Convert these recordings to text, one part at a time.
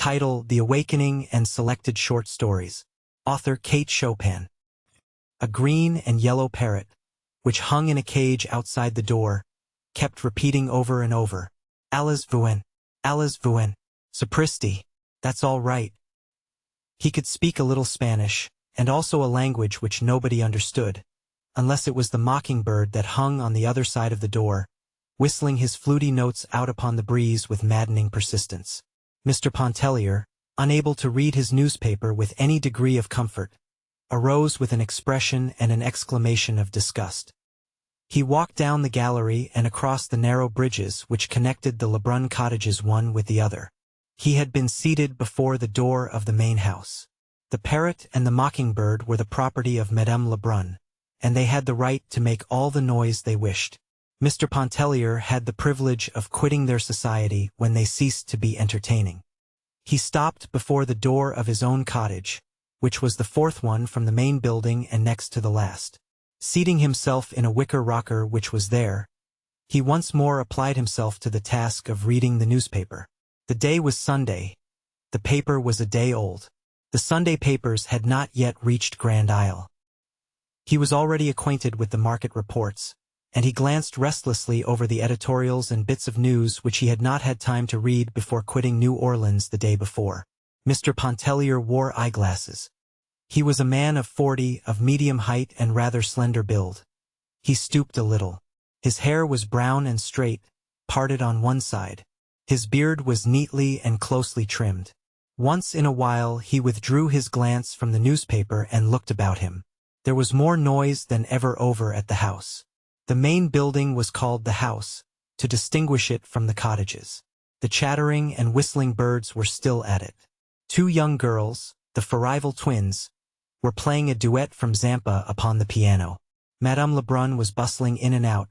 title The Awakening and Selected Short Stories. Author Kate Chopin. A green and yellow parrot, which hung in a cage outside the door, kept repeating over and over, "Alles bien, alles bien, sapristi, that's all right." He could speak a little Spanish, and also a language which nobody understood, unless it was the mockingbird that hung on the other side of the door, whistling his fluty notes out upon the breeze with maddening persistence. Mr. Pontellier, unable to read his newspaper with any degree of comfort, arose with an expression and an exclamation of disgust. He walked down the gallery and across the narrow bridges which connected the Lebrun cottages one with the other. He had been seated before the door of the main house. The parrot and the mockingbird were the property of Madame Lebrun, and they had the right to make all the noise they wished. Mr. Pontellier had the privilege of quitting their society when they ceased to be entertaining. He stopped before the door of his own cottage, which was the fourth one from the main building and next to the last. Seating himself in a wicker rocker which was there, he once more applied himself to the task of reading the newspaper. The day was Sunday. The paper was a day old. The Sunday papers had not yet reached Grand Isle. He was already acquainted with the market reports, and he glanced restlessly over the editorials and bits of news which he had not had time to read before quitting New Orleans the day before. Mr. Pontellier wore eyeglasses. He was a man of 40, of medium height and rather slender build. He stooped a little. His hair was brown and straight, parted on one side. His beard was neatly and closely trimmed. Once in a while he withdrew his glance from the newspaper and looked about him. There was more noise than ever over at the house. The main building was called the house, to distinguish it from the cottages. The chattering and whistling birds were still at it. Two young girls, the Farival twins, were playing a duet from Zampa upon the piano. Madame Lebrun was bustling in and out,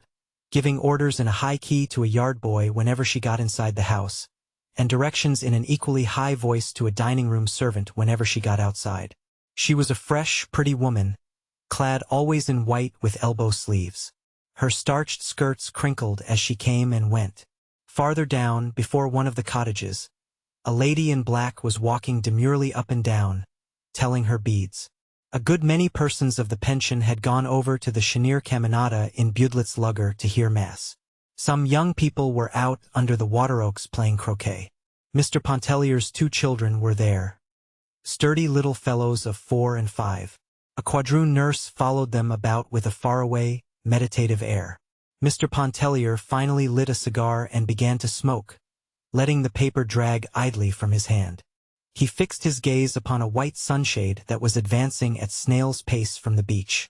giving orders in a high key to a yard boy whenever she got inside the house, and directions in an equally high voice to a dining-room servant whenever she got outside. She was a fresh, pretty woman, clad always in white with elbow sleeves. Her starched skirts crinkled as she came and went. Farther down, before one of the cottages, a lady in black was walking demurely up and down, telling her beads. A good many persons of the pension had gone over to the Chenier Caminada in Budlett's Lugger to hear mass. Some young people were out under the water oaks playing croquet. Mr. Pontellier's two children were there, sturdy little fellows of 4 and 5. A quadroon nurse followed them about with a faraway, meditative air. Mr. Pontellier finally lit a cigar and began to smoke, letting the paper drag idly from his hand. He fixed his gaze upon a white sunshade that was advancing at snail's pace from the beach.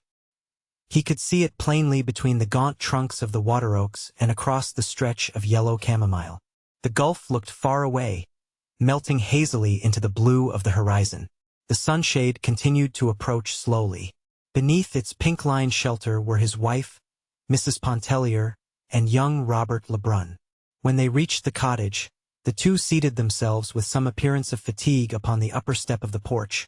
He could see it plainly between the gaunt trunks of the water oaks and across the stretch of yellow chamomile. The gulf looked far away, melting hazily into the blue of the horizon. The sunshade continued to approach slowly. Beneath its pink-lined shelter were his wife, Mrs. Pontellier, and young Robert Lebrun. When they reached the cottage, the two seated themselves with some appearance of fatigue upon the upper step of the porch,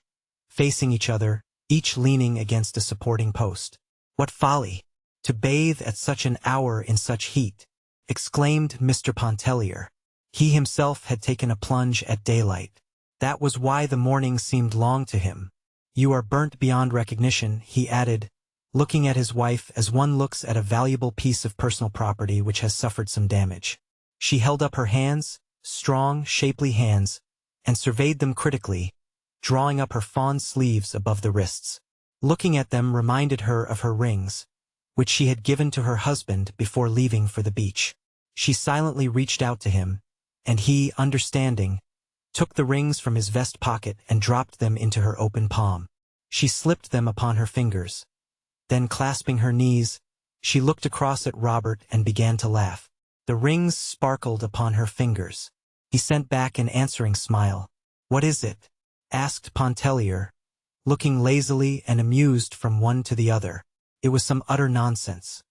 facing each other, each leaning against a supporting post. "What folly! To bathe at such an hour in such heat!" exclaimed Mr. Pontellier. He himself had taken a plunge at daylight. That was why the morning seemed long to him. "You are burnt beyond recognition," he added, looking at his wife as one looks at a valuable piece of personal property which has suffered some damage. She held up her hands, strong, shapely hands, and surveyed them critically, drawing up her fawn sleeves above the wrists. Looking at them reminded her of her rings, which she had given to her husband before leaving for the beach. She silently reached out to him, and he, understanding, took the rings from his vest pocket and dropped them into her open palm. She slipped them upon her fingers. Then, clasping her knees, she looked across at Robert and began to laugh. The rings sparkled upon her fingers. He sent back an answering smile. "What is it?" asked Pontellier, looking lazily and amused from one to the other. It was some utter nonsense.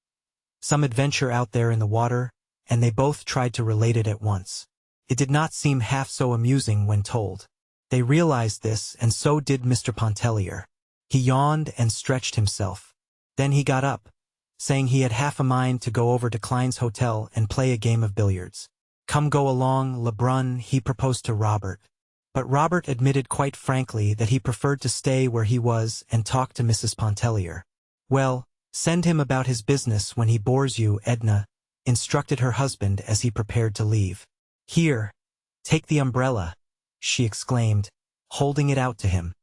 Some adventure out there in the water, and they both tried to relate it at once. It did not seem half so amusing when told. They realized this, and so did Mr. Pontellier. He yawned and stretched himself. Then he got up, saying he had half a mind to go over to Klein's hotel and play a game of billiards. "Come go along, Lebrun," he proposed to Robert, But Robert admitted quite frankly that he preferred to stay where he was and talk to Mrs. Pontellier. "Well, send him about his business when he bores you," Edna instructed her husband as he prepared to leave. "Here, take the umbrella," she exclaimed, holding it out to him.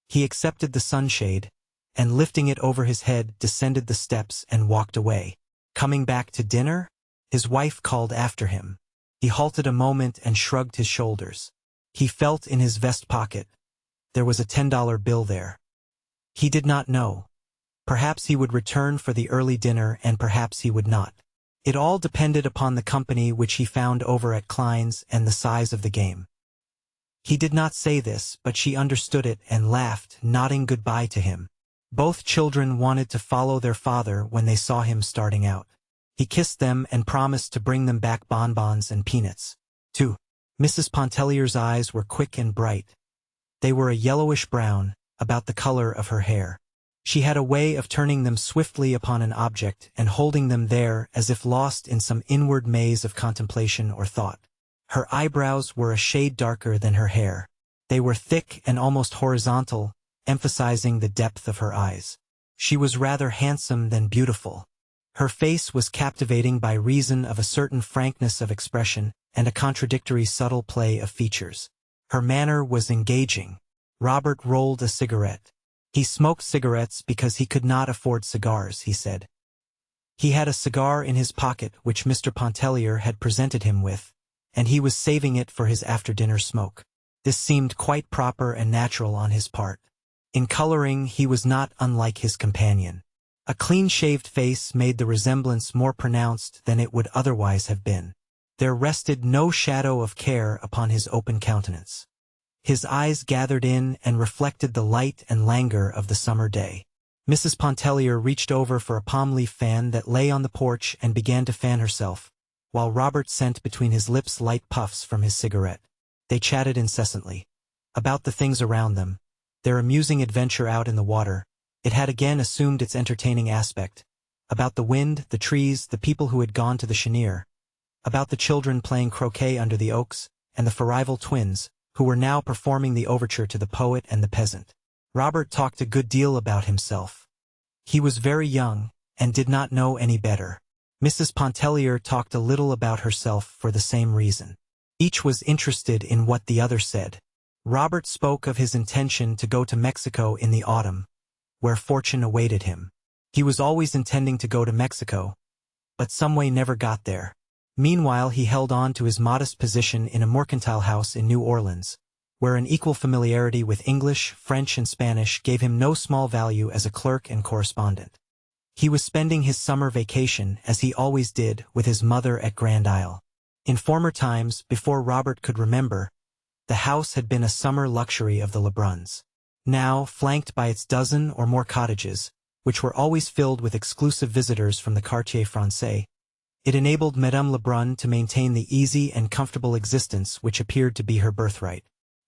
He accepted the sunshade, and lifting it over his head descended the steps and walked away. "Coming back to dinner?" his wife called after him. He halted a moment and shrugged his shoulders. He felt in his vest pocket. There was a $10 bill there. He did not know. Perhaps he would return for the early dinner and perhaps he would not. It all depended upon the company which he found over at Klein's and the size of the game. He did not say this, but she understood it and laughed, nodding goodbye to him. Both children wanted to follow their father when they saw him starting out. He kissed them and promised to bring them back bonbons and peanuts. 2. Mrs. Pontellier's eyes were quick and bright. They were a yellowish-brown, about the color of her hair. She had a way of turning them swiftly upon an object and holding them there as if lost in some inward maze of contemplation or thought. Her eyebrows were a shade darker than her hair. They were thick and almost horizontal, emphasizing the depth of her eyes. She was rather handsome than beautiful. Her face was captivating by reason of a certain frankness of expression and a contradictory subtle play of features. Her manner was engaging. Robert rolled a cigarette. He smoked cigarettes because he could not afford cigars, he said. He had a cigar in his pocket which Mr. Pontellier had presented him with, and he was saving it for his after-dinner smoke. This seemed quite proper and natural on his part. In coloring, he was not unlike his companion. A clean-shaved face made the resemblance more pronounced than it would otherwise have been. There rested no shadow of care upon his open countenance. His eyes gathered in and reflected the light and languor of the summer day. Mrs. Pontellier reached over for a palm-leaf fan that lay on the porch and began to fan herself, while Robert sent between his lips light puffs from his cigarette. They chatted incessantly. About the things around them. Their amusing adventure out in the water. It had again assumed its entertaining aspect. About the wind, the trees, the people who had gone to the Cheniere. About the children playing croquet under the oaks, and the Farival twins, who were now performing the overture to The Poet and the Peasant. Robert talked a good deal about himself. He was very young, and did not know any better. Mrs. Pontellier talked a little about herself for the same reason. Each was interested in what the other said. Robert spoke of his intention to go to Mexico in the autumn, where fortune awaited him. He was always intending to go to Mexico, but some way never got there. Meanwhile he held on to his modest position in a mercantile house in New Orleans, where an equal familiarity with English, French, and Spanish gave him no small value as a clerk and correspondent. He was spending his summer vacation, as he always did, with his mother at Grand Isle. In former times, before Robert could remember, the house had been a summer luxury of the Lebruns. Now, flanked by its dozen or more cottages, which were always filled with exclusive visitors from the Quartier Français, it enabled Madame Lebrun to maintain the easy and comfortable existence which appeared to be her birthright.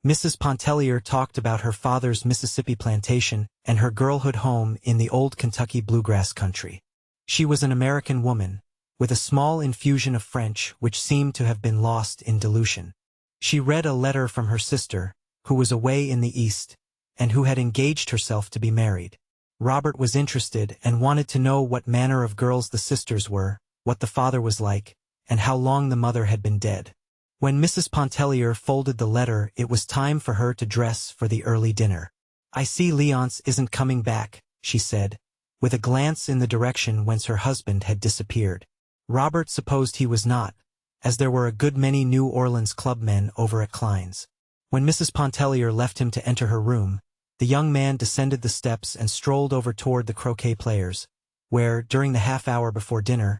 Mrs. Pontellier talked about her father's Mississippi plantation and her girlhood home in the old Kentucky bluegrass country. She was an American woman, with a small infusion of French which seemed to have been lost in dilution. She read a letter from her sister, who was away in the East, and who had engaged herself to be married. Robert was interested and wanted to know what manner of girls the sisters were, what the father was like, and how long the mother had been dead. When Mrs. Pontellier folded the letter, it was time for her to dress for the early dinner. "I see Leonce isn't coming back," she said, with a glance in the direction whence her husband had disappeared. Robert supposed he was not, as there were a good many New Orleans clubmen over at Klein's. When Mrs. Pontellier left him to enter her room, the young man descended the steps and strolled over toward the croquet players, where, during the half-hour before dinner,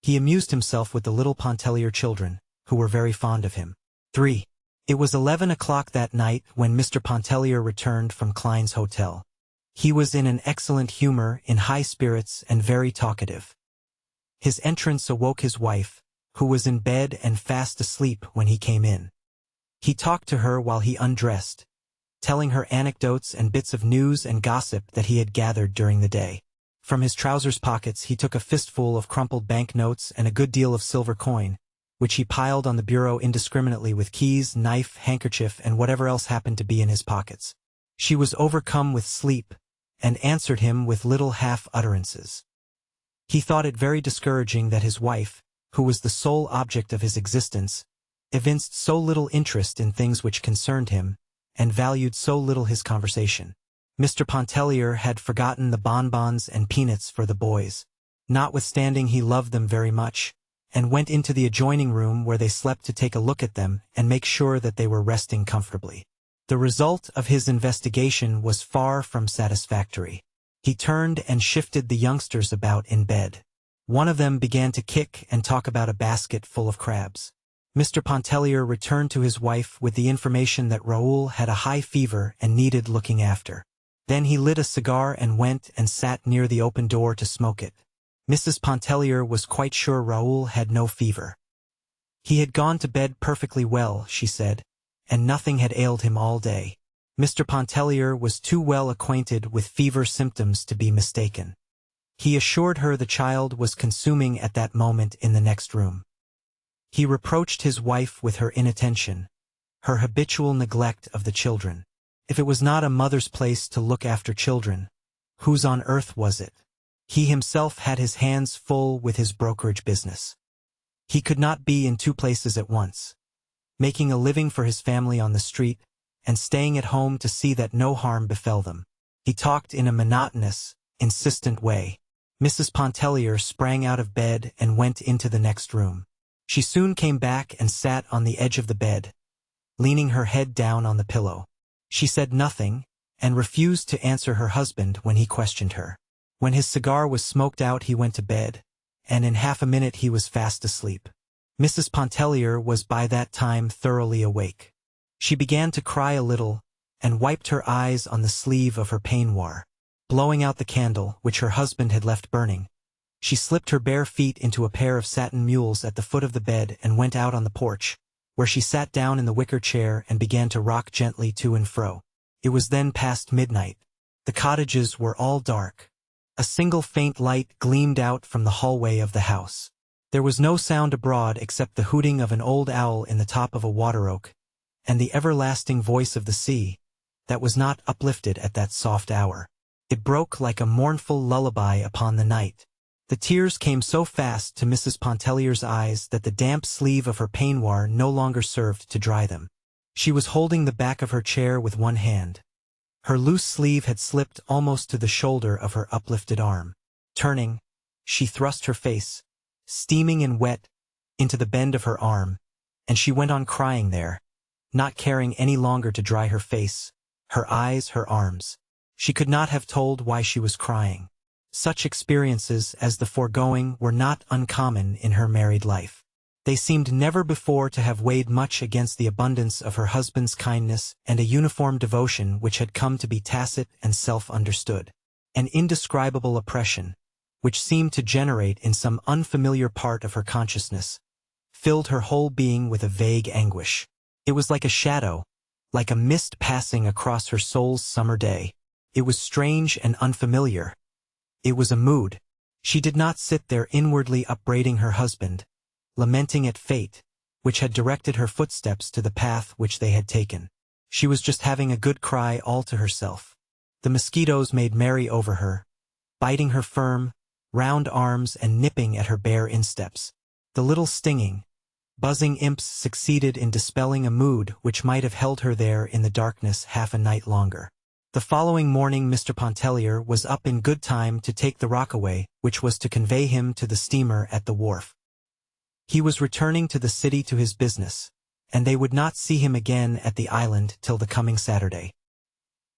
he amused himself with the little Pontellier children, who were very fond of him. 3. It was 11 o'clock that night when Mr. Pontellier returned from Klein's hotel. He was in an excellent humor, in high spirits, and very talkative. His entrance awoke his wife, who was in bed and fast asleep when he came in. He talked to her while he undressed, telling her anecdotes and bits of news and gossip that he had gathered during the day. From his trousers pockets he took a fistful of crumpled banknotes and a good deal of silver coin, which he piled on the bureau indiscriminately with keys, knife, handkerchief, and whatever else happened to be in his pockets. She was overcome with sleep, and answered him with little half-utterances. He thought it very discouraging that his wife, who was the sole object of his existence, evinced so little interest in things which concerned him, and valued so little his conversation. Mr. Pontellier had forgotten the bonbons and peanuts for the boys, notwithstanding he loved them very much, and went into the adjoining room where they slept to take a look at them and make sure that they were resting comfortably. The result of his investigation was far from satisfactory. He turned and shifted the youngsters about in bed. One of them began to kick and talk about a basket full of crabs. Mr. Pontellier returned to his wife with the information that Raoul had a high fever and needed looking after. Then he lit a cigar and went and sat near the open door to smoke it. Mrs. Pontellier was quite sure Raoul had no fever. He had gone to bed perfectly well, she said, and nothing had ailed him all day. Mr. Pontellier was too well acquainted with fever symptoms to be mistaken. He assured her the child was consuming at that moment in the next room. He reproached his wife with her inattention, her habitual neglect of the children. If it was not a mother's place to look after children, whose on earth was it? He himself had his hands full with his brokerage business. He could not be in two places at once, making a living for his family on the street, and staying at home to see that no harm befell them. He talked in a monotonous, insistent way. Mrs. Pontellier sprang out of bed and went into the next room. She soon came back and sat on the edge of the bed, leaning her head down on the pillow. She said nothing, and refused to answer her husband when he questioned her. When his cigar was smoked out he went to bed, and in half a minute he was fast asleep. Mrs. Pontellier was by that time thoroughly awake. She began to cry a little, and wiped her eyes on the sleeve of her peignoir. Blowing out the candle, which her husband had left burning, she slipped her bare feet into a pair of satin mules at the foot of the bed and went out on the porch, where she sat down in the wicker chair and began to rock gently to and fro. It was then past midnight. The cottages were all dark. A single faint light gleamed out from the hallway of the house. There was no sound abroad except the hooting of an old owl in the top of a water oak, and the everlasting voice of the sea, that was not uplifted at that soft hour. It broke like a mournful lullaby upon the night. The tears came so fast to Mrs. Pontellier's eyes that the damp sleeve of her peignoir no longer served to dry them. She was holding the back of her chair with one hand. Her loose sleeve had slipped almost to the shoulder of her uplifted arm. Turning, she thrust her face, steaming and wet, into the bend of her arm, and she went on crying there, not caring any longer to dry her face, her eyes, her arms. She could not have told why she was crying. Such experiences as the foregoing were not uncommon in her married life. They seemed never before to have weighed much against the abundance of her husband's kindness and a uniform devotion which had come to be tacit and self-understood. An indescribable oppression, which seemed to generate in some unfamiliar part of her consciousness, filled her whole being with a vague anguish. It was like a shadow, like a mist passing across her soul's summer day. It was strange and unfamiliar. It was a mood. She did not sit there inwardly upbraiding her husband, lamenting at fate, which had directed her footsteps to the path which they had taken. She was just having a good cry all to herself. The mosquitoes made merry over her, biting her firm, round arms and nipping at her bare insteps. The little stinging, buzzing imps succeeded in dispelling a mood which might have held her there in the darkness half a night longer. The following morning Mr. Pontellier was up in good time to take the rockaway, which was to convey him to the steamer at the wharf. He was returning to the city to his business, and they would not see him again at the island till the coming Saturday.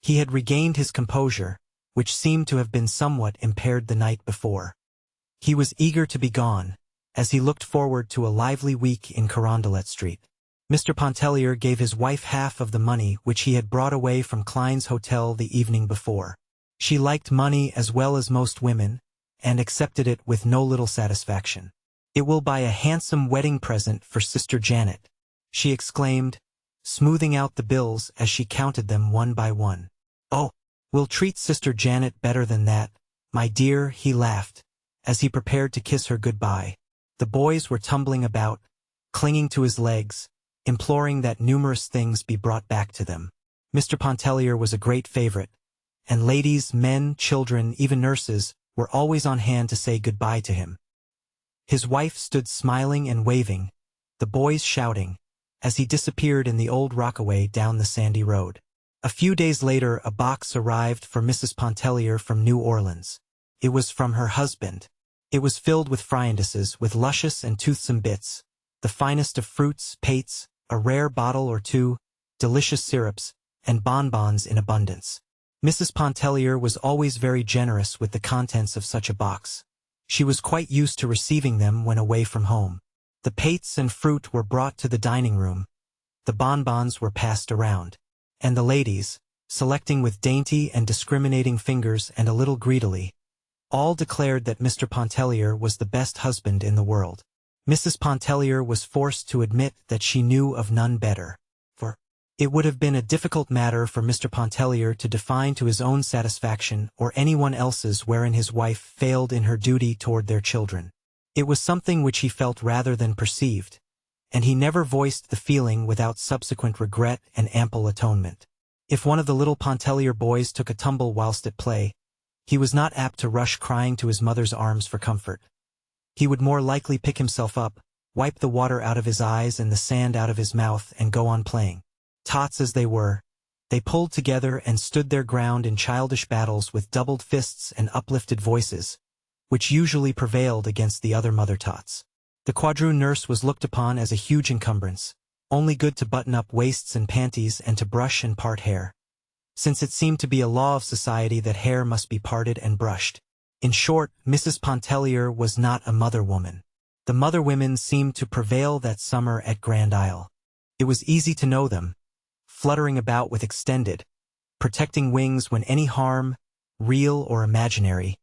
He had regained his composure, which seemed to have been somewhat impaired the night before. He was eager to be gone, as he looked forward to a lively week in Carondelet Street. Mr. Pontellier gave his wife half of the money which he had brought away from Klein's hotel the evening before. She liked money as well as most women, and accepted it with no little satisfaction. "It will buy a handsome wedding present for Sister Janet," she exclaimed, smoothing out the bills as she counted them one by one. "Oh, we'll treat Sister Janet better than that, my dear," he laughed, as he prepared to kiss her good-bye. The boys were tumbling about, clinging to his legs, imploring that numerous things be brought back to them. Mr. Pontellier was a great favorite, and ladies, men, children, even nurses, were always on hand to say goodbye to him. His wife stood smiling and waving, the boys shouting, as he disappeared in the old rockaway down the sandy road. A few days later, a box arrived for Mrs. Pontellier from New Orleans. It was from her husband. It was filled with friandises, with luscious and toothsome bits, the finest of fruits, pates, a rare bottle or two, delicious syrups, and bonbons in abundance. Mrs. Pontellier was always very generous with the contents of such a box. She was quite used to receiving them when away from home. The pates and fruit were brought to the dining room, the bonbons were passed around, and the ladies, selecting with dainty and discriminating fingers and a little greedily, all declared that Mr. Pontellier was the best husband in the world. Mrs. Pontellier was forced to admit that she knew of none better, for it would have been a difficult matter for Mr. Pontellier to define to his own satisfaction or anyone else's wherein his wife failed in her duty toward their children. It was something which he felt rather than perceived, and he never voiced the feeling without subsequent regret and ample atonement. If one of the little Pontellier boys took a tumble whilst at play, he was not apt to rush crying to his mother's arms for comfort. He would more likely pick himself up, wipe the water out of his eyes and the sand out of his mouth, and go on playing. Tots as they were, they pulled together and stood their ground in childish battles with doubled fists and uplifted voices, which usually prevailed against the other mother tots. The quadroon nurse was looked upon as a huge encumbrance, only good to button up waists and panties and to brush and part hair, since it seemed to be a law of society that hair must be parted and brushed. In short, Mrs. Pontellier was not a mother-woman. The mother-women seemed to prevail that summer at Grand Isle. It was easy to know them, fluttering about with extended, protecting wings when any harm, real or imaginary,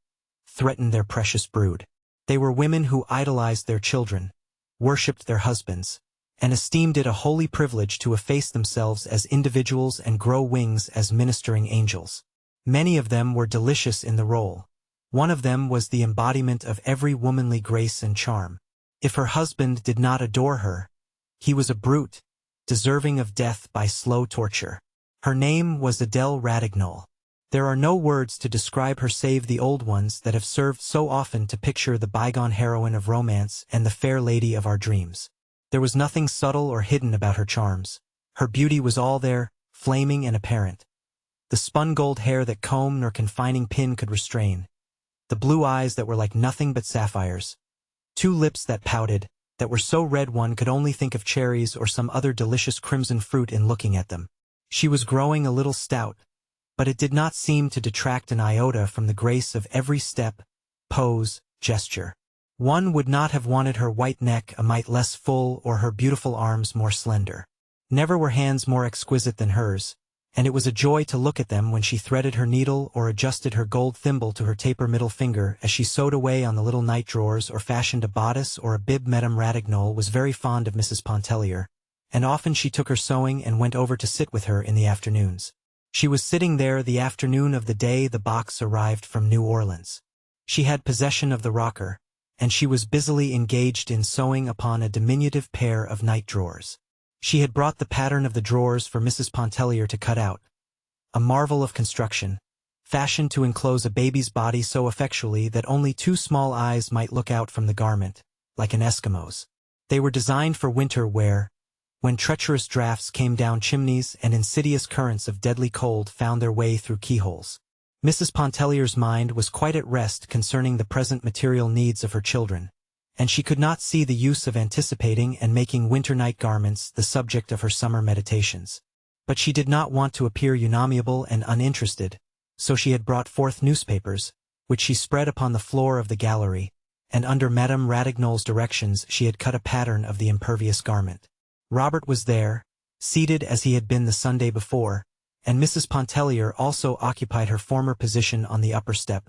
threatened their precious brood. They were women who idolized their children, worshipped their husbands, and esteemed it a holy privilege to efface themselves as individuals and grow wings as ministering angels. Many of them were delicious in the role. One of them was the embodiment of every womanly grace and charm. If her husband did not adore her, he was a brute, deserving of death by slow torture. Her name was Adele Ratignol. There are no words to describe her save the old ones that have served so often to picture the bygone heroine of romance and the fair lady of our dreams. There was nothing subtle or hidden about her charms. Her beauty was all there, flaming and apparent. The spun gold hair that comb nor confining pin could restrain. The blue eyes that were like nothing but sapphires. Two lips that pouted, that were so red one could only think of cherries or some other delicious crimson fruit in looking at them. She was growing a little stout, but it did not seem to detract an iota from the grace of every step, pose, gesture. One would not have wanted her white neck a mite less full or her beautiful arms more slender. Never were hands more exquisite than hers, and it was a joy to look at them when she threaded her needle or adjusted her gold thimble to her taper middle finger as she sewed away on the little night drawers or fashioned a bodice or a bib. Madame Ratignol was very fond of Mrs. Pontellier, and often she took her sewing and went over to sit with her in the afternoons. She was sitting there the afternoon of the day the box arrived from New Orleans. She had possession of the rocker, and she was busily engaged in sewing upon a diminutive pair of night drawers. She had brought the pattern of the drawers for Mrs. Pontellier to cut out, a marvel of construction, fashioned to enclose a baby's body so effectually that only two small eyes might look out from the garment, like an Eskimo's. They were designed for winter wear, when treacherous draughts came down chimneys and insidious currents of deadly cold found their way through keyholes. Mrs. Pontellier's mind was quite at rest concerning the present material needs of her children, and she could not see the use of anticipating and making winter night garments the subject of her summer meditations. But she did not want to appear unamiable and uninterested, so she had brought forth newspapers, which she spread upon the floor of the gallery, and under Madame Ratignol's directions she had cut a pattern of the impervious garment. Robert was there, seated as he had been the Sunday before, and Mrs. Pontellier also occupied her former position on the upper step,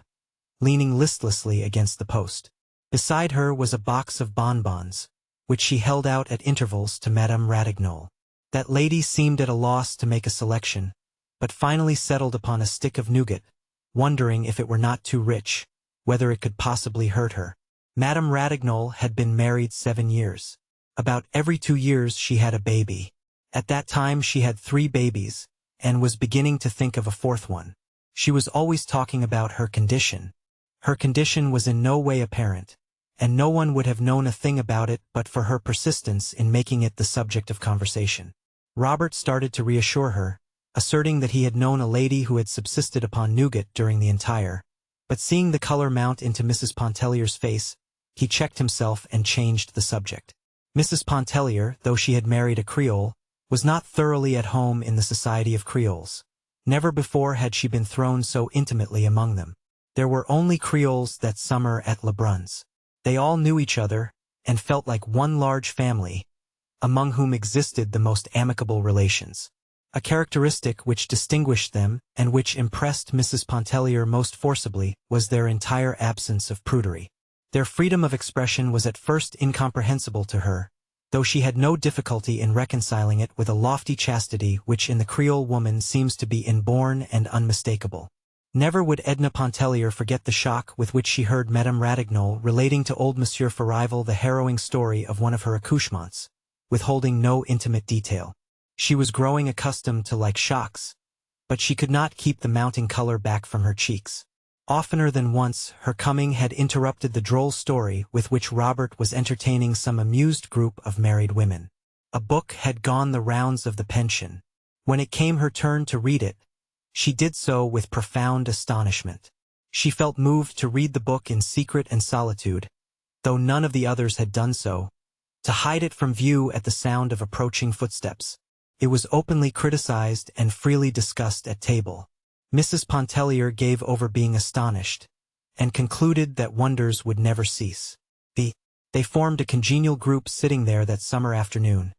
leaning listlessly against the post. Beside her was a box of bonbons, which she held out at intervals to Madame Ratignol. That lady seemed at a loss to make a selection, but finally settled upon a stick of nougat, wondering if it were not too rich, whether it could possibly hurt her. Madame Ratignol had been married 7 years. About every 2 years she had a baby. At that time she had 3 babies, and was beginning to think of a fourth one. She was always talking about her condition. Her condition was in no way apparent, and no one would have known a thing about it but for her persistence in making it the subject of conversation. Robert started to reassure her, asserting that he had known a lady who had subsisted upon nougat during the entire, but seeing the color mount into Mrs. Pontellier's face, he checked himself and changed the subject. Mrs. Pontellier, though she had married a Creole, was not thoroughly at home in the society of Creoles. Never before had she been thrown so intimately among them. There were only Creoles that summer at Lebrun's. They all knew each other, and felt like one large family, among whom existed the most amicable relations. A characteristic which distinguished them, and which impressed Mrs. Pontellier most forcibly, was their entire absence of prudery. Their freedom of expression was at first incomprehensible to her, though she had no difficulty in reconciling it with a lofty chastity which in the Creole woman seems to be inborn and unmistakable. Never would Edna Pontellier forget the shock with which she heard Madame Ratignolles relating to old Monsieur Farival the harrowing story of one of her accouchements, withholding no intimate detail. She was growing accustomed to like shocks, but she could not keep the mounting color back from her cheeks. Oftener than once, her coming had interrupted the droll story with which Robert was entertaining some amused group of married women. A book had gone the rounds of the pension. When it came her turn to read it, she did so with profound astonishment. She felt moved to read the book in secret and solitude, though none of the others had done so, to hide it from view at the sound of approaching footsteps. It was openly criticized and freely discussed at table. Mrs. Pontellier gave over being astonished, and concluded that wonders would never cease. They formed a congenial group sitting there that summer afternoon.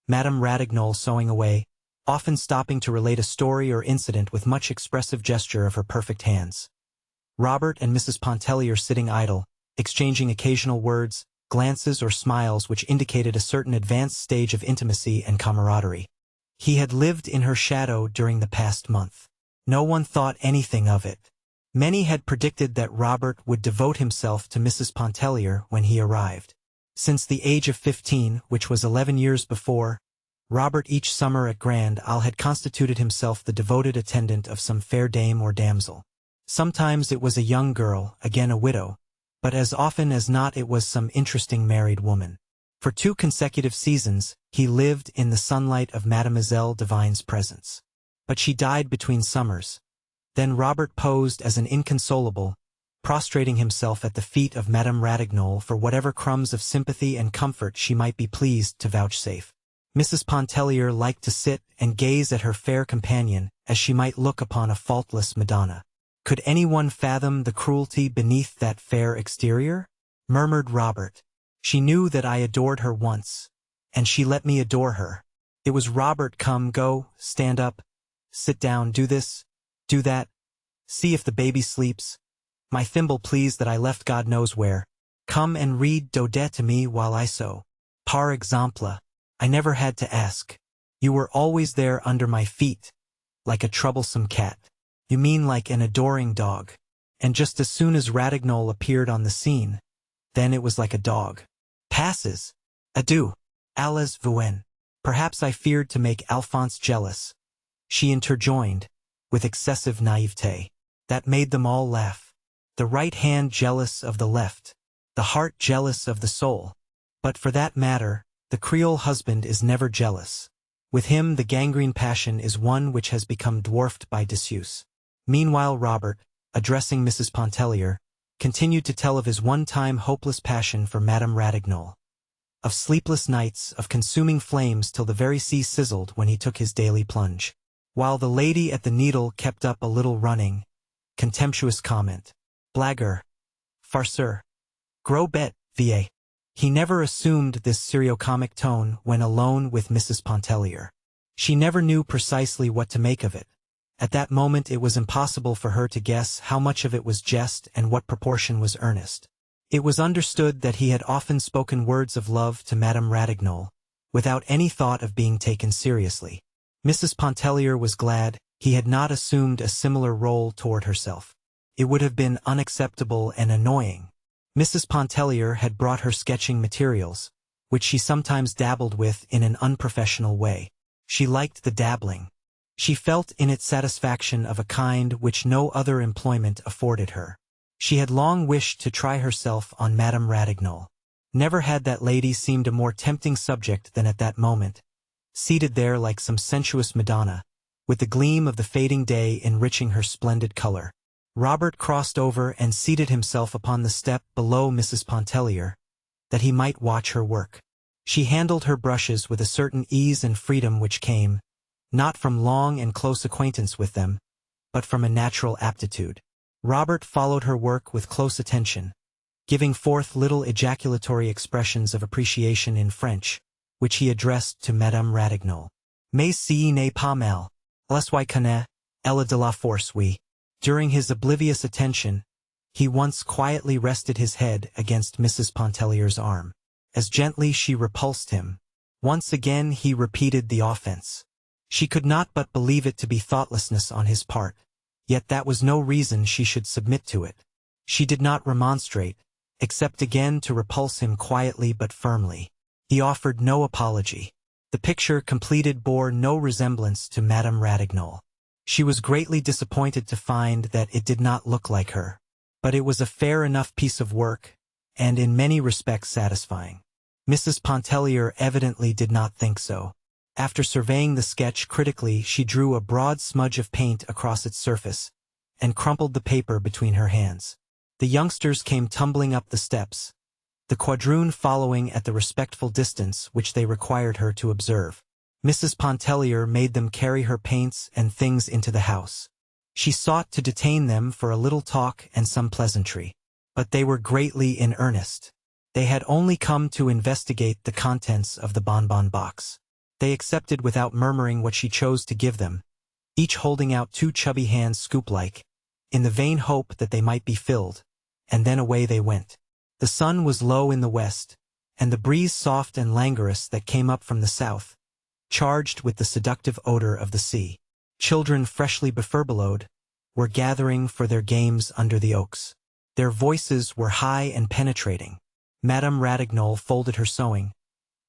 Madame Ratignolles sewing away, often stopping to relate a story or incident with much expressive gesture of her perfect hands. Robert and Mrs. Pontellier sitting idle, exchanging occasional words, glances or smiles which indicated a certain advanced stage of intimacy and camaraderie. He had lived in her shadow during the past month. No one thought anything of it. Many had predicted that Robert would devote himself to Mrs. Pontellier when he arrived. Since the age of 15, which was 11 years before, Robert each summer at Grand Isle had constituted himself the devoted attendant of some fair dame or damsel. Sometimes it was a young girl, again a widow, but as often as not it was some interesting married woman. For 2 consecutive seasons, he lived in the sunlight of Mademoiselle Devine's presence. But she died between summers. Then Robert posed as an inconsolable, prostrating himself at the feet of Madame Ratignolles for whatever crumbs of sympathy and comfort she might be pleased to vouchsafe. Mrs. Pontellier liked to sit and gaze at her fair companion as she might look upon a faultless Madonna. "Could anyone fathom the cruelty beneath that fair exterior?" murmured Robert. "She knew that I adored her once, and she let me adore her. It was Robert, come, go, stand up, sit down, do this, do that, see if the baby sleeps. My thimble, please, that I left God knows where. Come and read Daudet to me while I sew. Par exemple, I never had to ask. You were always there under my feet, like a troublesome cat. You mean like an adoring dog. And just as soon as Ratignolles appeared on the scene, then it was like a dog. Passes. Adieu. Allez vous-en. Perhaps I feared to make Alphonse jealous," she interjoined, with excessive naivete. "That made them all laugh. The right hand jealous of the left, the heart jealous of the soul. But for that matter, the Creole husband is never jealous. With him the gangrene passion is one which has become dwarfed by disuse." Meanwhile Robert, addressing Mrs. Pontellier, continued to tell of his one-time hopeless passion for Madame Ratignolles, of sleepless nights, of consuming flames till the very sea sizzled when he took his daily plunge. While the lady at the needle kept up a little running, contemptuous comment. "Blagueur. Farceur. Gros bête, va." He never assumed this seriocomic tone when alone with Mrs. Pontellier. She never knew precisely what to make of it. At that moment it was impossible for her to guess how much of it was jest and what proportion was earnest. It was understood that he had often spoken words of love to Madame Ratignolles, without any thought of being taken seriously. Mrs. Pontellier was glad he had not assumed a similar role toward herself. It would have been unacceptable and annoying. Mrs. Pontellier had brought her sketching materials, which she sometimes dabbled with in an unprofessional way. She liked the dabbling. She felt in it satisfaction of a kind which no other employment afforded her. She had long wished to try herself on Madame Ratignolles. Never had that lady seemed a more tempting subject than at that moment, seated there like some sensuous Madonna, with the gleam of the fading day enriching her splendid color. Robert crossed over and seated himself upon the step below Mrs. Pontellier, that he might watch her work. She handled her brushes with a certain ease and freedom which came, not from long and close acquaintance with them, but from a natural aptitude. Robert followed her work with close attention, giving forth little ejaculatory expressions of appreciation in French, which he addressed to Madame Ratignolles. Mais si n'est pas mal, laisse-moi connaître, elle a de la force, oui. During his oblivious attention, he once quietly rested his head against Mrs. Pontellier's arm. As gently she repulsed him. Once again he repeated the offense. She could not but believe it to be thoughtlessness on his part, yet that was no reason she should submit to it. She did not remonstrate, except again to repulse him quietly but firmly. He offered no apology. The picture completed bore no resemblance to Madame Ratignolles. She was greatly disappointed to find that it did not look like her. But it was a fair enough piece of work, and in many respects satisfying. Mrs. Pontellier evidently did not think so. After surveying the sketch critically, she drew a broad smudge of paint across its surface, and crumpled the paper between her hands. The youngsters came tumbling up the steps, the quadroon following at the respectful distance which they required her to observe. Mrs. Pontellier made them carry her paints and things into the house. She sought to detain them for a little talk and some pleasantry. But they were greatly in earnest. They had only come to investigate the contents of the bonbon box. They accepted without murmuring what she chose to give them, each holding out two chubby hands scoop-like, in the vain hope that they might be filled, and then away they went. The sun was low in the west, and the breeze soft and languorous that came up from the south, charged with the seductive odor of the sea. Children freshly befurbelowed were gathering for their games under the oaks. Their voices were high and penetrating. Madame Ratignolles folded her sewing,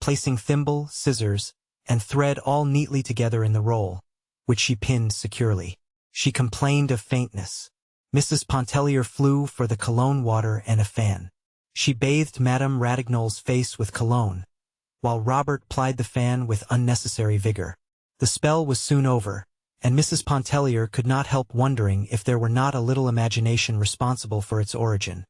placing thimble, scissors, and thread all neatly together in the roll, which she pinned securely. She complained of faintness. Mrs. Pontellier flew for the cologne water and a fan. She bathed Madame Ratignolles' face with cologne, while Robert plied the fan with unnecessary vigor. The spell was soon over, and Mrs. Pontellier could not help wondering if there were not a little imagination responsible for its origin,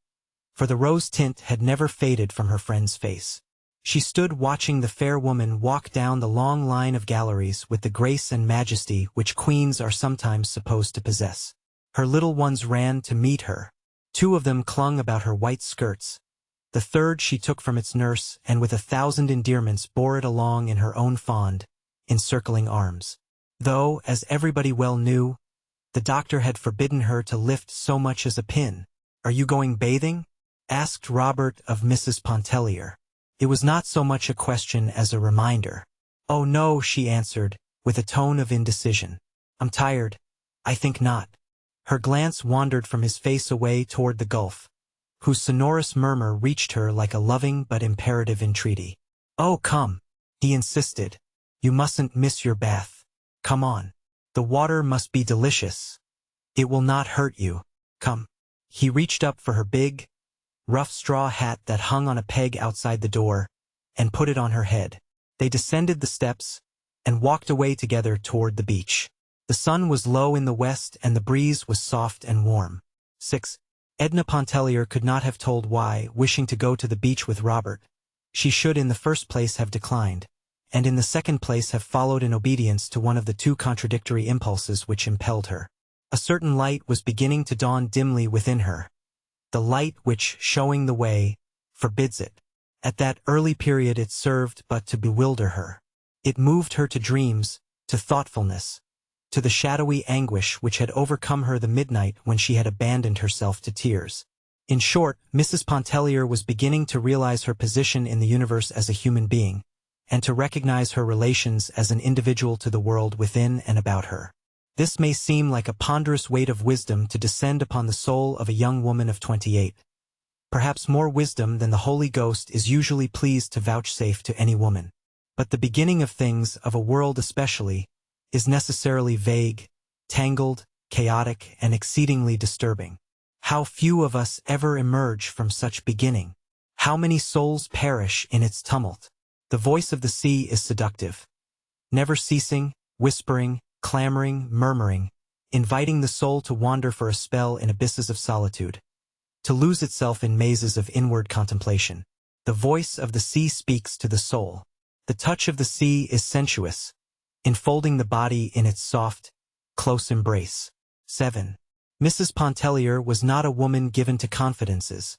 for the rose tint had never faded from her friend's face. She stood watching the fair woman walk down the long line of galleries with the grace and majesty which queens are sometimes supposed to possess. Her little ones ran to meet her. Two of them clung about her white skirts. The third she took from its nurse and with 1,000 endearments bore it along in her own fond, encircling arms. Though, as everybody well knew, the doctor had forbidden her to lift so much as a pin. "Are you going bathing?" asked Robert of Mrs. Pontellier. It was not so much a question as a reminder. "Oh no," she answered, with a tone of indecision. "I'm tired. I think not." Her glance wandered from his face away toward the gulf, whose sonorous murmur reached her like a loving but imperative entreaty. "Oh, come," he insisted. "You mustn't miss your bath. Come on. The water must be delicious. It will not hurt you. Come." He reached up for her big, rough straw hat that hung on a peg outside the door, and put it on her head. They descended the steps, and walked away together toward the beach. The sun was low in the west and the breeze was soft and warm. 6. Edna Pontellier could not have told why, wishing to go to the beach with Robert, she should in the first place have declined, and in the second place have followed in obedience to one of the two contradictory impulses which impelled her. A certain light was beginning to dawn dimly within her, the light which, showing the way, forbids it. At that early period it served but to bewilder her. It moved her to dreams, to thoughtfulness, to the shadowy anguish which had overcome her the midnight when she had abandoned herself to tears. In short, Mrs. Pontellier was beginning to realize her position in the universe as a human being, and to recognize her relations as an individual to the world within and about her. This may seem like a ponderous weight of wisdom to descend upon the soul of a young woman of 28. perhaps more wisdom than the Holy Ghost is usually pleased to vouchsafe to any woman. But the beginning of things, of a world especially, is necessarily vague, tangled, chaotic, and exceedingly disturbing. How few of us ever emerge from such beginning! How many souls perish in its tumult! The voice of the sea is seductive, never ceasing, whispering, clamoring, murmuring, inviting the soul to wander for a spell in abysses of solitude, to lose itself in mazes of inward contemplation. The voice of the sea speaks to the soul. The touch of the sea is sensuous, enfolding the body in its soft, close embrace. 7. Mrs. Pontellier was not a woman given to confidences,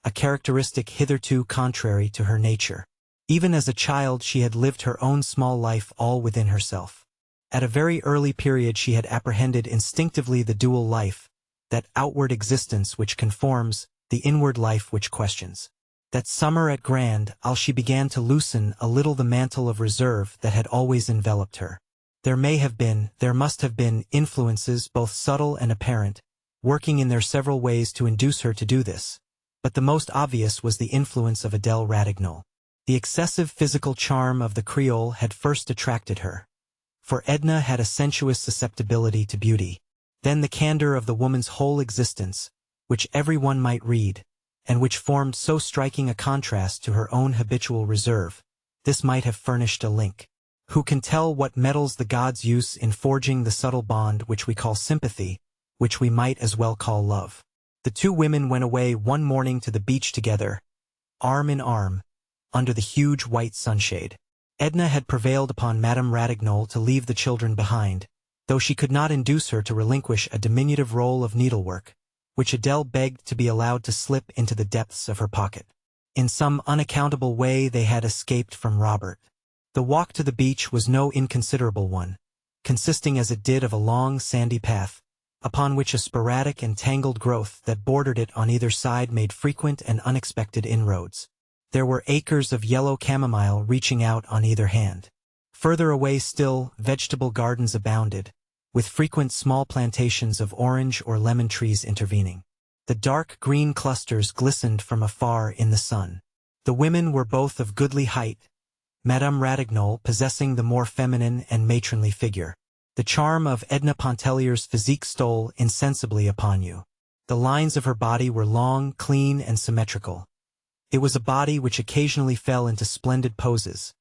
a characteristic hitherto contrary to her nature. Even as a child she had lived her own small life all within herself. At a very early period she had apprehended instinctively the dual life, that outward existence which conforms, the inward life which questions. That summer at Grand Isle she began to loosen a little the mantle of reserve that had always enveloped her. There must have been, influences both subtle and apparent, working in their several ways to induce her to do this. But the most obvious was the influence of Adele Ratignol. The excessive physical charm of the Creole had first attracted her, for Edna had a sensuous susceptibility to beauty. Then the candor of the woman's whole existence, which everyone might read, and which formed so striking a contrast to her own habitual reserve, this might have furnished a link. Who can tell what metals the gods use in forging the subtle bond which we call sympathy, which we might as well call love? The two women went away one morning to the beach together, arm in arm, under the huge white sunshade. Edna had prevailed upon Madame Ratignol to leave the children behind, though she could not induce her to relinquish a diminutive roll of needlework, which Adele begged to be allowed to slip into the depths of her pocket. In some unaccountable way they had escaped from Robert. The walk to the beach was no inconsiderable one, consisting as it did of a long sandy path, upon which a sporadic and tangled growth that bordered it on either side made frequent and unexpected inroads. There were acres of yellow chamomile reaching out on either hand. Further away still, vegetable gardens abounded, with frequent small plantations of orange or lemon trees intervening. The dark green clusters glistened from afar in the sun. The women were both of goodly height, Madame Ratignol possessing the more feminine and matronly figure. The charm of Edna Pontellier's physique stole insensibly upon you. The lines of her body were long, clean, and symmetrical. It was a body which occasionally fell into splendid poses.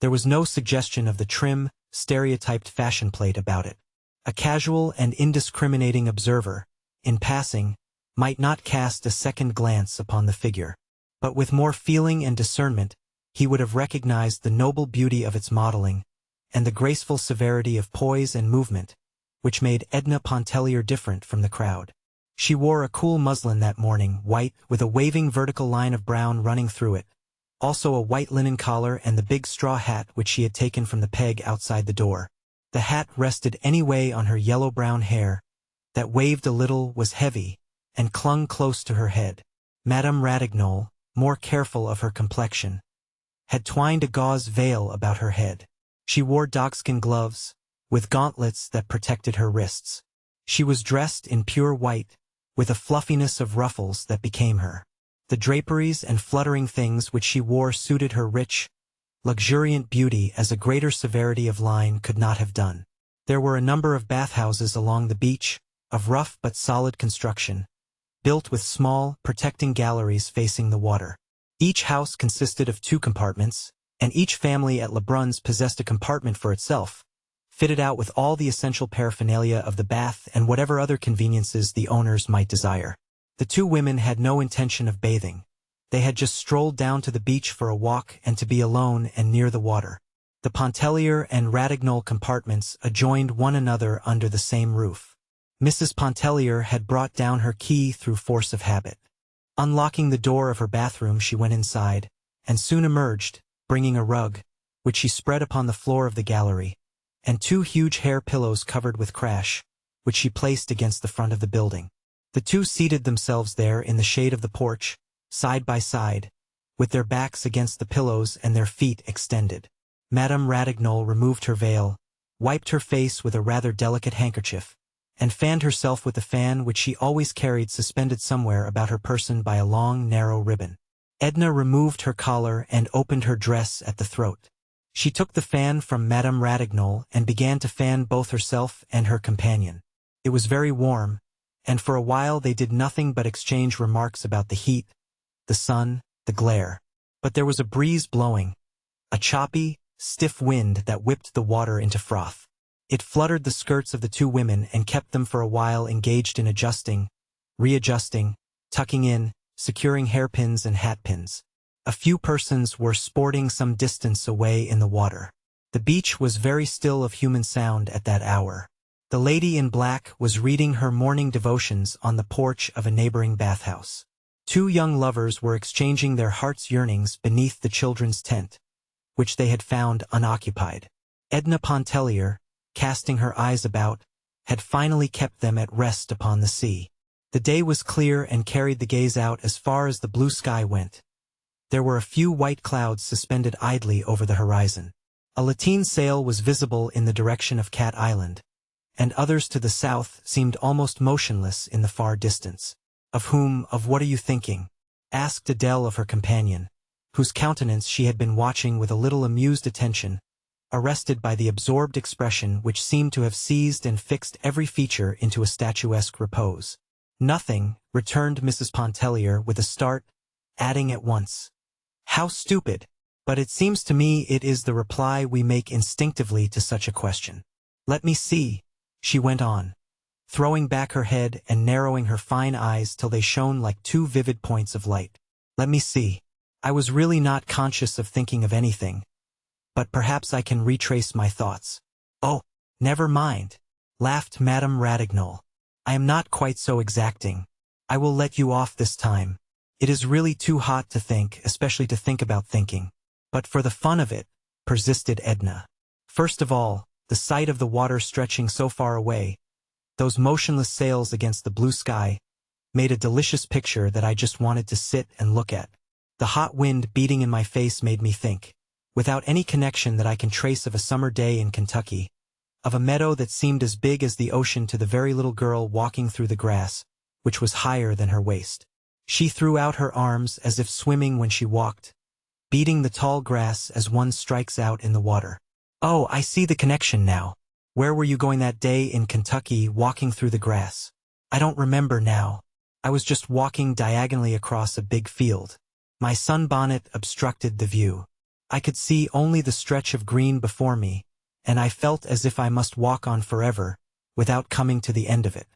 There was no suggestion of the trim, stereotyped fashion plate about it. A casual and indiscriminating observer, in passing, might not cast a second glance upon the figure. But with more feeling and discernment, he would have recognized the noble beauty of its modeling, and the graceful severity of poise and movement, which made Edna Pontellier different from the crowd. She wore a cool muslin that morning, white, with a waving vertical line of brown running through it, also a white linen collar and the big straw hat which she had taken from the peg outside the door. The hat rested anyway on her yellow-brown hair, that waved a little, was heavy, and clung close to her head. Madame Ratignol, more careful of her complexion, had twined a gauze veil about her head. She wore dogskin gloves, with gauntlets that protected her wrists. She was dressed in pure white, with a fluffiness of ruffles that became her. The draperies and fluttering things which she wore suited her rich, luxuriant beauty as a greater severity of line could not have done. There were a number of bathhouses along the beach, of rough but solid construction, built with small, protecting galleries facing the water. Each house consisted of 2 compartments, and each family at Lebrun's possessed a compartment for itself, fitted out with all the essential paraphernalia of the bath and whatever other conveniences the owners might desire. The 2 women had no intention of bathing. They had just strolled down to the beach for a walk and to be alone and near the water. The Pontellier and Ratignol compartments adjoined one another under the same roof. Mrs. Pontellier had brought down her key through force of habit. Unlocking the door of her bathroom, she went inside, and soon emerged, bringing a rug, which she spread upon the floor of the gallery, and 2 huge hair pillows covered with crash, which she placed against the front of the building. The 2 seated themselves there in the shade of the porch, side by side, with their backs against the pillows and their feet extended. Madame Ratignol removed her veil, wiped her face with a rather delicate handkerchief, and fanned herself with the fan which she always carried suspended somewhere about her person by a long, narrow ribbon. Edna removed her collar and opened her dress at the throat. She took the fan from Madame Ratignolles and began to fan both herself and her companion. It was very warm, and for a while they did nothing but exchange remarks about the heat, the sun, the glare. But there was a breeze blowing, a choppy, stiff wind that whipped the water into froth. It fluttered the skirts of the two women and kept them for a while engaged in adjusting, readjusting, tucking in, securing hairpins and hatpins. A few persons were sporting some distance away in the water. The beach was very still of human sound at that hour. The lady in black was reading her morning devotions on the porch of a neighboring bathhouse. Two young lovers were exchanging their heart's yearnings beneath the children's tent, which they had found unoccupied. Edna Pontellier, casting her eyes about, had finally kept them at rest upon the sea. The day was clear and carried the gaze out as far as the blue sky went. There were a few white clouds suspended idly over the horizon. A lateen sail was visible in the direction of Cat Island, and others to the south seemed almost motionless in the far distance. Of what are you thinking?" asked Adele of her companion, whose countenance she had been watching with a little amused attention, arrested by the absorbed expression which seemed to have seized and fixed every feature into a statuesque repose. "Nothing," returned Mrs. Pontellier with a start, adding at once, "How stupid! But it seems to me it is the reply we make instinctively to such a question. Let me see," she went on, throwing back her head and narrowing her fine eyes till they shone like two vivid points of light. "Let me see. I was really not conscious of thinking of anything, but perhaps I can retrace my thoughts." "Oh, never mind," laughed Madame Ratignolles. "I am not quite so exacting. I will let you off this time. It is really too hot to think, especially to think about thinking. But for the fun of it," persisted Edna. "First of all, the sight of the water stretching so far away, those motionless sails against the blue sky, made a delicious picture that I just wanted to sit and look at. The hot wind beating in my face made me think, without any connection that I can trace of a summer day in Kentucky, of a meadow that seemed as big as the ocean to the very little girl walking through the grass, which was higher than her waist. She threw out her arms as if swimming when she walked, beating the tall grass as one strikes out in the water. Oh, I see the connection now. Where were you going that day in Kentucky walking through the grass?" "I don't remember now. I was just walking diagonally across a big field. My sunbonnet obstructed the view. I could see only the stretch of green before me, and I felt as if I must walk on forever, without coming to the end of it.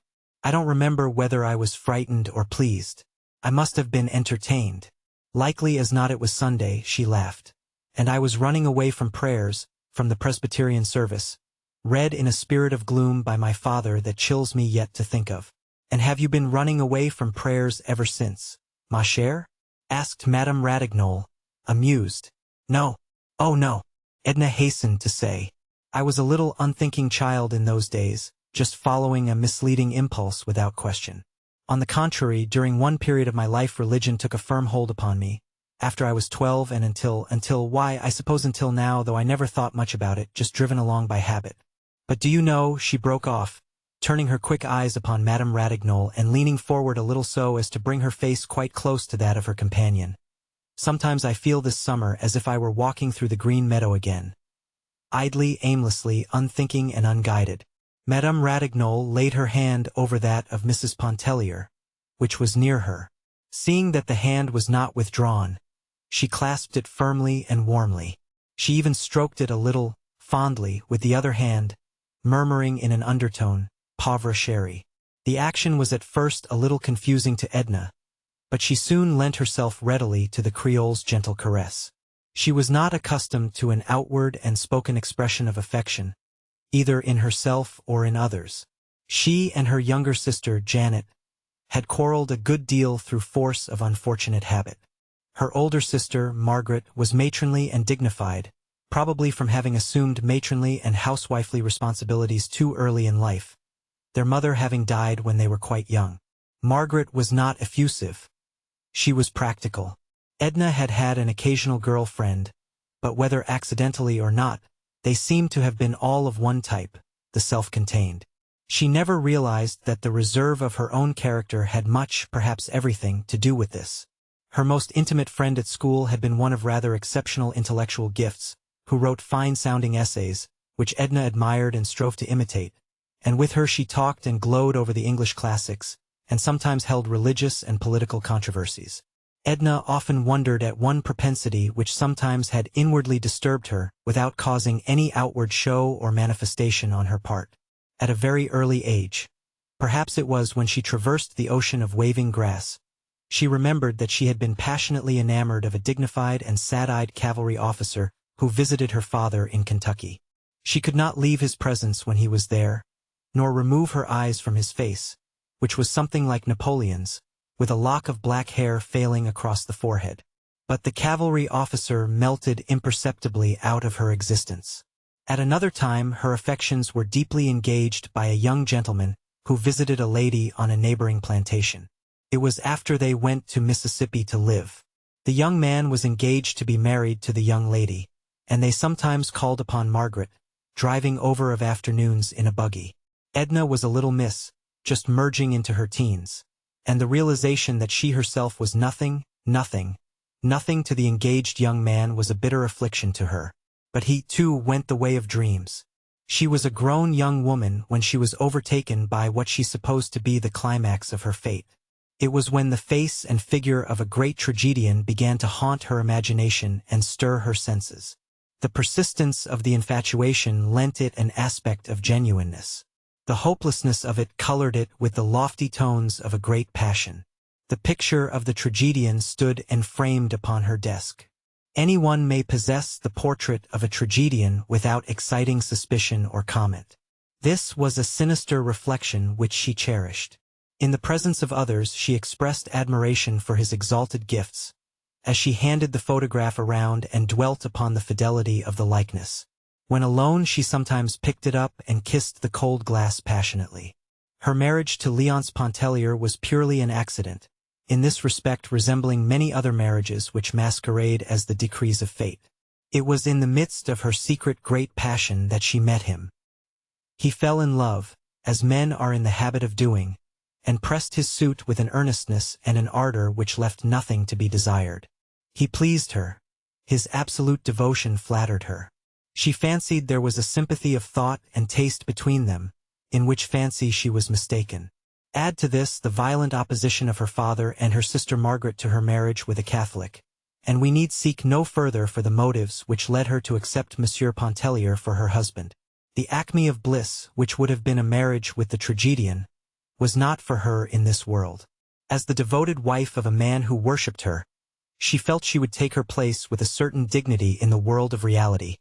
I don't remember whether I was frightened or pleased. I must have been entertained. Likely as not it was Sunday," she laughed, "and I was running away from prayers, from the Presbyterian service, read in a spirit of gloom by my father that chills me yet to think of." "And have you been running away from prayers ever since, ma chère?" asked Madame Ratignolles, amused. "No. Oh no," Edna hastened to say. "I was a little unthinking child in those days, just following a misleading impulse without question. On the contrary, during one period of my life religion took a firm hold upon me, after I was 12 and until why, I suppose until now, though I never thought much about it, just driven along by habit. But do you know," she broke off, turning her quick eyes upon Madame Ratignolles and leaning forward a little so as to bring her face quite close to that of her companion, "sometimes I feel this summer as if I were walking through the green meadow again, idly, aimlessly, unthinking and unguided." Madame Ratignolles laid her hand over that of Mrs. Pontellier, which was near her. Seeing that the hand was not withdrawn, she clasped it firmly and warmly. She even stroked it a little, fondly, with the other hand, murmuring in an undertone, "Pauvre chérie." The action was at first a little confusing to Edna, but she soon lent herself readily to the Creole's gentle caress. She was not accustomed to an outward and spoken expression of affection, either in herself or in others. She and her younger sister, Janet, had quarreled a good deal through force of unfortunate habit. Her older sister, Margaret, was matronly and dignified, probably from having assumed matronly and housewifely responsibilities too early in life, their mother having died when they were quite young. Margaret was not effusive. She was practical. Edna had had an occasional girl friend, but whether accidentally or not, they seemed to have been all of one type, the self-contained. She never realized that the reserve of her own character had much, perhaps everything, to do with this. Her most intimate friend at school had been one of rather exceptional intellectual gifts, who wrote fine-sounding essays, which Edna admired and strove to imitate, and with her she talked and glowed over the English classics, and sometimes held religious and political controversies. Edna often wondered at one propensity which sometimes had inwardly disturbed her, without causing any outward show or manifestation on her part. At a very early age, perhaps it was when she traversed the ocean of waving grass, she remembered that she had been passionately enamored of a dignified and sad-eyed cavalry officer who visited her father in Kentucky. She could not leave his presence when he was there, nor remove her eyes from his face, which was something like Napoleon's, with a lock of black hair failing across the forehead. But the cavalry officer melted imperceptibly out of her existence. At another time her affections were deeply engaged by a young gentleman who visited a lady on a neighboring plantation. It was after they went to Mississippi to live. The young man was engaged to be married to the young lady, and they sometimes called upon Margaret, driving over of afternoons in a buggy. Edna was a little miss, just merging into her teens, and the realization that she herself was nothing to the engaged young man was a bitter affliction to her. But he, too, went the way of dreams. She was a grown young woman when she was overtaken by what she supposed to be the climax of her fate. It was when the face and figure of a great tragedian began to haunt her imagination and stir her senses. The persistence of the infatuation lent it an aspect of genuineness. The hopelessness of it colored it with the lofty tones of a great passion. The picture of the tragedian stood enframed upon her desk. Anyone may possess the portrait of a tragedian without exciting suspicion or comment. This was a sinister reflection which she cherished. In the presence of others she expressed admiration for his exalted gifts, as she handed the photograph around and dwelt upon the fidelity of the likeness. When alone she sometimes picked it up and kissed the cold glass passionately. Her marriage to Edna Pontellier was purely an accident, in this respect resembling many other marriages which masquerade as the decrees of fate. It was in the midst of her secret great passion that she met him. He fell in love, as men are in the habit of doing, and pressed his suit with an earnestness and an ardor which left nothing to be desired. He pleased her. His absolute devotion flattered her. She fancied there was a sympathy of thought and taste between them, in which fancy she was mistaken. Add to this the violent opposition of her father and her sister Margaret to her marriage with a Catholic, and we need seek no further for the motives which led her to accept Monsieur Pontellier for her husband. The acme of bliss, which would have been a marriage with the tragedian, was not for her in this world. As the devoted wife of a man who worshipped her, she felt she would take her place with a certain dignity in the world of reality,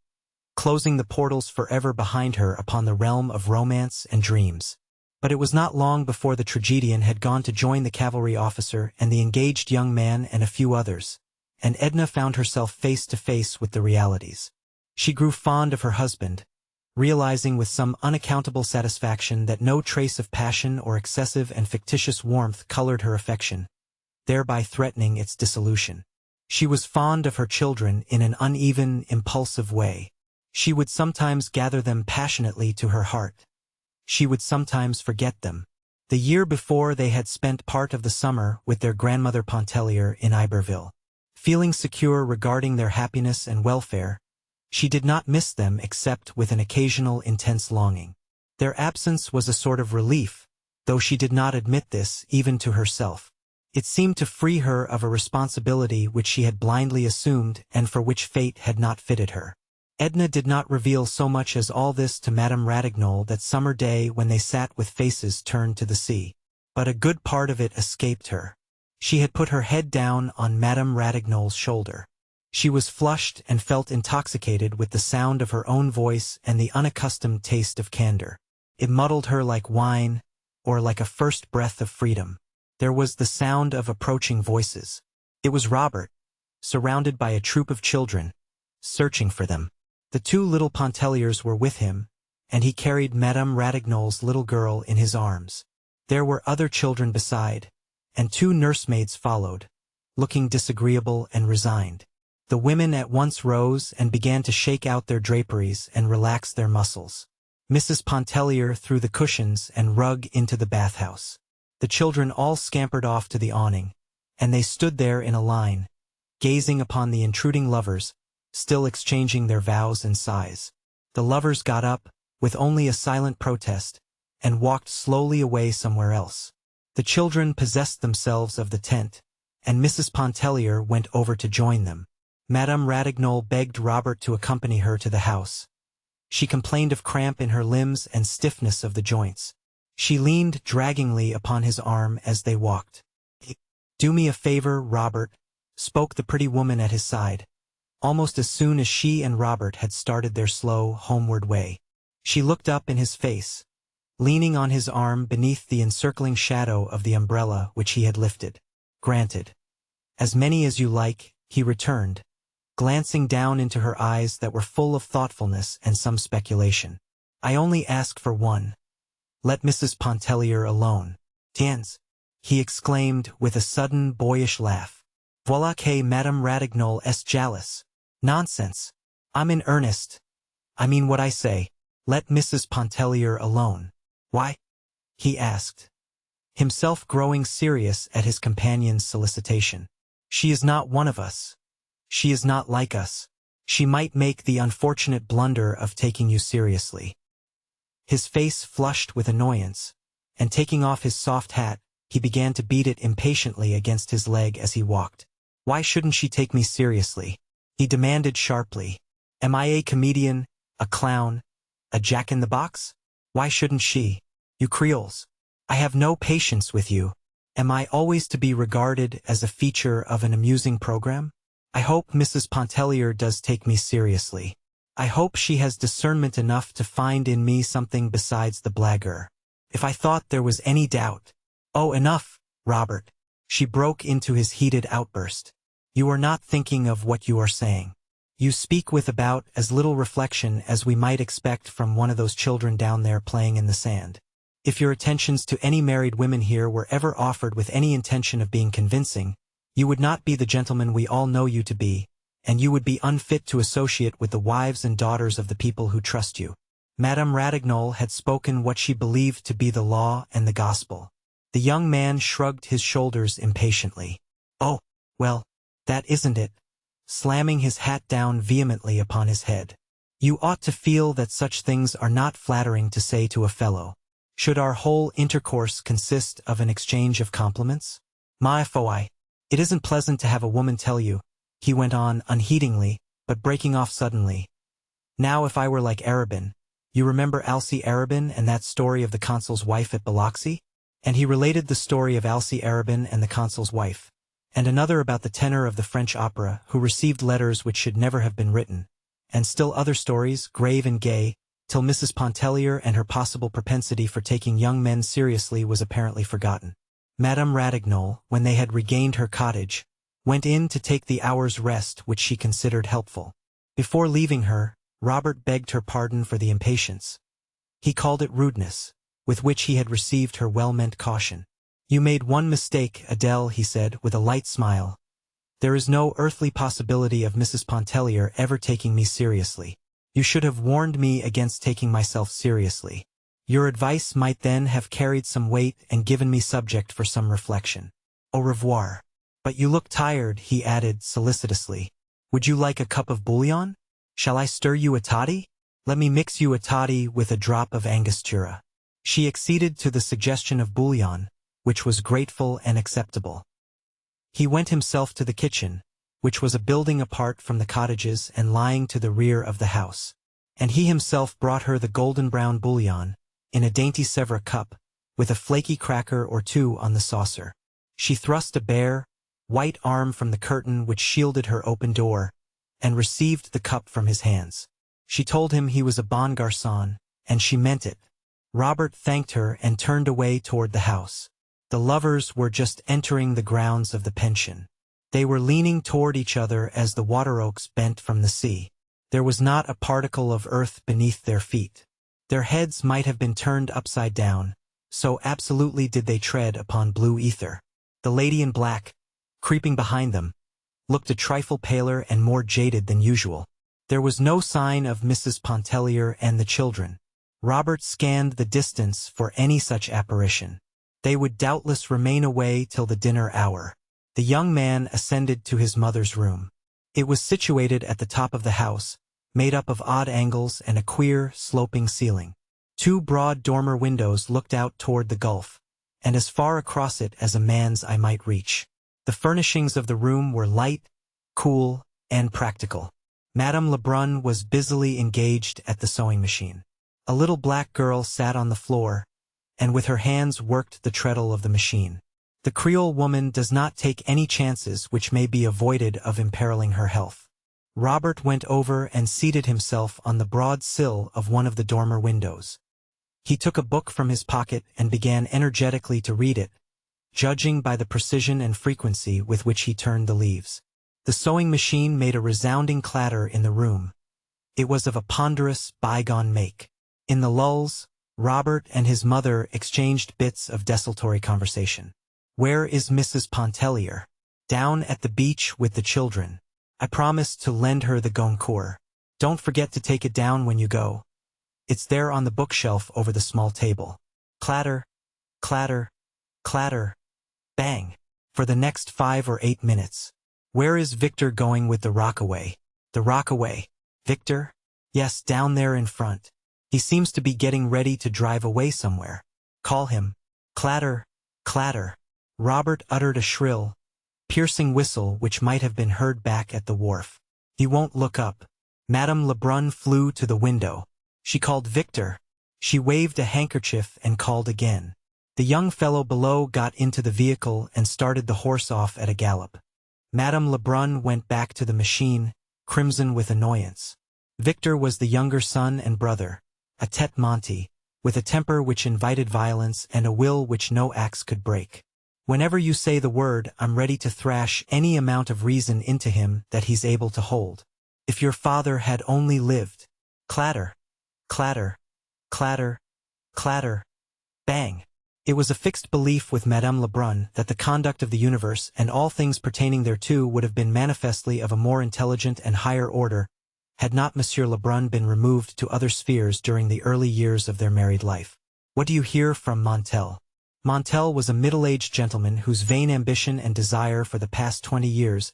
closing the portals forever behind her upon the realm of romance and dreams. But it was not long before the tragedian had gone to join the cavalry officer and the engaged young man and a few others, and Edna found herself face to face with the realities. She grew fond of her husband, realizing with some unaccountable satisfaction that no trace of passion or excessive and fictitious warmth colored her affection, thereby threatening its dissolution. She was fond of her children in an uneven, impulsive way. She would sometimes gather them passionately to her heart. She would sometimes forget them. The year before they had spent part of the summer with their grandmother Pontellier in Iberville. Feeling secure regarding their happiness and welfare, she did not miss them except with an occasional intense longing. Their absence was a sort of relief, though she did not admit this even to herself. It seemed to free her of a responsibility which she had blindly assumed and for which fate had not fitted her. Edna did not reveal so much as all this to Madame Ratignolle that summer day when they sat with faces turned to the sea. But a good part of it escaped her. She had put her head down on Madame Ratignolle's shoulder. She was flushed and felt intoxicated with the sound of her own voice and the unaccustomed taste of candor. It muddled her like wine, or like a first breath of freedom. There was the sound of approaching voices. It was Robert, surrounded by a troop of children, searching for them. The two little Pontelliers were with him, and he carried Madame Ratignolle's little girl in his arms. There were other children beside, and two nursemaids followed, looking disagreeable and resigned. The women at once rose and began to shake out their draperies and relax their muscles. Mrs. Pontellier threw the cushions and rug into the bathhouse. The children all scampered off to the awning, and they stood there in a line, gazing upon the intruding lovers, still exchanging their vows and sighs. The lovers got up, with only a silent protest, and walked slowly away somewhere else. The children possessed themselves of the tent, and Mrs. Pontellier went over to join them. Madame Ratignolles begged Robert to accompany her to the house. She complained of cramp in her limbs and stiffness of the joints. She leaned draggingly upon his arm as they walked. "Do me a favor, Robert," spoke the pretty woman at his side, almost as soon as she and Robert had started their slow, homeward way. She looked up in his face, leaning on his arm beneath the encircling shadow of the umbrella which he had lifted. "Granted. As many as you like," he returned, glancing down into her eyes that were full of thoughtfulness and some speculation. "I only ask for one. Let Mrs. Pontellier alone." "Tiens," he exclaimed with a sudden boyish laugh. "Voilà que Madame Ratignolles est jealous." "Nonsense. I'm in earnest. I mean what I say. Let Mrs. Pontellier alone." "Why?" he asked, himself growing serious at his companion's solicitation. "She is not one of us. She is not like us. She might make the unfortunate blunder of taking you seriously." His face flushed with annoyance, and taking off his soft hat, he began to beat it impatiently against his leg as he walked. "Why shouldn't she take me seriously?" he demanded sharply. "Am I a comedian, a clown, a jack-in-the-box? Why shouldn't she? You Creoles, I have no patience with you. Am I always to be regarded as a feature of an amusing program? I hope Mrs. Pontellier does take me seriously. I hope she has discernment enough to find in me something besides the blagueur. If I thought there was any doubt—" "Oh, enough, Robert," she broke into his heated outburst. "You are not thinking of what you are saying. You speak with about as little reflection as we might expect from one of those children down there playing in the sand. If your attentions to any married women here were ever offered with any intention of being convincing, you would not be the gentleman we all know you to be, and you would be unfit to associate with the wives and daughters of the people who trust you." Madame Ratignolles had spoken what she believed to be the law and the gospel. The young man shrugged his shoulders impatiently. "Oh, well, that isn't it," slamming his hat down vehemently upon his head. "You ought to feel that such things are not flattering to say to a fellow. Should our whole intercourse consist of an exchange of compliments? Ma foi, it isn't pleasant to have a woman tell you," he went on unheedingly, but breaking off suddenly. "Now if I were like Arabin, you remember Alcée Arabin and that story of the consul's wife at Biloxi?" And he related the story of Alcée Arabin and the consul's wife, and another about the tenor of the French opera who received letters which should never have been written, and still other stories, grave and gay, till Mrs. Pontellier and her possible propensity for taking young men seriously was apparently forgotten. Madame Ratignolles, when they had regained her cottage, went in to take the hour's rest which she considered helpful. Before leaving her, Robert begged her pardon for the impatience. He called it rudeness, with which he had received her well-meant caution. "You made one mistake, Adele," he said, with a light smile. "There is no earthly possibility of Mrs. Pontellier ever taking me seriously. You should have warned me against taking myself seriously. Your advice might then have carried some weight and given me subject for some reflection. Au revoir. But you look tired," he added solicitously. "Would you like a cup of bouillon? Shall I stir you a toddy? Let me mix you a toddy with a drop of Angostura." She acceded to the suggestion of bouillon, which was grateful and acceptable. He went himself to the kitchen, which was a building apart from the cottages and lying to the rear of the house, and he himself brought her the golden-brown bouillon, in a dainty Sèvres cup, with a flaky cracker or two on the saucer. She thrust a bare, white arm from the curtain which shielded her open door, and received the cup from his hands. She told him he was a bon garçon, and she meant it. Robert thanked her and turned away toward the house. The lovers were just entering the grounds of the pension. They were leaning toward each other as the water oaks bent from the sea. There was not a particle of earth beneath their feet. Their heads might have been turned upside down, so absolutely did they tread upon blue ether. The lady in black, creeping behind them, looked a trifle paler and more jaded than usual. There was no sign of Mrs. Pontellier and the children. Robert scanned the distance for any such apparition. They would doubtless remain away till the dinner hour. The young man ascended to his mother's room. It was situated at the top of the house, made up of odd angles and a queer, sloping ceiling. 2 broad dormer windows looked out toward the gulf, and as far across it as a man's eye might reach. The furnishings of the room were light, cool, and practical. Madame Lebrun was busily engaged at the sewing machine. A little black girl sat on the floor, and with her hands worked the treadle of the machine. The Creole woman does not take any chances which may be avoided of imperiling her health. Robert went over and seated himself on the broad sill of one of the dormer windows. He took a book from his pocket and began energetically to read it, judging by the precision and frequency with which he turned the leaves. The sewing machine made a resounding clatter in the room. It was of a ponderous, bygone make. In the lulls, Robert and his mother exchanged bits of desultory conversation. "Where is Mrs. Pontellier?" "Down at the beach with the children. I promised to lend her the Goncourt. Don't forget to take it down when you go. It's there on the bookshelf over the small table." Clatter, clatter, clatter, bang, for the next 5 or 8 minutes. "Where is Victor going with the Rockaway?" "The Rockaway? Victor?" "Yes, down there in front. He seems to be getting ready to drive away somewhere. Call him." Clatter, clatter. Robert uttered a shrill, piercing whistle which might have been heard back at the wharf. "He won't look up." Madame Lebrun flew to the window. She called Victor. She waved a handkerchief and called again. The young fellow below got into the vehicle and started the horse off at a gallop. Madame Lebrun went back to the machine, crimson with annoyance. Victor was the younger son and brother, a tete-monte, with a temper which invited violence and a will which no axe could break. "Whenever you say the word, I'm ready to thrash any amount of reason into him that he's able to hold. If your father had only lived." Clatter, clatter, clatter, clatter, bang. It was a fixed belief with Madame Lebrun that the conduct of the universe and all things pertaining thereto would have been manifestly of a more intelligent and higher order had not Monsieur Lebrun been removed to other spheres during the early years of their married life. "What do you hear from Montel?" Montel was a middle-aged gentleman whose vain ambition and desire for the past 20 years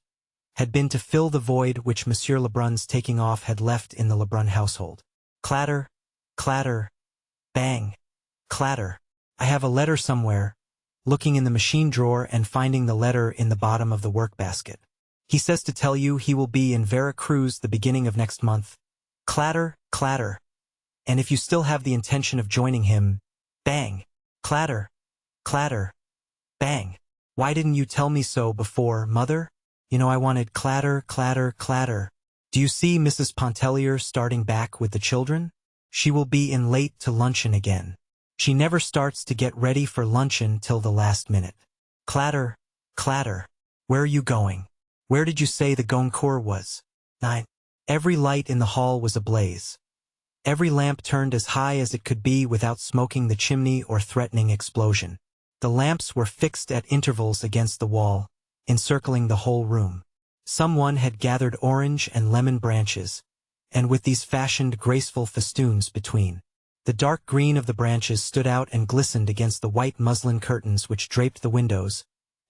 had been to fill the void which Monsieur Lebrun's taking off had left in the Lebrun household. Clatter, clatter, bang, clatter. "I have a letter somewhere," looking in the machine drawer and finding the letter in the bottom of the work-basket. "He says to tell you he will be in Vera Cruz the beginning of next month." Clatter, clatter. "And if you still have the intention of joining him," bang, clatter, clatter, bang. "Why didn't you tell me so before, mother? You know I wanted." Clatter, clatter, clatter. "Do you see Mrs. Pontellier starting back with the children? She will be in late to luncheon again. She never starts to get ready for luncheon till the last minute." Clatter, clatter. "Where are you going? Where did you say the Goncourt was?" 9. Every light in the hall was ablaze. Every lamp turned as high as it could be without smoking the chimney or threatening explosion. The lamps were fixed at intervals against the wall, encircling the whole room. Someone had gathered orange and lemon branches, and with these fashioned graceful festoons between. The dark green of the branches stood out and glistened against the white muslin curtains which draped the windows,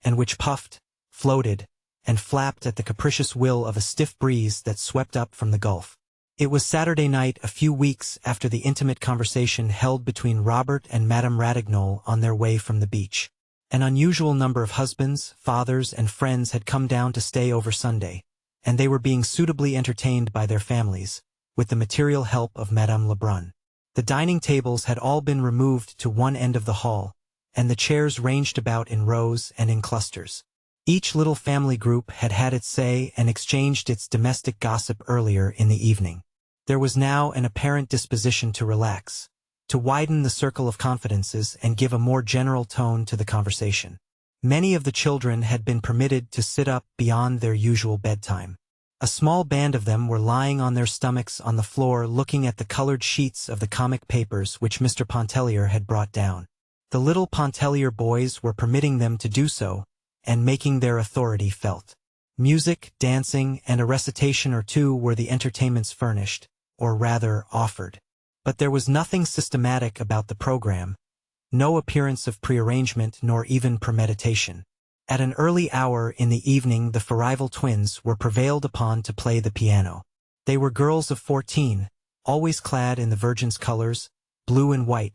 and which puffed, floated, and flapped at the capricious will of a stiff breeze that swept up from the Gulf. It was Saturday night, a few weeks after the intimate conversation held between Robert and Madame Ratignolles on their way from the beach. An unusual number of husbands, fathers, and friends had come down to stay over Sunday, and they were being suitably entertained by their families, with the material help of Madame Lebrun. The dining tables had all been removed to one end of the hall, and the chairs ranged about in rows and in clusters. Each little family group had had its say and exchanged its domestic gossip earlier in the evening. There was now an apparent disposition to relax, to widen the circle of confidences and give a more general tone to the conversation. Many of the children had been permitted to sit up beyond their usual bedtime. A small band of them were lying on their stomachs on the floor looking at the colored sheets of the comic papers which Mr. Pontellier had brought down. The little Pontellier boys were permitting them to do so, and making their authority felt. Music, dancing, and a recitation or two were the entertainments furnished, or rather offered. But there was nothing systematic about the program, no appearance of prearrangement nor even premeditation. At an early hour in the evening the Farival twins were prevailed upon to play the piano. They were girls of 14, always clad in the Virgin's colors, blue and white,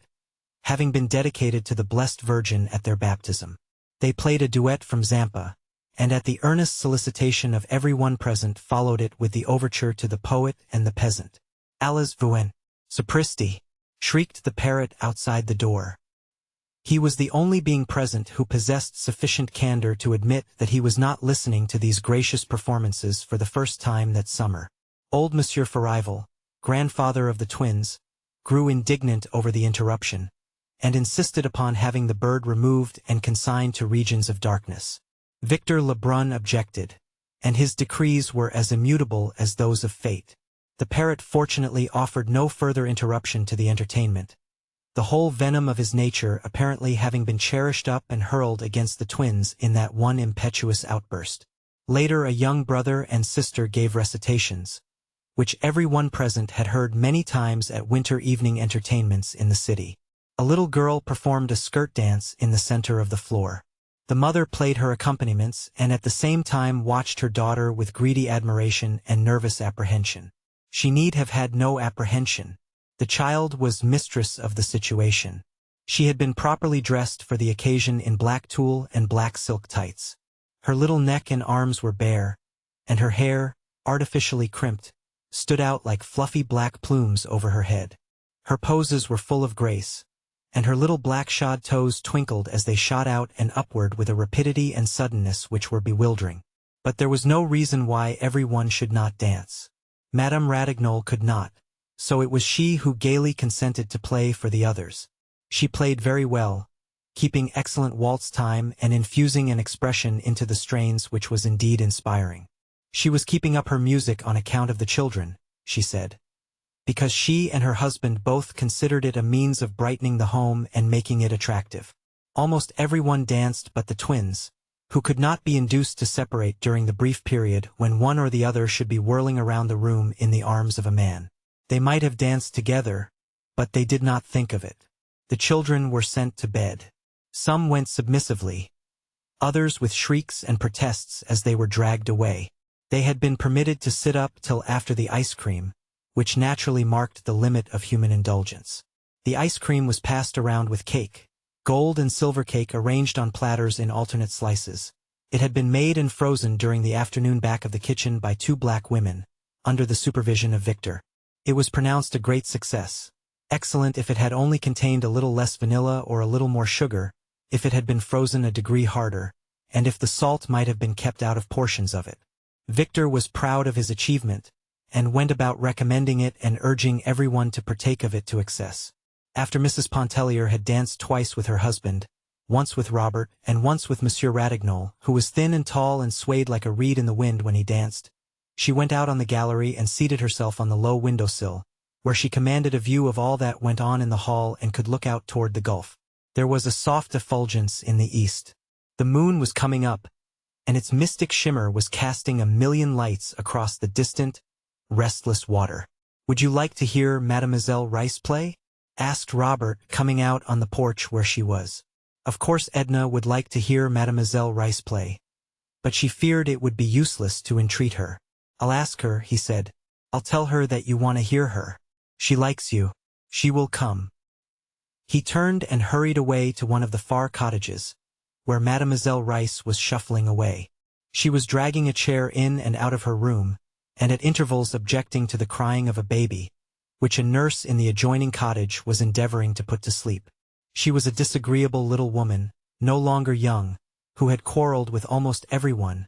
having been dedicated to the Blessed Virgin at their baptism. They played a duet from Zampa, and at the earnest solicitation of every one present followed it with the overture to the Poet and the Peasant. Alles Vuen. Sapristi! Shrieked the parrot outside the door. He was the only being present who possessed sufficient candor to admit that he was not listening to these gracious performances for the first time that summer. Old Monsieur Farival, grandfather of the twins, grew indignant over the interruption, and insisted upon having the bird removed and consigned to regions of darkness. Victor Lebrun objected, and his decrees were as immutable as those of fate. The parrot fortunately offered no further interruption to the entertainment, the whole venom of his nature apparently having been cherished up and hurled against the twins in that one impetuous outburst. Later a young brother and sister gave recitations, which every one present had heard many times at winter evening entertainments in the city. A little girl performed a skirt dance in the center of the floor. The mother played her accompaniments and at the same time watched her daughter with greedy admiration and nervous apprehension. She need have had no apprehension. The child was mistress of the situation. She had been properly dressed for the occasion in black tulle and black silk tights. Her little neck and arms were bare, and her hair, artificially crimped, stood out like fluffy black plumes over her head. Her poses were full of grace, and her little black shod toes twinkled as they shot out and upward with a rapidity and suddenness which were bewildering. But there was no reason why every one should not dance. Madame Ratignolles could not, so it was she who gaily consented to play for the others. She played very well, keeping excellent waltz time and infusing an expression into the strains which was indeed inspiring. She was keeping up her music on account of the children, she said, because she and her husband both considered it a means of brightening the home and making it attractive. Almost everyone danced but the twins, who could not be induced to separate during the brief period when one or the other should be whirling around the room in the arms of a man. They might have danced together, but they did not think of it. The children were sent to bed. Some went submissively, others with shrieks and protests as they were dragged away. They had been permitted to sit up till after the ice cream, which naturally marked the limit of human indulgence. The ice cream was passed around with cake, gold and silver cake arranged on platters in alternate slices. It had been made and frozen during the afternoon back of the kitchen by two black women, under the supervision of Victor. It was pronounced a great success. Excellent if it had only contained a little less vanilla or a little more sugar, if it had been frozen a degree harder, and if the salt might have been kept out of portions of it. Victor was proud of his achievement, and went about recommending it and urging everyone to partake of it to excess. After Mrs. Pontellier had danced twice with her husband, once with Robert and once with Monsieur Ratignolles, who was thin and tall and swayed like a reed in the wind when he danced, she went out on the gallery and seated herself on the low window-sill, where she commanded a view of all that went on in the hall and could look out toward the gulf. There was a soft effulgence in the east. The moon was coming up, and its mystic shimmer was casting a million lights across the distant, restless water. "Would you like to hear Mademoiselle Rice play?" asked Robert, coming out on the porch where she was. Of course Edna would like to hear Mademoiselle Rice play, but she feared it would be useless to entreat her. "I'll ask her," he said. "I'll tell her that you want to hear her. She likes you. She will come." He turned and hurried away to one of the far cottages, where Mademoiselle Rice was shuffling away. She was dragging a chair in and out of her room, and at intervals objecting to the crying of a baby, which a nurse in the adjoining cottage was endeavoring to put to sleep. She was a disagreeable little woman, no longer young, who had quarreled with almost everyone,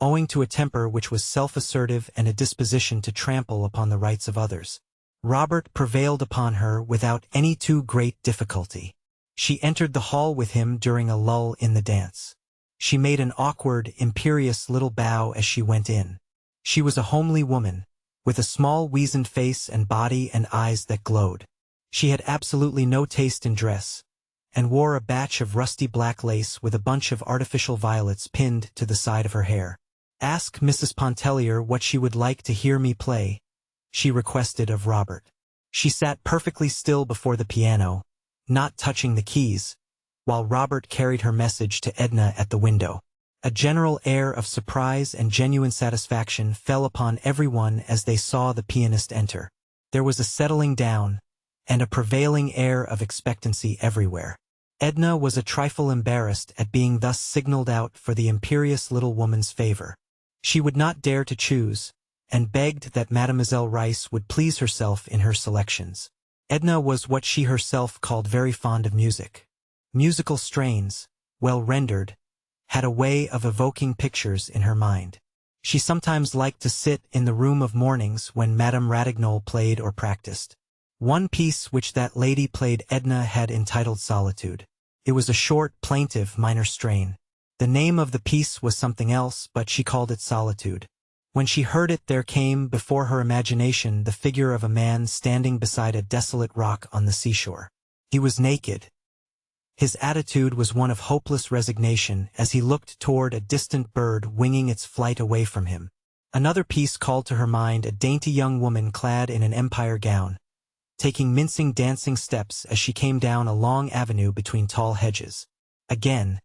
owing to a temper which was self-assertive and a disposition to trample upon the rights of others. Robert prevailed upon her without any too great difficulty. She entered the hall with him during a lull in the dance. She made an awkward, imperious little bow as she went in. She was a homely woman, with a small weazened face and body and eyes that glowed. She had absolutely no taste in dress, and wore a batch of rusty black lace with a bunch of artificial violets pinned to the side of her hair. "Ask Mrs. Pontellier what she would like to hear me play," she requested of Robert. She sat perfectly still before the piano, not touching the keys, while Robert carried her message to Edna at the window. A general air of surprise and genuine satisfaction fell upon everyone as they saw the pianist enter. There was a settling down, and a prevailing air of expectancy everywhere. Edna was a trifle embarrassed at being thus signaled out for the imperious little woman's favor. She would not dare to choose, and begged that Mademoiselle Rice would please herself in her selections. Edna was what she herself called very fond of music. Musical strains, well rendered, had a way of evoking pictures in her mind. She sometimes liked to sit in the room of mornings when Madame Ratignolles played or practiced. One piece which that lady played Edna had entitled Solitude. It was a short, plaintive minor strain. The name of the piece was something else, but she called it Solitude. When she heard it, there came before her imagination the figure of a man standing beside a desolate rock on the seashore. He was naked. His attitude was one of hopeless resignation as he looked toward a distant bird winging its flight away from him. Another piece called to her mind a dainty young woman clad in an empire gown, taking mincing dancing steps as she came down a long avenue between tall hedges. Again,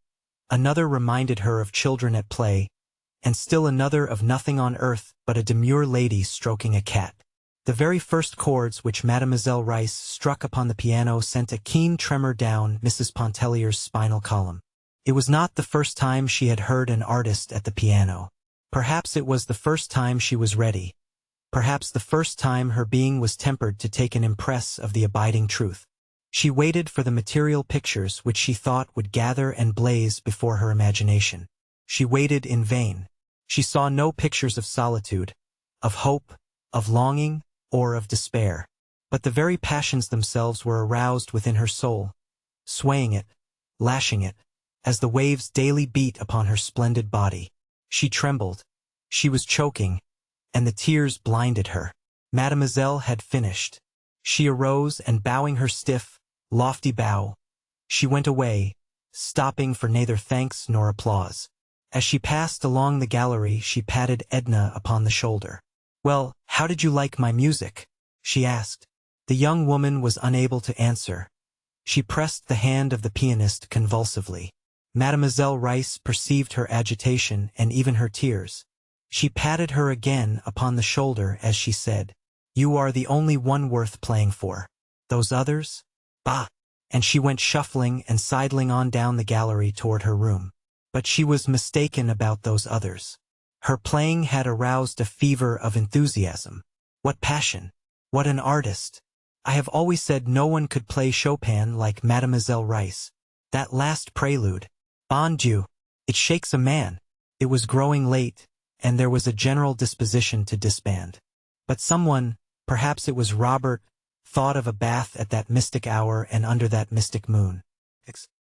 another reminded her of children at play, and still another of nothing on earth but a demure lady stroking a cat. The very first chords which Mademoiselle Rice struck upon the piano sent a keen tremor down Mrs. Pontellier's spinal column. It was not the first time she had heard an artist at the piano. Perhaps it was the first time she was ready. Perhaps the first time her being was tempered to take an impress of the abiding truth. She waited for the material pictures which she thought would gather and blaze before her imagination. She waited in vain. She saw no pictures of solitude, of hope, of longing, or of despair. But the very passions themselves were aroused within her soul, swaying it, lashing it, as the waves daily beat upon her splendid body. She trembled. She was choking, and the tears blinded her. Mademoiselle had finished. She arose and bowing her stiff, lofty bow, she went away, stopping for neither thanks nor applause. As she passed along the gallery, she patted Edna upon the shoulder. "Well, how did you like my music?" she asked. The young woman was unable to answer. She pressed the hand of the pianist convulsively. Mademoiselle Rice perceived her agitation and even her tears. She patted her again upon the shoulder as she said, "You are the only one worth playing for. Those others? Bah!" And she went shuffling and sidling on down the gallery toward her room. But she was mistaken about those others. Her playing had aroused a fever of enthusiasm. What passion! What an artist! I have always said no one could play Chopin like Mademoiselle Rice. That last prelude, bon Dieu, it shakes a man. It was growing late, and there was a general disposition to disband. But someone, perhaps it was Robert, thought of a bath at that mystic hour and under that mystic moon.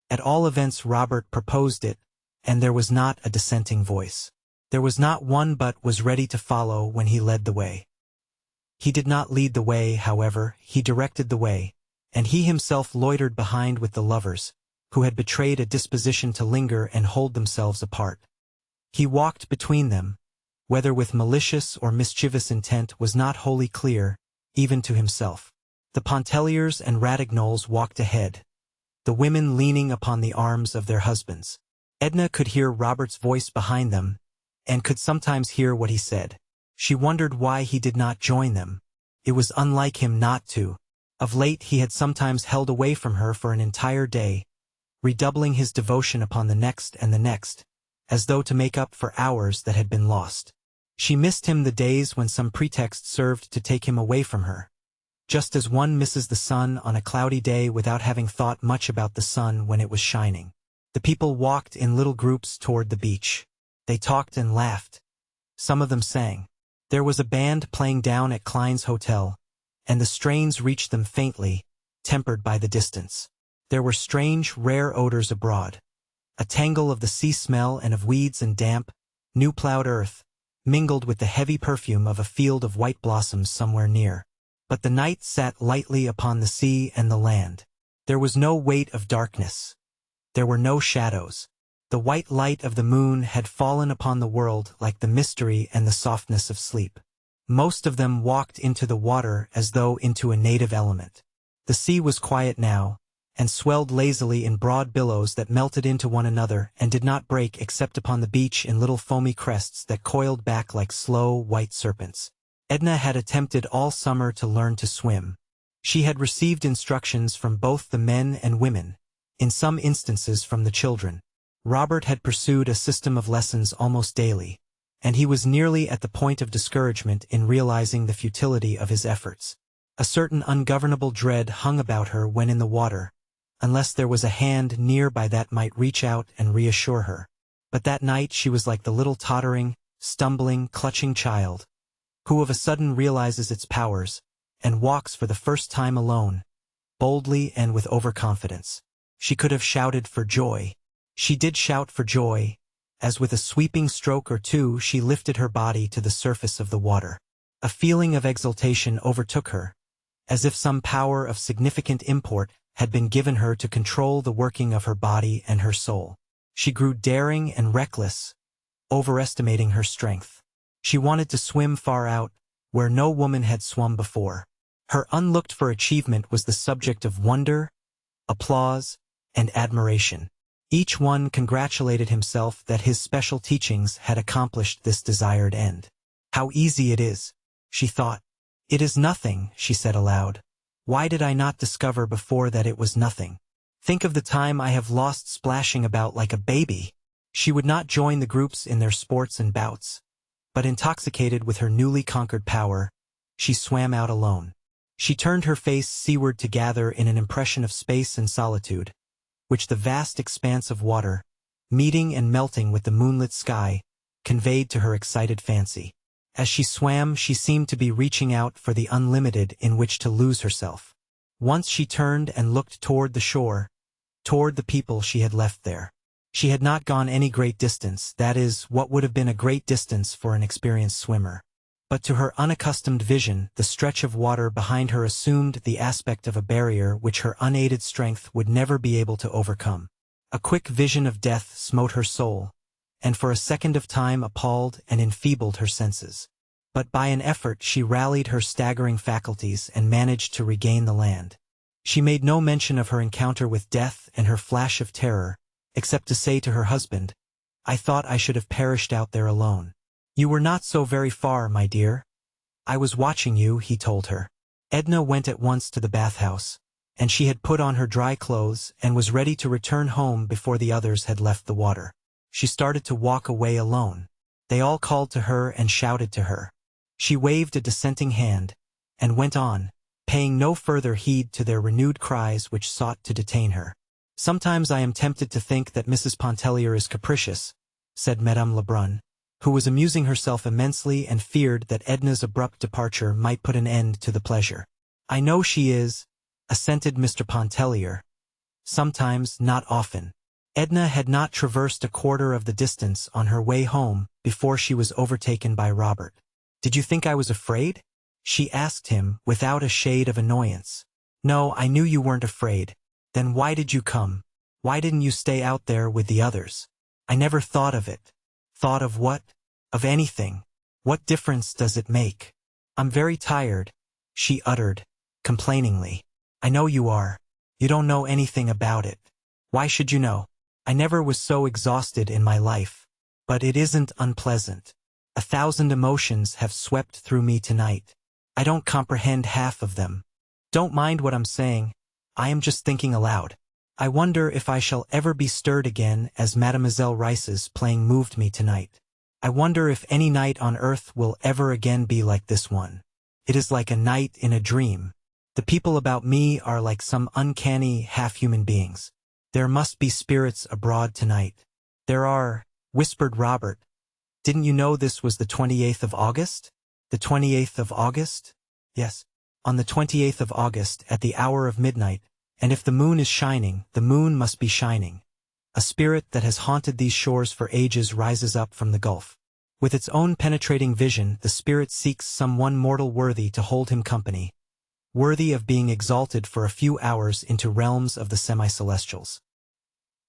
At all events Robert proposed it, and there was not a dissenting voice. There was not one but was ready to follow when he led the way. He did not lead the way, however, he directed the way, and he himself loitered behind with the lovers, who had betrayed a disposition to linger and hold themselves apart. He walked between them, whether with malicious or mischievous intent was not wholly clear, even to himself. The Pontelliers and Ratignolles walked ahead, the women leaning upon the arms of their husbands. Edna could hear Robert's voice behind them, and could sometimes hear what he said. She wondered why he did not join them. It was unlike him not to. Of late he had sometimes held away from her for an entire day, redoubling his devotion upon the next and the next, as though to make up for hours that had been lost. She missed him the days when some pretext served to take him away from her, just as one misses the sun on a cloudy day without having thought much about the sun when it was shining. The people walked in little groups toward the beach. They talked and laughed. Some of them sang. There was a band playing down at Klein's hotel, and the strains reached them faintly, tempered by the distance. There were strange, rare odors abroad. A tangle of the sea smell and of weeds and damp, new-plowed earth, mingled with the heavy perfume of a field of white blossoms somewhere near. But the night sat lightly upon the sea and the land. There was no weight of darkness. There were no shadows. The white light of the moon had fallen upon the world like the mystery and the softness of sleep. Most of them walked into the water as though into a native element. The sea was quiet now, and swelled lazily in broad billows that melted into one another and did not break except upon the beach in little foamy crests that coiled back like slow, white serpents. Edna had attempted all summer to learn to swim. She had received instructions from both the men and women, in some instances from the children. Robert had pursued a system of lessons almost daily, and he was nearly at the point of discouragement in realizing the futility of his efforts. A certain ungovernable dread hung about her when in the water, unless there was a hand nearby that might reach out and reassure her. But that night she was like the little tottering, stumbling, clutching child, who of a sudden realizes its powers, and walks for the first time alone, boldly and with overconfidence. She could have shouted for joy. She did shout for joy, as with a sweeping stroke or two she lifted her body to the surface of the water. A feeling of exultation overtook her, as if some power of significant import had been given her to control the working of her body and her soul. She grew daring and reckless, overestimating her strength. She wanted to swim far out, where no woman had swum before. Her unlooked-for achievement was the subject of wonder, applause, and admiration. Each one congratulated himself that his special teachings had accomplished this desired end. "How easy it is," she thought. "It is nothing," she said aloud. "Why did I not discover before that it was nothing? Think of the time I have lost splashing about like a baby." She would not join the groups in their sports and bouts, but intoxicated with her newly conquered power, she swam out alone. She turned her face seaward to gather in an impression of space and solitude, which the vast expanse of water, meeting and melting with the moonlit sky, conveyed to her excited fancy. As she swam, she seemed to be reaching out for the unlimited in which to lose herself. Once she turned and looked toward the shore, toward the people she had left there. She had not gone any great distance, that is, what would have been a great distance for an experienced swimmer. But to her unaccustomed vision, the stretch of water behind her assumed the aspect of a barrier which her unaided strength would never be able to overcome. A quick vision of death smote her soul, and for a second of time appalled and enfeebled her senses. But by an effort she rallied her staggering faculties and managed to regain the land. She made no mention of her encounter with death and her flash of terror, except to say to her husband, "I thought I should have perished out there alone." "You were not so very far, my dear. I was watching you," he told her. Edna went at once to the bathhouse, and she had put on her dry clothes and was ready to return home before the others had left the water. She started to walk away alone. They all called to her and shouted to her. She waved a dissenting hand, and went on, paying no further heed to their renewed cries which sought to detain her. "Sometimes I am tempted to think that Mrs. Pontellier is capricious," said Madame Lebrun, who was amusing herself immensely and feared that Edna's abrupt departure might put an end to the pleasure. "I know she is," assented Mr. Pontellier. "Sometimes, not often." Edna had not traversed a quarter of the distance on her way home before she was overtaken by Robert. "Did you think I was afraid?" she asked him without a shade of annoyance. "No, I knew you weren't afraid. Then why did you come? Why didn't you stay out there with the others?" "I never thought of it." "Thought of what?" "Of anything. What difference does it make?" "I'm very tired," she uttered, complainingly. "I know you are. You don't know anything about it. Why should you know? I never was so exhausted in my life. But it isn't unpleasant. 1,000 emotions have swept through me tonight. I don't comprehend half of them. Don't mind what I'm saying. I am just thinking aloud. I wonder if I shall ever be stirred again as Mademoiselle Rice's playing moved me tonight. I wonder if any night on earth will ever again be like this one. It is like a night in a dream. The people about me are like some uncanny half-human beings. There must be spirits abroad tonight." "There are," whispered Robert. "Didn't you know this was the 28th of August? The 28th of August? Yes. On the 28th of August, at the hour of midnight, and if the moon is shining, the moon must be shining. A spirit that has haunted these shores for ages rises up from the gulf. With its own penetrating vision, the spirit seeks some one mortal worthy to hold him company, worthy of being exalted for a few hours into realms of the semi-celestials.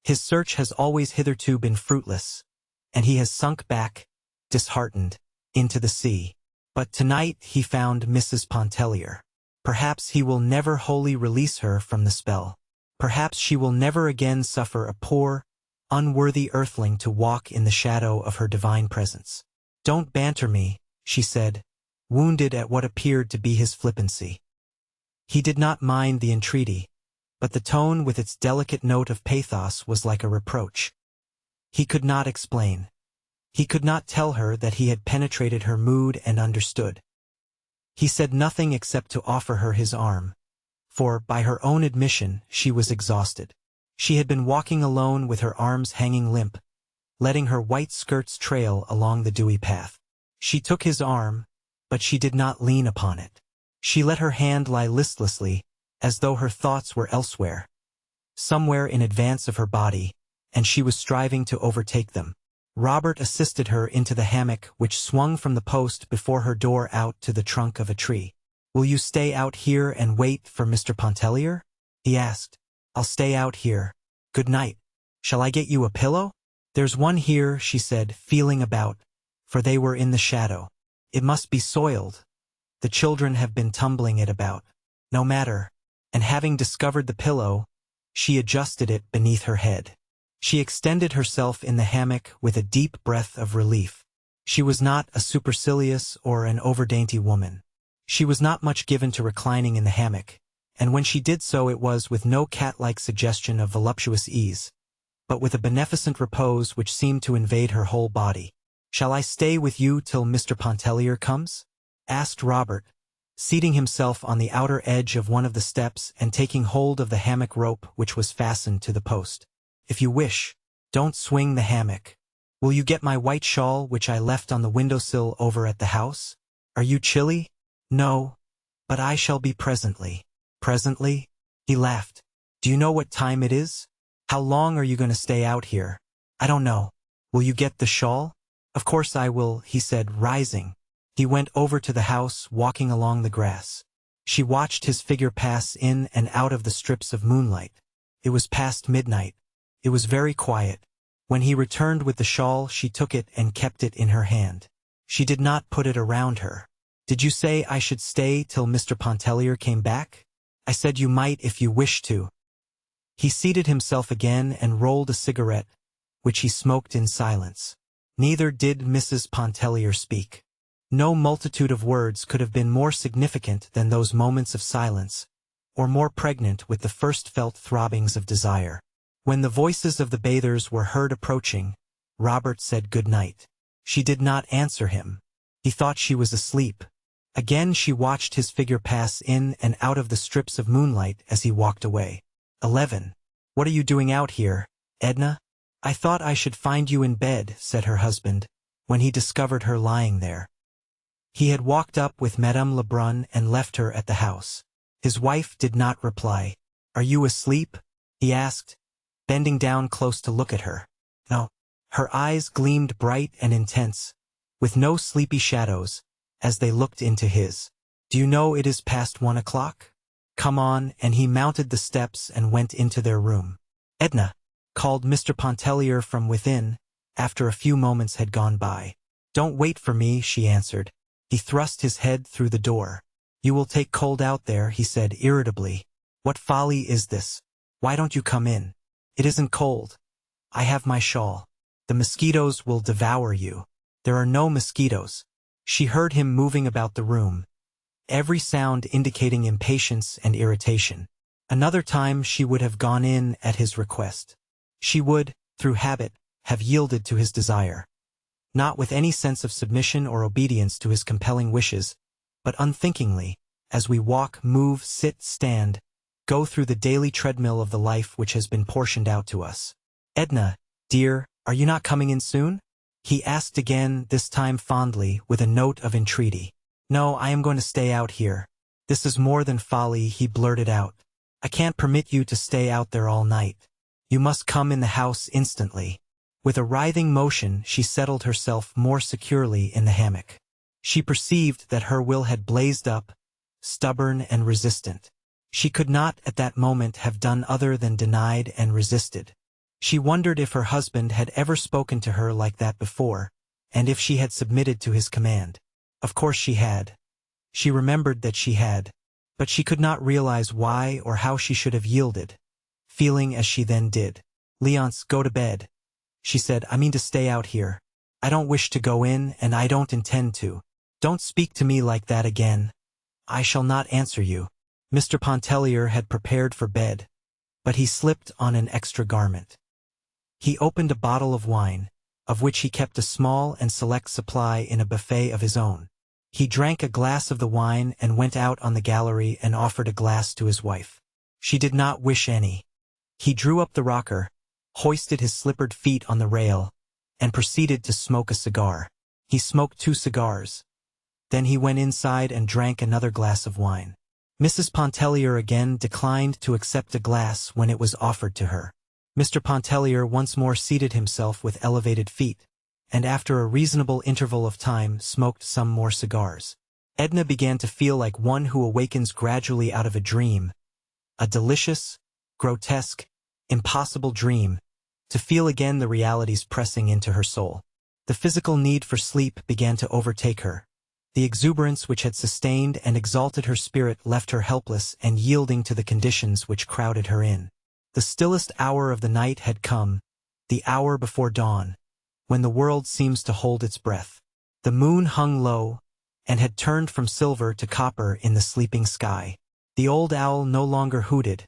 His search has always hitherto been fruitless, and he has sunk back, disheartened, into the sea. But tonight he found Mrs. Pontellier. Perhaps he will never wholly release her from the spell. Perhaps she will never again suffer a poor, unworthy earthling to walk in the shadow of her divine presence. "Don't banter me," she said, wounded at what appeared to be his flippancy. He did not mind the entreaty, but the tone with its delicate note of pathos was like a reproach. He could not explain. He could not tell her that he had penetrated her mood and understood. He said nothing except to offer her his arm, for, by her own admission, she was exhausted. She had been walking alone with her arms hanging limp, letting her white skirts trail along the dewy path. She took his arm, but she did not lean upon it. She let her hand lie listlessly, as though her thoughts were elsewhere, somewhere in advance of her body, and she was striving to overtake them. Robert assisted her into the hammock which swung from the post before her door out to the trunk of a tree. "Will you stay out here and wait for Mr. Pontellier?" he asked. "I'll stay out here. Good night. Shall I get you a pillow?" "There's one here," she said, feeling about, for they were in the shadow. "It must be soiled. The children have been tumbling it about." "No matter." And having discovered the pillow, she adjusted it beneath her head. She extended herself in the hammock with a deep breath of relief. She was not a supercilious or an overdainty woman. She was not much given to reclining in the hammock, and when she did so it was with no cat-like suggestion of voluptuous ease, but with a beneficent repose which seemed to invade her whole body. "Shall I stay with you till Mr. Pontellier comes?" asked Robert, seating himself on the outer edge of one of the steps and taking hold of the hammock rope which was fastened to the post. "If you wish. Don't swing the hammock. Will you get my white shawl which I left on the windowsill over at the house? Are you chilly?" "No, but I shall be presently." "Presently?" He laughed. "Do you know what time it is? How long are you going to stay out here?" "I don't know." "Will you get the shawl?" "Of course I will," he said, rising. He went over to the house, walking along the grass. She watched his figure pass in and out of the strips of moonlight. It was past midnight. It was very quiet. When he returned with the shawl, she took it and kept it in her hand. She did not put it around her. "Did you say I should stay till Mr. Pontellier came back?" "I said you might if you wished to." He seated himself again and rolled a cigarette, which he smoked in silence. Neither did Mrs. Pontellier speak. No multitude of words could have been more significant than those moments of silence, or more pregnant with the first felt throbbings of desire. When the voices of the bathers were heard approaching, Robert said good night. She did not answer him. He thought she was asleep. Again she watched his figure pass in and out of the strips of moonlight as he walked away. 11. "What are you doing out here, Edna?" "I thought I should find you in bed," said her husband, when he discovered her lying there. He had walked up with Madame Lebrun and left her at the house. His wife did not reply. "Are you asleep?" he asked, bending down close to look at her. "No." Her eyes gleamed bright and intense, with no sleepy shadows, as they looked into his. "Do you know it is past 1 o'clock? Come on," and he mounted the steps and went into their room. "Edna," called Mr. Pontellier from within, after a few moments had gone by. "Don't wait for me," she answered. He thrust his head through the door. "You will take cold out there," he said irritably. "What folly is this? Why don't you come in?" "It isn't cold. I have my shawl." "The mosquitoes will devour you." "There are no mosquitoes." She heard him moving about the room, every sound indicating impatience and irritation. Another time she would have gone in at his request. She would, through habit, have yielded to his desire. Not with any sense of submission or obedience to his compelling wishes, but unthinkingly, as we walk, move, sit, stand, go through the daily treadmill of the life which has been portioned out to us. "Edna, dear, are you not coming in soon?" he asked again, this time fondly, with a note of entreaty. "No, I am going to stay out here." "This is more than folly," he blurted out. "I can't permit you to stay out there all night. You must come in the house instantly." With a writhing motion, she settled herself more securely in the hammock. She perceived that her will had blazed up, stubborn and resistant. She could not at that moment have done other than denied and resisted. She wondered if her husband had ever spoken to her like that before, and if she had submitted to his command. Of course she had. She remembered that she had. But she could not realize why or how she should have yielded, feeling as she then did. Leonce, go to bed. She said, I mean to stay out here. I don't wish to go in, and I don't intend to. Don't speak to me like that again. I shall not answer you. Mr. Pontellier had prepared for bed, but he slipped on an extra garment. He opened a bottle of wine, of which he kept a small and select supply in a buffet of his own. He drank a glass of the wine and went out on the gallery and offered a glass to his wife. She did not wish any. He drew up the rocker, hoisted his slippered feet on the rail, and proceeded to smoke a cigar. He smoked 2 cigars. Then he went inside and drank another glass of wine. Mrs. Pontellier again declined to accept a glass when it was offered to her. Mr. Pontellier once more seated himself with elevated feet, and after a reasonable interval of time smoked some more cigars. Edna began to feel like one who awakens gradually out of a dream, a delicious, grotesque, impossible dream, to feel again the realities pressing into her soul. The physical need for sleep began to overtake her. The exuberance which had sustained and exalted her spirit left her helpless and yielding to the conditions which crowded her in. The stillest hour of the night had come, the hour before dawn, when the world seems to hold its breath. The moon hung low, and had turned from silver to copper in the sleeping sky. The old owl no longer hooted,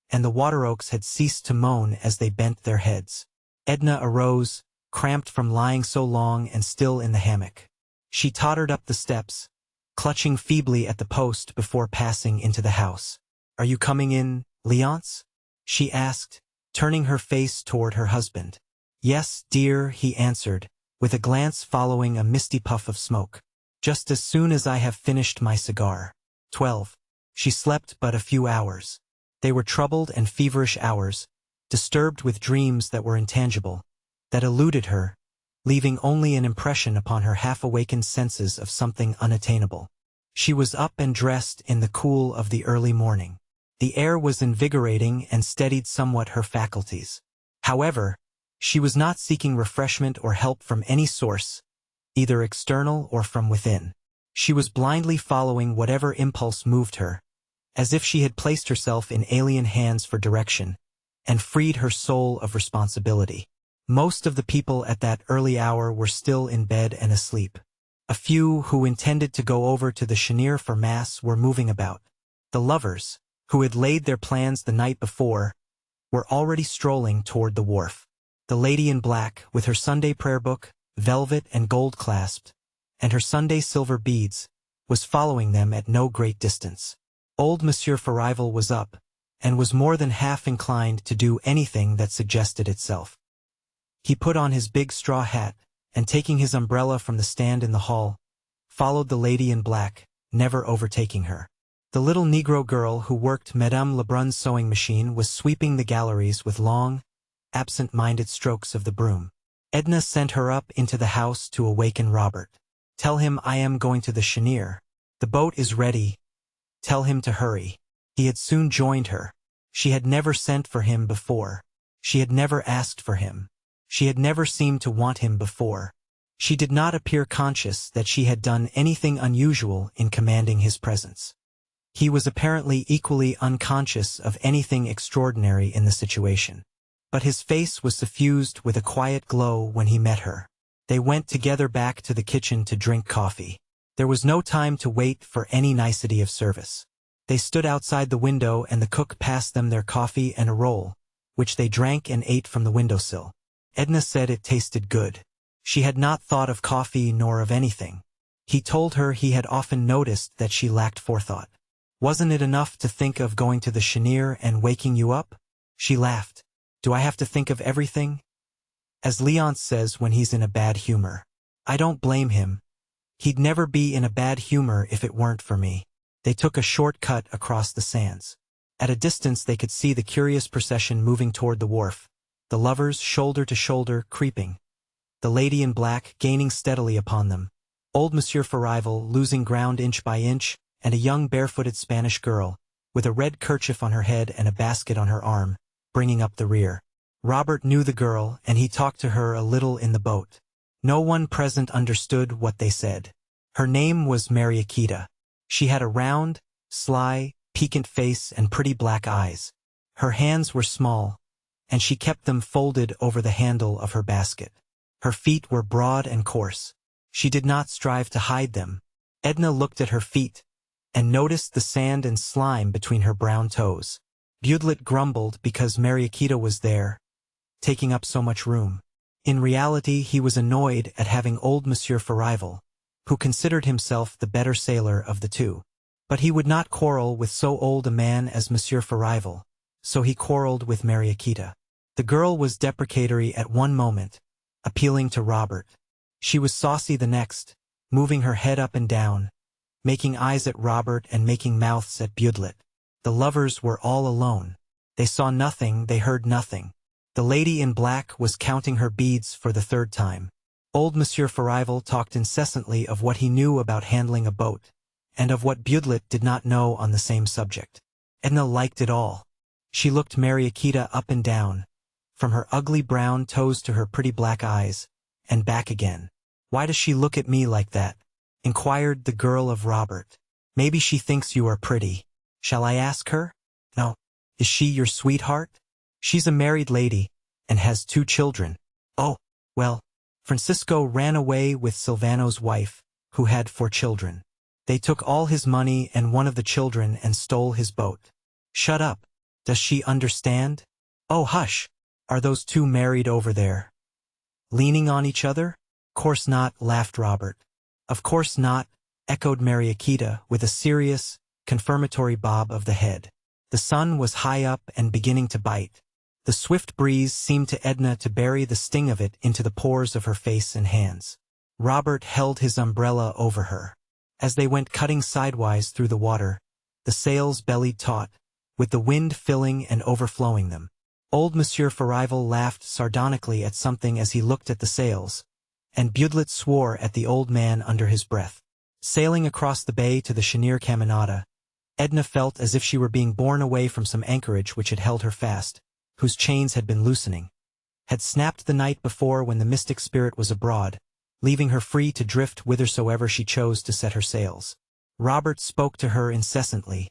and the water oaks had ceased to moan as they bent their heads. Edna arose, cramped from lying so long and still in the hammock. She tottered up the steps, clutching feebly at the post before passing into the house. Are you coming in, Leonce? She asked, turning her face toward her husband. Yes, dear, he answered, with a glance following a misty puff of smoke. Just as soon as I have finished my cigar. 12. She slept but a few hours. They were troubled and feverish hours, disturbed with dreams that were intangible, that eluded her, leaving only an impression upon her half-awakened senses of something unattainable. She was up and dressed in the cool of the early morning. The air was invigorating and steadied somewhat her faculties. However, she was not seeking refreshment or help from any source, either external or from within. She was blindly following whatever impulse moved her, as if she had placed herself in alien hands for direction, and freed her soul of responsibility. Most of the people at that early hour were still in bed and asleep. A few who intended to go over to the Cheniere for Mass were moving about. The lovers, who had laid their plans the night before, were already strolling toward the wharf. The lady in black, with her Sunday prayer book, velvet and gold clasped, and her Sunday silver beads, was following them at no great distance. Old Monsieur Farival was up, and was more than half inclined to do anything that suggested itself. He put on his big straw hat, and taking his umbrella from the stand in the hall, followed the lady in black, never overtaking her. The little Negro girl who worked Madame Lebrun's sewing machine was sweeping the galleries with long, absent-minded strokes of the broom. Edna sent her up into the house to awaken Robert. Tell him I am going to the Cheniere. The boat is ready. Tell him to hurry. He had soon joined her. She had never sent for him before. She had never asked for him. She had never seemed to want him before. She did not appear conscious that she had done anything unusual in commanding his presence. He was apparently equally unconscious of anything extraordinary in the situation. But his face was suffused with a quiet glow when he met her. They went together back to the kitchen to drink coffee. There was no time to wait for any nicety of service. They stood outside the window and the cook passed them their coffee and a roll, which they drank and ate from the windowsill. Edna said it tasted good. She had not thought of coffee nor of anything. He told her he had often noticed that she lacked forethought. Wasn't it enough to think of going to the Cheniere and waking you up? She laughed. Do I have to think of everything? As Leonce says when he's in a bad humor. I don't blame him. He'd never be in a bad humor if it weren't for me. They took a short cut across the sands. At a distance they could see the curious procession moving toward the wharf, the lovers shoulder to shoulder creeping, the lady in black gaining steadily upon them, old Monsieur Farival losing ground inch by inch, and a young barefooted Spanish girl, with a red kerchief on her head and a basket on her arm, bringing up the rear. Robert knew the girl, and he talked to her a little in the boat. No one present understood what they said. Her name was Mariakita. She had a round, sly, piquant face and pretty black eyes. Her hands were small, and she kept them folded over the handle of her basket. Her feet were broad and coarse. She did not strive to hide them. Edna looked at her feet, and noticed the sand and slime between her brown toes. Budlet grumbled because Mariakita was there, taking up so much room. In reality, he was annoyed at having old Monsieur Farival, who considered himself the better sailor of the two. But he would not quarrel with so old a man as Monsieur Farival, so he quarreled with Mariakita. The girl was deprecatory at one moment, appealing to Robert. She was saucy the next, moving her head up and down, making eyes at Robert and making mouths at Budlet. The lovers were all alone. They saw nothing, they heard nothing. The lady in black was counting her beads for the third time. Old Monsieur Farival talked incessantly of what he knew about handling a boat, and of what Budlet did not know on the same subject. Edna liked it all. She looked Mariakita up and down, from her ugly brown toes to her pretty black eyes, and back again. "Why does she look at me like that?" inquired the girl of Robert. "Maybe she thinks you are pretty. Shall I ask her?" "No. Is she your sweetheart?" "She's a married lady, and has 2 children. "Oh, well." Francisco ran away with Silvano's wife, who had 4 children. They took all his money and one of the children and stole his boat. "Shut up. Does she understand?" "Oh, hush. Are those 2 married over there? Leaning on each other?" "Course not," laughed Robert. "Of course not," echoed Mariakita with a serious, confirmatory bob of the head. The sun was high up and beginning to bite. The swift breeze seemed to Edna to bury the sting of it into the pores of her face and hands. Robert held his umbrella over her. As they went cutting sidewise through the water, the sails bellied taut, with the wind filling and overflowing them. Old Monsieur Farival laughed sardonically at something as he looked at the sails, and Budlet swore at the old man under his breath. Sailing across the bay to the Cheniere Caminada, Edna felt as if she were being borne away from some anchorage which had held her fast, whose chains had been loosening, had snapped the night before when the mystic spirit was abroad, leaving her free to drift whithersoever she chose to set her sails. Robert spoke to her incessantly.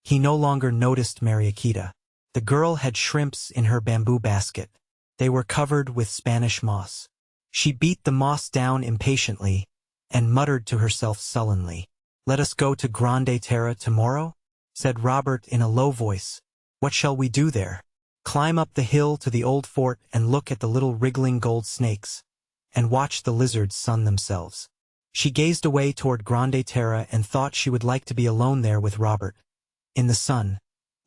He no longer noticed Mariakita. The girl had shrimps in her bamboo basket. They were covered with Spanish moss. She beat the moss down impatiently, and muttered to herself sullenly. "Let us go to Grande Terre tomorrow?" said Robert in a low voice. "What shall we do there?" "Climb up the hill to the old fort and look at the little wriggling gold snakes, and watch the lizards sun themselves." She gazed away toward Grande Terre and thought she would like to be alone there with Robert, in the sun,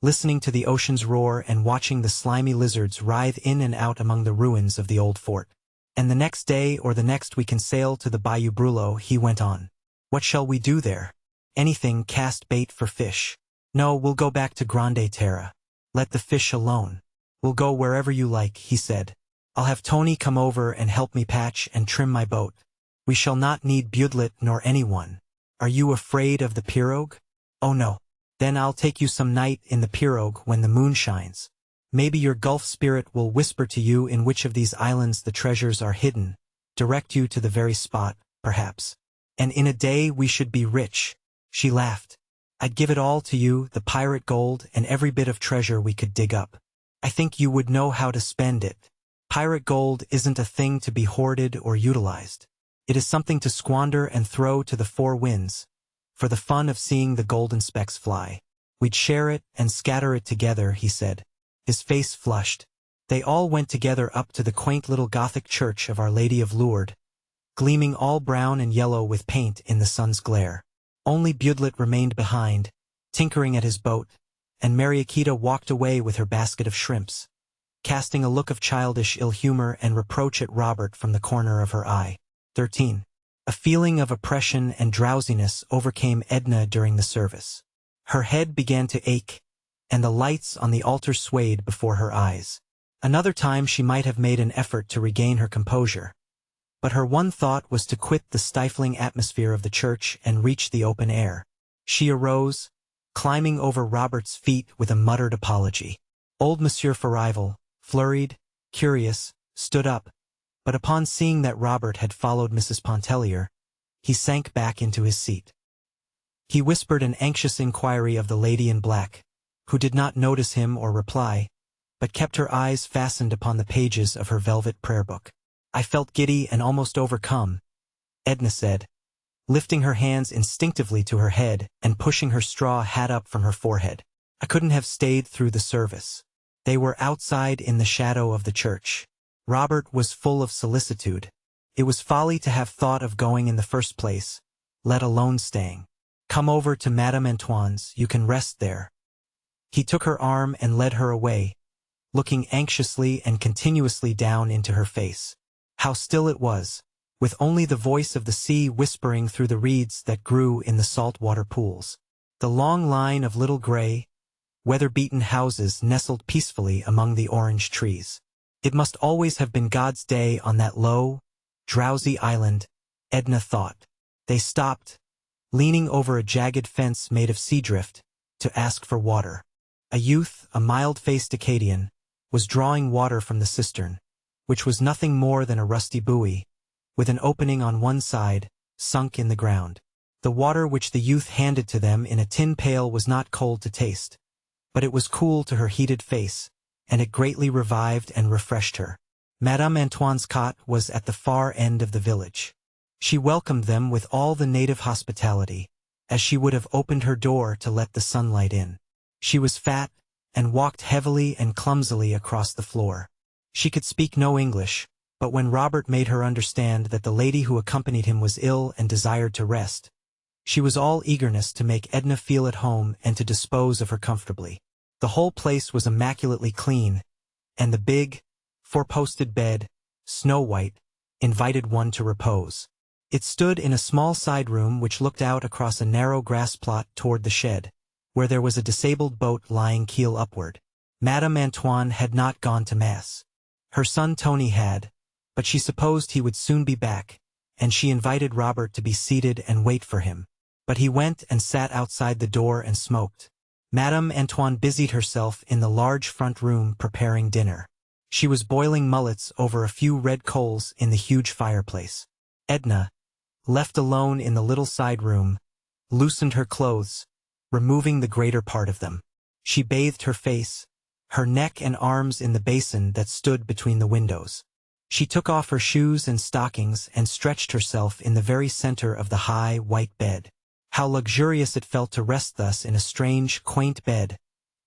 listening to the ocean's roar and watching the slimy lizards writhe in and out among the ruins of the old fort. "And the next day or the next we can sail to the Bayou Brulot," he went on. "What shall we do there?" "Anything, cast bait for fish." "No, we'll go back to Grande Terre. Let the fish alone." "We'll go wherever you like," he said. "I'll have Tony come over and help me patch and trim my boat. We shall not need Budlet nor anyone. Are you afraid of the pirogue?" "Oh no." "Then I'll take you some night in the pirogue when the moon shines. Maybe your Gulf spirit will whisper to you in which of these islands the treasures are hidden, direct you to the very spot, perhaps. And in a day we should be rich." She laughed. "I'd give it all to you, the pirate gold and every bit of treasure we could dig up. I think you would know how to spend it. Pirate gold isn't a thing to be hoarded or utilized. It is something to squander and throw to the 4 winds, for the fun of seeing the golden specks fly. We'd share it and scatter it together," he said. His face flushed. They all went together up to the quaint little Gothic church of Our Lady of Lourdes, gleaming all brown and yellow with paint in the sun's glare. Only Budlet remained behind, tinkering at his boat, and Mariakita walked away with her basket of shrimps, casting a look of childish ill-humor and reproach at Robert from the corner of her eye. 13. A feeling of oppression and drowsiness overcame Edna during the service. Her head began to ache, and the lights on the altar swayed before her eyes. Another time she might have made an effort to regain her composure, but her one thought was to quit the stifling atmosphere of the church and reach the open air. She arose, climbing over Robert's feet with a muttered apology. Old Monsieur Farival, flurried, curious, stood up, but upon seeing that Robert had followed Mrs. Pontellier, he sank back into his seat. He whispered an anxious inquiry of the lady in black, who did not notice him or reply, but kept her eyes fastened upon the pages of her velvet prayer book. "I felt giddy and almost overcome," Edna said, lifting her hands instinctively to her head and pushing her straw hat up from her forehead. "I couldn't have stayed through the service." They were outside in the shadow of the church. Robert was full of solicitude. It was folly to have thought of going in the first place, let alone staying. "Come over to Madame Antoine's, you can rest there." He took her arm and led her away, looking anxiously and continuously down into her face. How still it was, with only the voice of the sea whispering through the reeds that grew in the saltwater pools. The long line of little gray, weather-beaten houses nestled peacefully among the orange trees. It must always have been God's day on that low, drowsy island, Edna thought. They stopped, leaning over a jagged fence made of sea drift, to ask for water. A youth, a mild-faced Acadian, was drawing water from the cistern, which was nothing more than a rusty buoy, with an opening on one side, sunk in the ground. The water which the youth handed to them in a tin pail was not cold to taste, but it was cool to her heated face, and it greatly revived and refreshed her. Madame Antoine's cot was at the far end of the village. She welcomed them with all the native hospitality, as she would have opened her door to let the sunlight in. She was fat, and walked heavily and clumsily across the floor. She could speak no English, but when Robert made her understand that the lady who accompanied him was ill and desired to rest, she was all eagerness to make Edna feel at home and to dispose of her comfortably. The whole place was immaculately clean, and the big, four-posted bed, snow-white, invited one to repose. It stood in a small side room which looked out across a narrow grass plot toward the shed, where there was a disabled boat lying keel upward. Madame Antoine had not gone to Mass. Her son Tony had, but she supposed he would soon be back, and she invited Robert to be seated and wait for him. But he went and sat outside the door and smoked. Madame Antoine busied herself in the large front room preparing dinner. She was boiling mullets over a few red coals in the huge fireplace. Edna, left alone in the little side room, loosened her clothes, removing the greater part of them. She bathed her face, her neck and arms in the basin that stood between the windows. She took off her shoes and stockings and stretched herself in the very center of the high, white bed. How luxurious it felt to rest thus in a strange, quaint bed,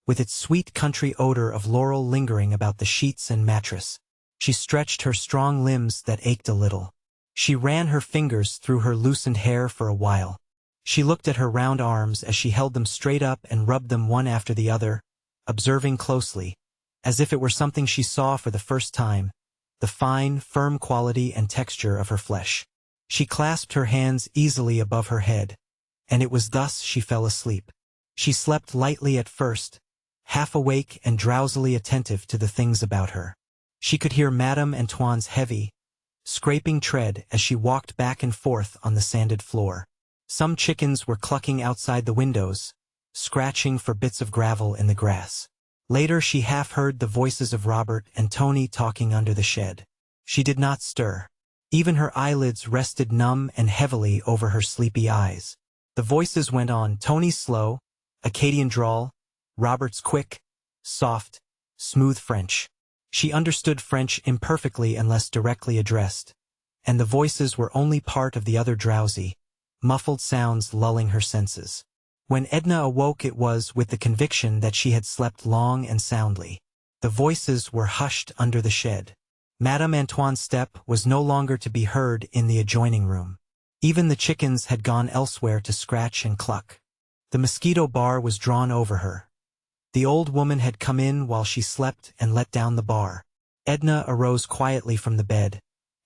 with its sweet country odor of laurel lingering about the sheets and mattress. She stretched her strong limbs that ached a little. She ran her fingers through her loosened hair for a while. She looked at her round arms as she held them straight up and rubbed them one after the other, observing closely, as if it were something she saw for the first time, the fine, firm quality and texture of her flesh. She clasped her hands easily above her head, and it was thus she fell asleep. She slept lightly at first, half awake and drowsily attentive to the things about her. She could hear Madame Antoine's heavy, scraping tread as she walked back and forth on the sanded floor. Some chickens were clucking outside the windows, scratching for bits of gravel in the grass. Later she half heard the voices of Robert and Tony talking under the shed. She did not stir. Even her eyelids rested numb and heavily over her sleepy eyes. The voices went on, Tony's slow, Acadian drawl, Robert's quick, soft, smooth French. She understood French imperfectly unless directly addressed, and the voices were only part of the other drowsy, muffled sounds lulling her senses. When Edna awoke it was with the conviction that she had slept long and soundly. The voices were hushed under the shed. Madame Antoine's step was no longer to be heard in the adjoining room. Even the chickens had gone elsewhere to scratch and cluck. The mosquito bar was drawn over her. The old woman had come in while she slept and let down the bar. Edna arose quietly from the bed,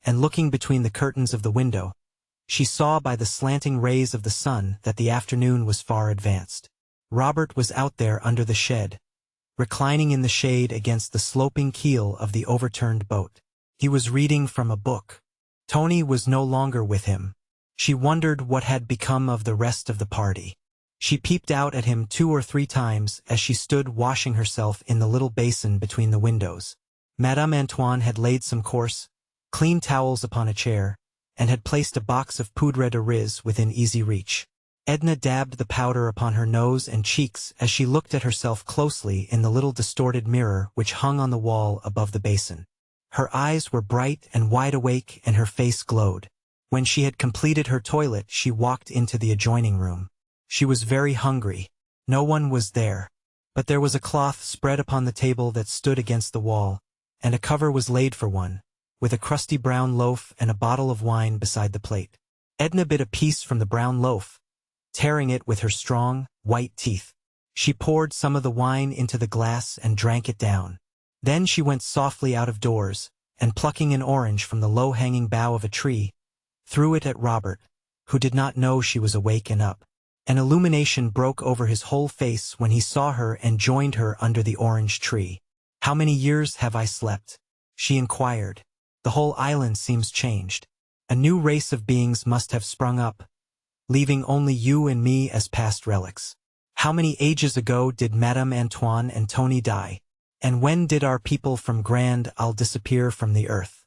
and looking between the curtains of the window, she saw by the slanting rays of the sun that the afternoon was far advanced. Robert was out there under the shed, reclining in the shade against the sloping keel of the overturned boat. He was reading from a book. Tony was no longer with him. She wondered what had become of the rest of the party. She peeped out at him 2 or 3 times as she stood washing herself in the little basin between the windows. Madame Antoine had laid some coarse, clean towels upon a chair, and had placed a box of poudre de riz within easy reach. Edna dabbed the powder upon her nose and cheeks as she looked at herself closely in the little distorted mirror which hung on the wall above the basin. Her eyes were bright and wide awake and her face glowed. When she had completed her toilet, she walked into the adjoining room. She was very hungry. No one was there. But there was a cloth spread upon the table that stood against the wall, and a cover was laid for one, with a crusty brown loaf and a bottle of wine beside the plate. Edna bit a piece from the brown loaf, tearing it with her strong, white teeth. She poured some of the wine into the glass and drank it down. Then she went softly out of doors, and plucking an orange from the low-hanging bough of a tree, threw it at Robert, who did not know she was awake and up. An illumination broke over his whole face when he saw her and joined her under the orange tree. "How many years have I slept?" she inquired. "The whole island seems changed. A new race of beings must have sprung up, leaving only you and me as past relics. How many ages ago did Madame Antoine and Tony die? And when did our people from Grand Isle disappear from the earth?"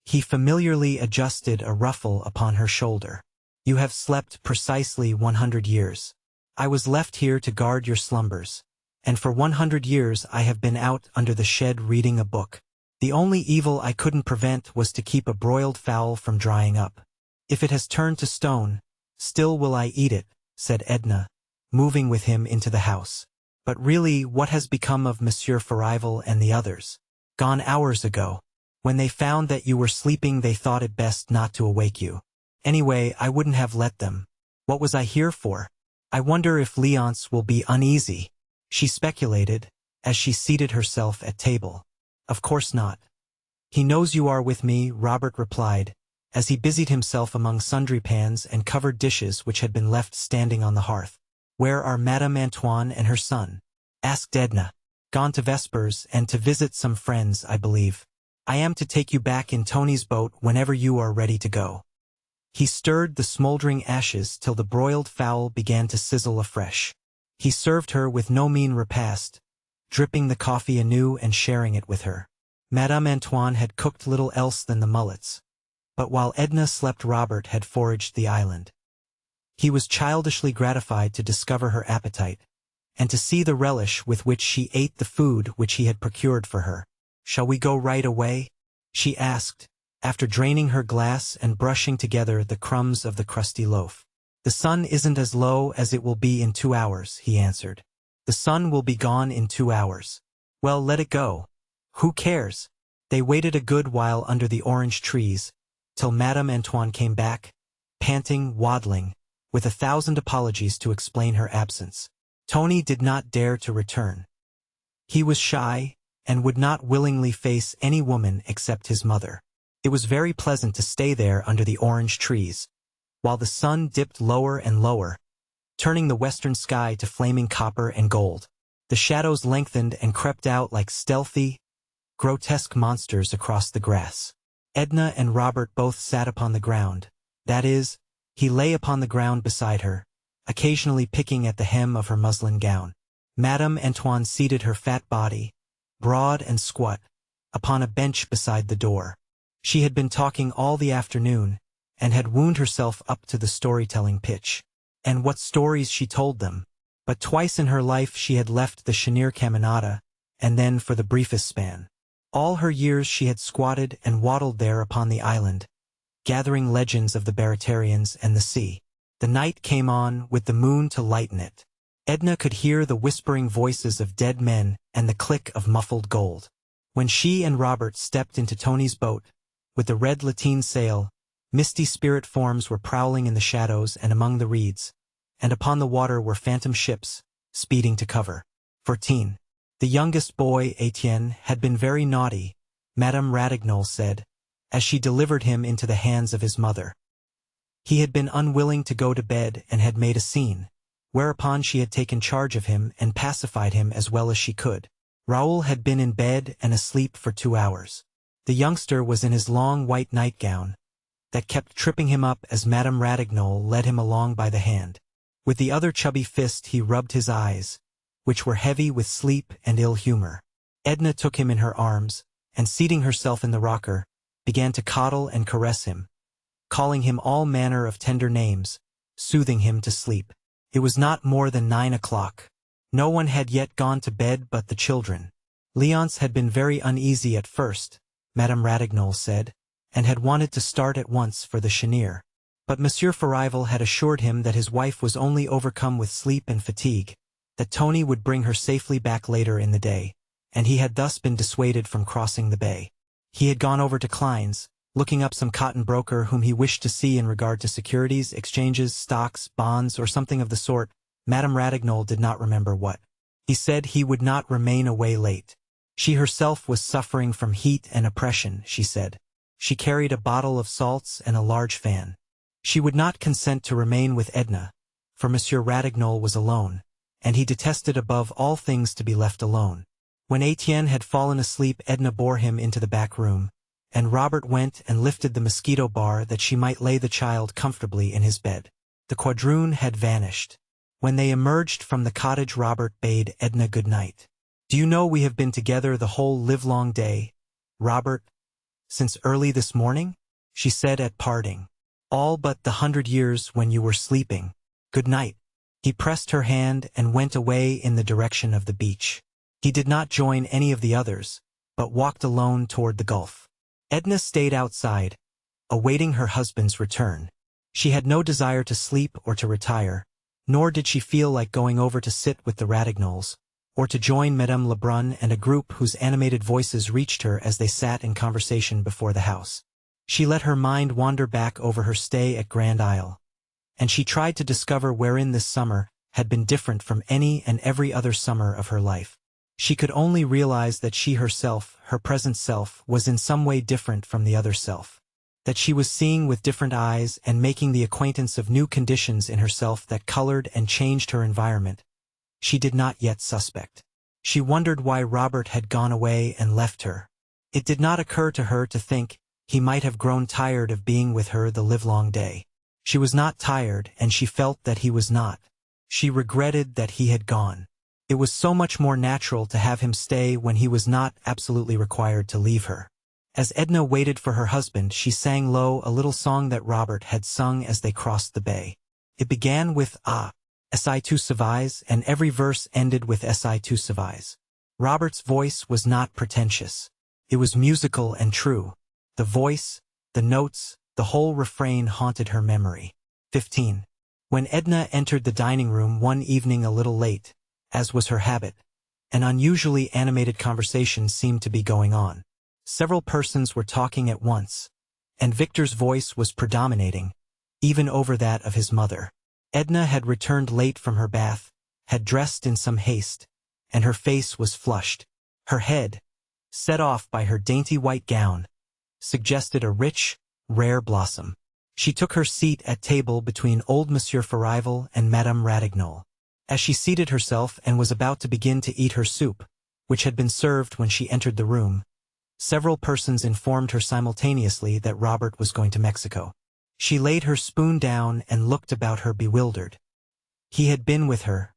He familiarly adjusted a ruffle upon her shoulder. "You have slept precisely 100 years. I was left here to guard your slumbers, and for 100 years I have been out under the shed reading a book. The only evil I couldn't prevent was to keep a broiled fowl from drying up. If it has turned to stone, still will I eat it," said Edna, moving with him into the house. "But really, what has become of Monsieur Farival and the others?" "Gone hours ago. When they found that you were sleeping, they thought it best not to awake you. Anyway, I wouldn't have let them. What was I here for? I wonder if Leonce will be uneasy," she speculated, as she seated herself at table. "Of course not. He knows you are with me," Robert replied, as he busied himself among sundry pans and covered dishes which had been left standing on the hearth. "Where are Madame Antoine and her son?" asked Edna. "Gone to Vespers and to visit some friends, I believe. I am to take you back in Tony's boat whenever you are ready to go." He stirred the smoldering ashes till the broiled fowl began to sizzle afresh. He served her with no mean repast, dripping the coffee anew and sharing it with her. Madame Antoine had cooked little else than the mullets, but while Edna slept, Robert had foraged the island. He was childishly gratified to discover her appetite, and to see the relish with which she ate the food which he had procured for her. "Shall we go right away?" she asked, after draining her glass and brushing together the crumbs of the crusty loaf. "The sun isn't as low as it will be in 2 hours," he answered. "The sun will be gone in 2 hours. Well, let it go. Who cares?" They waited a good while under the orange trees, till Madame Antoine came back, panting, waddling, with 1,000 apologies to explain her absence. Tony did not dare to return. He was shy, and would not willingly face any woman except his mother. It was very pleasant to stay there under the orange trees, while the sun dipped lower and lower, turning the western sky to flaming copper and gold. The shadows lengthened and crept out like stealthy, grotesque monsters across the grass. Edna and Robert both sat upon the ground. That is, he lay upon the ground beside her, occasionally picking at the hem of her muslin gown. Madame Antoine seated her fat body, broad and squat, upon a bench beside the door. She had been talking all the afternoon, and had wound herself up to the storytelling pitch. And what stories she told them! But twice in her life she had left the Cheniere Caminada, and then for the briefest span. All her years she had squatted and waddled there upon the island, gathering legends of the Baratarians and the sea. The night came on with the moon to lighten it. Edna could hear the whispering voices of dead men and the click of muffled gold. When she and Robert stepped into Tony's boat, with the red lateen sail, misty spirit forms were prowling in the shadows and among the reeds, and upon the water were phantom ships, speeding to cover. 14. The youngest boy, Etienne, had been very naughty, Madame Ratignolles said, as she delivered him into the hands of his mother. He had been unwilling to go to bed and had made a scene, whereupon she had taken charge of him and pacified him as well as she could. Raoul had been in bed and asleep for 2 hours. The youngster was in his long white nightgown, that kept tripping him up as Madame Ratignolles led him along by the hand. With the other chubby fist he rubbed his eyes, which were heavy with sleep and ill humor. Edna took him in her arms, and seating herself in the rocker, began to coddle and caress him, calling him all manner of tender names, soothing him to sleep. It was not more than 9 o'clock. No one had yet gone to bed but the children. Léonce had been very uneasy at first, Madame Ratignolles said, and had wanted to start at once for the Cheniere. But Monsieur Farival had assured him that his wife was only overcome with sleep and fatigue, that Tony would bring her safely back later in the day, and he had thus been dissuaded from crossing the bay. He had gone over to Klein's, looking up some cotton broker whom he wished to see in regard to securities, exchanges, stocks, bonds, or something of the sort. Madame Ratignolles did not remember what. He said he would not remain away late. She herself was suffering from heat and oppression, she said. She carried a bottle of salts and a large fan. She would not consent to remain with Edna, for Monsieur Ratignolles was alone, and he detested above all things to be left alone. When Etienne had fallen asleep, Edna bore him into the back room, and Robert went and lifted the mosquito bar that she might lay the child comfortably in his bed. The quadroon had vanished. When they emerged from the cottage, Robert bade Edna good night. "Do you know we have been together the whole livelong day, Robert, since early this morning?" she said at parting. "All but the 100 years when you were sleeping. Good night." He pressed her hand and went away in the direction of the beach. He did not join any of the others, but walked alone toward the Gulf. Edna stayed outside, awaiting her husband's return. She had no desire to sleep or to retire, nor did she feel like going over to sit with the Ratignolles, or to join Madame Lebrun and a group whose animated voices reached her as they sat in conversation before the house. She let her mind wander back over her stay at Grand Isle, and she tried to discover wherein this summer had been different from any and every other summer of her life. She could only realize that she herself, her present self, was in some way different from the other self, that she was seeing with different eyes and making the acquaintance of new conditions in herself that colored and changed her environment. She did not yet suspect. She wondered why Robert had gone away and left her. It did not occur to her to think he might have grown tired of being with her the livelong day. She was not tired, and she felt that he was not. She regretted that he had gone. It was so much more natural to have him stay when he was not absolutely required to leave her. As Edna waited for her husband, she sang low a little song that Robert had sung as they crossed the bay. It began with "Ah, si tu savais," and every verse ended with "si tu savais." Robert's voice was not pretentious. It was musical and true. The voice, the notes, the whole refrain haunted her memory. 15. When Edna entered the dining room one evening a little late, as was her habit, an unusually animated conversation seemed to be going on. Several persons were talking at once, and Victor's voice was predominating, even over that of his mother. Edna had returned late from her bath, had dressed in some haste, and her face was flushed. Her head, set off by her dainty white gown, suggested a rich, rare blossom. She took her seat at table between old Monsieur Farival and Madame Ratignolles. As she seated herself and was about to begin to eat her soup, which had been served when she entered the room, several persons informed her simultaneously that Robert was going to Mexico. She laid her spoon down and looked about her bewildered. He had been with her,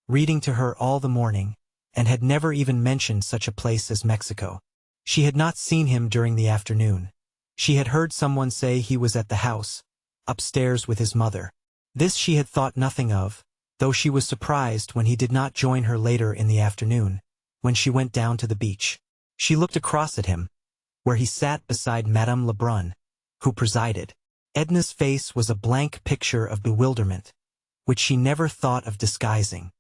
reading to her all the morning, and had never even mentioned such a place as Mexico. She had not seen him during the afternoon. She had heard someone say he was at the house, upstairs with his mother. This she had thought nothing of, though she was surprised when he did not join her later in the afternoon, when she went down to the beach. She looked across at him, where he sat beside Madame Lebrun, who presided. Edna's face was a blank picture of bewilderment, which she never thought of disguising.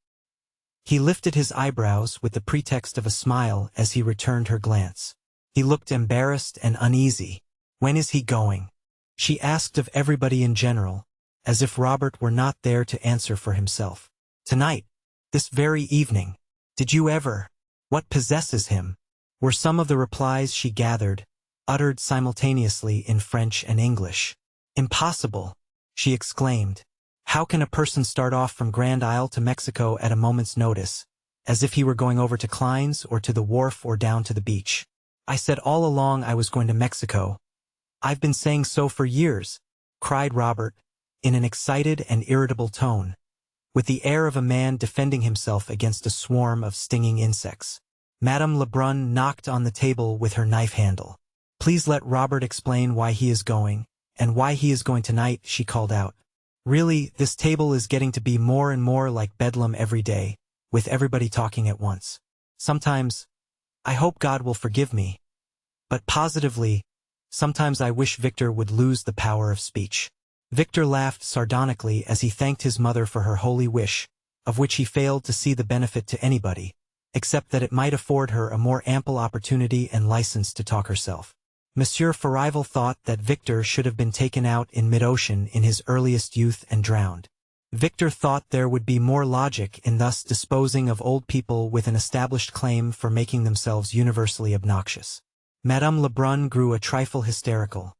He lifted his eyebrows with the pretext of a smile as he returned her glance. He looked embarrassed and uneasy. "When is he going?" she asked of everybody in general, as if Robert were not there to answer for himself. "Tonight. This very evening. Did you ever? What possesses him?" were some of the replies she gathered, uttered simultaneously in French and English. "Impossible!" she exclaimed. "How can a person start off from Grand Isle to Mexico at a moment's notice, as if he were going over to Klein's or to the wharf or down to the beach? I said all along I was going to Mexico. I've been saying so for years," cried Robert, in an excited and irritable tone, with the air of a man defending himself against a swarm of stinging insects. Madame Lebrun knocked on the table with her knife handle. "Please let Robert explain why he is going, "And why he is going tonight," she called out. "Really, this table is getting to be more and more like Bedlam every day, with everybody talking at once. Sometimes, I hope God will forgive me. But positively, sometimes I wish Victor would lose the power of speech." Victor laughed sardonically as he thanked his mother for her holy wish, of which he failed to see the benefit to anybody, except that it might afford her a more ample opportunity and license to talk herself. Monsieur Farival thought that Victor should have been taken out in mid-ocean in his earliest youth and drowned. Victor thought there would be more logic in thus disposing of old people with an established claim for making themselves universally obnoxious. Madame Lebrun grew a trifle hysterical.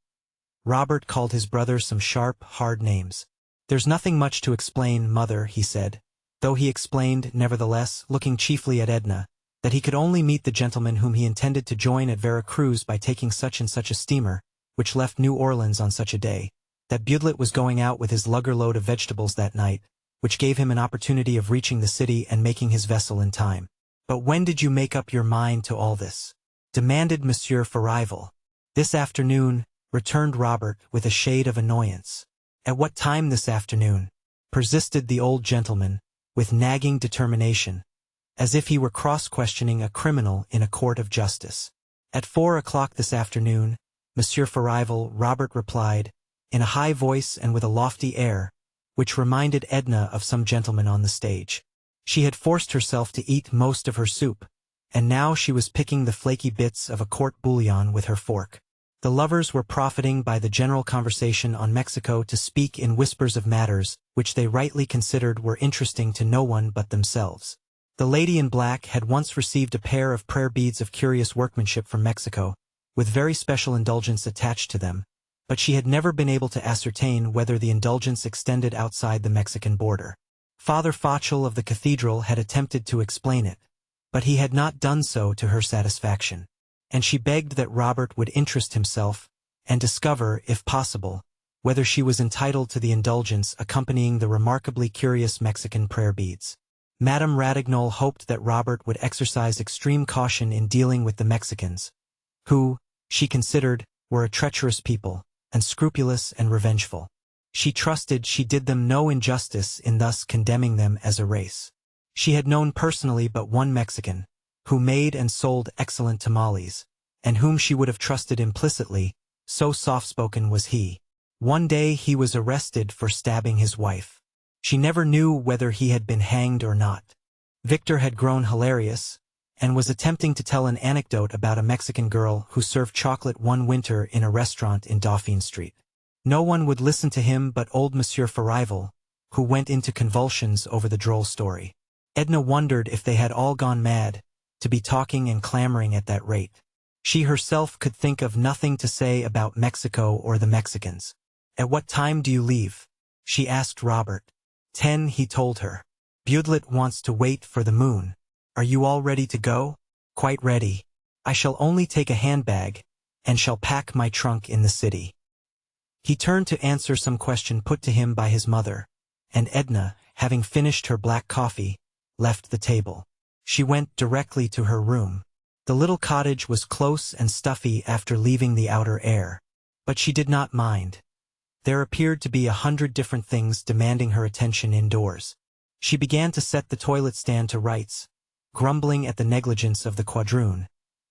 Robert called his brother some sharp, hard names. "There's nothing much to explain, mother," he said, though he explained, nevertheless, looking chiefly at Edna, that he could only meet the gentleman whom he intended to join at Vera Cruz by taking such and such a steamer, which left New Orleans on such a day, that Budlet was going out with his lugger-load of vegetables that night, which gave him an opportunity of reaching the city and making his vessel in time. "But when did you make up your mind to all this?" demanded Monsieur Farival. "This afternoon," returned Robert with a shade of annoyance. "At what time this afternoon?" persisted the old gentleman, with nagging determination, as if he were cross-questioning a criminal in a court of justice. "At 4 o'clock this afternoon, Monsieur Farival," Robert replied, in a high voice and with a lofty air, which reminded Edna of some gentleman on the stage. She had forced herself to eat most of her soup, and now she was picking the flaky bits of a court bouillon with her fork. The lovers were profiting by the general conversation on Mexico to speak in whispers of matters which they rightly considered were interesting to no one but themselves. The lady in black had once received a pair of prayer beads of curious workmanship from Mexico, with very special indulgence attached to them, but she had never been able to ascertain whether the indulgence extended outside the Mexican border. Father Fauchel of the cathedral had attempted to explain it, but he had not done so to her satisfaction, and she begged that Robert would interest himself and discover, if possible, whether she was entitled to the indulgence accompanying the remarkably curious Mexican prayer beads. Madame Ratignolles hoped that Robert would exercise extreme caution in dealing with the Mexicans, who, she considered, were a treacherous people, unscrupulous and revengeful. She trusted she did them no injustice in thus condemning them as a race. She had known personally but one Mexican, who made and sold excellent tamales, and whom she would have trusted implicitly, so soft-spoken was he. One day he was arrested for stabbing his wife. She never knew whether he had been hanged or not. Victor had grown hilarious, and was attempting to tell an anecdote about a Mexican girl who served chocolate one winter in a restaurant in Dauphine Street. No one would listen to him but old Monsieur Farival, who went into convulsions over the droll story. Edna wondered if they had all gone mad, to be talking and clamoring at that rate. She herself could think of nothing to say about Mexico or the Mexicans. "At what time do you leave?" she asked Robert. 10, he told her. "Budlet wants to wait for the moon. Are you all ready to go?" "Quite ready. I shall only take a handbag, and shall pack my trunk in the city." He turned to answer some question put to him by his mother, and Edna, having finished her black coffee, left the table. She went directly to her room. The little cottage was close and stuffy after leaving the outer air, but she did not mind. There appeared to be 100 different things demanding her attention indoors. She began to set the toilet stand to rights, grumbling at the negligence of the quadroon,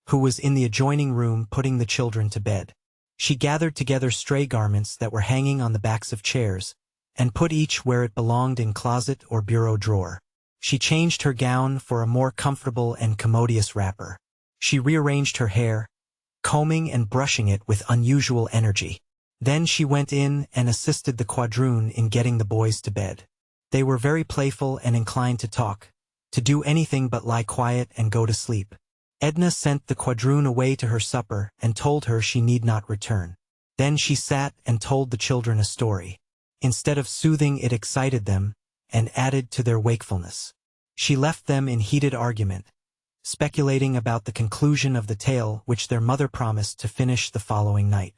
who was in the adjoining room putting the children to bed. She gathered together stray garments that were hanging on the backs of chairs, and put each where it belonged in closet or bureau drawer. She changed her gown for a more comfortable and commodious wrapper. She rearranged her hair, combing and brushing it with unusual energy. Then she went in and assisted the quadroon in getting the boys to bed. They were very playful and inclined to talk, to do anything but lie quiet and go to sleep. Edna sent the quadroon away to her supper and told her she need not return. Then she sat and told the children a story. Instead of soothing, it excited them and added to their wakefulness. She left them in heated argument, speculating about the conclusion of the tale which their mother promised to finish the following night.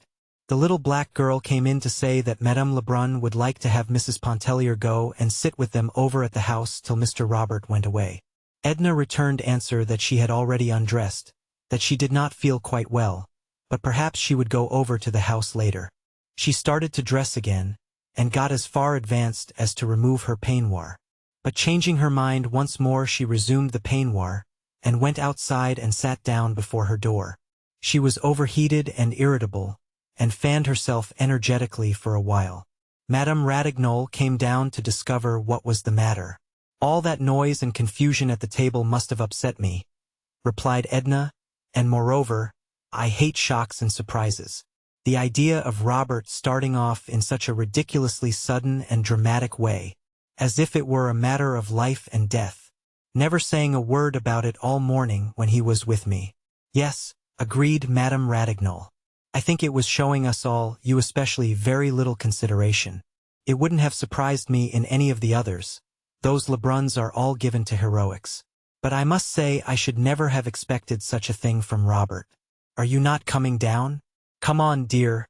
The little black girl came in to say that Madame Lebrun would like to have Mrs. Pontellier go and sit with them over at the house till Mr. Robert went away. Edna returned answer that she had already undressed, that she did not feel quite well, but perhaps she would go over to the house later. She started to dress again, and got as far advanced as to remove her peignoir. But changing her mind once more, she resumed the peignoir, and went outside and sat down before her door. She was overheated and irritable, and fanned herself energetically for a while. Madame Ratignolles came down to discover what was the matter. "All that noise and confusion at the table must have upset me," replied Edna, "and moreover, I hate shocks and surprises. The idea of Robert starting off in such a ridiculously sudden and dramatic way, as if it were a matter of life and death, never saying a word about it all morning when he was with me." "Yes," agreed Madame Ratignolles. "I think it was showing us all, you especially, very little consideration. It wouldn't have surprised me in any of the others. Those Lebruns are all given to heroics. But I must say I should never have expected such a thing from Robert. Are you not coming down? Come on, dear.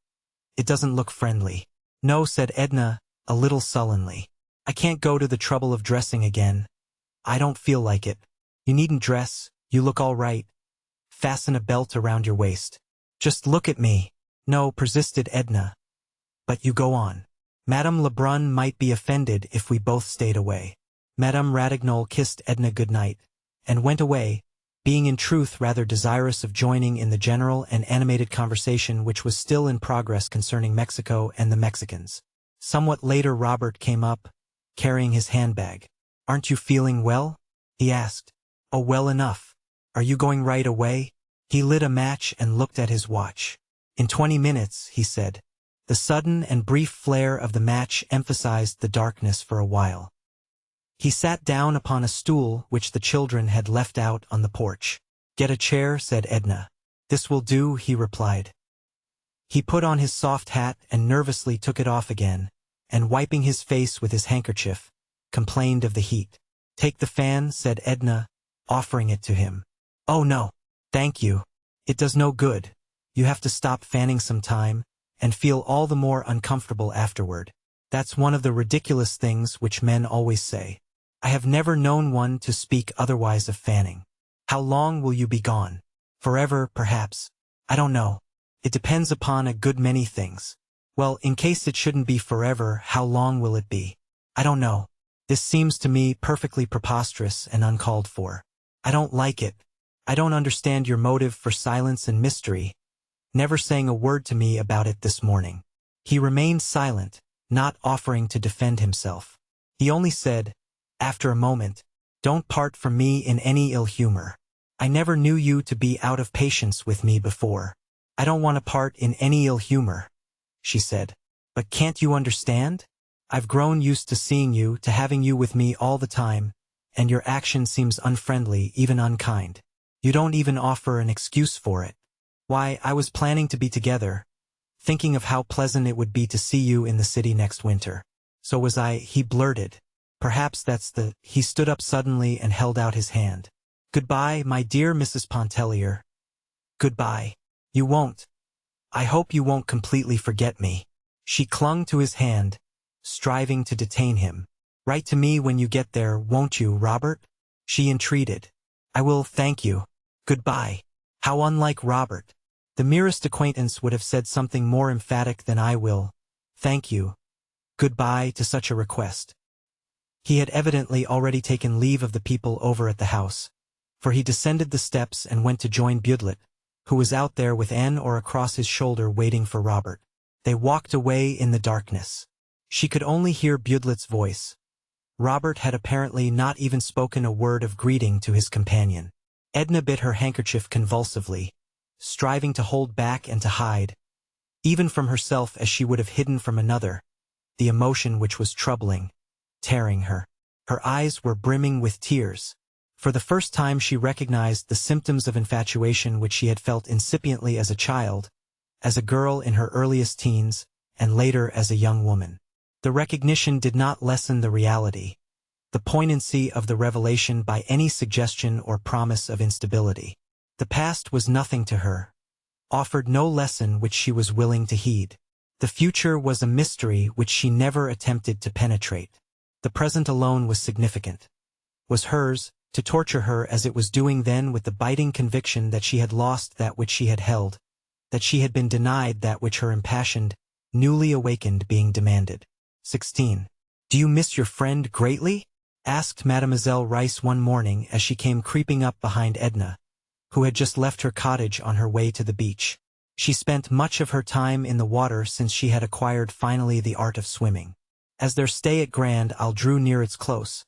It doesn't look friendly." "No," said Edna, a little sullenly. "I can't go to the trouble of dressing again. I don't feel like it." "You needn't dress. You look all right. Fasten a belt around your waist." "Just look at me." "No," persisted Edna. "But you go on. Madame Lebrun might be offended if we both stayed away." Madame Ratignolles kissed Edna good night, and went away, being in truth rather desirous of joining in the general and animated conversation which was still in progress concerning Mexico and the Mexicans. Somewhat later Robert came up, carrying his handbag. "Aren't you feeling well?" he asked. "Oh, well enough. Are you going right away?" He lit a match and looked at his watch. "In 20 minutes, he said. The sudden and brief flare of the match emphasized the darkness for a while. He sat down upon a stool which the children had left out on the porch. "Get a chair," said Edna. "This will do," he replied. He put on his soft hat and nervously took it off again, and wiping his face with his handkerchief, complained of the heat. "Take the fan," said Edna, offering it to him. "Oh no, thank you. It does no good. You have to stop fanning some time, and feel all the more uncomfortable afterward. That's one of the ridiculous things which men always say. I have never known one to speak otherwise of fanning. How long will you be gone? Forever, perhaps. I don't know. It depends upon a good many things. Well, in case it shouldn't be forever, how long will it be? I don't know. This seems to me perfectly preposterous and uncalled for. I don't like it. I don't understand your motive for silence and mystery, never saying a word to me about it this morning." He remained silent, not offering to defend himself. He only said, after a moment, "Don't part from me in any ill humor. I never knew you to be out of patience with me before." "I don't want to part in any ill humor," she said. "But can't you understand? I've grown used to seeing you, to having you with me all the time, and your action seems unfriendly, even unkind. You don't even offer an excuse for it. Why, I was planning to be together, thinking of how pleasant it would be to see you in the city next winter." "So was I," he blurted. "Perhaps that's the—" He stood up suddenly and held out his hand. "Goodbye, my dear Mrs. Pontellier. Goodbye. You won't. I hope you won't completely forget me." She clung to his hand, striving to detain him. "Write to me when you get there, won't you, Robert?" she entreated. "I will, thank you. Goodbye." How unlike Robert. The merest acquaintance would have said something more emphatic than "I will, thank you, goodbye" to such a request. He had evidently already taken leave of the people over at the house, for he descended the steps and went to join Budlet, who was out there with an oar across his shoulder waiting for Robert. They walked away in the darkness. She could only hear Budlet's voice. Robert had apparently not even spoken a word of greeting to his companion. Edna bit her handkerchief convulsively, striving to hold back and to hide, even from herself as she would have hidden from another, the emotion which was troubling, tearing her. Her eyes were brimming with tears. For the first time she recognized the symptoms of infatuation which she had felt incipiently as a child, as a girl in her earliest teens, and later as a young woman. The recognition did not lessen the reality, the poignancy of the revelation by any suggestion or promise of instability. The past was nothing to her, offered no lesson which she was willing to heed. The future was a mystery which she never attempted to penetrate. The present alone was significant, was hers, to torture her as it was doing then with the biting conviction that she had lost that which she had held, that she had been denied that which her impassioned, newly awakened being demanded. 16. "Do you miss your friend greatly?" asked Mademoiselle Rice one morning as she came creeping up behind Edna, who had just left her cottage on her way to the beach. She spent much of her time in the water since she had acquired finally the art of swimming. As their stay at Grand Isle drew near its close,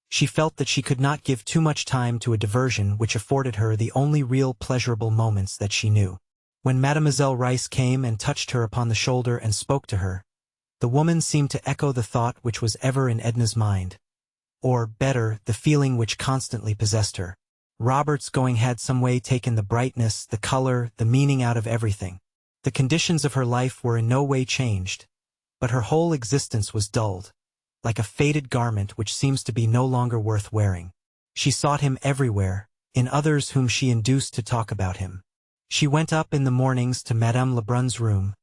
she felt that she could not give too much time to a diversion which afforded her the only real pleasurable moments that she knew. When Mademoiselle Rice came and touched her upon the shoulder and spoke to her, the woman seemed to echo the thought which was ever in Edna's mind. Or, better, the feeling which constantly possessed her. Robert's going had some way taken the brightness, the color, the meaning out of everything. The conditions of her life were in no way changed, but her whole existence was dulled, like a faded garment which seems to be no longer worth wearing. She sought him everywhere, in others whom she induced to talk about him. She went up in the mornings to Madame Lebrun's room,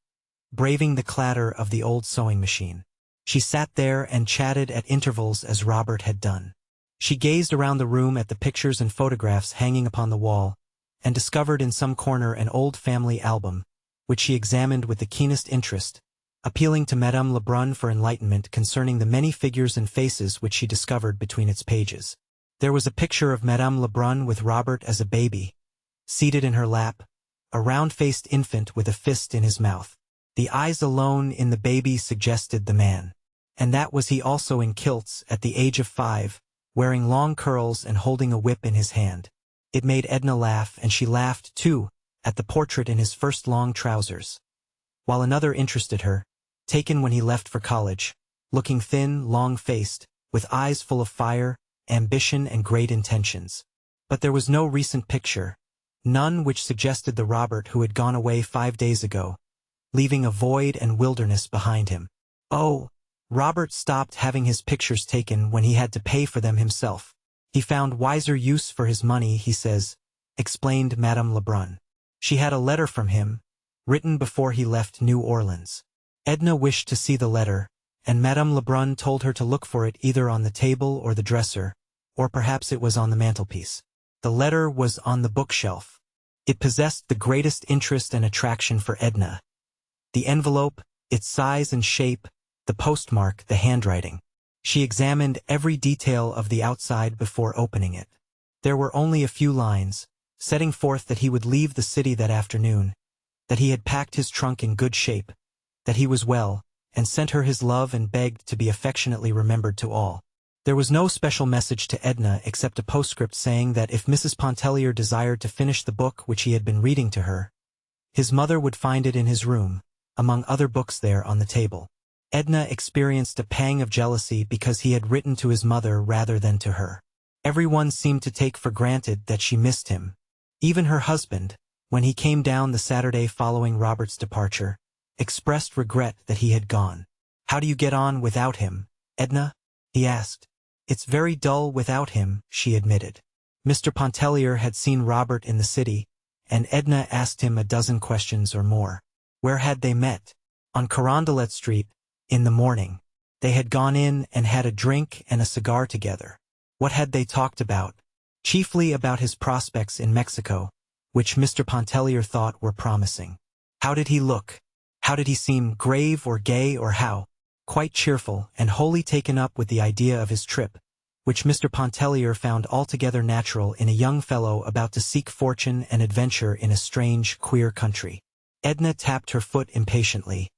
braving the clatter of the old sewing machine. She sat there and chatted at intervals as Robert had done. She gazed around the room at the pictures and photographs hanging upon the wall, and discovered in some corner an old family album, which she examined with the keenest interest, appealing to Madame Lebrun for enlightenment concerning the many figures and faces which she discovered between its pages. There was a picture of Madame Lebrun with Robert as a baby, seated in her lap, a round-faced infant with a fist in his mouth. The eyes alone in the baby suggested the man. And that was he also in kilts at the age of 5, wearing long curls and holding a whip in his hand. It made Edna laugh, and she laughed, too, at the portrait in his first long trousers. While another interested her, taken when he left for college, looking thin, long-faced, with eyes full of fire, ambition and great intentions. But there was no recent picture, none which suggested the Robert who had gone away 5 days ago, leaving a void and wilderness behind him. Oh, Robert stopped having his pictures taken when he had to pay for them himself. He found wiser use for his money, he says, explained Madame Lebrun. She had a letter from him, written before he left New Orleans. Edna wished to see the letter, and Madame Lebrun told her to look for it either on the table or the dresser, or perhaps it was on the mantelpiece. The letter was on the bookshelf. It possessed the greatest interest and attraction for Edna. The envelope, its size and shape, the postmark, the handwriting. She examined every detail of the outside before opening it. There were only a few lines, setting forth that he would leave the city that afternoon, that he had packed his trunk in good shape, that he was well, and sent her his love and begged to be affectionately remembered to all. There was no special message to Edna except a postscript saying that if Mrs. Pontellier desired to finish the book which he had been reading to her, his mother would find it in his room, among other books there on the table. Edna experienced a pang of jealousy because he had written to his mother rather than to her. Everyone seemed to take for granted that she missed him. Even her husband, when he came down the Saturday following Robert's departure, expressed regret that he had gone. "How do you get on without him, Edna?" he asked. "It's very dull without him," she admitted. Mr. Pontellier had seen Robert in the city, and Edna asked him a dozen questions or more. Where had they met? On Carondelet Street, in the morning. They had gone in and had a drink and a cigar together. What had they talked about? Chiefly about his prospects in Mexico, which Mr. Pontellier thought were promising. How did he look? How did he seem, grave or gay or how? Quite cheerful, and wholly taken up with the idea of his trip, which Mr. Pontellier found altogether natural in a young fellow about to seek fortune and adventure in a strange, queer country. Edna tapped her foot impatiently,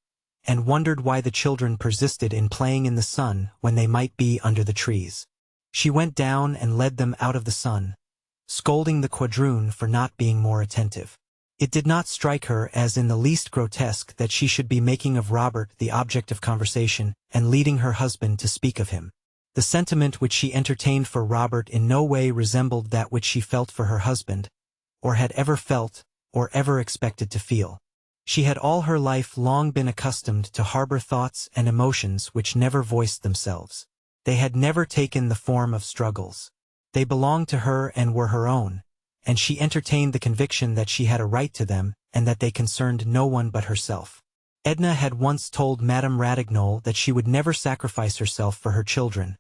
and wondered why the children persisted in playing in the sun when they might be under the trees. She went down and led them out of the sun, scolding the quadroon for not being more attentive. It did not strike her as in the least grotesque that she should be making of Robert the object of conversation and leading her husband to speak of him. The sentiment which she entertained for Robert in no way resembled that which she felt for her husband, or had ever felt, or ever expected to feel. She had all her life long been accustomed to harbor thoughts and emotions which never voiced themselves. They had never taken the form of struggles. They belonged to her and were her own, and she entertained the conviction that she had a right to them and that they concerned no one but herself. Edna had once told Madame Ratignolles that she would never sacrifice herself for her children,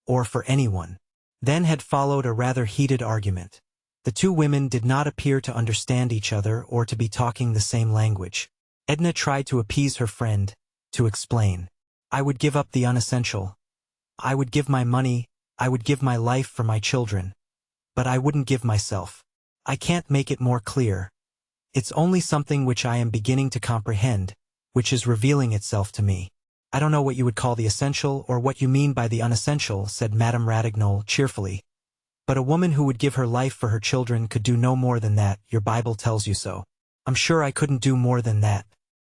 or for anyone. Then had followed a rather heated argument. The two women did not appear to understand each other or to be talking the same language. Edna tried to appease her friend, to explain. I would give up the unessential. I would give my money, I would give my life for my children. But I wouldn't give myself. I can't make it more clear. It's only something which I am beginning to comprehend, which is revealing itself to me. I don't know what you would call the essential or what you mean by the unessential, said Madame Ratignolles cheerfully. But a woman who would give her life for her children could do no more than that. Your Bible tells you so. I'm sure I couldn't do more than that.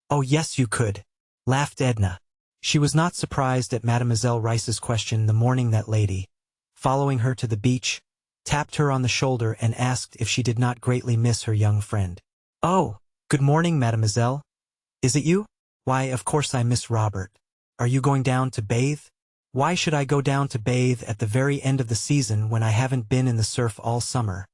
Oh yes you could, laughed Edna. She was not surprised at Mademoiselle Rice's question the morning that lady, following her to the beach, tapped her on the shoulder and asked if she did not greatly miss her young friend. Oh, good morning, mademoiselle. Is it you? Why, of course I miss Robert. Are you going down to bathe? Why should I go down to bathe at the very end of the season when I haven't been in the surf all summer?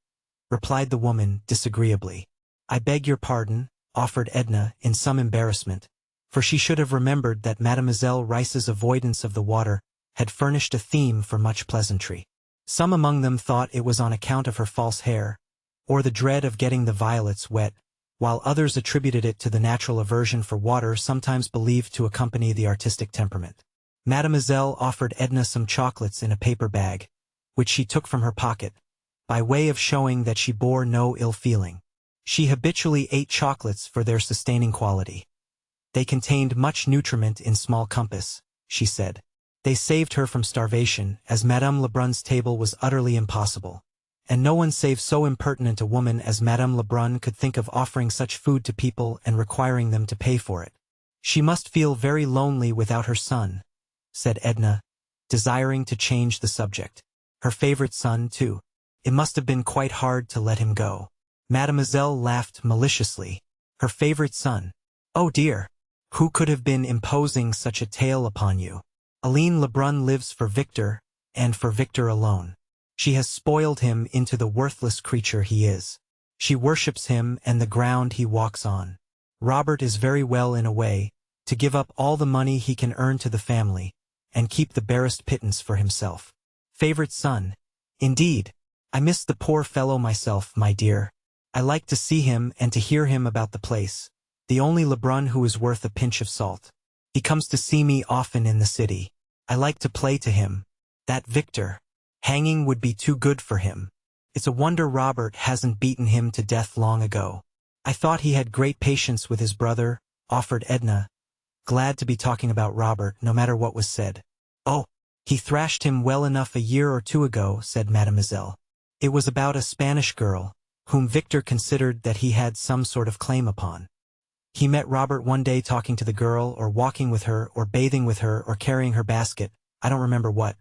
Replied the woman disagreeably. I beg your pardon, offered Edna in some embarrassment, for she should have remembered that Mademoiselle Rice's avoidance of the water had furnished a theme for much pleasantry. Some among them thought it was on account of her false hair, or the dread of getting the violets wet, while others attributed it to the natural aversion for water sometimes believed to accompany the artistic temperament. Mademoiselle offered Edna some chocolates in a paper bag, which she took from her pocket, by way of showing that she bore no ill feeling. She habitually ate chocolates for their sustaining quality. They contained much nutriment in small compass, she said. They saved her from starvation, as Madame Lebrun's table was utterly impossible. And no one save so impertinent a woman as Madame Lebrun could think of offering such food to people and requiring them to pay for it. She must feel very lonely without her son, said Edna, desiring to change the subject. Her favorite son, too. It must have been quite hard to let him go. Mademoiselle laughed maliciously. Her favorite son. Oh dear. Who could have been imposing such a tale upon you? Aline Lebrun lives for Victor, and for Victor alone. She has spoiled him into the worthless creature he is. She worships him and the ground he walks on. Robert is very well in a way, to give up all the money he can earn to the family, and keep the barest pittance for himself. Favorite son. Indeed. I miss the poor fellow myself, my dear. I like to see him and to hear him about the place, the only Lebrun who is worth a pinch of salt. He comes to see me often in the city. I like to play to him. That Victor. Hanging would be too good for him. It's a wonder Robert hasn't beaten him to death long ago. I thought he had great patience with his brother, offered Edna, glad to be talking about Robert no matter what was said. Oh, he thrashed him well enough a year or two ago, said Mademoiselle. It was about a Spanish girl, whom Victor considered that he had some sort of claim upon. He met Robert one day talking to the girl, or walking with her, or bathing with her, or carrying her basket, I don't remember what.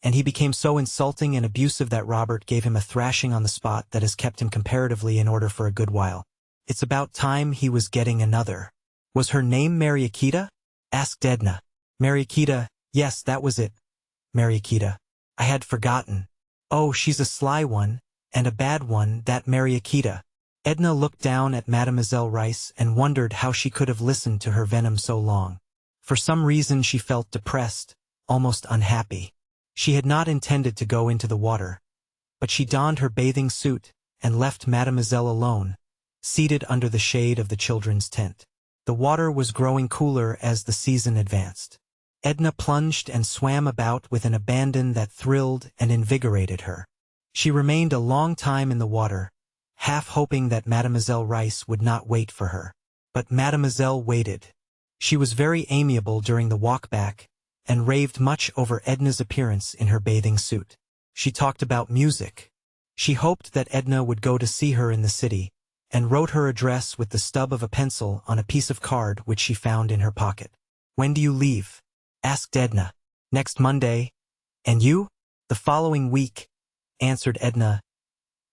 And he became so insulting and abusive that Robert gave him a thrashing on the spot that has kept him comparatively in order for a good while. It's about time he was getting another. Was her name Mariakita? Asked Edna. Mariakita, yes, that was it. Mariakita. I had forgotten. Oh, she's a sly one, and a bad one, that Mariakita. Edna looked down at Mademoiselle Rice and wondered how she could have listened to her venom so long. For some reason she felt depressed, almost unhappy. She had not intended to go into the water, but she donned her bathing suit and left Mademoiselle alone, seated under the shade of the children's tent. The water was growing cooler as the season advanced. Edna plunged and swam about with an abandon that thrilled and invigorated her. She remained a long time in the water, half hoping that Mademoiselle Rice would not wait for her. But Mademoiselle waited. She was very amiable during the walk back, and raved much over Edna's appearance in her bathing suit. She talked about music. She hoped that Edna would go to see her in the city, and wrote her address with the stub of a pencil on a piece of card which she found in her pocket. When do you leave? Asked Edna. Next Monday. And you? The following week, answered Edna,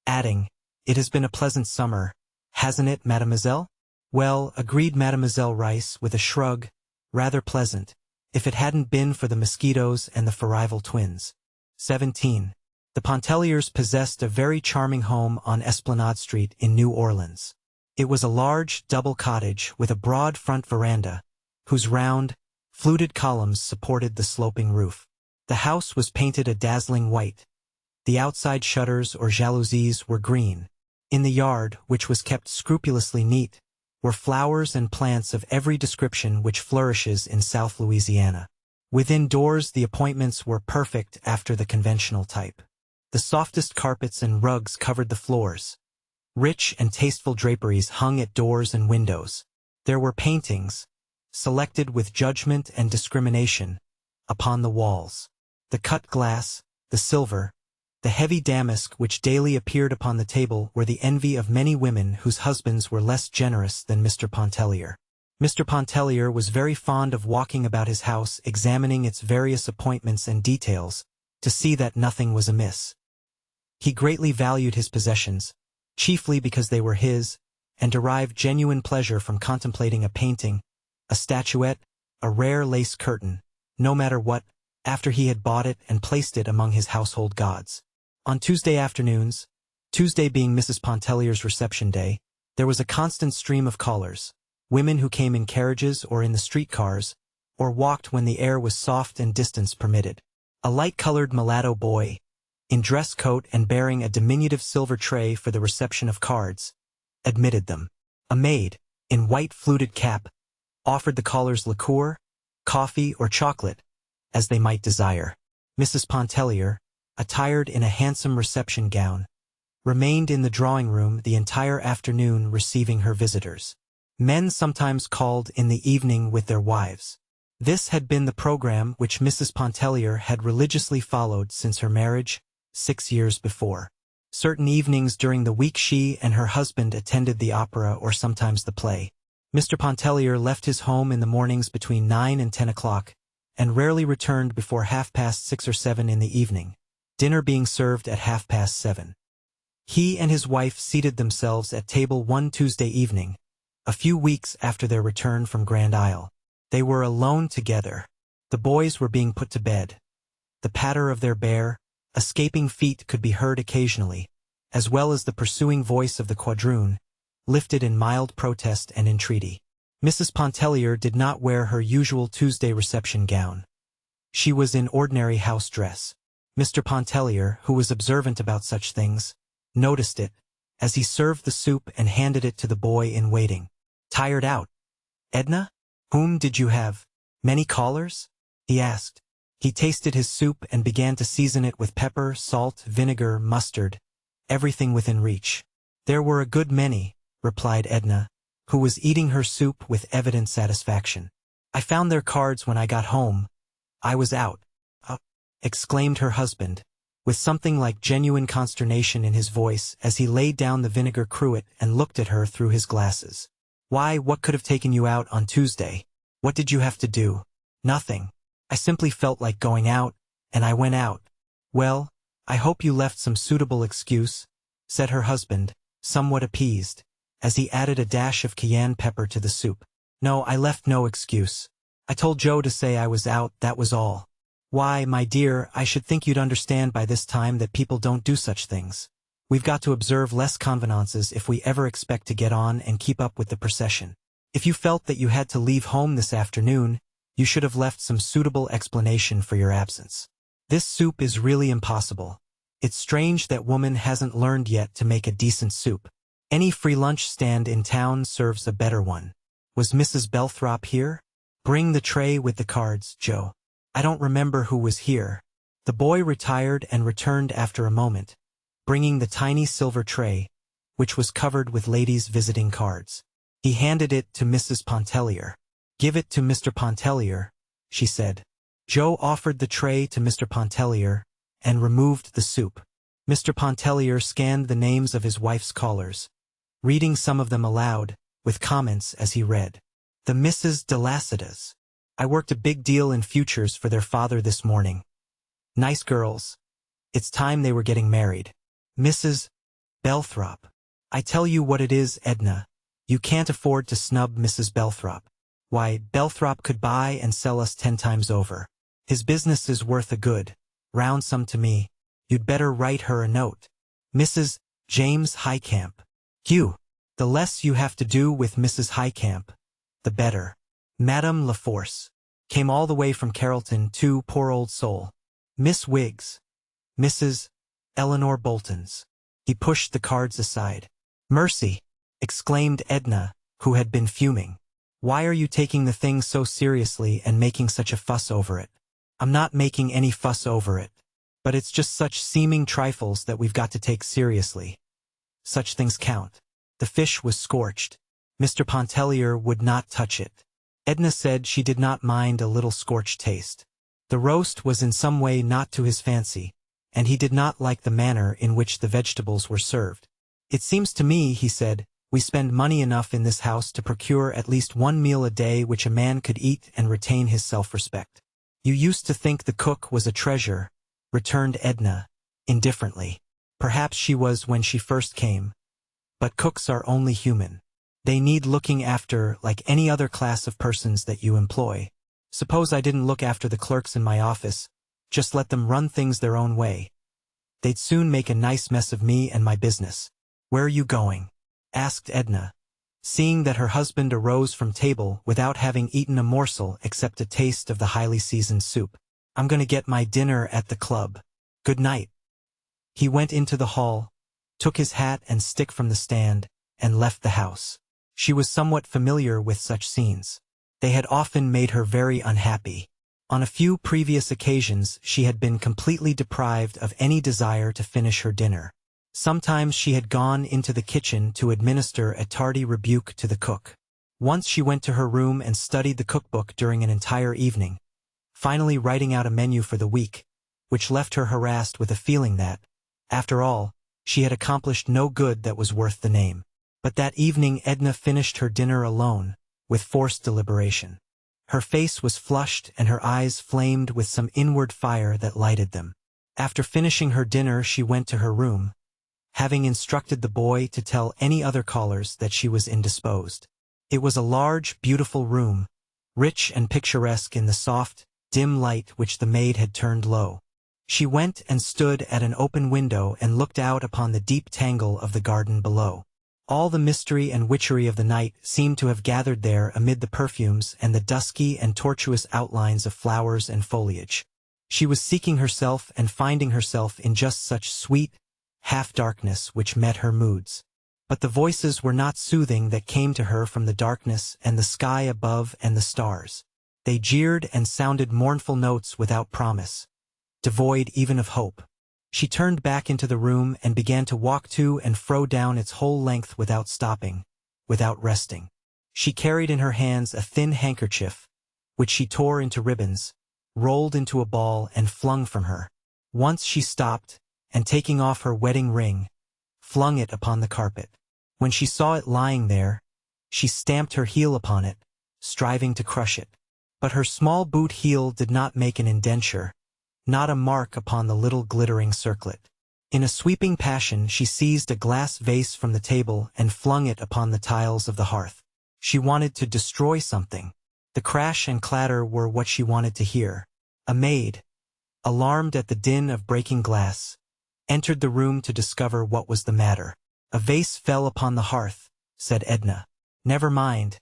adding, It has been a pleasant summer, hasn't it, mademoiselle? Well, agreed Mademoiselle Rice with a shrug, rather pleasant, if it hadn't been for the mosquitoes and the Farival twins. 17. The Pontelliers possessed a very charming home on Esplanade Street in New Orleans. It was a large, double cottage with a broad front veranda, whose round, fluted columns supported the sloping roof. The house was painted a dazzling white. The outside shutters or jalousies were green. In the yard, which was kept scrupulously neat, were flowers and plants of every description which flourishes in South Louisiana. Within doors the appointments were perfect after the conventional type. The softest carpets and rugs covered the floors. Rich and tasteful draperies hung at doors and windows. There were paintings, selected with judgment and discrimination, upon the walls. The cut glass, the silver, the heavy damask which daily appeared upon the table were the envy of many women whose husbands were less generous than Mr. Pontellier. Mr. Pontellier was very fond of walking about his house examining its various appointments and details, to see that nothing was amiss. He greatly valued his possessions, chiefly because they were his, and derived genuine pleasure from contemplating a painting, a statuette, a rare lace curtain, no matter what, after he had bought it and placed it among his household gods. On Tuesday afternoons, Tuesday being Mrs. Pontellier's reception day, there was a constant stream of callers, women who came in carriages or in the streetcars, or walked when the air was soft and distance permitted. A light-colored mulatto boy, in dress coat and bearing a diminutive silver tray for the reception of cards, admitted them. A maid, in white fluted cap, offered the callers liqueur, coffee, or chocolate, as they might desire. Mrs. Pontellier, attired in a handsome reception gown, remained in the drawing-room the entire afternoon receiving her visitors. Men sometimes called in the evening with their wives. This had been the program which Mrs. Pontellier had religiously followed since her marriage, 6 years before. Certain evenings during the week she and her husband attended the opera or sometimes the play. Mr. Pontellier left his home in the mornings between 9 and 10 o'clock, and rarely returned before 6:30 or 7 in the evening, dinner being served at 7:30. He and his wife seated themselves at table one Tuesday evening, a few weeks after their return from Grand Isle. They were alone together. The boys were being put to bed. The patter of their bare, escaping feet could be heard occasionally, as well as the pursuing voice of the quadroon, lifted in mild protest and entreaty. Mrs. Pontellier did not wear her usual Tuesday reception gown. She was in ordinary house dress. Mr. Pontellier, who was observant about such things, noticed it, as he served the soup and handed it to the boy in waiting. "Tired out, Edna? Whom did you have? Many callers?" he asked. He tasted his soup and began to season it with pepper, salt, vinegar, mustard, everything within reach. "There were a good many," replied Edna, who was eating her soup with evident satisfaction. "I found their cards when I got home. I was out," exclaimed her husband, with something like genuine consternation in his voice as he laid down the vinegar cruet and looked at her through his glasses. "Why, what could have taken you out on Tuesday? What did you have to do?" "Nothing. I simply felt like going out, and I went out." "Well, I hope you left some suitable excuse," said her husband, somewhat appeased, as he added a dash of cayenne pepper to the soup. "No, I left no excuse. I told Joe to say I was out, that was all." "Why, my dear, I should think you'd understand by this time that people don't do such things. We've got to observe less convenances if we ever expect to get on and keep up with the procession. If you felt that you had to leave home this afternoon, you should have left some suitable explanation for your absence. This soup is really impossible. It's strange that woman hasn't learned yet to make a decent soup. Any free lunch stand in town serves a better one. Was Mrs. Belthrop here? Bring the tray with the cards, Joe. I don't remember who was here." The boy retired and returned after a moment, bringing the tiny silver tray, which was covered with ladies' visiting cards. He handed it to Mrs. Pontellier. "Give it to Mr. Pontellier," she said. Joe offered the tray to Mr. Pontellier and removed the soup. Mr. Pontellier scanned the names of his wife's callers, reading some of them aloud, with comments as he read. "The Mrs. de Lassidas. I worked a big deal in futures for their father this morning. Nice girls. It's time they were getting married. Mrs. Belthrop. I tell you what it is, Edna, you can't afford to snub Mrs. Belthrop. Why, Belthrop could buy and sell us 10 times over. His business is worth a good, round sum to me. You'd better write her a note. Mrs. James Highcamp. Hugh. The less you have to do with Mrs. Highcamp, the better. Madame LaForce. Came all the way from Carrollton too, poor old soul. Miss Wiggs. Mrs. Eleanor Bolton's." He pushed the cards aside. "Mercy!" exclaimed Edna, who had been fuming. "Why are you taking the thing so seriously and making such a fuss over it?" "I'm not making any fuss over it. But it's just such seeming trifles that we've got to take seriously. Such things count." The fish was scorched. Mr. Pontellier would not touch it. Edna said she did not mind a little scorched taste. The roast was in some way not to his fancy, and he did not like the manner in which the vegetables were served. "It seems to me," he said, "we spend money enough in this house to procure at least one meal a day which a man could eat and retain his self-respect." "You used to think the cook was a treasure," returned Edna, indifferently. "Perhaps she was when she first came. But cooks are only human. They need looking after like any other class of persons that you employ. Suppose I didn't look after the clerks in my office, just let them run things their own way. They'd soon make a nice mess of me and my business." "Where are you going?" asked Edna, seeing that her husband arose from table without having eaten a morsel except a taste of the highly seasoned soup. "I'm going to get my dinner at the club. Good night." He went into the hall, took his hat and stick from the stand, and left the house. She was somewhat familiar with such scenes. They had often made her very unhappy. On a few previous occasions she had been completely deprived of any desire to finish her dinner. Sometimes she had gone into the kitchen to administer a tardy rebuke to the cook. Once she went to her room and studied the cookbook during an entire evening, finally writing out a menu for the week, which left her harassed with a feeling that, after all, she had accomplished no good that was worth the name. But that evening Edna finished her dinner alone, with forced deliberation. Her face was flushed and her eyes flamed with some inward fire that lighted them. After finishing her dinner she went to her room, having instructed the boy to tell any other callers that she was indisposed. It was a large, beautiful room, rich and picturesque in the soft, dim light which the maid had turned low. She went and stood at an open window and looked out upon the deep tangle of the garden below. All the mystery and witchery of the night seemed to have gathered there amid the perfumes and the dusky and tortuous outlines of flowers and foliage. She was seeking herself and finding herself in just such sweet, half-darkness which met her moods. But the voices were not soothing that came to her from the darkness and the sky above and the stars. They jeered and sounded mournful notes without promise, devoid even of hope. She turned back into the room and began to walk to and fro down its whole length without stopping, without resting. She carried in her hands a thin handkerchief, which she tore into ribbons, rolled into a ball and flung from her. Once she stopped, and taking off her wedding ring, flung it upon the carpet. When she saw it lying there, she stamped her heel upon it, striving to crush it. But her small boot heel did not make an indenture, not a mark upon the little glittering circlet. In a sweeping passion she seized a glass vase from the table and flung it upon the tiles of the hearth. She wanted to destroy something. The crash and clatter were what she wanted to hear. A maid, alarmed at the din of breaking glass, entered the room to discover what was the matter. "A vase fell upon the hearth," said Edna. "Never mind.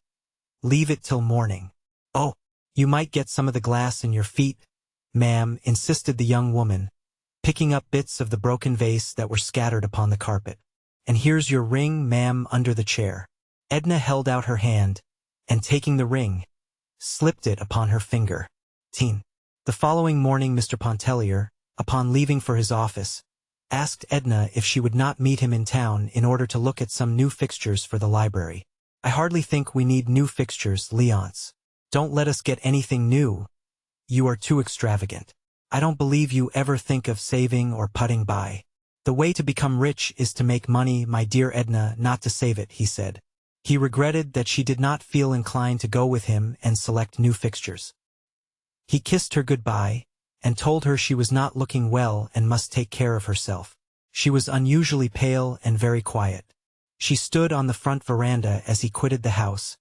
Leave it till morning." "Oh, you might get some of the glass in your feet, ma'am," insisted the young woman, picking up bits of the broken vase that were scattered upon the carpet. "And here's your ring, ma'am, under the chair." Edna held out her hand, and taking the ring, slipped it upon her finger. The following morning Mr. Pontellier, upon leaving for his office, asked Edna if she would not meet him in town in order to look at some new fixtures for the library. "I hardly think we need new fixtures, Leonce. Don't let us get anything new. You are too extravagant. I don't believe you ever think of saving or putting by. The way to become rich is to make money, my dear Edna, not to save it," he said. He regretted that she did not feel inclined to go with him and select new fixtures. He kissed her goodbye, and told her she was not looking well and must take care of herself. She was unusually pale and very quiet. She stood on the front veranda as he quitted the house,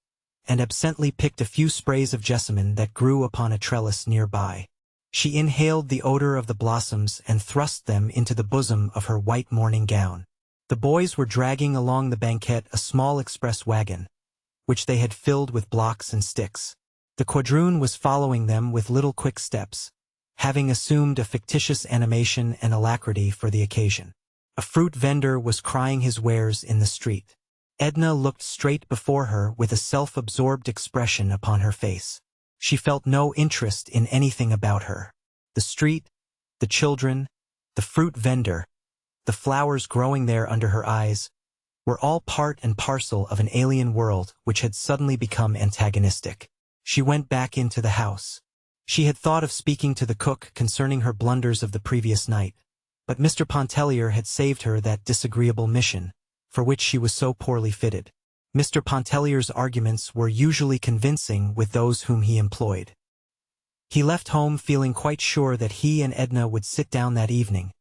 and absently picked a few sprays of jessamine that grew upon a trellis nearby. She inhaled the odor of the blossoms and thrust them into the bosom of her white morning gown. The boys were dragging along the banquette a small express wagon, which they had filled with blocks and sticks. The quadroon was following them with little quick steps, having assumed a fictitious animation and alacrity for the occasion. A fruit vendor was crying his wares in the street. Edna looked straight before her with a self-absorbed expression upon her face. She felt no interest in anything about her. The street, the children, the fruit vendor, the flowers growing there under her eyes, were all part and parcel of an alien world which had suddenly become antagonistic. She went back into the house. She had thought of speaking to the cook concerning her blunders of the previous night, but Mr. Pontellier had saved her that disagreeable mission, for which she was so poorly fitted. Mr. Pontellier's arguments were usually convincing with those whom he employed. He left home feeling quite sure that he and Edna would sit down that evening,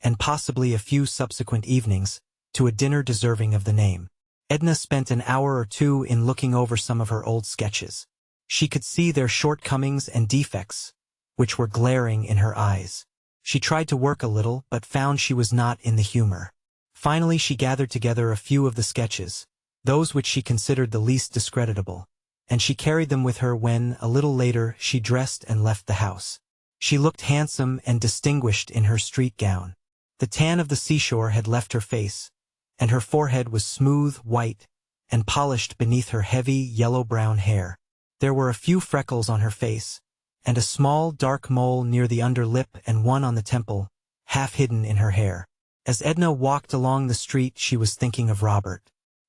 and possibly a few subsequent evenings, to a dinner deserving of the name. Edna spent an hour or two in looking over some of her old sketches. She could see their shortcomings and defects, which were glaring in her eyes. She tried to work a little, but found she was not in the humor. Finally she gathered together a few of the sketches, those which she considered the least discreditable, and she carried them with her when, a little later, she dressed and left the house. She looked handsome and distinguished in her street gown. The tan of the seashore had left her face, and her forehead was smooth, white, and polished beneath her heavy, yellow-brown hair. There were a few freckles on her face, and a small, dark mole near the under lip and one on the temple, half hidden in her hair. As Edna walked along the street she was thinking of Robert.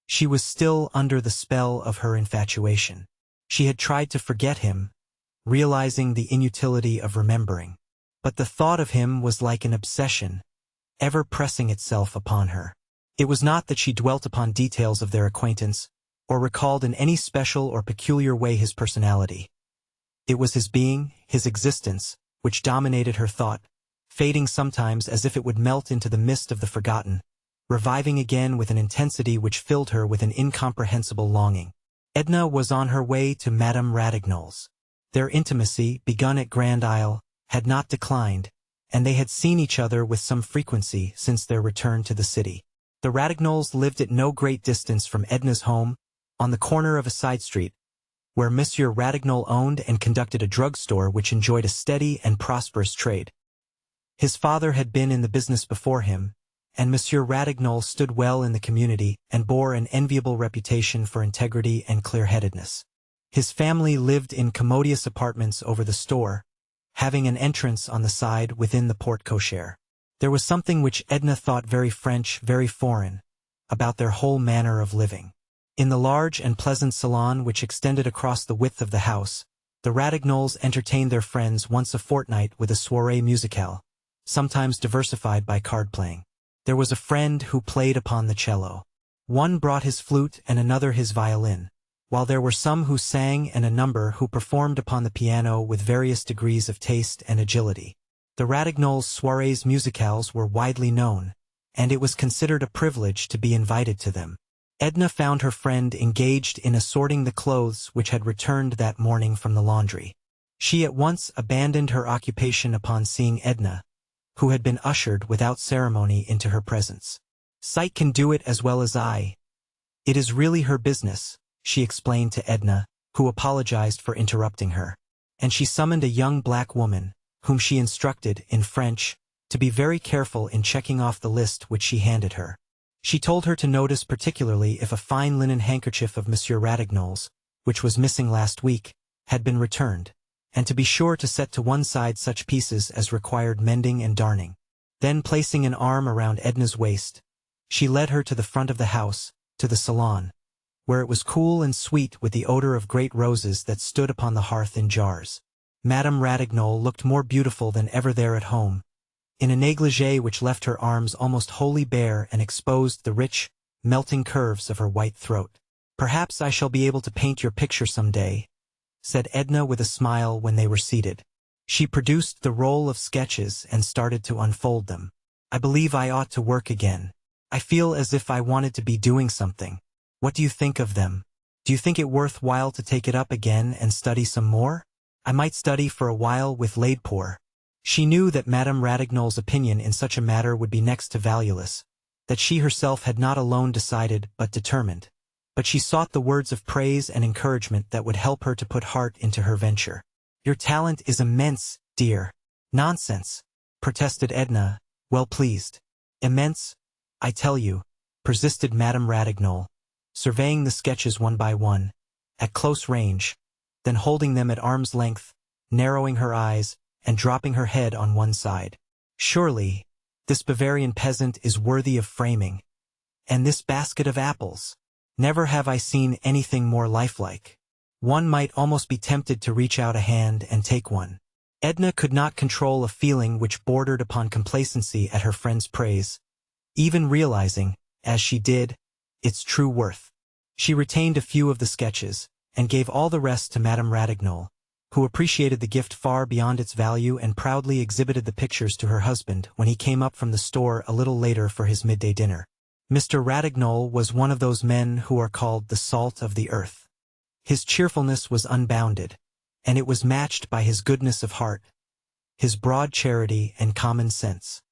She was still under the spell of her infatuation. She had tried to forget him, realizing the inutility of remembering. But the thought of him was like an obsession, ever pressing itself upon her. It was not that she dwelt upon details of their acquaintance, or recalled in any special or peculiar way his personality. It was his being, his existence, which dominated her thought, fading sometimes as if it would melt into the mist of the forgotten, reviving again with an intensity which filled her with an incomprehensible longing. Edna was on her way to Madame Ratignolle's. Their intimacy, begun at Grand Isle, had not declined, and they had seen each other with some frequency since their return to the city. The Ratignolles lived at no great distance from Edna's home, on the corner of a side street, where Monsieur Ratignolles owned and conducted a drugstore which enjoyed a steady and prosperous trade. His father had been in the business before him, and Monsieur Ratignolles stood well in the community and bore an enviable reputation for integrity and clear-headedness. His family lived in commodious apartments over the store, having an entrance on the side within the porte-cochere. There was something which Edna thought very French, very foreign, about their whole manner of living. In the large and pleasant salon which extended across the width of the house, the Ratignolles entertained their friends once a fortnight with a soirée musicale, sometimes diversified by card-playing. There was a friend who played upon the cello. One brought his flute and another his violin, while there were some who sang and a number who performed upon the piano with various degrees of taste and agility. The Ratignolles' soirées musicales were widely known, and it was considered a privilege to be invited to them. Edna found her friend engaged in assorting the clothes which had returned that morning from the laundry. She at once abandoned her occupation upon seeing Edna, who had been ushered without ceremony into her presence. "Sight can do it as well as I. It is really her business," she explained to Edna, who apologized for interrupting her. And she summoned a young black woman, whom she instructed, in French, to be very careful in checking off the list which she handed her. She told her to notice particularly if a fine linen handkerchief of Monsieur Ratignolles, which was missing last week, had been returned, and to be sure to set to one side such pieces as required mending and darning. Then, placing an arm around Edna's waist, she led her to the front of the house, to the salon, where it was cool and sweet with the odor of great roses that stood upon the hearth in jars. Madame Ratignolle looked more beautiful than ever there at home, in a negligée which left her arms almost wholly bare and exposed the rich, melting curves of her white throat. "Perhaps I shall be able to paint your picture some day," said Edna with a smile when they were seated. She produced the roll of sketches and started to unfold them. "I believe I ought to work again. I feel as if I wanted to be doing something. What do you think of them? Do you think it worth while to take it up again and study some more? I might study for a while with Laidpoor." She knew that Madame Ratignolle's opinion in such a matter would be next to valueless, that she herself had not alone decided but determined. But she sought the words of praise and encouragement that would help her to put heart into her venture. "Your talent is immense, dear." "Nonsense," protested Edna, well pleased. "Immense, I tell you," persisted Madame Ratignolle, surveying the sketches one by one, at close range, then holding them at arm's length, narrowing her eyes, and dropping her head on one side. Surely, this Bavarian peasant is worthy of framing. And this basket of apples. Never have I seen anything more lifelike. One might almost be tempted to reach out a hand and take one. Edna could not control a feeling which bordered upon complacency at her friend's praise, even realizing, as she did, its true worth. She retained a few of the sketches, and gave all the rest to Madame Ratignolles, who appreciated the gift far beyond its value and proudly exhibited the pictures to her husband when he came up from the store a little later for his midday dinner. Mr. Ratignolles was one of those men who are called the salt of the earth. His cheerfulness was unbounded, and it was matched by his goodness of heart, his broad charity and common sense.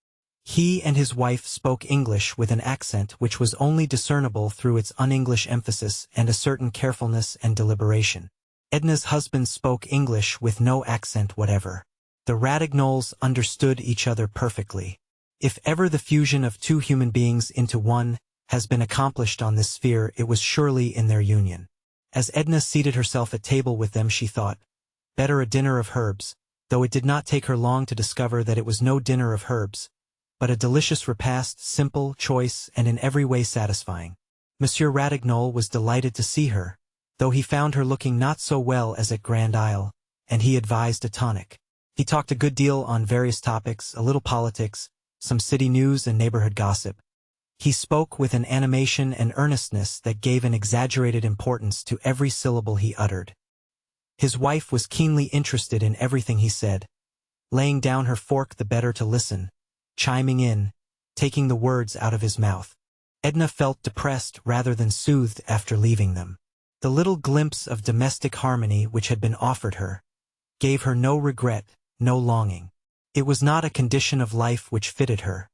He and his wife spoke English with an accent which was only discernible through its un-English emphasis and a certain carefulness and deliberation. Edna's husband spoke English with no accent whatever. The Ratignolles understood each other perfectly. If ever the fusion of two human beings into one has been accomplished on this sphere, it was surely in their union. As Edna seated herself at table with them, she thought, better a dinner of herbs, though it did not take her long to discover that it was no dinner of herbs, but a delicious repast, simple, choice, and in every way satisfying. Monsieur Ratignolles was delighted to see her, though he found her looking not so well as at Grand Isle, and he advised a tonic. He talked a good deal on various topics, a little politics, some city news and neighborhood gossip. He spoke with an animation and earnestness that gave an exaggerated importance to every syllable he uttered. His wife was keenly interested in everything he said, laying down her fork the better to listen, chiming in, taking the words out of his mouth. Edna felt depressed rather than soothed after leaving them. The little glimpse of domestic harmony which had been offered her gave her no regret, no longing. It was not a condition of life which fitted her,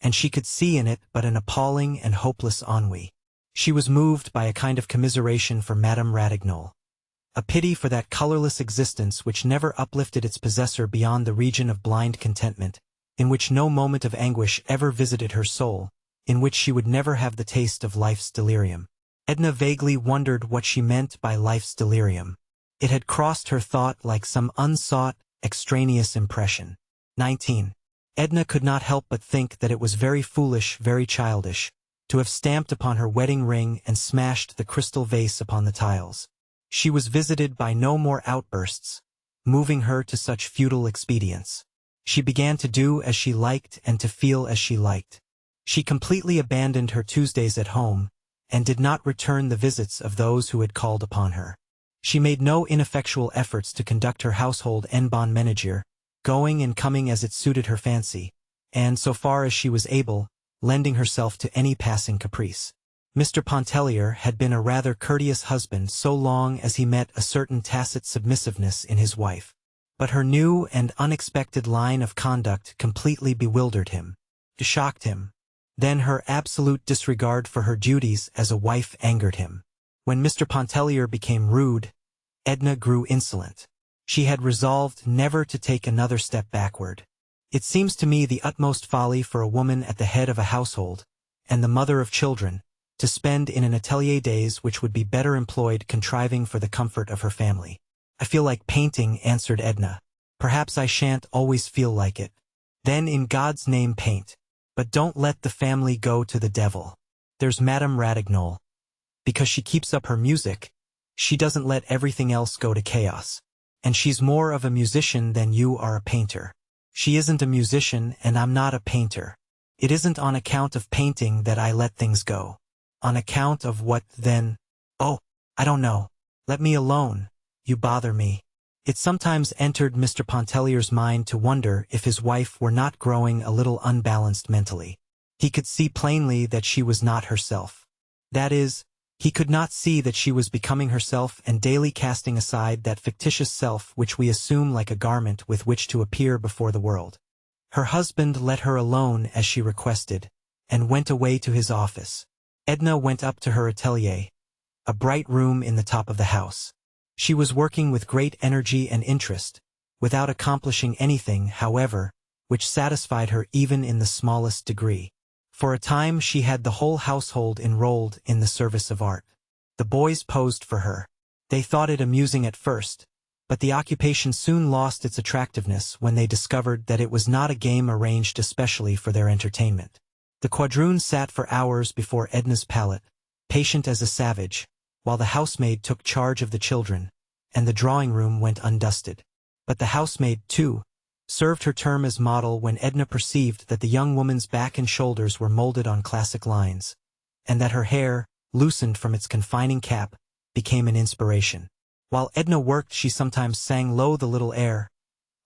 and she could see in it but an appalling and hopeless ennui. She was moved by a kind of commiseration for Madame Ratignolles, a pity for that colorless existence which never uplifted its possessor beyond the region of blind contentment, in which no moment of anguish ever visited her soul, in which she would never have the taste of life's delirium. Edna vaguely wondered what she meant by life's delirium. It had crossed her thought like some unsought, extraneous impression. 19. Edna could not help but think that it was very foolish, very childish, to have stamped upon her wedding ring and smashed the crystal vase upon the tiles. She was visited by no more outbursts, moving her to such futile expedients. She began to do as she liked and to feel as she liked. She completely abandoned her Tuesdays at home, and did not return the visits of those who had called upon her. She made no ineffectual efforts to conduct her household en bonne ménagère, going and coming as it suited her fancy, and, so far as she was able, lending herself to any passing caprice. Mr. Pontellier had been a rather courteous husband so long as he met a certain tacit submissiveness in his wife. But her new and unexpected line of conduct completely bewildered him, shocked him. Then her absolute disregard for her duties as a wife angered him. When Mr. Pontellier became rude, Edna grew insolent. She had resolved never to take another step backward. It seems to me the utmost folly for a woman at the head of a household, and the mother of children, to spend in an atelier days which would be better employed contriving for the comfort of her family. I feel like painting, answered Edna. Perhaps I shan't always feel like it. Then in God's name paint. But don't let the family go to the devil. There's Madame Ratignolles. Because she keeps up her music, she doesn't let everything else go to chaos. And she's more of a musician than you are a painter. She isn't a musician and I'm not a painter. It isn't on account of painting that I let things go. On account of what, then? Oh, I don't know. Let me alone. You bother me. It sometimes entered Mr. Pontellier's mind to wonder if his wife were not growing a little unbalanced mentally. He could see plainly that she was not herself. That is, he could not see that she was becoming herself and daily casting aside that fictitious self which we assume like a garment with which to appear before the world. Her husband let her alone as she requested, and went away to his office. Edna went up to her atelier, a bright room in the top of the house. She was working with great energy and interest, without accomplishing anything, however, which satisfied her even in the smallest degree. For a time she had the whole household enrolled in the service of art. The boys posed for her. They thought it amusing at first, but the occupation soon lost its attractiveness when they discovered that it was not a game arranged especially for their entertainment. The quadroon sat for hours before Edna's pallet, patient as a savage, while the housemaid took charge of the children, and the drawing room went undusted. But the housemaid, too, served her term as model when Edna perceived that the young woman's back and shoulders were molded on classic lines, and that her hair, loosened from its confining cap, became an inspiration. While Edna worked, she sometimes sang low the little air,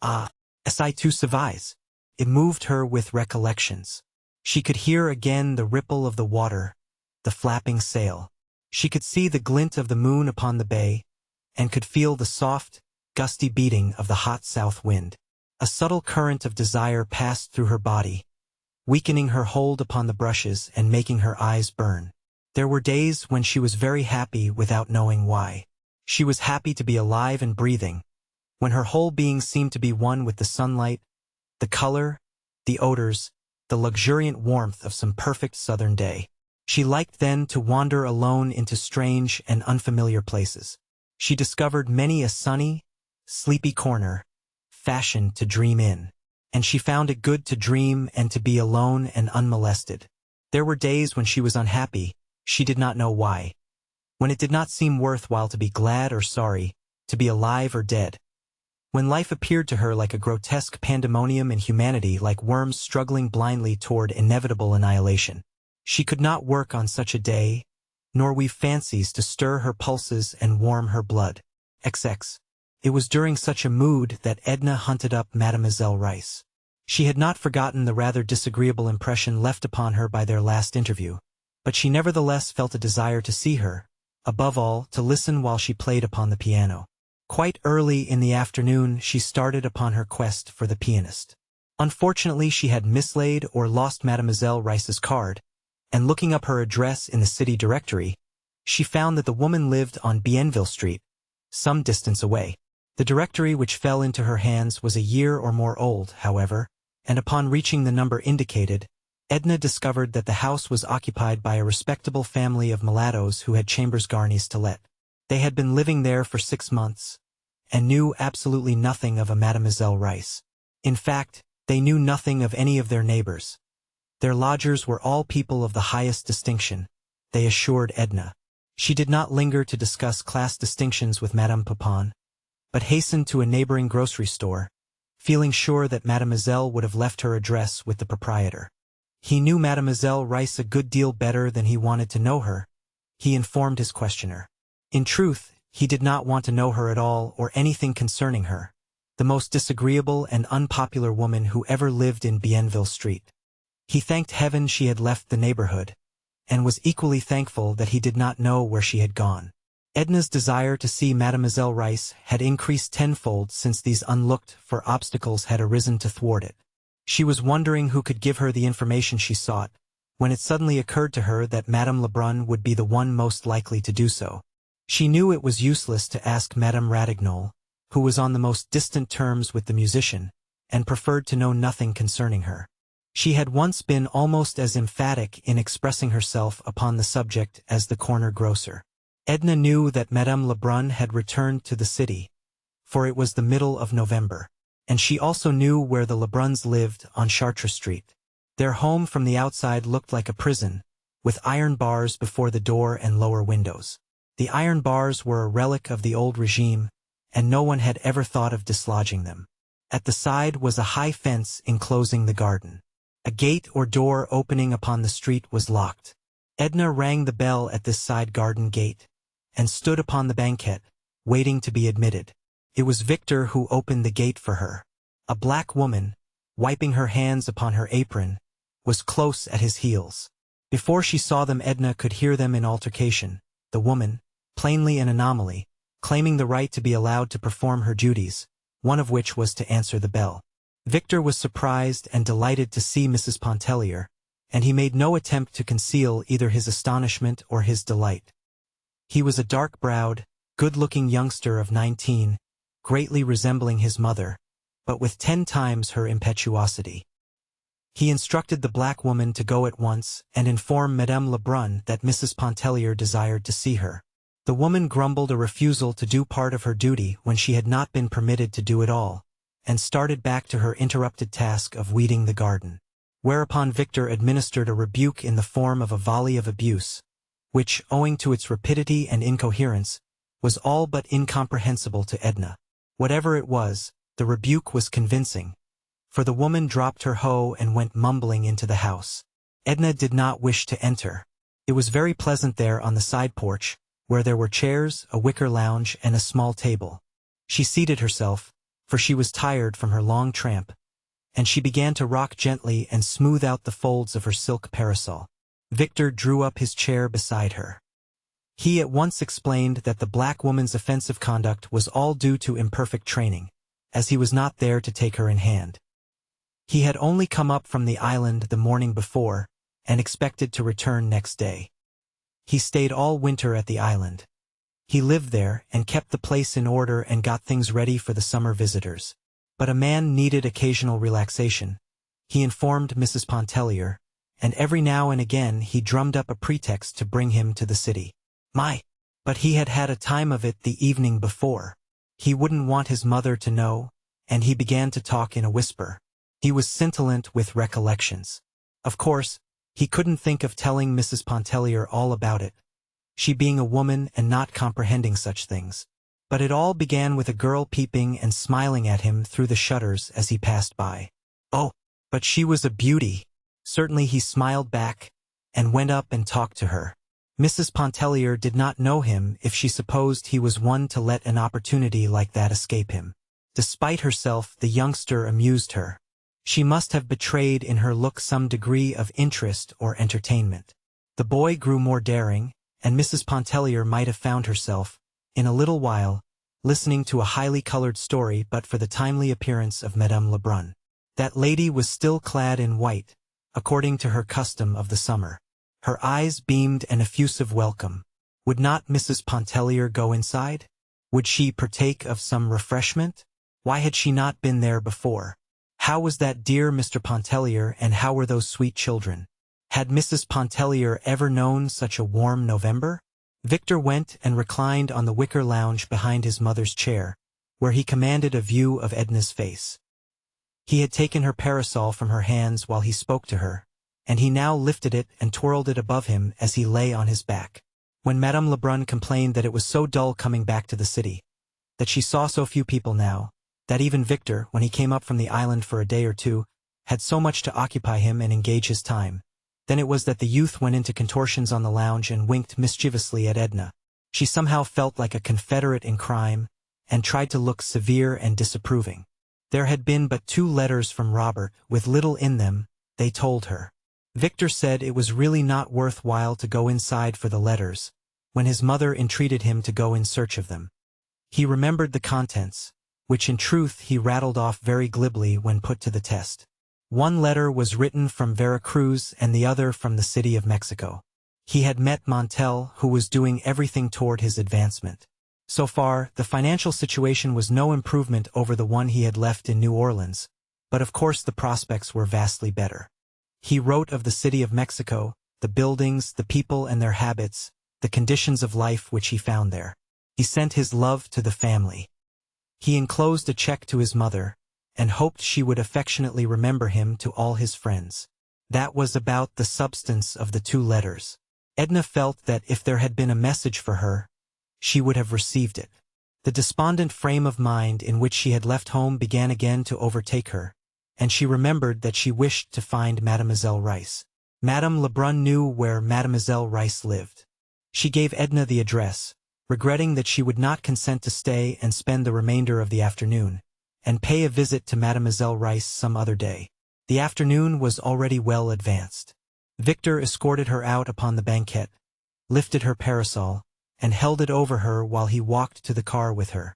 "Ah, si tu savais." It moved her with recollections. She could hear again the ripple of the water, the flapping sail. She could see the glint of the moon upon the bay, and could feel the soft, gusty beating of the hot south wind. A subtle current of desire passed through her body, weakening her hold upon the brushes and making her eyes burn. There were days when she was very happy without knowing why. She was happy to be alive and breathing, when her whole being seemed to be one with the sunlight, the color, the odors, the luxuriant warmth of some perfect southern day. She liked then to wander alone into strange and unfamiliar places. She discovered many a sunny, sleepy corner, fashioned to dream in, and she found it good to dream and to be alone and unmolested. There were days when she was unhappy, she did not know why, when it did not seem worthwhile to be glad or sorry, to be alive or dead, when life appeared to her like a grotesque pandemonium and humanity like worms struggling blindly toward inevitable annihilation. She could not work on such a day, nor weave fancies to stir her pulses and warm her blood. XX. It was during such a mood that Edna hunted up Mademoiselle Rice. She had not forgotten the rather disagreeable impression left upon her by their last interview, but she nevertheless felt a desire to see her, above all, to listen while she played upon the piano. Quite early in the afternoon she started upon her quest for the pianist. Unfortunately she had mislaid or lost Mademoiselle Rice's card, and looking up her address in the city directory, she found that the woman lived on Bienville Street, some distance away. The directory which fell into her hands was a year or more old, however, and upon reaching the number indicated, Edna discovered that the house was occupied by a respectable family of mulattoes who had chambers garnis to let. They had been living there for 6 months, and knew absolutely nothing of a Mademoiselle Rice. In fact, they knew nothing of any of their neighbors. Their lodgers were all people of the highest distinction, they assured Edna. She did not linger to discuss class distinctions with Madame Papin, but hastened to a neighboring grocery store, feeling sure that Mademoiselle would have left her address with the proprietor. He knew Mademoiselle Rice a good deal better than he wanted to know her, he informed his questioner. In truth, he did not want to know her at all or anything concerning her, the most disagreeable and unpopular woman who ever lived in Bienville Street. He thanked heaven she had left the neighborhood, and was equally thankful that he did not know where she had gone. Edna's desire to see Mademoiselle Rice had increased tenfold since these unlooked-for obstacles had arisen to thwart it. She was wondering who could give her the information she sought, when it suddenly occurred to her that Madame Lebrun would be the one most likely to do so. She knew it was useless to ask Madame Ratignolles, who was on the most distant terms with the musician, and preferred to know nothing concerning her. She had once been almost as emphatic in expressing herself upon the subject as the corner grocer. Edna knew that Madame Lebrun had returned to the city, for it was the middle of November, and she also knew where the Lebruns lived on Chartres Street. Their home from the outside looked like a prison, with iron bars before the door and lower windows. The iron bars were a relic of the old regime, and no one had ever thought of dislodging them. At the side was a high fence enclosing the garden. A gate or door opening upon the street was locked. Edna rang the bell at this side garden gate, and stood upon the banquette, waiting to be admitted. It was Victor who opened the gate for her. A black woman, wiping her hands upon her apron, was close at his heels. Before she saw them, Edna could hear them in altercation, the woman, plainly an anomaly, claiming the right to be allowed to perform her duties, one of which was to answer the bell. Victor was surprised and delighted to see Mrs. Pontellier, and he made no attempt to conceal either his astonishment or his delight. He was a dark-browed, good-looking youngster of 19, greatly resembling his mother, but with 10 times her impetuosity. He instructed the black woman to go at once and inform Madame Lebrun that Mrs. Pontellier desired to see her. The woman grumbled a refusal to do part of her duty when she had not been permitted to do it all, and started back to her interrupted task of weeding the garden. Whereupon Victor administered a rebuke in the form of a volley of abuse, which, owing to its rapidity and incoherence, was all but incomprehensible to Edna. Whatever it was, the rebuke was convincing, for the woman dropped her hoe and went mumbling into the house. Edna did not wish to enter. It was very pleasant there on the side porch, where there were chairs, a wicker lounge, and a small table. She seated herself, for she was tired from her long tramp, and she began to rock gently and smooth out the folds of her silk parasol. Victor drew up his chair beside her. He at once explained that the black woman's offensive conduct was all due to imperfect training, as he was not there to take her in hand. He had only come up from the island the morning before, and expected to return next day. He stayed all winter at the island. He lived there and kept the place in order and got things ready for the summer visitors. But a man needed occasional relaxation, he informed Mrs. Pontellier, and every now and again he drummed up a pretext to bring him to the city. But he had had a time of it the evening before. He wouldn't want his mother to know, and he began to talk in a whisper. He was scintillant with recollections. Of course, he couldn't think of telling Mrs. Pontellier all about it, she being a woman and not comprehending such things. But it all began with a girl peeping and smiling at him through the shutters as he passed by. Oh, but she was a beauty. Certainly he smiled back, and went up and talked to her. Mrs. Pontellier did not know him if she supposed he was one to let an opportunity like that escape him. Despite herself, the youngster amused her. She must have betrayed in her look some degree of interest or entertainment. The boy grew more daring, and Mrs. Pontellier might have found herself, in a little while, listening to a highly colored story but for the timely appearance of Madame Lebrun. That lady was still clad in white, according to her custom of the summer. Her eyes beamed an effusive welcome. Would not Mrs. Pontellier go inside? Would she partake of some refreshment? Why had she not been there before? How was that dear Mr. Pontellier, and how were those sweet children? Had Mrs. Pontellier ever known such a warm November? Victor went and reclined on the wicker lounge behind his mother's chair, where he commanded a view of Edna's face. He had taken her parasol from her hands while he spoke to her, and he now lifted it and twirled it above him as he lay on his back. When Madame Lebrun complained that it was so dull coming back to the city, that she saw so few people now, that even Victor, when he came up from the island for a day or two, had so much to occupy him and engage his time, then it was that the youth went into contortions on the lounge and winked mischievously at Edna. She somehow felt like a confederate in crime, and tried to look severe and disapproving. There had been but 2 letters from Robert, with little in them, they told her. Victor said it was really not worth while to go inside for the letters, when his mother entreated him to go in search of them. He remembered the contents, which in truth he rattled off very glibly when put to the test. One letter was written from Veracruz and the other from the city of Mexico. He had met Montel, who was doing everything toward his advancement. So far, the financial situation was no improvement over the one he had left in New Orleans, but of course the prospects were vastly better. He wrote of the city of Mexico, the buildings, the people and their habits, the conditions of life which he found there. He sent his love to the family. He enclosed a check to his mother, and hoped she would affectionately remember him to all his friends. That was about the substance of the 2 letters. Edna felt that if there had been a message for her, she would have received it. The despondent frame of mind in which she had left home began again to overtake her, and she remembered that she wished to find Mademoiselle Rice. Madame Lebrun knew where Mademoiselle Rice lived. She gave Edna the address, regretting that she would not consent to stay and spend the remainder of the afternoon, and pay a visit to Mademoiselle Rice some other day. The afternoon was already well advanced. Victor escorted her out upon the banquette, lifted her parasol, and held it over her while he walked to the car with her.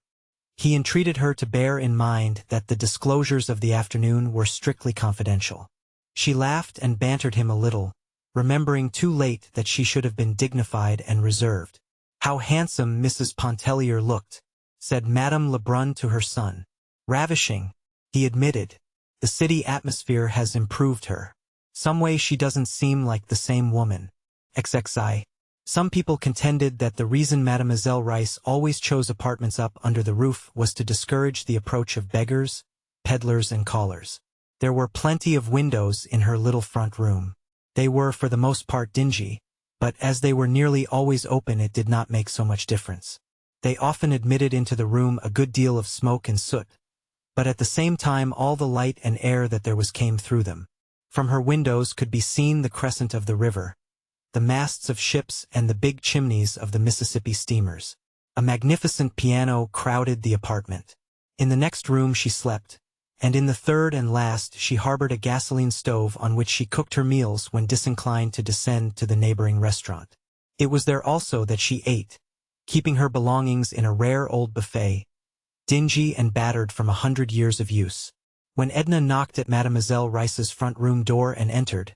He entreated her to bear in mind that the disclosures of the afternoon were strictly confidential. She laughed and bantered him a little, remembering too late that she should have been dignified and reserved. "How handsome Mrs. Pontellier looked," said Madame Lebrun to her son. "Ravishing," he admitted. "The city atmosphere has improved her. Some way she doesn't seem like the same woman. XXI. Some people contended that the reason Mademoiselle Rice always chose apartments up under the roof was to discourage the approach of beggars, peddlers, and callers. There were plenty of windows in her little front room. They were for the most part dingy, but as they were nearly always open it did not make so much difference. They often admitted into the room a good deal of smoke and soot, but at the same time all the light and air that there was came through them. From her windows could be seen the crescent of the river, the masts of ships and the big chimneys of the Mississippi steamers. A magnificent piano crowded the apartment. In the next room she slept, and in the third and last she harbored a gasoline stove on which she cooked her meals when disinclined to descend to the neighboring restaurant. It was there also that she ate, keeping her belongings in a rare old buffet, dingy and battered from 100 years of use. When Edna knocked at Mademoiselle Rice's front room door and entered,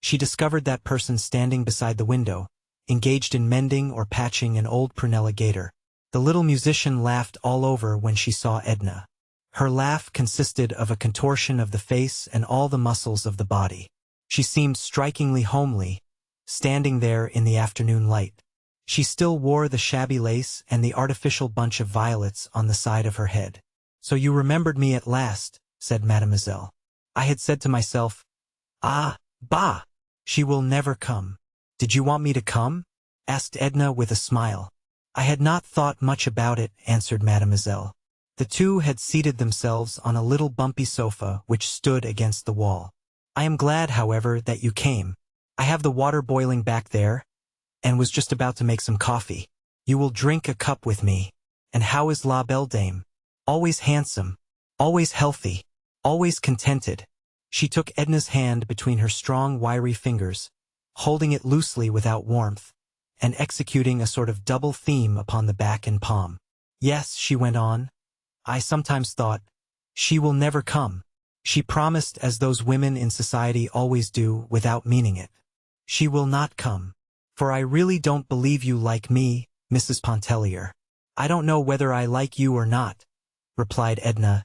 she discovered that person standing beside the window, engaged in mending or patching an old prunella gaiter. The little musician laughed all over when she saw Edna. Her laugh consisted of a contortion of the face and all the muscles of the body. She seemed strikingly homely, standing there in the afternoon light. She still wore the shabby lace and the artificial bunch of violets on the side of her head. "So you remembered me at last," said Mademoiselle. "I had said to myself, 'Ah, bah! She will never come.'" "Did you want me to come?" asked Edna with a smile. "I had not thought much about it," answered Mademoiselle. The two had seated themselves on a little bumpy sofa which stood against the wall. "I am glad, however, that you came. I have the water boiling back there, and was just about to make some coffee. You will drink a cup with me. And how is La Belle Dame? Always handsome, always healthy, always contented." She took Edna's hand between her strong, wiry fingers, holding it loosely without warmth, and executing a sort of double theme upon the back and palm. "Yes," she went on, "I sometimes thought, she will never come." She promised as those women in society always do without meaning it. "She will not come. For I really don't believe you like me, Mrs. Pontellier." "I don't know whether I like you or not," replied Edna,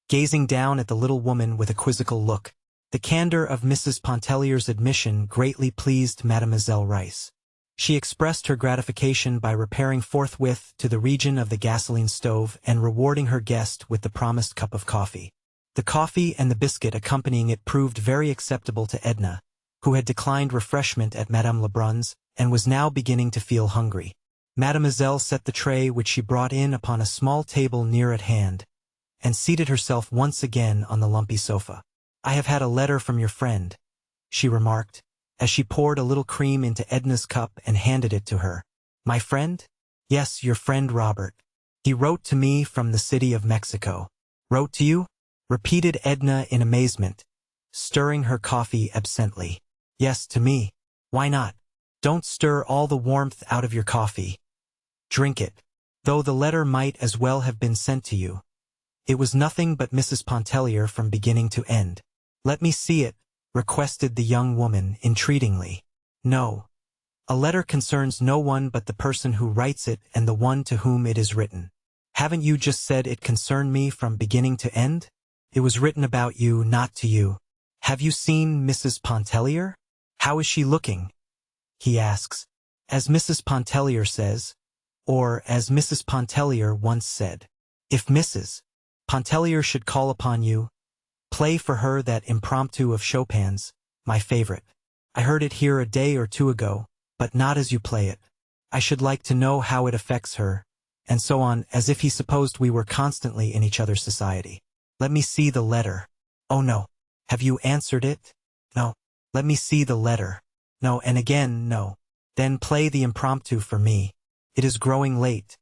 gazing down at the little woman with a quizzical look. The candor of Mrs. Pontellier's admission greatly pleased Mademoiselle Rice. She expressed her gratification by repairing forthwith to the region of the gasoline stove and rewarding her guest with the promised cup of coffee. The coffee and the biscuit accompanying it proved very acceptable to Edna, who had declined refreshment at Madame Lebrun's and was now beginning to feel hungry. Mademoiselle set the tray which she brought in upon a small table near at hand, and seated herself once again on the lumpy sofa. "I have had a letter from your friend," she remarked, as she poured a little cream into Edna's cup and handed it to her. "My friend?" "Yes, your friend Robert. He wrote to me from the city of Mexico." "Wrote to you?" repeated Edna in amazement, stirring her coffee absently. "Yes, to me. Why not? Don't stir all the warmth out of your coffee. Drink it." Though the letter might as well have been sent to you, it was nothing but Mrs. Pontellier from beginning to end. "Let me see it," requested the young woman entreatingly. "No. A letter concerns no one but the person who writes it and the one to whom it is written. Haven't you just said it concerned me from beginning to end? It was written about you, not to you. Have you seen Mrs. Pontellier? How is she looking?" he asks. As Mrs. Pontellier says, or as Mrs. Pontellier once said, "If Mrs. Pontellier should call upon you, play for her that impromptu of Chopin's, my favorite. I heard it here a day or two ago, but not as you play it. I should like to know how it affects her," and so on, as if he supposed we were constantly in each other's society. "Let me see the letter." "Oh no. Have you answered it?" "No." "Let me see the letter." "No," and again no. "Then play the impromptu for me. It is growing late.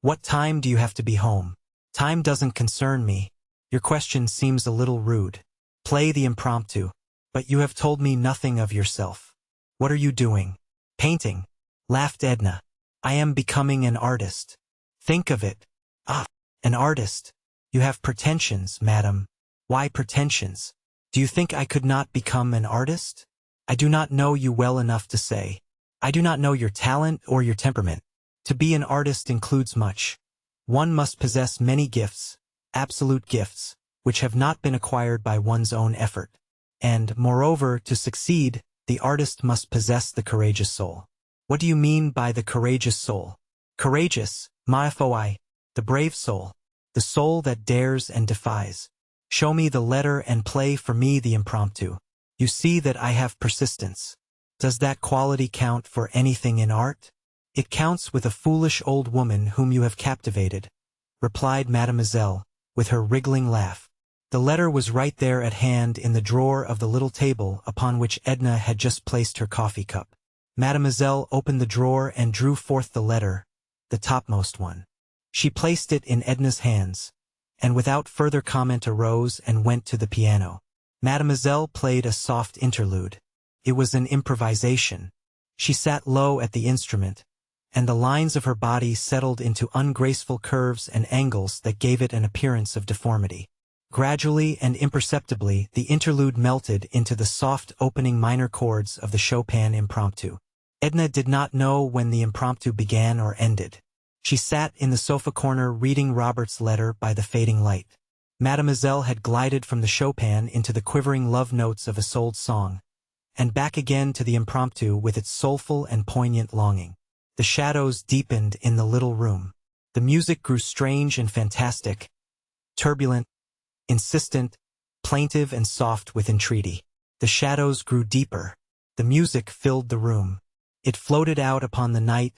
What time do you have to be home?" "Time doesn't concern me. Your question seems a little rude. Play the impromptu." "But you have told me nothing of yourself." "What are you doing?" "Painting," laughed Edna. "I am becoming an artist. Think of it." "Ah, an artist. You have pretensions, madam." "Why pretensions? Do you think I could not become an artist?" "I do not know you well enough to say. I do not know your talent or your temperament. To be an artist includes much. One must possess many gifts, absolute gifts, which have not been acquired by one's own effort. And, moreover, to succeed, the artist must possess the courageous soul. What do you mean by the courageous soul? Courageous, maifoi, the brave soul, the soul that dares and defies. Show me the letter and play for me the impromptu. You see that I have persistence. Does that quality count for anything in art? It counts with a foolish old woman whom you have captivated, replied Mademoiselle, with her wriggling laugh. The letter was right there at hand in the drawer of the little table upon which Edna had just placed her coffee cup. Mademoiselle opened the drawer and drew forth the letter, the topmost one. She placed it in Edna's hands, and without further comment arose and went to the piano. Mademoiselle played a soft interlude. It was an improvisation. She sat low at the instrument, and the lines of her body settled into ungraceful curves and angles that gave it an appearance of deformity. Gradually and imperceptibly, the interlude melted into the soft opening minor chords of the Chopin impromptu. Edna did not know when the impromptu began or ended. She sat in the sofa corner reading Robert's letter by the fading light. Mademoiselle had glided from the Chopin into the quivering love notes of Isolde's song, and back again to the impromptu with its soulful and poignant longing. The shadows deepened in the little room. The music grew strange and fantastic, turbulent, insistent, plaintive and soft with entreaty. The shadows grew deeper. The music filled the room. It floated out upon the night,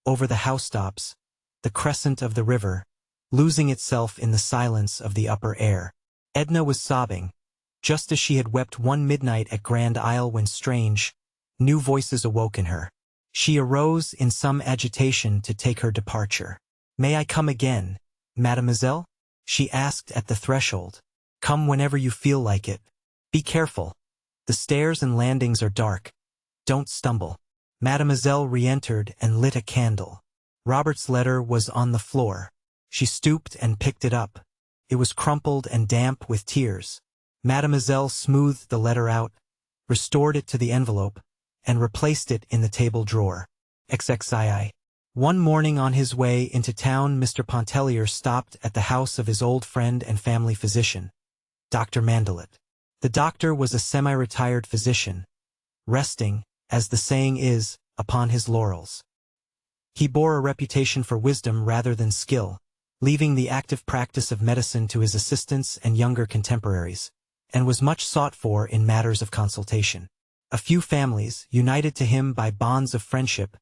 over the housetops, the crescent of the river, losing itself in the silence of the upper air. Edna was sobbing, just as she had wept one midnight at Grand Isle when strange, new voices awoke in her. She arose in some agitation to take her departure. "May I come again, mademoiselle?" she asked at the threshold. "Come whenever you feel like it. Be careful. The stairs and landings are dark. Don't stumble." Mademoiselle re-entered and lit a candle. Robert's letter was on the floor. She stooped and picked it up. It was crumpled and damp with tears. Mademoiselle smoothed the letter out, restored it to the envelope, and replaced it in the table drawer. XXII. One morning on his way into town, Mr. Pontellier stopped at the house of his old friend and family physician, Dr. Mandelet. The doctor was a semi-retired physician, resting, as the saying is, upon his laurels. He bore a reputation for wisdom rather than skill, leaving the active practice of medicine to his assistants and younger contemporaries, and was much sought for in matters of consultation. A few families, united to him by bonds of friendship,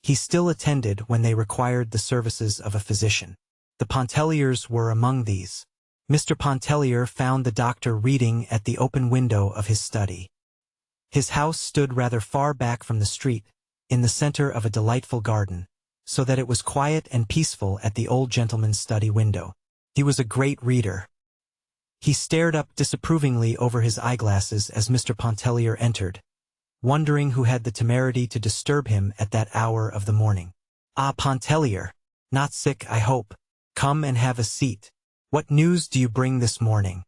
he still attended when they required the services of a physician. The Pontelliers were among these. Mr. Pontellier found the doctor reading at the open window of his study. His house stood rather far back from the street, in the center of a delightful garden, so that it was quiet and peaceful at the old gentleman's study window. He was a great reader. He stared up disapprovingly over his eyeglasses as Mr. Pontellier entered, wondering who had the temerity to disturb him at that hour of the morning. "Ah, Pontellier, not sick, I hope. Come and have a seat. What news do you bring this morning?"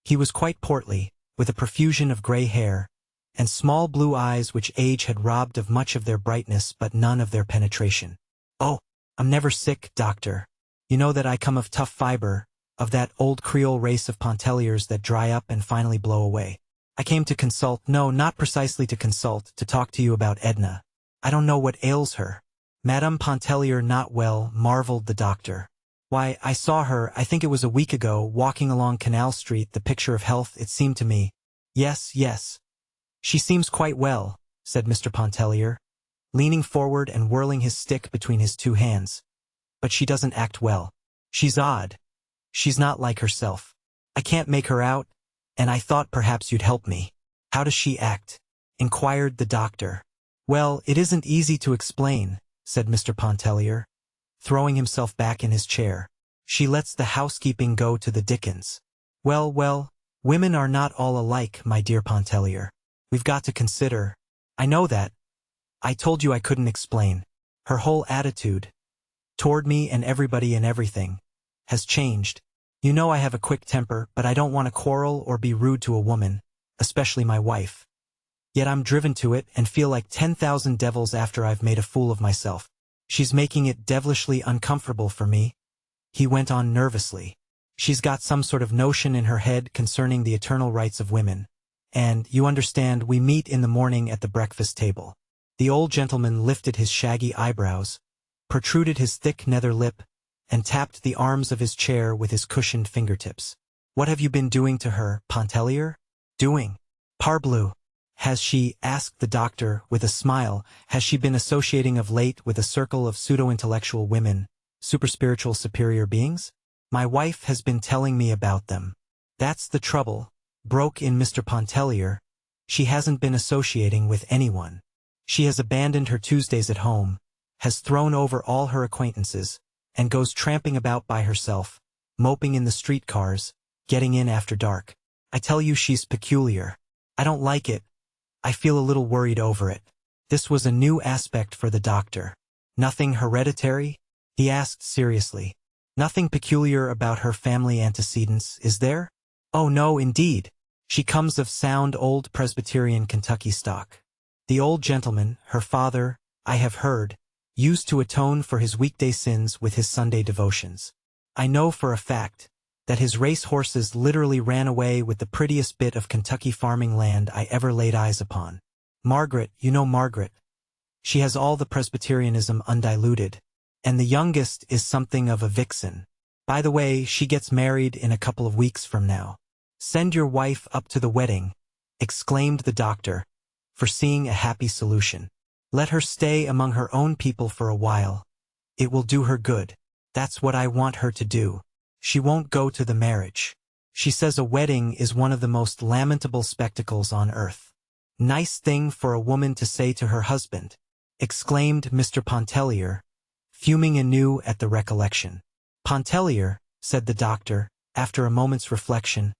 He was quite portly, with a profusion of gray hair, and small blue eyes which age had robbed of much of their brightness but none of their penetration. "Oh, I'm never sick, doctor. You know that I come of tough fiber, of that old Creole race of Pontelliers that dry up and finally blow away. I came to consult, no, not precisely to consult, to talk to you about Edna. I don't know what ails her." "Madame Pontellier not well," marveled the doctor. "Why, I saw her, I think it was a week ago, walking along Canal Street, the picture of health, it seemed to me." "Yes, yes. She seems quite well," said Mr. Pontellier, leaning forward and whirling his stick between his two hands. "But she doesn't act well. She's odd. She's not like herself. I can't make her out, and I thought perhaps you'd help me." "How does she act?" inquired the doctor. "Well, it isn't easy to explain," said Mr. Pontellier, throwing himself back in his chair. "She lets the housekeeping go to the dickens. Well, well, women are not all alike, my dear Pontellier. We've got to consider—" "I know that. I told you I couldn't explain. Her whole attitude, toward me and everybody and everything, has changed. You know I have a quick temper, but I don't want to quarrel or be rude to a woman, especially my wife. Yet I'm driven to it and feel like 10,000 devils after I've made a fool of myself. She's making it devilishly uncomfortable for me," he went on nervously. "She's got some sort of notion in her head concerning the eternal rights of women. And, you understand, we meet in the morning at the breakfast table. The old gentleman lifted his shaggy eyebrows, protruded his thick nether lip, and tapped the arms of his chair with his cushioned fingertips. "What have you been doing to her, Pontellier?" "Doing? Parbleu! Has she," asked the doctor with a smile, "has she been associating of late with a circle of pseudo-intellectual women, superspiritual superior beings? My wife has been telling me about them." "That's the trouble," broke in Mr. Pontellier. "She hasn't been associating with anyone. She has abandoned her Tuesdays at home, has thrown over all her acquaintances, and goes tramping about by herself, moping in the streetcars, getting in after dark. I tell you she's peculiar. I don't like it. I feel a little worried over it." This was a new aspect for the doctor. "Nothing hereditary?" he asked seriously. "Nothing peculiar about her family antecedents, is there?" "Oh no, indeed. She comes of sound old Presbyterian Kentucky stock. The old gentleman, her father, I have heard, used to atone for his weekday sins with his Sunday devotions. I know for a fact that his race horses literally ran away with the prettiest bit of Kentucky farming land I ever laid eyes upon. Margaret, you know Margaret. She has all the Presbyterianism undiluted, and the youngest is something of a vixen. By the way, she gets married in a couple of weeks from now." "Send your wife up to the wedding," exclaimed the doctor, foreseeing a happy solution. "Let her stay among her own people for a while. It will do her good. That's what I want her to do. She won't go to the marriage. She says a wedding is one of the most lamentable spectacles on earth." "Nice thing for a woman to say to her husband," exclaimed Mr. Pontellier, fuming anew at the recollection. "Pontellier," said the doctor, after a moment's reflection,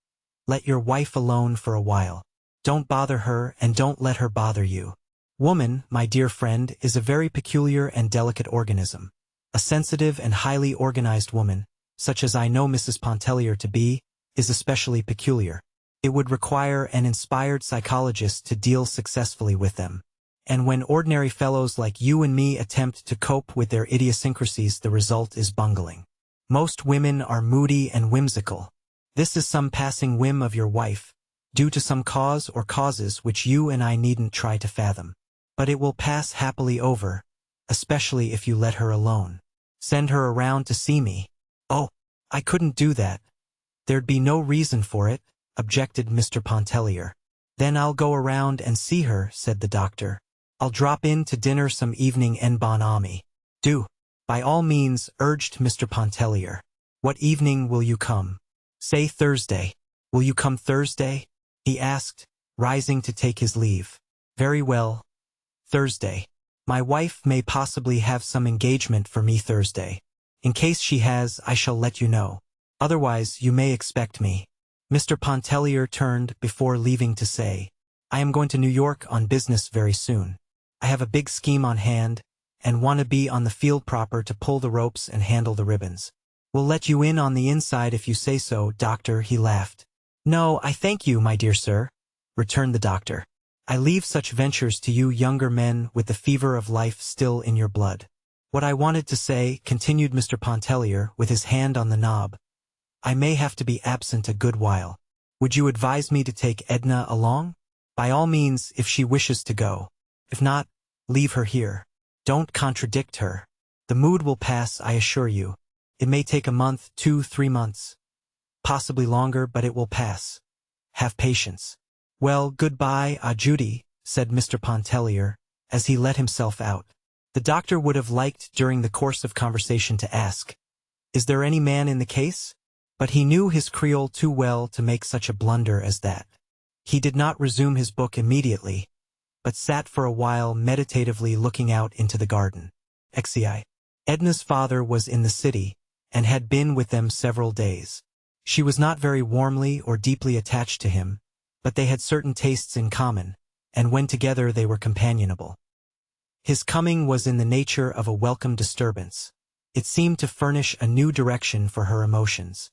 "let your wife alone for a while. Don't bother her and don't let her bother you. Woman, my dear friend, is a very peculiar and delicate organism. A sensitive and highly organized woman, such as I know Mrs. Pontellier to be, is especially peculiar. It would require an inspired psychologist to deal successfully with them. And when ordinary fellows like you and me attempt to cope with their idiosyncrasies, the result is bungling. Most women are moody and whimsical. This is some passing whim of your wife, due to some cause or causes which you and I needn't try to fathom. But it will pass happily over, especially if you let her alone. Send her around to see me." "Oh, I couldn't do that. There'd be no reason for it," objected Mr. Pontellier. "Then I'll go around and see her," said the doctor. "I'll drop in to dinner some evening en bon ami." "Do. By all means," urged Mr. Pontellier. "What evening will you come?" "Say Thursday." "Will you come Thursday?" he asked, rising to take his leave. "Very well. Thursday. My wife may possibly have some engagement for me Thursday. In case she has, I shall let you know. Otherwise, you may expect me." Mr. Pontellier turned before leaving to say, "I am going to New York on business very soon. I have a big scheme on hand, and want to be on the field proper to pull the ropes and handle the ribbons." "We'll let you in on the inside if you say so, doctor," he laughed. "No, I thank you, my dear sir," returned the doctor. "I leave such ventures to you younger men with the fever of life still in your blood. What I wanted to say," continued Mr. Pontellier with his hand on the knob, "I may have to be absent a good while. Would you advise me to take Edna along?" "By all means, if she wishes to go. If not, leave her here. Don't contradict her. The mood will pass, I assure you. It may take a month, 2, 3 months. Possibly longer, but it will pass. Have patience." "Well, goodbye, Judy," said Mr. Pontellier, as he let himself out. The doctor would have liked during the course of conversation to ask, "Is there any man in the case?" But he knew his Creole too well to make such a blunder as that. He did not resume his book immediately, but sat for a while meditatively looking out into the garden. XCI. Edna's father was in the city, and had been with them several days. She was not very warmly or deeply attached to him, but they had certain tastes in common, and when together they were companionable. His coming was in the nature of a welcome disturbance. It seemed to furnish a new direction for her emotions.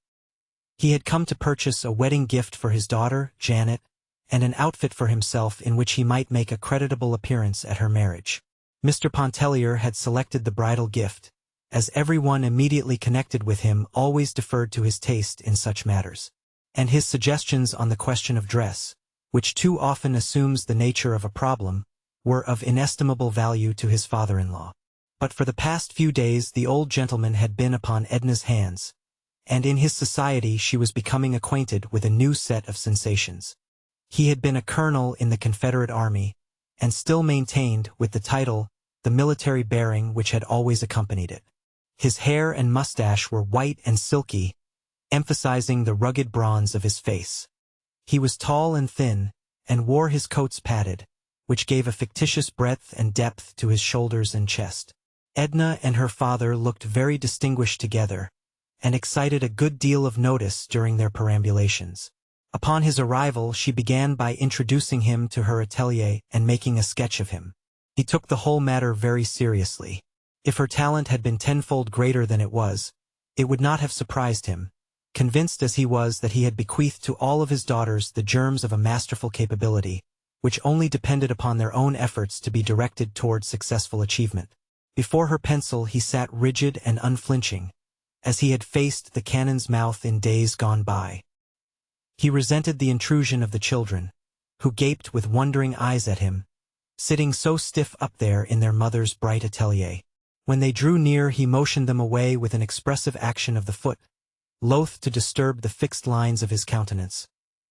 He had come to purchase a wedding gift for his daughter, Janet, and an outfit for himself in which he might make a creditable appearance at her marriage. Mr. Pontellier had selected the bridal gift, as everyone immediately connected with him always deferred to his taste in such matters. And his suggestions on the question of dress, which too often assumes the nature of a problem, were of inestimable value to his father-in-law. But for the past few days the old gentleman had been upon Edna's hands, and in his society she was becoming acquainted with a new set of sensations. He had been a colonel in the Confederate Army, and still maintained, with the title, the military bearing which had always accompanied it. His hair and mustache were white and silky, emphasizing the rugged bronze of his face. He was tall and thin, and wore his coats padded, which gave a fictitious breadth and depth to his shoulders and chest. Edna and her father looked very distinguished together, and excited a good deal of notice during their perambulations. Upon his arrival she began by introducing him to her atelier and making a sketch of him. He took the whole matter very seriously. If her talent had been tenfold greater than it was, it would not have surprised him, convinced as he was that he had bequeathed to all of his daughters the germs of a masterful capability, which only depended upon their own efforts to be directed toward successful achievement. Before her pencil he sat rigid and unflinching, as he had faced the cannon's mouth in days gone by. He resented the intrusion of the children, who gaped with wondering eyes at him, sitting so stiff up there in their mother's bright atelier. When they drew near he motioned them away with an expressive action of the foot, loath to disturb the fixed lines of his countenance,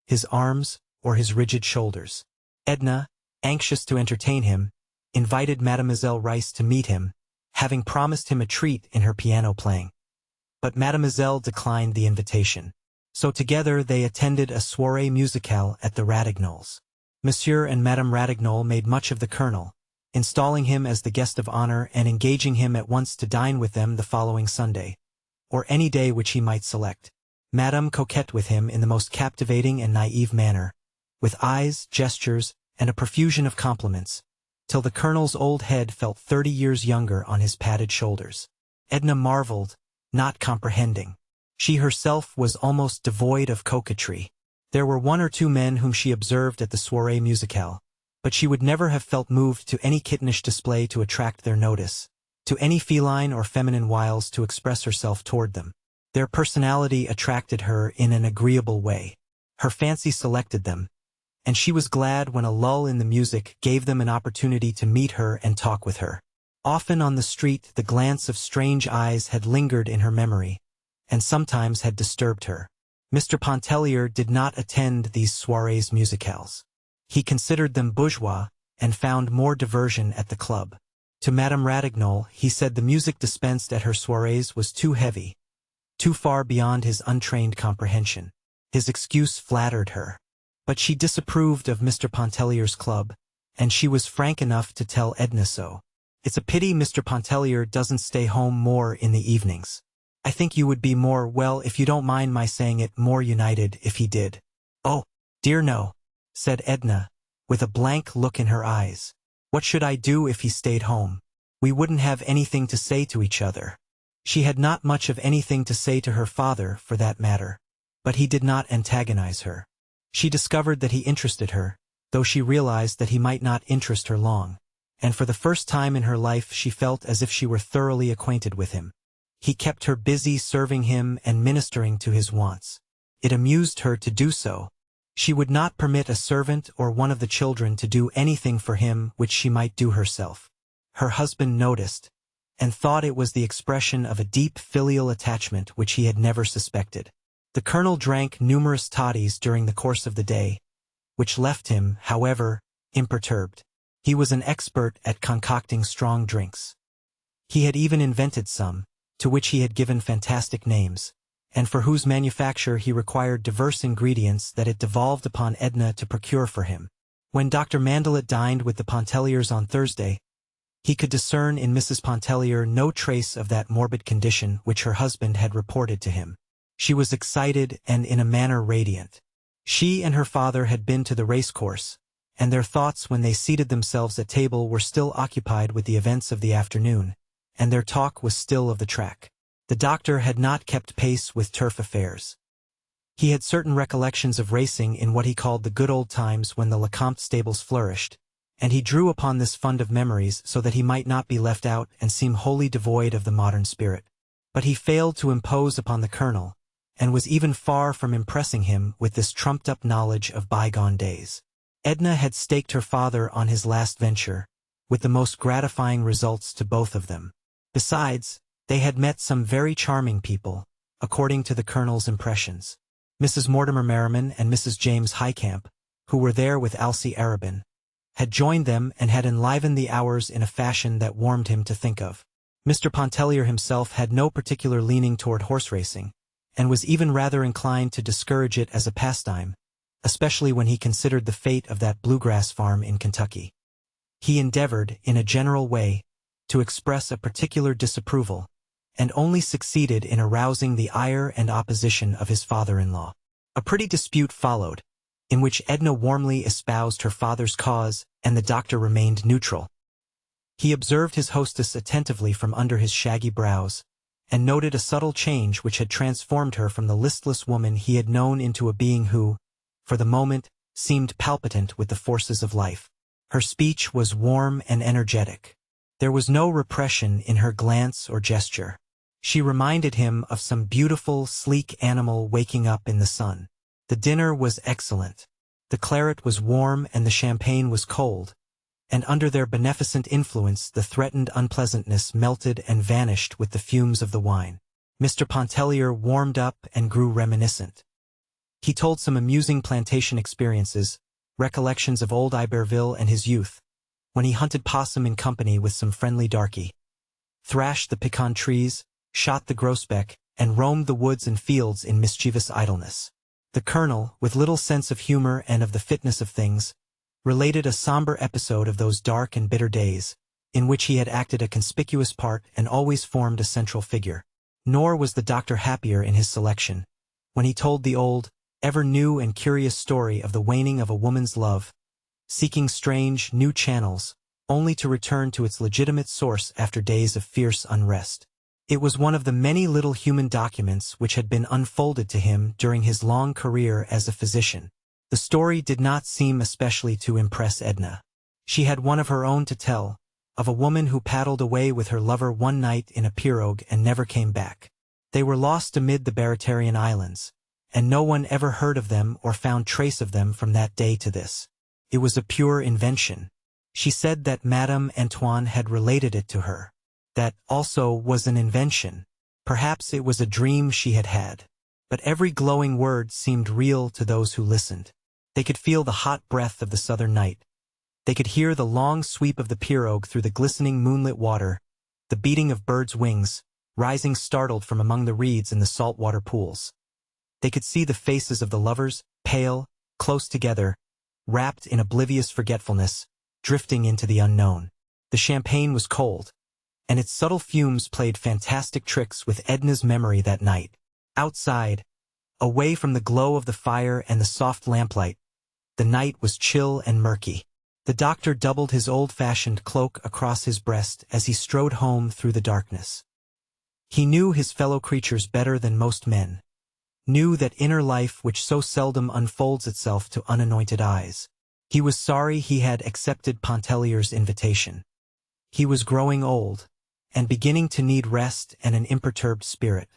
his arms, or his rigid shoulders. Edna, anxious to entertain him, invited Mademoiselle Rice to meet him, having promised him a treat in her piano playing. But Mademoiselle declined the invitation. So together they attended a soirée musicale at the Ratignolles. Monsieur and Madame Ratignolles made much of the colonel, installing him as the guest of honor and engaging him at once to dine with them the following Sunday, or any day which he might select. Madame coquetted with him in the most captivating and naive manner, with eyes, gestures, and a profusion of compliments, till the colonel's old head felt 30 years younger on his padded shoulders. Edna marveled, not comprehending. She herself was almost devoid of coquetry. There were one or two men whom she observed at the soirée musicale, but she would never have felt moved to any kittenish display to attract their notice, to any feline or feminine wiles to express herself toward them. Their personality attracted her in an agreeable way. Her fancy selected them, and she was glad when a lull in the music gave them an opportunity to meet her and talk with her. Often on the street the glance of strange eyes had lingered in her memory, and sometimes had disturbed her. Mr. Pontellier did not attend these soirées musicales. He considered them bourgeois, and found more diversion at the club. To Madame Ratignolles he said the music dispensed at her soirées was too heavy, too far beyond his untrained comprehension. His excuse flattered her. But she disapproved of Mr. Pontellier's club, and she was frank enough to tell Edna so. "It's a pity Mr. Pontellier doesn't stay home more in the evenings. I think you would be more, well, if you don't mind my saying it, more united if he did." "Oh, dear no," said Edna, with a blank look in her eyes. "What should I do if he stayed home? We wouldn't have anything to say to each other." She had not much of anything to say to her father, for that matter, but he did not antagonize her. She discovered that he interested her, though she realized that he might not interest her long, and for the first time in her life she felt as if she were thoroughly acquainted with him. He kept her busy serving him and ministering to his wants. It amused her to do so. She would not permit a servant or one of the children to do anything for him which she might do herself. Her husband noticed, and thought it was the expression of a deep filial attachment which he had never suspected. The colonel drank numerous toddies during the course of the day, which left him, however, imperturbed. He was an expert at concocting strong drinks. He had even invented some, to which he had given fantastic names, and for whose manufacture he required diverse ingredients that it devolved upon Edna to procure for him. When Dr. Mandelet dined with the Pontelliers on Thursday, he could discern in Mrs. Pontellier no trace of that morbid condition which her husband had reported to him. She was excited and in a manner radiant. She and her father had been to the racecourse, and their thoughts when they seated themselves at table were still occupied with the events of the afternoon, and their talk was still of the track. The doctor had not kept pace with turf affairs. He had certain recollections of racing in what he called the good old times when the Lecomte stables flourished, and he drew upon this fund of memories so that he might not be left out and seem wholly devoid of the modern spirit. But he failed to impose upon the colonel, and was even far from impressing him with this trumped-up knowledge of bygone days. Edna had staked her father on his last venture, with the most gratifying results to both of them. Besides, they had met some very charming people, according to the Colonel's impressions. Mrs. Mortimer Merriman and Mrs. James Highcamp, who were there with Alcée Arobin, had joined them and had enlivened the hours in a fashion that warmed him to think of. Mr. Pontellier himself had no particular leaning toward horse racing, and was even rather inclined to discourage it as a pastime, especially when he considered the fate of that bluegrass farm in Kentucky. He endeavored, in a general way, to express a particular disapproval, and only succeeded in arousing the ire and opposition of his father-in-law. A pretty dispute followed, in which Edna warmly espoused her father's cause and the doctor remained neutral. He observed his hostess attentively from under his shaggy brows, and noted a subtle change which had transformed her from the listless woman he had known into a being who, for the moment, seemed palpitant with the forces of life. Her speech was warm and energetic. There was no repression in her glance or gesture. She reminded him of some beautiful, sleek animal waking up in the sun. The dinner was excellent. The claret was warm and the champagne was cold, and under their beneficent influence the threatened unpleasantness melted and vanished with the fumes of the wine. Mr. Pontellier warmed up and grew reminiscent. He told some amusing plantation experiences, recollections of old Iberville and his youth, when he hunted possum in company with some friendly darky, thrashed the pecan trees, shot the grosbeck, and roamed the woods and fields in mischievous idleness. The Colonel, with little sense of humor and of the fitness of things, related a somber episode of those dark and bitter days, in which he had acted a conspicuous part and always formed a central figure. Nor was the doctor happier in his selection, when he told the old, ever-new and curious story of the waning of a woman's love, seeking strange, new channels, only to return to its legitimate source after days of fierce unrest. It was one of the many little human documents which had been unfolded to him during his long career as a physician. The story did not seem especially to impress Edna. She had one of her own to tell, of a woman who paddled away with her lover one night in a pirogue and never came back. They were lost amid the Baratarian Islands, and no one ever heard of them or found trace of them from that day to this. It was a pure invention. She said that Madame Antoine had related it to her. That also was an invention. Perhaps it was a dream she had had. But every glowing word seemed real to those who listened. They could feel the hot breath of the southern night. They could hear the long sweep of the pirogue through the glistening moonlit water, the beating of birds' wings, rising startled from among the reeds in the saltwater pools. They could see the faces of the lovers, pale, close together, wrapped in oblivious forgetfulness, drifting into the unknown. The champagne was cold, and its subtle fumes played fantastic tricks with Edna's memory that night. Outside, away from the glow of the fire and the soft lamplight, the night was chill and murky. The doctor doubled his old-fashioned cloak across his breast as he strode home through the darkness. He knew his fellow creatures better than most men, knew that inner life which so seldom unfolds itself to unanointed eyes. He was sorry he had accepted Pontellier's invitation. He was growing old, and beginning to need rest and an imperturbed spirit.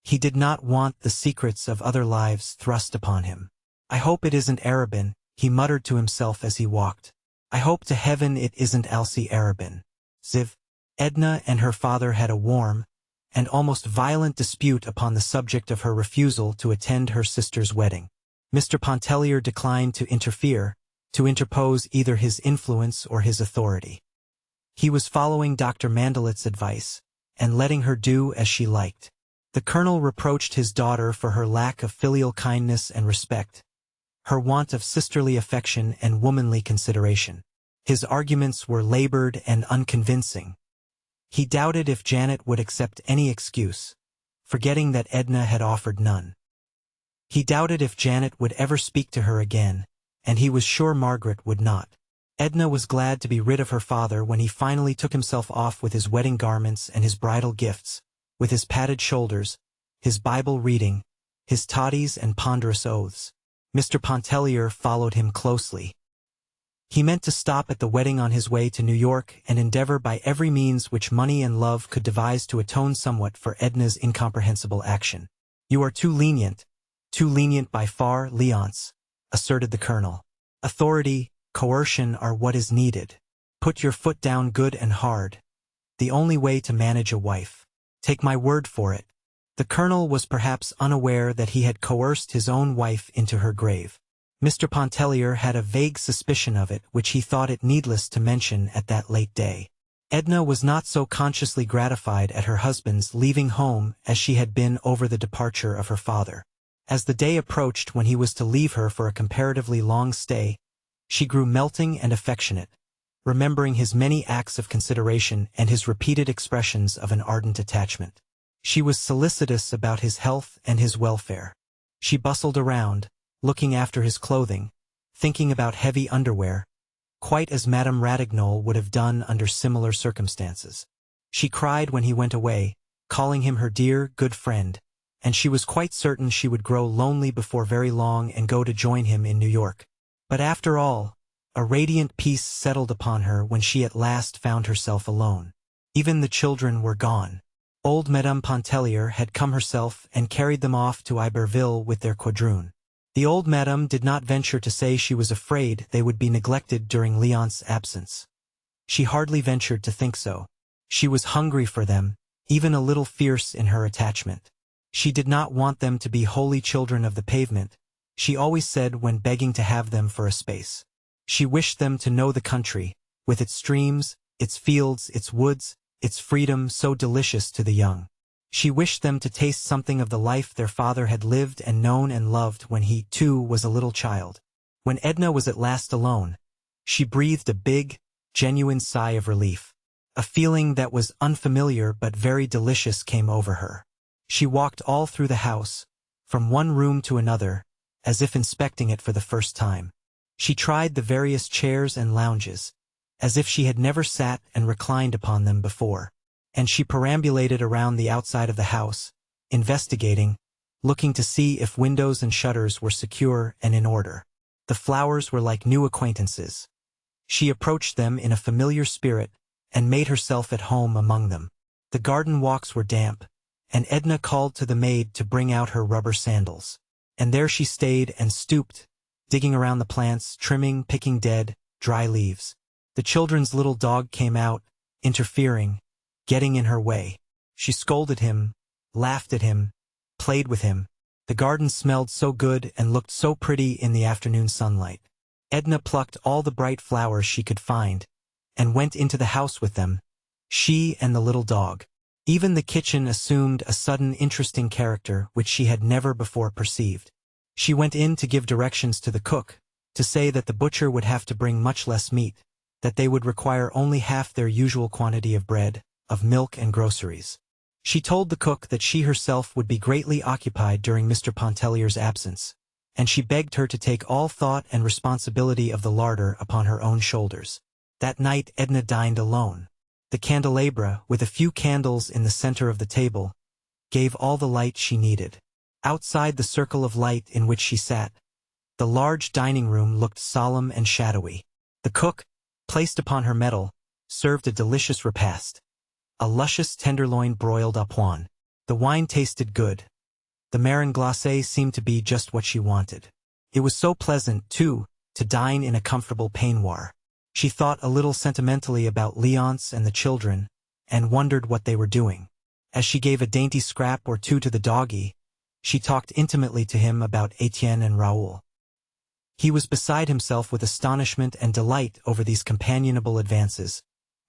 He did not want the secrets of other lives thrust upon him. "I hope it isn't Arobin," he muttered to himself as he walked. "I hope to heaven it isn't Alcée Arobin." Ziv. Edna and her father had a warm and almost violent dispute upon the subject of her refusal to attend her sister's wedding. Mr. Pontellier declined to interfere, to interpose either his influence or his authority. He was following Dr. Mandelet's advice, and letting her do as she liked. The Colonel reproached his daughter for her lack of filial kindness and respect, her want of sisterly affection and womanly consideration. His arguments were labored and unconvincing. He doubted if Janet would accept any excuse, forgetting that Edna had offered none. He doubted if Janet would ever speak to her again, and he was sure Margaret would not. Edna was glad to be rid of her father when he finally took himself off with his wedding garments and his bridal gifts, with his padded shoulders, his Bible reading, his toddies and ponderous oaths. Mr. Pontellier followed him closely. He meant to stop at the wedding on his way to New York and endeavor by every means which money and love could devise to atone somewhat for Edna's incomprehensible action. "You are too lenient by far, Leonce," asserted the Colonel. Authority, coercion are what is needed. Put your foot down good and hard. The only way to manage a wife. Take my word for it. The colonel was perhaps unaware that he had coerced his own wife into her grave. Mr. Pontellier had a vague suspicion of it, which he thought it needless to mention at that late day. Edna was not so consciously gratified at her husband's leaving home as she had been over the departure of her father. As the day approached when he was to leave her for a comparatively long stay, she grew melting and affectionate, remembering his many acts of consideration and his repeated expressions of an ardent attachment. She was solicitous about his health and his welfare. She bustled around, looking after his clothing, thinking about heavy underwear, quite as Madame Ratignolles would have done under similar circumstances. She cried when he went away, calling him her dear, good friend, and she was quite certain she would grow lonely before very long and go to join him in New York. But after all, a radiant peace settled upon her when she at last found herself alone. Even the children were gone. Old Madame Pontellier had come herself and carried them off to Iberville with their quadroon. The old madame did not venture to say she was afraid they would be neglected during Leonce's absence. She hardly ventured to think so. She was hungry for them, even a little fierce in her attachment. She did not want them to be holy children of the pavement, she always said when begging to have them for a space. She wished them to know the country, with its streams, its fields, its woods, its freedom so delicious to the young. She wished them to taste something of the life their father had lived and known and loved when he, too, was a little child. When Edna was at last alone, she breathed a big, genuine sigh of relief. A feeling that was unfamiliar but very delicious came over her. She walked all through the house, from one room to another, as if inspecting it for the first time. She tried the various chairs and lounges, as if she had never sat and reclined upon them before. And she perambulated around the outside of the house, investigating, looking to see if windows and shutters were secure and in order. The flowers were like new acquaintances. She approached them in a familiar spirit and made herself at home among them. The garden walks were damp, and Edna called to the maid to bring out her rubber sandals. And there she stayed and stooped, digging around the plants, trimming, picking dead, dry leaves. The children's little dog came out, interfering, getting in her way. She scolded him, laughed at him, played with him. The garden smelled so good and looked so pretty in the afternoon sunlight. Edna plucked all the bright flowers she could find, and went into the house with them, she and the little dog. Even the kitchen assumed a sudden interesting character which she had never before perceived. She went in to give directions to the cook, to say that the butcher would have to bring much less meat, that they would require only half their usual quantity of bread, of milk and groceries. She told the cook that she herself would be greatly occupied during Mr. Pontellier's absence, and she begged her to take all thought and responsibility of the larder upon her own shoulders. That night Edna dined alone. The candelabra, with a few candles in the center of the table, gave all the light she needed. Outside the circle of light in which she sat, the large dining room looked solemn and shadowy. The cook, placed upon her mettle, served a delicious repast. A luscious tenderloin broiled au point. The wine tasted good. The marron glacé seemed to be just what she wanted. It was so pleasant, too, to dine in a comfortable peignoir. She thought a little sentimentally about Leonce and the children, and wondered what they were doing. As she gave a dainty scrap or two to the doggie, she talked intimately to him about Etienne and Raoul. He was beside himself with astonishment and delight over these companionable advances,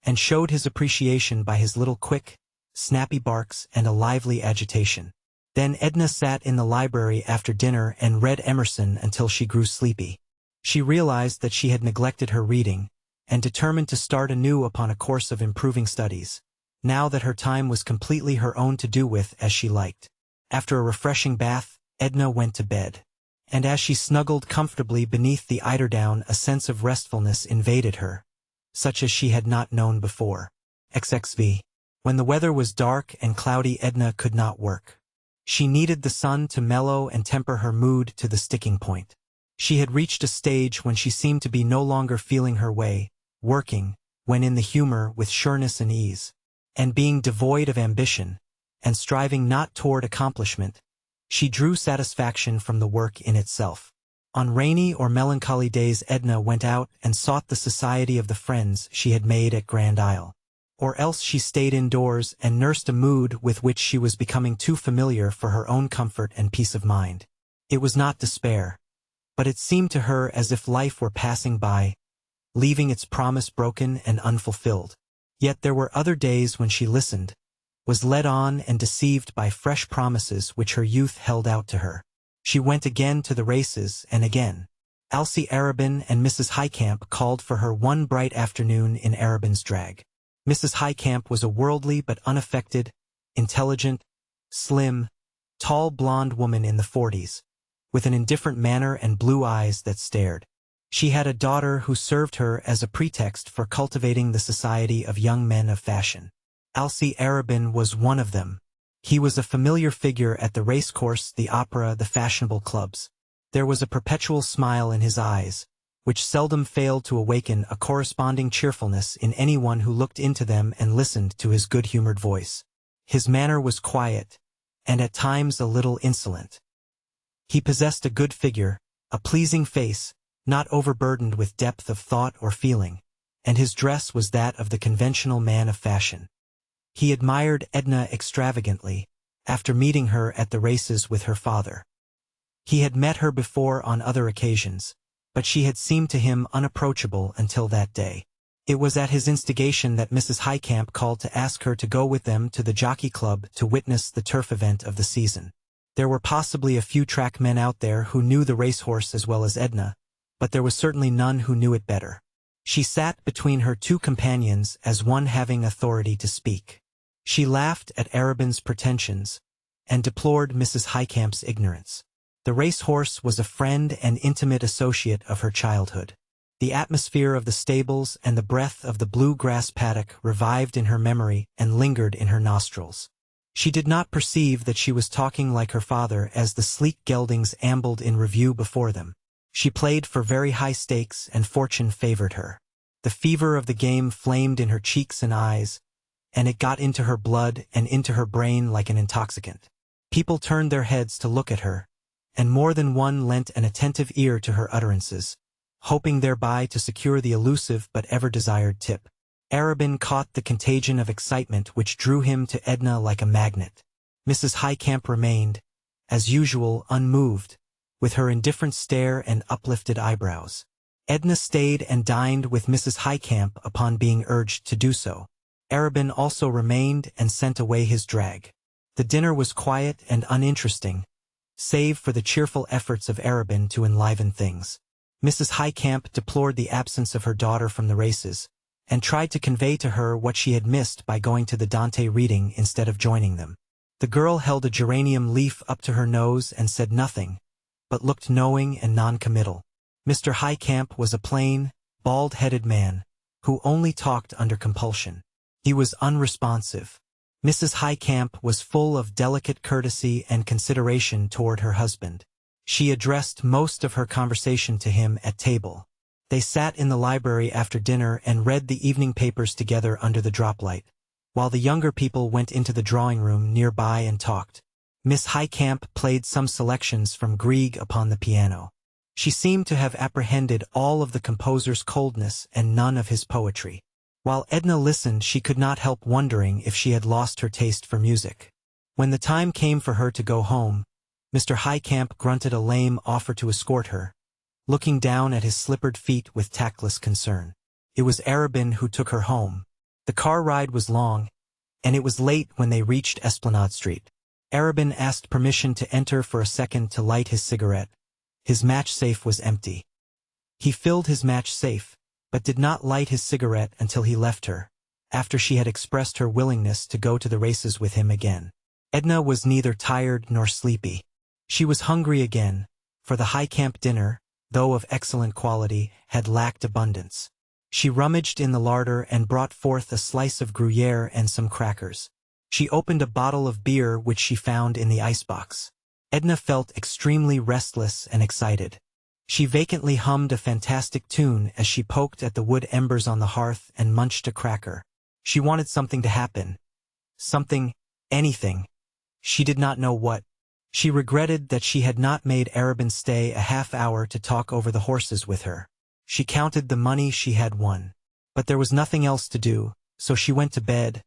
and showed his appreciation by his little quick, snappy barks and a lively agitation. Then Edna sat in the library after dinner and read Emerson until she grew sleepy. She realized that she had neglected her reading, and determined to start anew upon a course of improving studies, now that her time was completely her own to do with as she liked. After a refreshing bath, Edna went to bed. And as she snuggled comfortably beneath the eiderdown, a sense of restfulness invaded her, such as she had not known before. XXV. When the weather was dark and cloudy, Edna could not work. She needed the sun to mellow and temper her mood to the sticking point. She had reached a stage when she seemed to be no longer feeling her way, working, when in the humor, with sureness and ease, and being devoid of ambition, and striving not toward accomplishment. She drew satisfaction from the work in itself. On rainy or melancholy days Edna went out and sought the society of the friends she had made at Grand Isle. Or else she stayed indoors and nursed a mood with which she was becoming too familiar for her own comfort and peace of mind. It was not despair, but it seemed to her as if life were passing by, leaving its promise broken and unfulfilled. Yet there were other days when she listened, was led on and deceived by fresh promises which her youth held out to her. She went again to the races, and again. Alcée Arobin and Mrs. Highcamp called for her one bright afternoon in Arobin's drag. Mrs. Highcamp was a worldly but unaffected, intelligent, slim, tall blonde woman in the 40s, with an indifferent manner and blue eyes that stared. She had a daughter who served her as a pretext for cultivating the society of young men of fashion. Alcée Arobin was one of them. He was a familiar figure at the racecourse, the opera, the fashionable clubs. There was a perpetual smile in his eyes, which seldom failed to awaken a corresponding cheerfulness in anyone who looked into them and listened to his good-humored voice. His manner was quiet, and at times a little insolent. He possessed a good figure, a pleasing face, not overburdened with depth of thought or feeling, and his dress was that of the conventional man of fashion. He admired Edna extravagantly, after meeting her at the races with her father. He had met her before on other occasions, but she had seemed to him unapproachable until that day. It was at his instigation that Mrs. Highcamp called to ask her to go with them to the Jockey Club to witness the turf event of the season. There were possibly a few track men out there who knew the racehorse as well as Edna, but there was certainly none who knew it better. She sat between her two companions as one having authority to speak. She laughed at Arobin's pretensions, and deplored Mrs. Highcamp's ignorance. The racehorse was a friend and intimate associate of her childhood. The atmosphere of the stables and the breath of the blue-grass paddock revived in her memory and lingered in her nostrils. She did not perceive that she was talking like her father as the sleek geldings ambled in review before them. She played for very high stakes, and fortune favored her. The fever of the game flamed in her cheeks and eyes, and it got into her blood and into her brain like an intoxicant. People turned their heads to look at her, and more than one lent an attentive ear to her utterances, hoping thereby to secure the elusive but ever-desired tip. Arobin caught the contagion of excitement which drew him to Edna like a magnet. Mrs. Highcamp remained, as usual, unmoved, with her indifferent stare and uplifted eyebrows. Edna stayed and dined with Mrs. Highcamp upon being urged to do so. Arobin also remained and sent away his drag. The dinner was quiet and uninteresting, save for the cheerful efforts of Arobin to enliven things. Mrs. Highcamp deplored the absence of her daughter from the races, and tried to convey to her what she had missed by going to the Dante reading instead of joining them. The girl held a geranium leaf up to her nose and said nothing, but looked knowing and non-committal. Mr. Highcamp was a plain, bald-headed man, who only talked under compulsion. He was unresponsive. Mrs. Highcamp was full of delicate courtesy and consideration toward her husband. She addressed most of her conversation to him at table. They sat in the library after dinner and read the evening papers together under the droplight, while the younger people went into the drawing-room nearby and talked. Miss Highcamp played some selections from Grieg upon the piano. She seemed to have apprehended all of the composer's coldness and none of his poetry. While Edna listened, she could not help wondering if she had lost her taste for music. When the time came for her to go home, Mr. Highcamp grunted a lame offer to escort her, looking down at his slippered feet with tactless concern. It was Arobin who took her home. The car ride was long, and it was late when they reached Esplanade Street. Arobin asked permission to enter for a second to light his cigarette. His match safe was empty. He filled his match safe, but did not light his cigarette until he left her, after she had expressed her willingness to go to the races with him again. Edna was neither tired nor sleepy. She was hungry again, for the Highcamp dinner, though of excellent quality, had lacked abundance. She rummaged in the larder and brought forth a slice of Gruyere and some crackers. She opened a bottle of beer which she found in the icebox. Edna felt extremely restless and excited. She vacantly hummed a fantastic tune as she poked at the wood embers on the hearth and munched a cracker. She wanted something to happen. Something, anything. She did not know what. She regretted that she had not made Arabin stay a half-hour to talk over the horses with her. She counted the money she had won. But there was nothing else to do, so she went to bed,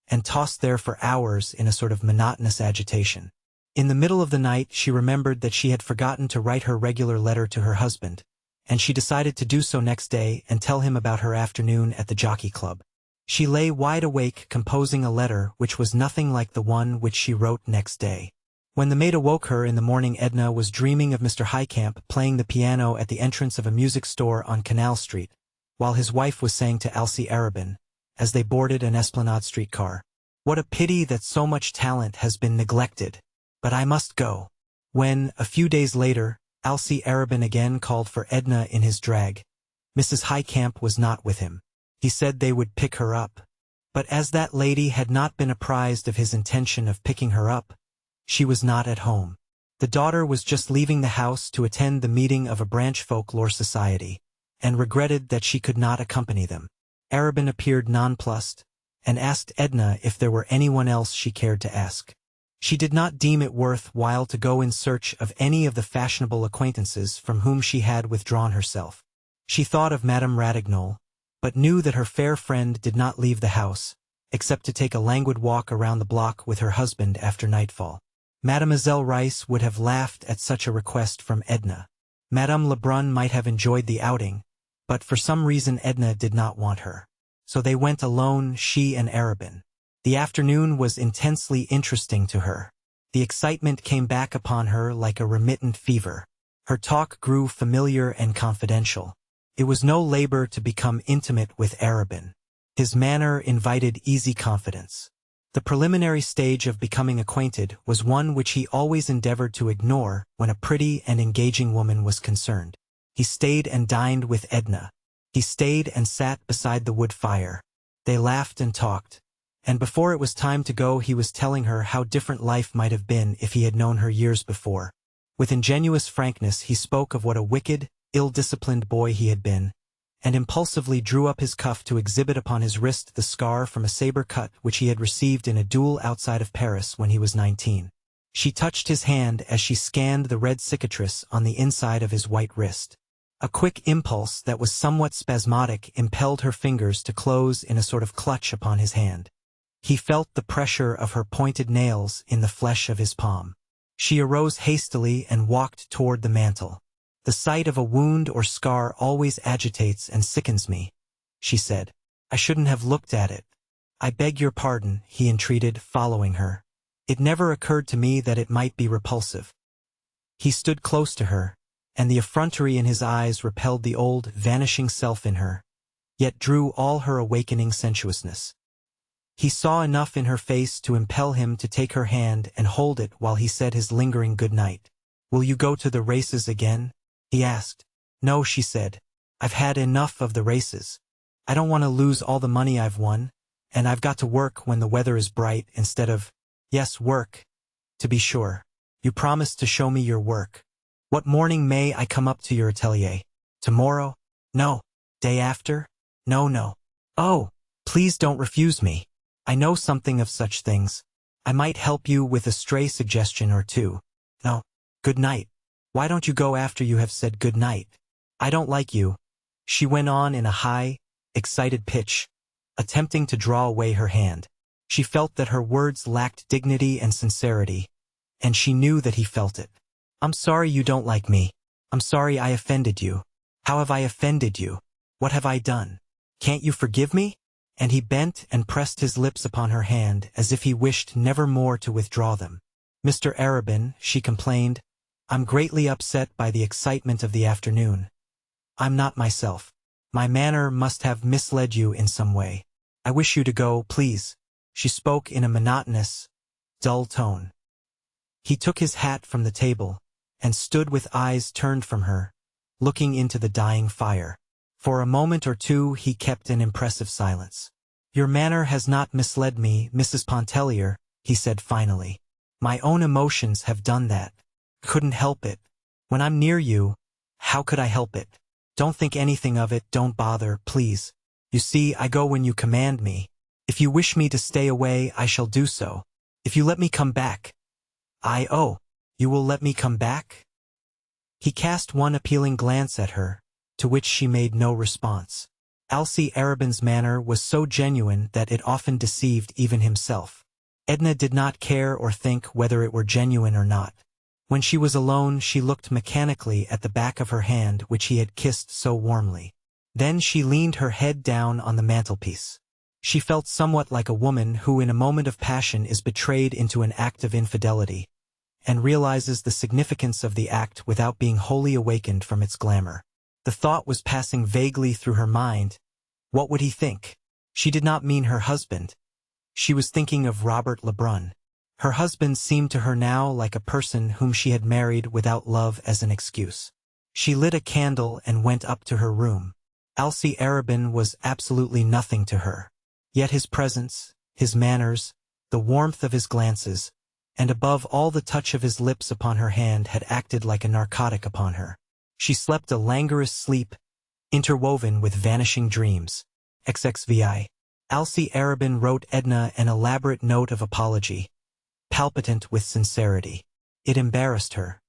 and tossed there for hours in a sort of monotonous agitation. In the middle of the night she remembered that she had forgotten to write her regular letter to her husband, and she decided to do so next day and tell him about her afternoon at the Jockey Club. She lay wide awake composing a letter which was nothing like the one which she wrote next day. When the maid awoke her in the morning, Edna was dreaming of Mr. Highcamp playing the piano at the entrance of a music store on Canal Street, while his wife was saying to Alcée Arobin, as they boarded an Esplanade streetcar, "What a pity that so much talent has been neglected. But I must go." When, a few days later, Alcée Arobin again called for Edna in his drag, Mrs. Highcamp was not with him. He said they would pick her up. But as that lady had not been apprised of his intention of picking her up, she was not at home. The daughter was just leaving the house to attend the meeting of a branch folklore society, and regretted that she could not accompany them. Arobin appeared nonplussed, and asked Edna if there were anyone else she cared to ask. She did not deem it worth while to go in search of any of the fashionable acquaintances from whom she had withdrawn herself. She thought of Madame Ratignolles, but knew that her fair friend did not leave the house, except to take a languid walk around the block with her husband after nightfall. Mademoiselle Reisz would have laughed at such a request from Edna. Madame Lebrun might have enjoyed the outing, but for some reason Edna did not want her. So they went alone, she and Arobin. The afternoon was intensely interesting to her. The excitement came back upon her like a remittent fever. Her talk grew familiar and confidential. It was no labor to become intimate with Arobin. His manner invited easy confidence. The preliminary stage of becoming acquainted was one which he always endeavored to ignore when a pretty and engaging woman was concerned. He stayed and dined with Edna. He stayed and sat beside the wood fire. They laughed and talked, and before it was time to go he was telling her how different life might have been if he had known her years before. With ingenuous frankness he spoke of what a wicked, ill-disciplined boy he had been, and impulsively drew up his cuff to exhibit upon his wrist the scar from a saber cut which he had received in a duel outside of Paris when he was 19. She touched his hand as she scanned the red cicatrice on the inside of his white wrist. A quick impulse that was somewhat spasmodic impelled her fingers to close in a sort of clutch upon his hand. He felt the pressure of her pointed nails in the flesh of his palm. She arose hastily and walked toward the mantel. "The sight of a wound or scar always agitates and sickens me," she said. "I shouldn't have looked at it." "I beg your pardon," he entreated, following her. "It never occurred to me that it might be repulsive." He stood close to her, and the effrontery in his eyes repelled the old, vanishing self in her, yet drew all her awakening sensuousness. He saw enough in her face to impel him to take her hand and hold it while he said his lingering good night. "Will you go to the races again?" he asked. "No," she said. "I've had enough of the races. I don't want to lose all the money I've won, and I've got to work when the weather is bright instead of—" "Yes, work. To be sure. You promised to show me your work. What morning may I come up to your atelier? Tomorrow? No. Day after? No. Oh, please don't refuse me. I know something of such things. I might help you with a stray suggestion or two. No. Good night. Why don't you go after you have said good night? I don't like you," she went on in a high, excited pitch, attempting to draw away her hand. She felt that her words lacked dignity and sincerity, and she knew that he felt it. "I'm sorry you don't like me. I'm sorry I offended you. How have I offended you? What have I done? Can't you forgive me?" And he bent and pressed his lips upon her hand as if he wished never more to withdraw them. "Mr. Arobin," she complained, "I'm greatly upset by the excitement of the afternoon. I'm not myself. My manner must have misled you in some way. I wish you to go, please." She spoke in a monotonous, dull tone. He took his hat from the table and stood with eyes turned from her, looking into the dying fire. For a moment or two he kept an impressive silence. "Your manner has not misled me, Mrs. Pontellier," he said finally. "My own emotions have done that. Couldn't help it. When I'm near you, how could I help it? Don't think anything of it, don't bother, please. You see, I go when you command me. If you wish me to stay away, I shall do so. If you let me come back, You will let me come back? He cast one appealing glance at her, to which she made no response. Alcée Arobin's manner was so genuine that it often deceived even himself. Edna did not care or think whether it were genuine or not. When she was alone, she looked mechanically at the back of her hand which he had kissed so warmly. Then she leaned her head down on the mantelpiece. She felt somewhat like a woman who in a moment of passion is betrayed into an act of infidelity, and realizes the significance of the act without being wholly awakened from its glamour. The thought was passing vaguely through her mind. What would he think? She did not mean her husband. She was thinking of Robert Lebrun. Her husband seemed to her now like a person whom she had married without love as an excuse. She lit a candle and went up to her room. Alcée Arobin was absolutely nothing to her. Yet his presence, his manners, the warmth of his glances, and above all the touch of his lips upon her hand had acted like a narcotic upon her. She slept a languorous sleep, interwoven with vanishing dreams. XXVI. Alcée Arobin wrote Edna an elaborate note of apology, palpitant with sincerity. It embarrassed her.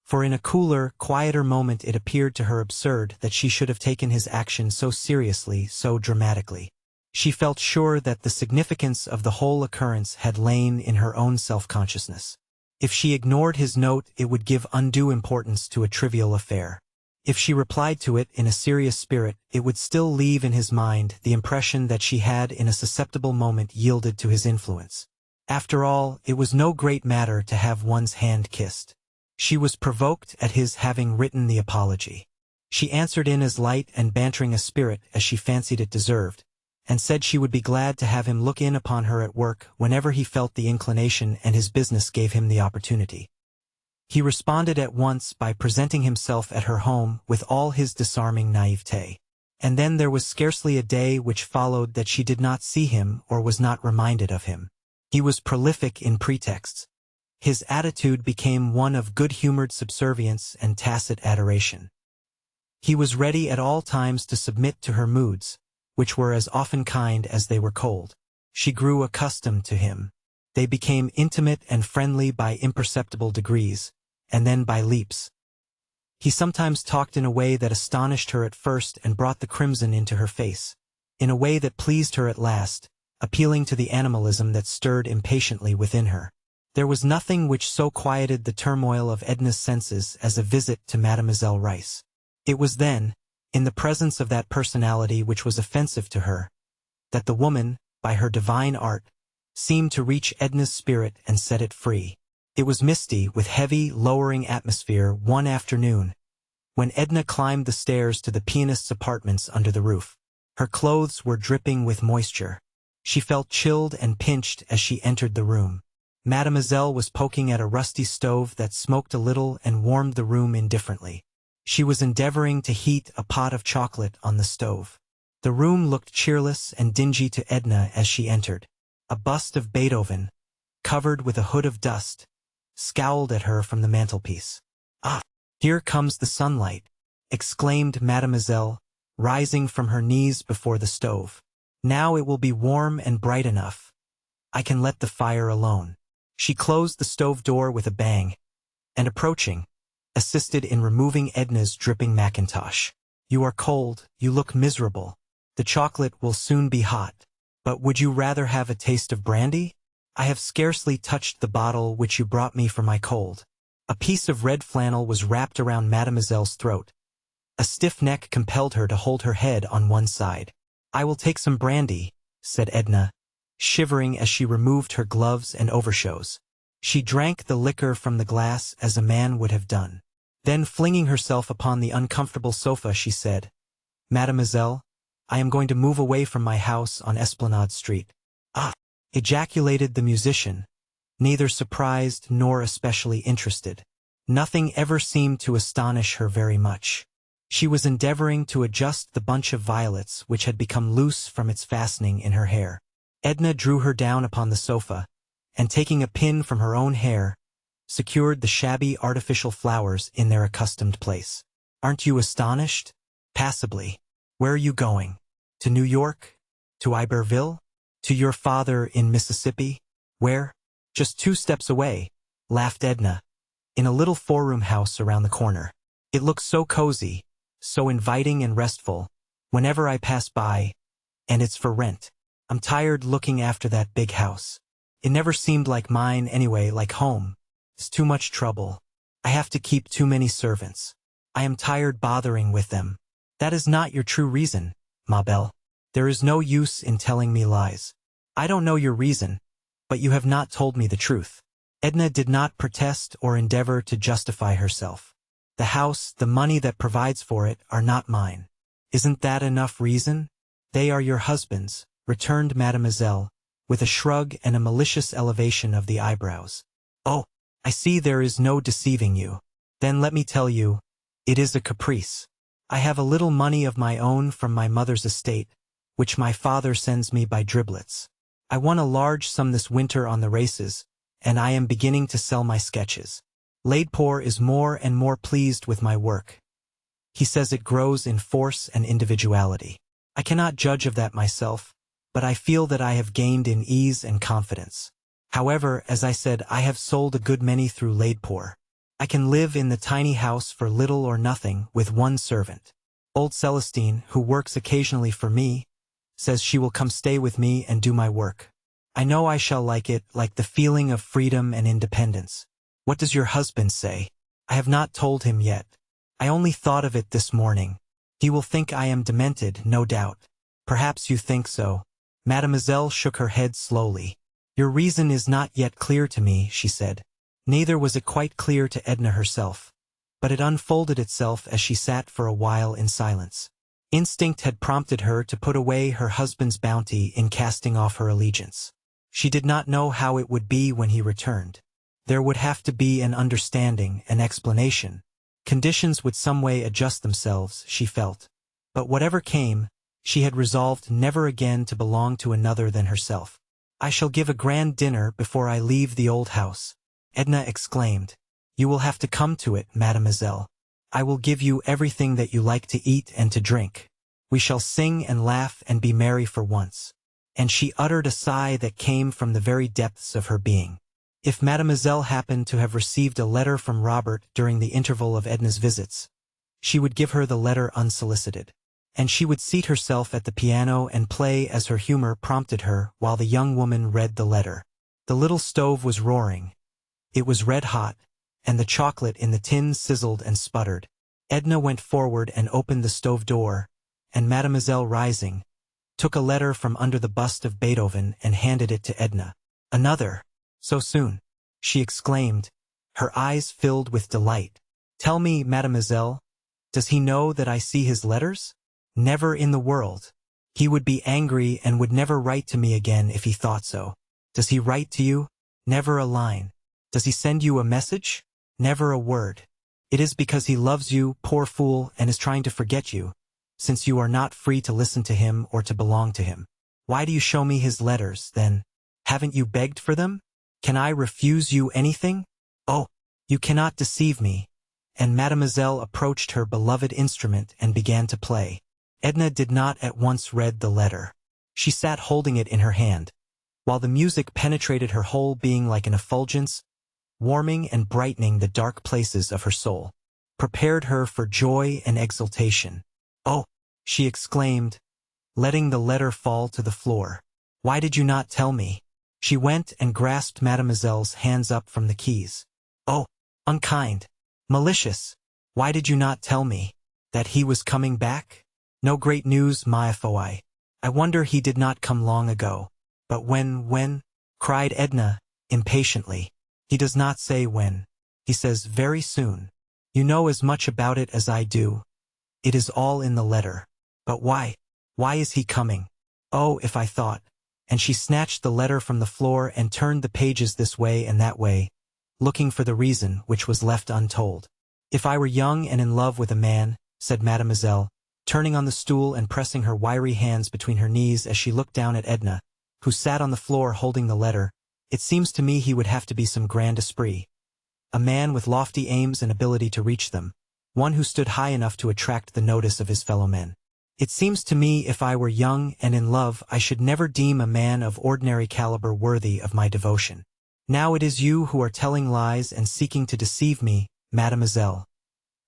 For in a cooler, quieter moment it appeared to her absurd that she should have taken his action so seriously, so dramatically. She felt sure that the significance of the whole occurrence had lain in her own self-consciousness. If she ignored his note, it would give undue importance to a trivial affair. If she replied to it in a serious spirit, it would still leave in his mind the impression that she had in a susceptible moment yielded to his influence. After all, it was no great matter to have one's hand kissed. She was provoked at his having written the apology. She answered in as light and bantering a spirit as she fancied it deserved, and said she would be glad to have him look in upon her at work whenever he felt the inclination and his business gave him the opportunity. He responded at once by presenting himself at her home with all his disarming naivete. And then there was scarcely a day which followed that she did not see him or was not reminded of him. He was prolific in pretexts. His attitude became one of good-humored subservience and tacit adoration. He was ready at all times to submit to her moods, which were as often kind as they were cold. She grew accustomed to him. They became intimate and friendly by imperceptible degrees, and then by leaps. He sometimes talked in a way that astonished her at first and brought the crimson into her face, in a way that pleased her at last, appealing to the animalism that stirred impatiently within her. There was nothing which so quieted the turmoil of Edna's senses as a visit to Mademoiselle Reisz. It was then, in the presence of that personality which was offensive to her, that the woman, by her divine art, seemed to reach Edna's spirit and set it free. It was misty, with heavy, lowering atmosphere one afternoon, when Edna climbed the stairs to the pianist's apartments under the roof. Her clothes were dripping with moisture. She felt chilled and pinched as she entered the room. Mademoiselle was poking at a rusty stove that smoked a little and warmed the room indifferently. She was endeavoring to heat a pot of chocolate on the stove. The room looked cheerless and dingy to Edna as she entered. A bust of Beethoven, covered with a hood of dust, scowled at her from the mantelpiece. "Ah, here comes the sunlight," exclaimed Mademoiselle, rising from her knees before the stove. "Now it will be warm and bright enough. I can let the fire alone." She closed the stove door with a bang, and approaching, assisted in removing Edna's dripping mackintosh. "You are cold, you look miserable. The chocolate will soon be hot. But would you rather have a taste of brandy? I have scarcely touched the bottle which you brought me for my cold." A piece of red flannel was wrapped around Mademoiselle's throat. A stiff neck compelled her to hold her head on one side. "I will take some brandy," said Edna, shivering as she removed her gloves and overshoes. She drank the liquor from the glass as a man would have done. Then flinging herself upon the uncomfortable sofa she said, "Mademoiselle, I am going to move away from my house on Esplanade Street." "Ah!" ejaculated the musician, neither surprised nor especially interested. Nothing ever seemed to astonish her very much. She was endeavoring to adjust the bunch of violets which had become loose from its fastening in her hair. Edna drew her down upon the sofa, and taking a pin from her own hair, secured the shabby artificial flowers in their accustomed place. "Aren't you astonished?" "Passably. Where are you going? To New York? To Iberville? To your father in Mississippi?" "Where?" "Just 2 steps away," laughed Edna. in a little four-room house around the corner. It looks so cozy, so inviting and restful, whenever I pass by, and it's for rent. I'm tired looking after that big house. It never seemed like mine anyway, like home. It's too much trouble. I have to keep too many servants. I am tired bothering with them. That is not your true reason, ma belle. There is no use in telling me lies. I don't know your reason, but you have not told me the truth. Edna did not protest or endeavor to justify herself. The house, the money that provides for it, are not mine. Isn't that enough reason? They are your husband's, returned Mademoiselle, with a shrug and a malicious elevation of the eyebrows. Oh, I see there is no deceiving you. Then let me tell you, it is a caprice. I have a little money of my own from my mother's estate, which my father sends me by driblets. I won a large sum this winter on the races, and I am beginning to sell my sketches. Laidpoor is more and more pleased with my work. He says it grows in force and individuality. I cannot judge of that myself, but I feel that I have gained in ease and confidence. However, as I said, I have sold a good many through Laidpoor. I can live in the tiny house for little or nothing with one servant. Old Celestine, who works occasionally for me, says she will come stay with me and do my work. I know I shall like it, like the feeling of freedom and independence. What does your husband say? I have not told him yet. I only thought of it this morning. He will think I am demented, no doubt. Perhaps you think so. Mademoiselle shook her head slowly. Your reason is not yet clear to me, she said. Neither was it quite clear to Edna herself, but it unfolded itself as she sat for a while in silence. Instinct had prompted her to put away her husband's bounty in casting off her allegiance. She did not know how it would be when he returned. There would have to be an understanding, an explanation. Conditions would some way adjust themselves, she felt. But whatever came, she had resolved never again to belong to another than herself. I shall give a grand dinner before I leave the old house, Edna exclaimed. You will have to come to it, mademoiselle. I will give you everything that you like to eat and to drink. We shall sing and laugh and be merry for once. And she uttered a sigh that came from the very depths of her being. If mademoiselle happened to have received a letter from Robert during the interval of Edna's visits, she would give her the letter unsolicited. And she would seat herself at the piano and play as her humor prompted her while the young woman read the letter. The little stove was roaring. It was red hot, and the chocolate in the tin sizzled and sputtered. Edna went forward and opened the stove door, and Mademoiselle, rising, took a letter from under the bust of Beethoven and handed it to Edna. Another? So soon? She exclaimed, her eyes filled with delight. Tell me, mademoiselle, does he know that I see his letters? Never in the world. He would be angry and would never write to me again if he thought so. Does he write to you? Never a line. Does he send you a message? Never a word. It is because he loves you, poor fool, and is trying to forget you, since you are not free to listen to him or to belong to him. Why do you show me his letters, then? Haven't you begged for them? Can I refuse you anything? Oh, you cannot deceive me. And Mademoiselle approached her beloved instrument and began to play. Edna did not at once read the letter. She sat holding it in her hand, while the music penetrated her whole being like an effulgence, warming and brightening the dark places of her soul, prepared her for joy and exultation. Oh, she exclaimed, letting the letter fall to the floor. Why did you not tell me? She went and grasped Mademoiselle's hands up from the keys. Oh, unkind, malicious, why did you not tell me that he was coming back? No great news, ma foi. I wonder he did not come long ago. But when? Cried Edna, impatiently. He does not say when. He says very soon. You know as much about it as I do. It is all in the letter. But why? Why is he coming? Oh, if I thought. And she snatched the letter from the floor and turned the pages this way and that way, looking for the reason which was left untold. If I were young and in love with a man, said Mademoiselle, turning on the stool and pressing her wiry hands between her knees as she looked down at Edna, who sat on the floor holding the letter, it seems to me he would have to be some grand esprit. A man with lofty aims and ability to reach them, one who stood high enough to attract the notice of his fellow men. It seems to me if I were young and in love I should never deem a man of ordinary caliber worthy of my devotion. Now it is you who are telling lies and seeking to deceive me, mademoiselle.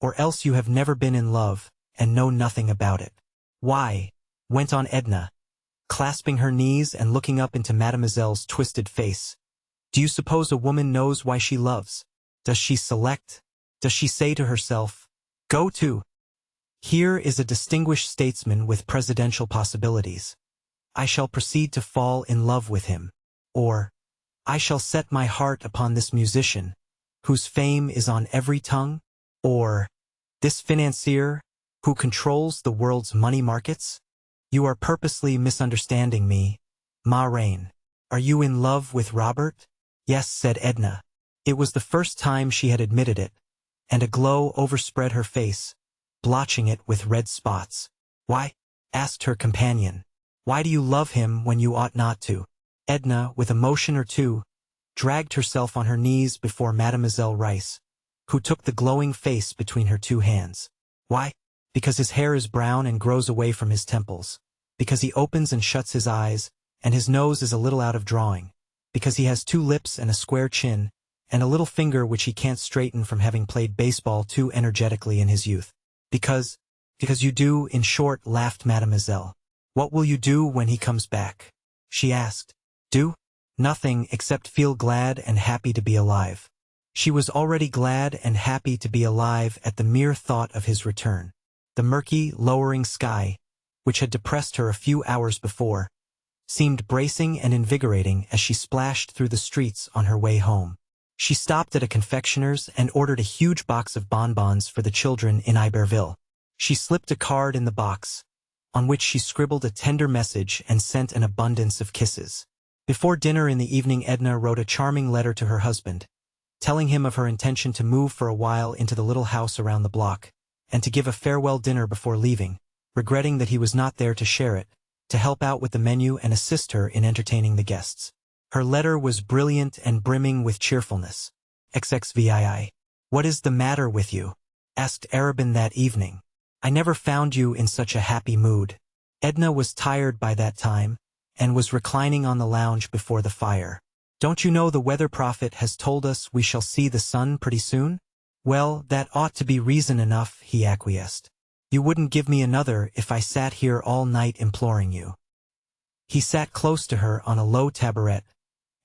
Or else you have never been in love, and know nothing about it. Why? Went on Edna, clasping her knees and looking up into mademoiselle's twisted face. Do you suppose a woman knows why she loves? Does she select? Does she say to herself, go to? Here is a distinguished statesman with presidential possibilities. I shall proceed to fall in love with him. Or, I shall set my heart upon this musician, whose fame is on every tongue. Or, this financier, who controls the world's money markets? You are purposely misunderstanding me, Ma Rain. Are you in love with Robert? Yes, said Edna. It was the first time she had admitted it, and a glow overspread her face, blotching it with red spots. Why? Asked her companion. Why do you love him when you ought not to? Edna, with a motion or two, dragged herself on her knees before Mademoiselle Rice, who took the glowing face between her two hands. Why? Because his hair is brown and grows away from his temples. Because he opens and shuts his eyes, and his nose is a little out of drawing. Because he has 2 lips and a square chin, and a little finger which he can't straighten from having played baseball too energetically in his youth. Because you do, in short, laughed Mademoiselle. What will you do when he comes back? She asked. Do? Nothing except feel glad and happy to be alive. She was already glad and happy to be alive at the mere thought of his return. The murky, lowering sky, which had depressed her a few hours before, seemed bracing and invigorating as she splashed through the streets on her way home. She stopped at a confectioner's and ordered a huge box of bonbons for the children in Iberville. She slipped a card in the box, on which she scribbled a tender message and sent an abundance of kisses. Before dinner in the evening, Edna wrote a charming letter to her husband, telling him of her intention to move for a while into the little house around the block, and to give a farewell dinner before leaving, regretting that he was not there to share it, to help out with the menu and assist her in entertaining the guests. Her letter was brilliant and brimming with cheerfulness. XXVII. What is the matter with you? Asked Arabin that evening. I never found you in such a happy mood. Edna was tired by that time, and was reclining on the lounge before the fire. Don't you know the weather prophet has told us we shall see the sun pretty soon? Well, that ought to be reason enough, he acquiesced. You wouldn't give me another if I sat here all night imploring you. He sat close to her on a low taboret,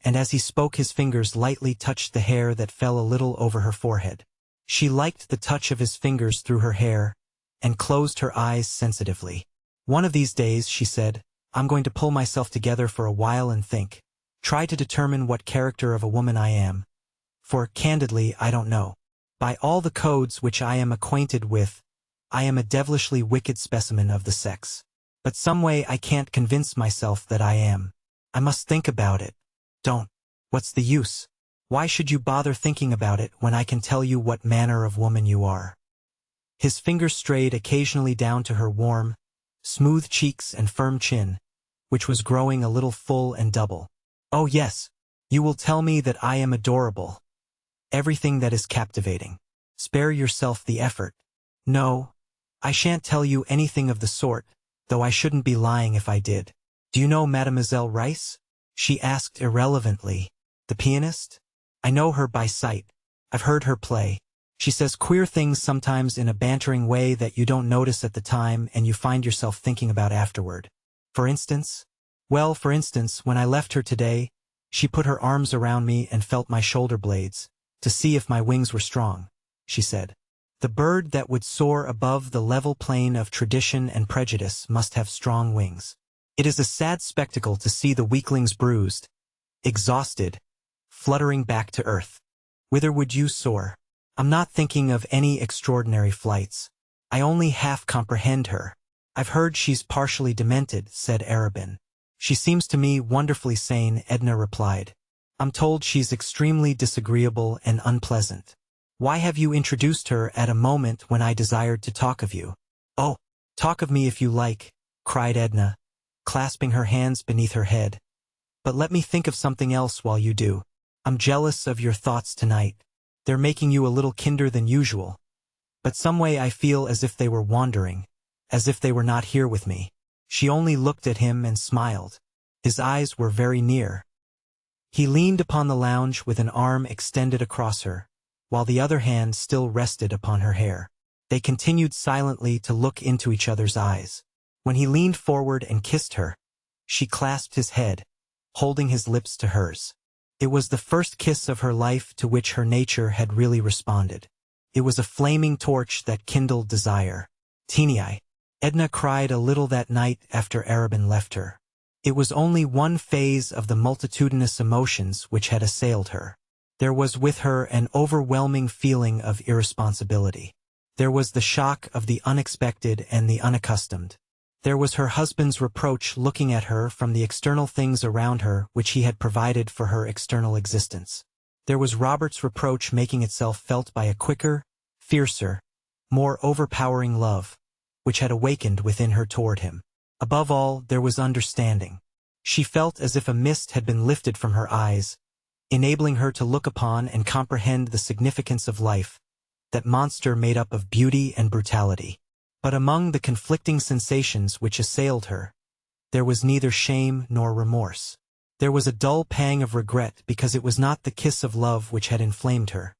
and as he spoke his fingers lightly touched the hair that fell a little over her forehead. She liked the touch of his fingers through her hair, and closed her eyes sensitively. One of these days, she said, I'm going to pull myself together for a while and think, try to determine what character of a woman I am. For, candidly, I don't know. By all the codes which I am acquainted with, I am a devilishly wicked specimen of the sex. But some way I can't convince myself that I am. I must think about it. Don't. What's the use? Why should you bother thinking about it when I can tell you what manner of woman you are? His fingers strayed occasionally down to her warm, smooth cheeks and firm chin, which was growing a little full and double. Oh yes, you will tell me that I am adorable. Everything that is captivating. Spare yourself the effort. No, I shan't tell you anything of the sort, though I shouldn't be lying if I did. Do you know Mademoiselle Rice? She asked irrelevantly. The pianist? I know her by sight. I've heard her play. She says queer things sometimes in a bantering way that you don't notice at the time and you find yourself thinking about afterward. For instance? Well, for instance, when I left her today, she put her arms around me and felt my shoulder blades, to see if my wings were strong, she said. The bird that would soar above the level plane of tradition and prejudice must have strong wings. It is a sad spectacle to see the weaklings bruised, exhausted, fluttering back to earth. Whither would you soar? I'm not thinking of any extraordinary flights. I only half comprehend her. I've heard she's partially demented, said Arabin. She seems to me wonderfully sane, Edna replied. I'm told she's extremely disagreeable and unpleasant. Why have you introduced her at a moment when I desired to talk of you? Oh, talk of me if you like, cried Edna, clasping her hands beneath her head. But let me think of something else while you do. I'm jealous of your thoughts tonight. They're making you a little kinder than usual. But some way I feel as if they were wandering, as if they were not here with me. She only looked at him and smiled. His eyes were very near. He leaned upon the lounge with an arm extended across her, while the other hand still rested upon her hair. They continued silently to look into each other's eyes. When he leaned forward and kissed her, she clasped his head, holding his lips to hers. It was the first kiss of her life to which her nature had really responded. It was a flaming torch that kindled desire. Teeny-eye. Edna cried a little that night after Arobin left her. It was only one phase of the multitudinous emotions which had assailed her. There was with her an overwhelming feeling of irresponsibility. There was the shock of the unexpected and the unaccustomed. There was her husband's reproach looking at her from the external things around her which he had provided for her external existence. There was Robert's reproach making itself felt by a quicker, fiercer, more overpowering love, which had awakened within her toward him. Above all, there was understanding. She felt as if a mist had been lifted from her eyes, enabling her to look upon and comprehend the significance of life, that monster made up of beauty and brutality. But among the conflicting sensations which assailed her, there was neither shame nor remorse. There was a dull pang of regret because it was not the kiss of love which had inflamed her,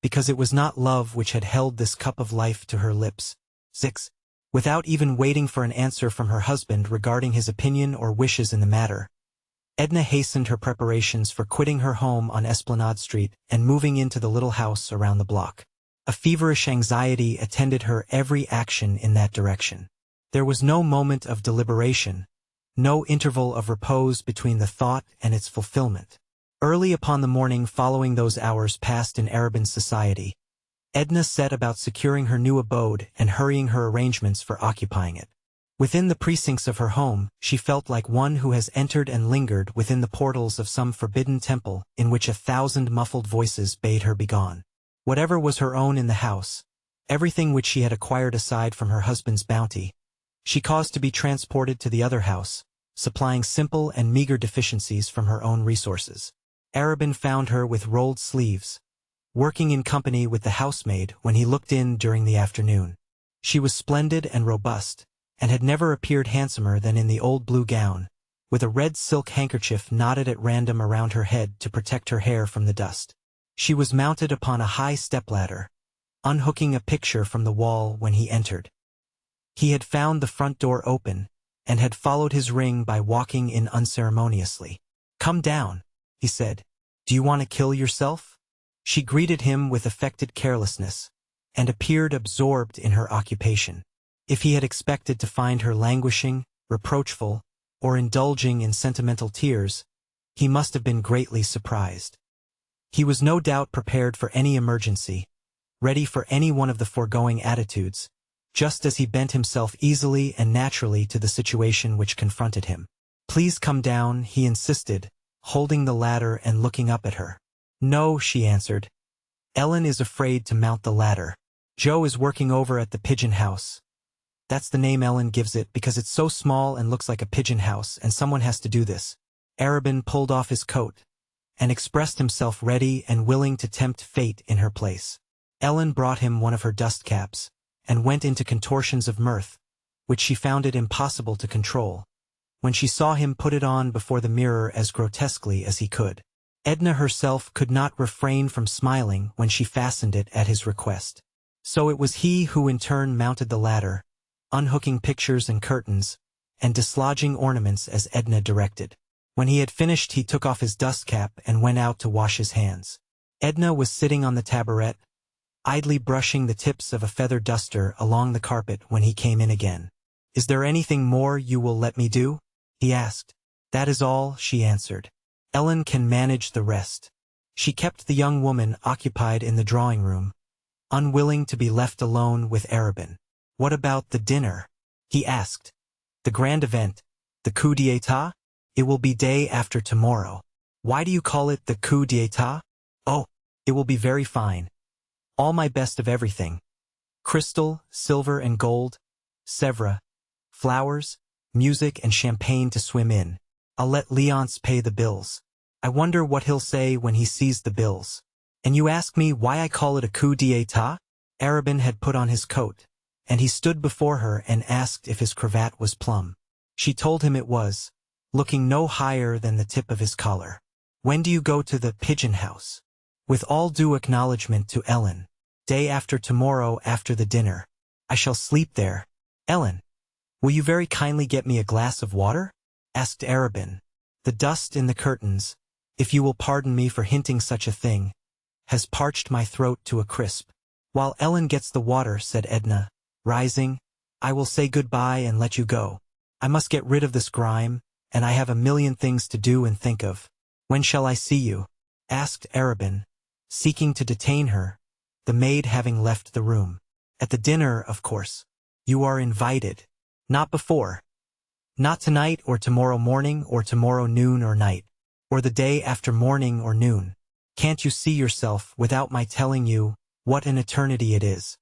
because it was not love which had held this cup of life to her lips. 6. Without even waiting for an answer from her husband regarding his opinion or wishes in the matter, Edna hastened her preparations for quitting her home on Esplanade Street and moving into the little house around the block. A feverish anxiety attended her every action in that direction. There was no moment of deliberation, no interval of repose between the thought and its fulfillment. Early upon the morning following those hours passed in Arobin's society, Edna set about securing her new abode and hurrying her arrangements for occupying it. Within the precincts of her home, she felt like one who has entered and lingered within the portals of some forbidden temple in which 1,000 muffled voices bade her begone. Whatever was her own in the house, everything which she had acquired aside from her husband's bounty, she caused to be transported to the other house, supplying simple and meager deficiencies from her own resources. Arobin found her with rolled sleeves, working in company with the housemaid when he looked in during the afternoon. She was splendid and robust, and had never appeared handsomer than in the old blue gown, with a red silk handkerchief knotted at random around her head to protect her hair from the dust. She was mounted upon a high stepladder, unhooking a picture from the wall when he entered. He had found the front door open, and had followed his ring by walking in unceremoniously. "Come down," he said. "Do you want to kill yourself?" She greeted him with affected carelessness, and appeared absorbed in her occupation. If he had expected to find her languishing, reproachful, or indulging in sentimental tears, he must have been greatly surprised. He was no doubt prepared for any emergency, ready for any one of the foregoing attitudes, just as he bent himself easily and naturally to the situation which confronted him. "Please come down," he insisted, holding the ladder and looking up at her. "No," she answered. "Ellen is afraid to mount the ladder. Joe is working over at the pigeon house. That's the name Ellen gives it because it's so small and looks like a pigeon house, and someone has to do this." Arobin pulled off his coat and expressed himself ready and willing to tempt fate in her place. Ellen brought him one of her dust caps, and went into contortions of mirth, which she found it impossible to control, when she saw him put it on before the mirror as grotesquely as he could. Edna herself could not refrain from smiling when she fastened it at his request. So it was he who in turn mounted the ladder, unhooking pictures and curtains, and dislodging ornaments as Edna directed. When he had finished, he took off his dust cap and went out to wash his hands. Edna was sitting on the taboret, idly brushing the tips of a feather duster along the carpet when he came in again. "Is there anything more you will let me do?" he asked. "That is all," she answered. "Ellen can manage the rest." She kept the young woman occupied in the drawing room, unwilling to be left alone with Arobin. "What about the dinner?" he asked. "The grand event, the coup d'état? It will be day after tomorrow." "Why do you call it the coup d'état?" "Oh, it will be very fine. All my best of everything. Crystal, silver and gold, Sèvres, flowers, music and champagne to swim in. I'll let Léonce pay the bills. I wonder what he'll say when he sees the bills. And you ask me why I call it a coup d'état?" Arobin had put on his coat, and he stood before her and asked if his cravat was plumb. She told him it was, looking no higher than the tip of his collar. When do you go to the pigeon house? With all due acknowledgement to Ellen. Day after tomorrow after the dinner. I shall sleep there. Ellen, will you very kindly get me a glass of water? Asked Arabin. The dust in the curtains, if you will pardon me for hinting such a thing, has parched my throat to a crisp. While Ellen gets the water, said Edna, rising, I will say goodbye and let you go. I must get rid of this grime, and I have a million things to do and think of. When shall I see you? Asked Arabin, seeking to detain her, the maid having left the room. At the dinner, of course. You are invited. Not before. Not tonight or tomorrow morning or tomorrow noon or night. Or the day after morning or noon. Can't you see yourself without my telling you what an eternity it is?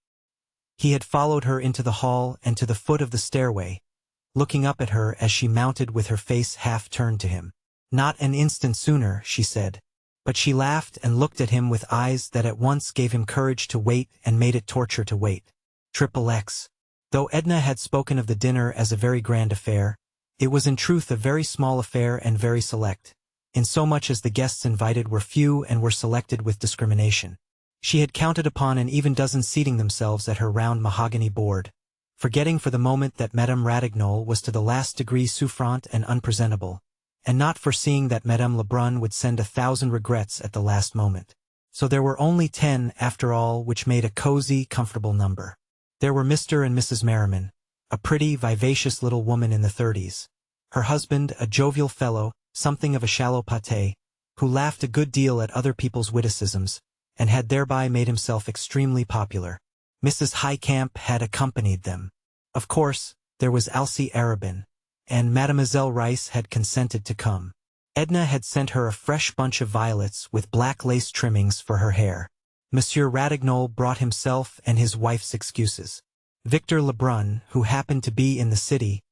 He had followed her into the hall and to the foot of the stairway, looking up at her as she mounted with her face half turned to him. Not an instant sooner, she said. But she laughed and looked at him with eyes that at once gave him courage to wait and made it torture to wait. XXX. Though Edna had spoken of the dinner as a very grand affair, it was in truth a very small affair and very select, in so much as the guests invited were few and were selected with discrimination. She had counted upon an even dozen seating themselves at her round mahogany board, forgetting for the moment that Madame Ratignolles was to the last degree souffrante and unpresentable, and not foreseeing that Madame Lebrun would send 1,000 regrets at the last moment. So there were only 10 after all, which made a cozy, comfortable number. There were Mr. and Mrs. Merriman, a pretty, vivacious little woman in the 30s, her husband, a jovial fellow, something of a shallow pâté, who laughed a good deal at other people's witticisms, and had thereby made himself extremely popular. Mrs. Highcamp had accompanied them. Of course, there was Alcée Arabin, and Mademoiselle Rice had consented to come. Edna had sent her a fresh bunch of violets with black lace trimmings for her hair. Monsieur Ratignolles brought himself and his wife's excuses. Victor Lebrun, who happened to be in the city,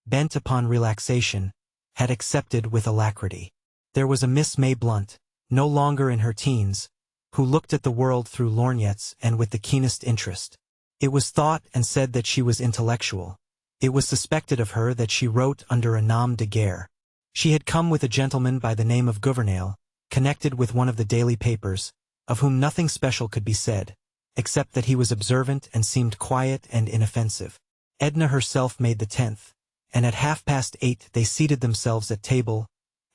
bent upon relaxation, had accepted with alacrity. There was a Miss May Blunt, no longer in her teens, who looked at the world through lorgnettes and with the keenest interest. It was thought and said that she was intellectual. It was suspected of her that she wrote under a nom de guerre. She had come with a gentleman by the name of Gouvernail, connected with one of the daily papers, of whom nothing special could be said, except that he was observant and seemed quiet and inoffensive. Edna herself made the 10th, and at 8:30 they seated themselves at table,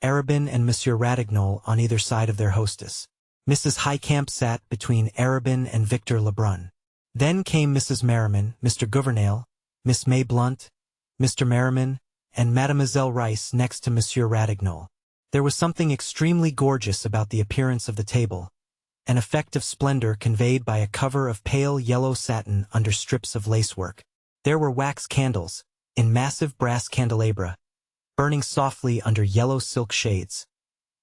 Arabin and Monsieur Ratignolles on either side of their hostess. Mrs. Highcamp sat between Arabin and Victor Lebrun. Then came Mrs. Merriman, Mr. Gouvernail, Miss May Blunt, Mr. Merriman, and Mademoiselle Rice next to Monsieur Ratignolles. There was something extremely gorgeous about the appearance of the table, an effect of splendor conveyed by a cover of pale yellow satin under strips of lacework. There were wax candles, in massive brass candelabra, burning softly under yellow silk shades.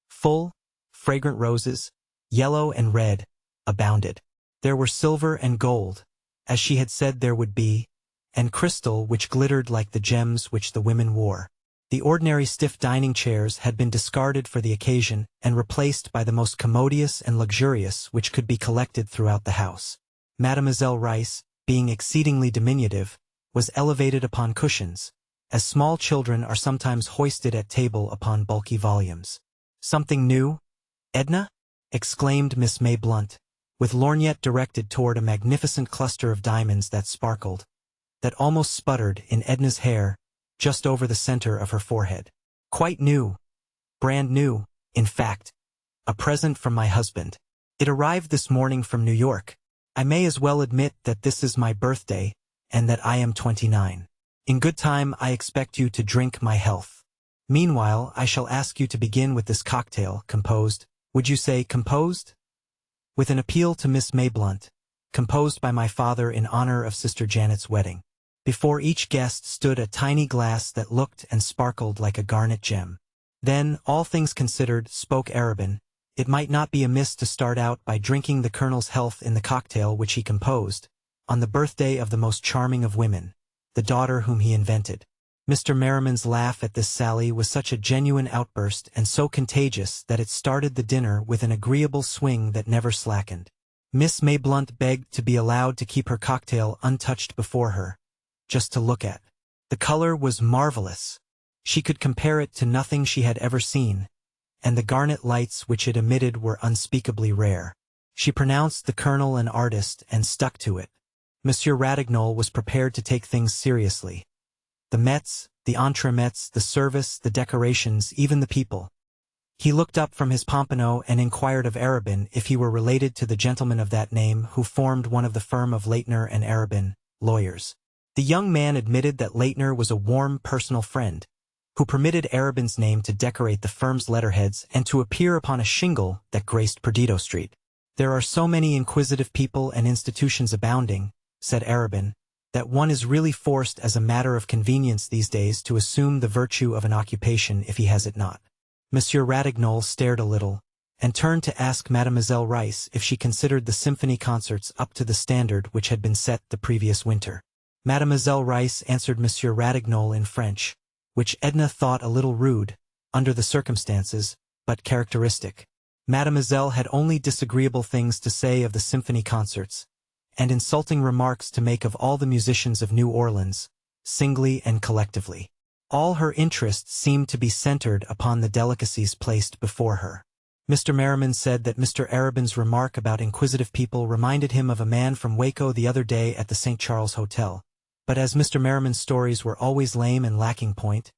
Full, fragrant roses, yellow and red, abounded. There were silver and gold, as she had said there would be, and crystal which glittered like the gems which the women wore. The ordinary stiff dining chairs had been discarded for the occasion and replaced by the most commodious and luxurious which could be collected throughout the house. Mademoiselle Rice, being exceedingly diminutive, was elevated upon cushions, as small children are sometimes hoisted at table upon bulky volumes. Something new, Edna? Exclaimed Miss May Blunt, with lorgnette directed toward a magnificent cluster of diamonds that sparkled, that almost sputtered in Edna's hair, just over the center of her forehead. Quite new. Brand new, in fact. A present from my husband. It arrived this morning from New York. I may as well admit that this is my birthday, and that I am 29. In good time I expect you to drink my health. Meanwhile I shall ask you to begin with this cocktail, composed, would you say composed? With an appeal to Miss May Blunt, composed by my father in honor of Sister Janet's wedding. Before each guest stood a tiny glass that looked and sparkled like a garnet gem. Then, all things considered, spoke Arabin, it might not be amiss to start out by drinking the Colonel's health in the cocktail which he composed, on the birthday of the most charming of women, the daughter whom he invented. Mr. Merriman's laugh at this sally was such a genuine outburst and so contagious that it started the dinner with an agreeable swing that never slackened. Miss May Blunt begged to be allowed to keep her cocktail untouched before her, just to look at. The color was marvelous. She could compare it to nothing she had ever seen, and the garnet lights which it emitted were unspeakably rare. She pronounced the colonel an artist and stuck to it. Monsieur Ratignol was prepared to take things seriously. The mets, the entremets, the service, the decorations, even the people. He looked up from his pompano and inquired of Arobin if he were related to the gentleman of that name who formed one of the firm of Leitner and Arobin, lawyers. The young man admitted that Leitner was a warm personal friend, who permitted Arobin's name to decorate the firm's letterheads and to appear upon a shingle that graced Perdido Street. "There are so many inquisitive people and institutions abounding," said Arobin, "that one is really forced as a matter of convenience these days to assume the virtue of an occupation if he has it not." Monsieur Ratignol stared a little, and turned to ask Mademoiselle Reisz if she considered the symphony concerts up to the standard which had been set the previous winter. Mademoiselle Reisz answered Monsieur Ratignol in French, which Edna thought a little rude, under the circumstances, but characteristic. Mademoiselle had only disagreeable things to say of the symphony concerts, and insulting remarks to make of all the musicians of New Orleans, singly and collectively. All her interests seemed to be centered upon the delicacies placed before her. Mr. Merriman said that Mr. Arobin's remark about inquisitive people reminded him of a man from Waco the other day at the St. Charles Hotel, but as Mr. Merriman's stories were always lame and lacking point,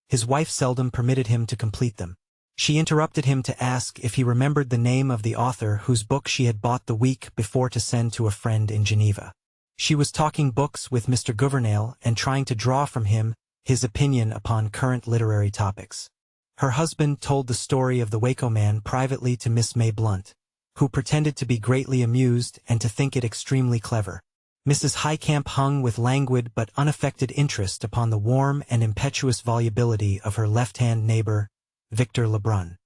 his wife seldom permitted him to complete them. She interrupted him to ask if he remembered the name of the author whose book she had bought the week before to send to a friend in Geneva. She was talking books with Mr. Gouvernail and trying to draw from him his opinion upon current literary topics. Her husband told the story of the Waco man privately to Miss May Blunt, who pretended to be greatly amused and to think it extremely clever. Mrs. Highcamp hung with languid but unaffected interest upon the warm and impetuous volubility of her left-hand neighbor, Victor Lebrun.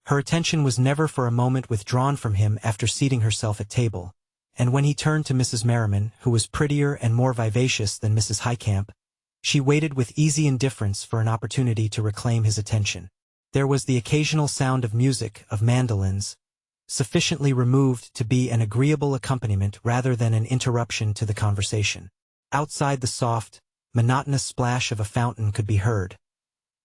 Her attention was never for a moment withdrawn from him after seating herself at table, and when he turned to Mrs. Merriman, who was prettier and more vivacious than Mrs. Highcamp, she waited with easy indifference for an opportunity to reclaim his attention. There was the occasional sound of music, of mandolins, sufficiently removed to be an agreeable accompaniment rather than an interruption to the conversation. Outside, the soft, monotonous splash of a fountain could be heard.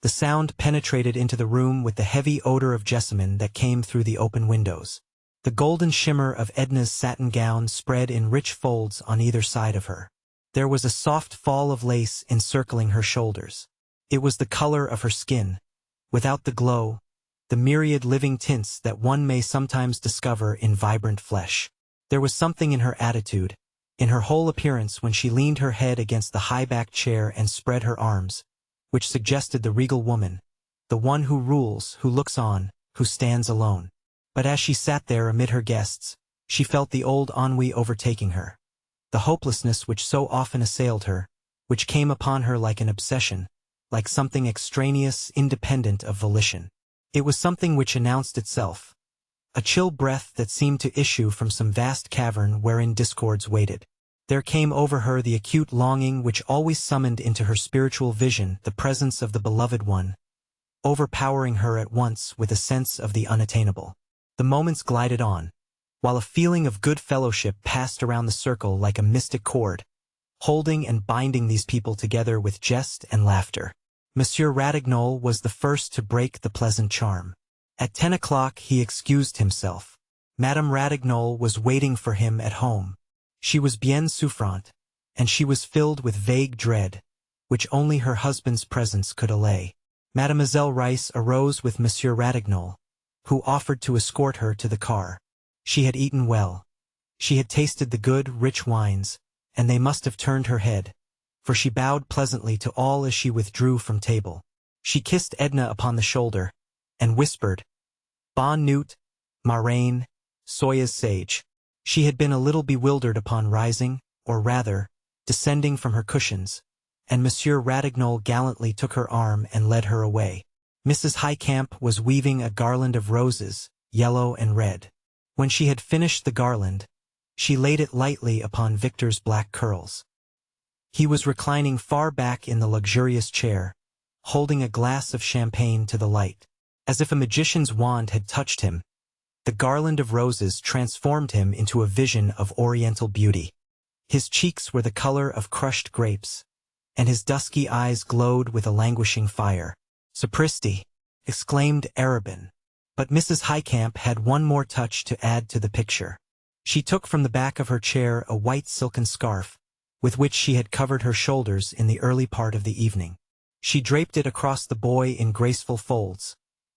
The sound penetrated into the room with the heavy odor of jessamine that came through the open windows. The golden shimmer of Edna's satin gown spread in rich folds on either side of her. There was a soft fall of lace encircling her shoulders. It was the color of her skin, without the glow, the myriad living tints that one may sometimes discover in vibrant flesh. There was something in her attitude, in her whole appearance when she leaned her head against the high-backed chair and spread her arms, which suggested the regal woman, the one who rules, who looks on, who stands alone. But as she sat there amid her guests, she felt the old ennui overtaking her. The hopelessness which so often assailed her, which came upon her like an obsession, like something extraneous, independent of volition. It was something which announced itself, a chill breath that seemed to issue from some vast cavern wherein discords waited. There came over her the acute longing which always summoned into her spiritual vision the presence of the beloved one, overpowering her at once with a sense of the unattainable. The moments glided on, while a feeling of good fellowship passed around the circle like a mystic cord, holding and binding these people together with jest and laughter. Monsieur Ratignol was the first to break the pleasant charm. At 10 o'clock he excused himself. Madame Ratignol was waiting for him at home. She was bien souffrante, and she was filled with vague dread, which only her husband's presence could allay. Mademoiselle Reisz arose with Monsieur Ratignol, who offered to escort her to the car. She had eaten well. She had tasted the good, rich wines, and they must have turned her head, for she bowed pleasantly to all as she withdrew from table. She kissed Edna upon the shoulder, and whispered, "Bonne nuit, ma reine, soyez sage." She had been a little bewildered upon rising, or rather, descending from her cushions, and Monsieur Ratignol gallantly took her arm and led her away. Mrs. Highcamp was weaving a garland of roses, yellow and red. When she had finished the garland, she laid it lightly upon Victor's black curls. He was reclining far back in the luxurious chair, holding a glass of champagne to the light. As if a magician's wand had touched him, the garland of roses transformed him into a vision of oriental beauty. His cheeks were the color of crushed grapes, and his dusky eyes glowed with a languishing fire. "Sapristi!" exclaimed Arobin. But Mrs. Highcamp had one more touch to add to the picture. She took from the back of her chair a white silken scarf, with which she had covered her shoulders in the early part of the evening. She draped it across the boy in graceful folds,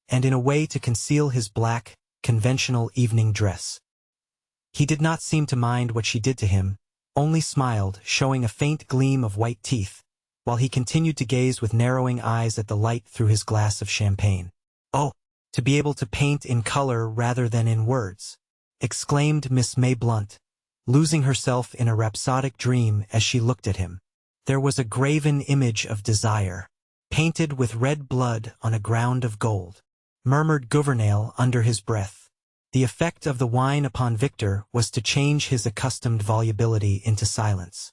and in a way to conceal his black, conventional evening dress. He did not seem to mind what she did to him, only smiled, showing a faint gleam of white teeth, while he continued to gaze with narrowing eyes at the light through his glass of champagne. "Oh, to be able to paint in color rather than in words," exclaimed Miss May Blunt, losing herself in a rhapsodic dream as she looked at him. There was a graven image of desire, painted with red blood on a ground of gold, murmured Gouvernail under his breath. The effect of the wine upon Victor was to change his accustomed volubility into silence.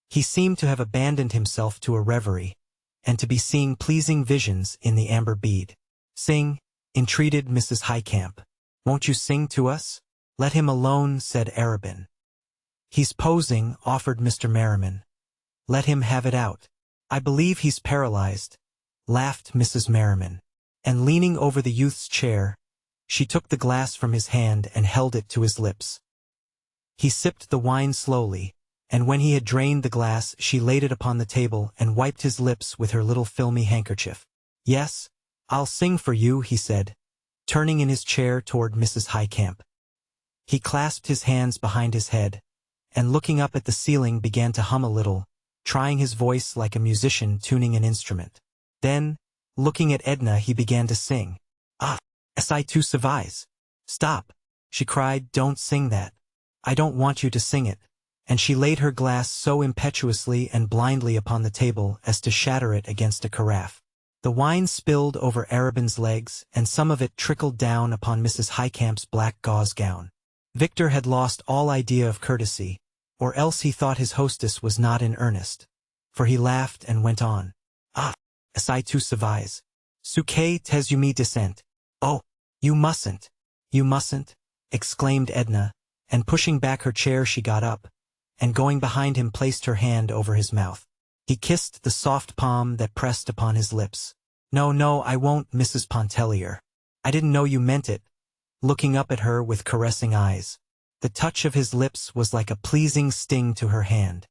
He seemed to have abandoned himself to a reverie, and to be seeing pleasing visions in the amber bead. "Sing," entreated Mrs. Highcamp. "Won't you sing to us?" "Let him alone," said Arabin. "He's posing," offered Mr. Merriman. "Let him have it out." "I believe he's paralyzed," laughed Mrs. Merriman. And leaning over the youth's chair, she took the glass from his hand and held it to his lips. He sipped the wine slowly, and when he had drained the glass she laid it upon the table and wiped his lips with her little filmy handkerchief. "Yes, I'll sing for you," he said, turning in his chair toward Mrs. Highcamp. He clasped his hands behind his head, and looking up at the ceiling began to hum a little, trying his voice like a musician tuning an instrument. Then, looking at Edna, he began to sing. "Ah, si tu savais." "Stop," she cried, "don't sing that. I don't want you to sing it," and she laid her glass so impetuously and blindly upon the table as to shatter it against a carafe. The wine spilled over Arabin's legs, and some of it trickled down upon Mrs. Highcamp's black gauze gown. Victor had lost all idea of courtesy, or else he thought his hostess was not in earnest, for he laughed and went on. "Ah, si tu savais. Ce que tes you me descent." "Oh, you mustn't, exclaimed Edna, and pushing back her chair she got up, and going behind him placed her hand over his mouth. He kissed the soft palm that pressed upon his lips. No, I won't, Mrs. Pontellier. I didn't know you meant it," looking up at her with caressing eyes. The touch of his lips was like a pleasing sting to her hand.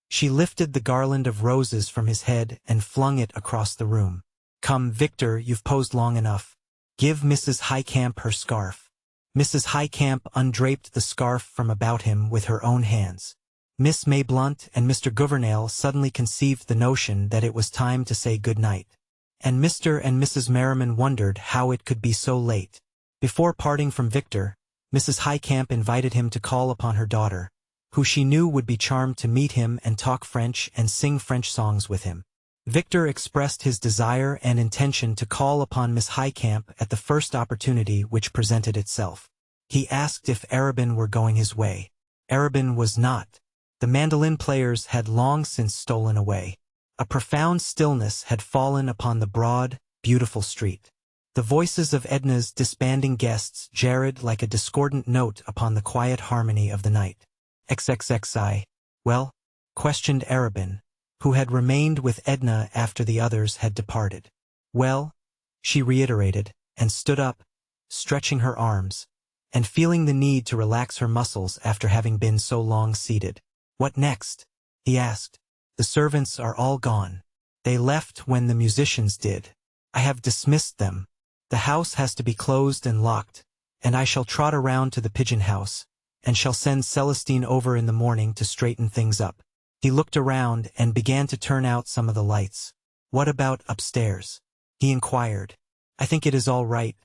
She lifted the garland of roses from his head and flung it across the room. "Come, Victor, you've posed long enough. Give Mrs. Highcamp her scarf." Mrs. Highcamp undraped the scarf from about him with her own hands. Miss May Blunt and Mr. Gouvernail suddenly conceived the notion that it was time to say good night, and Mr. and Mrs. Merriman wondered how it could be so late. Before parting from Victor, Mrs. Highcamp invited him to call upon her daughter, who she knew would be charmed to meet him and talk French and sing French songs with him. Victor expressed his desire and intention to call upon Miss Highcamp at the first opportunity which presented itself. He asked if Arabin were going his way. Arabin was not. The mandolin players had long since stolen away. A profound stillness had fallen upon the broad, beautiful street. The voices of Edna's disbanding guests jarred like a discordant note upon the quiet harmony of the night. "XXXI. Well?" questioned Arabin, who had remained with Edna after the others had departed. "Well," she reiterated, and stood up, stretching her arms, and feeling the need to relax her muscles after having been so long seated. "What next?" he asked. "The servants are all gone. They left when the musicians did. I have dismissed them. The house has to be closed and locked, and I shall trot around to the pigeon house, and shall send Celestine over in the morning to straighten things up." He looked around and began to turn out some of the lights. "What about upstairs?" he inquired. "I think it is all right,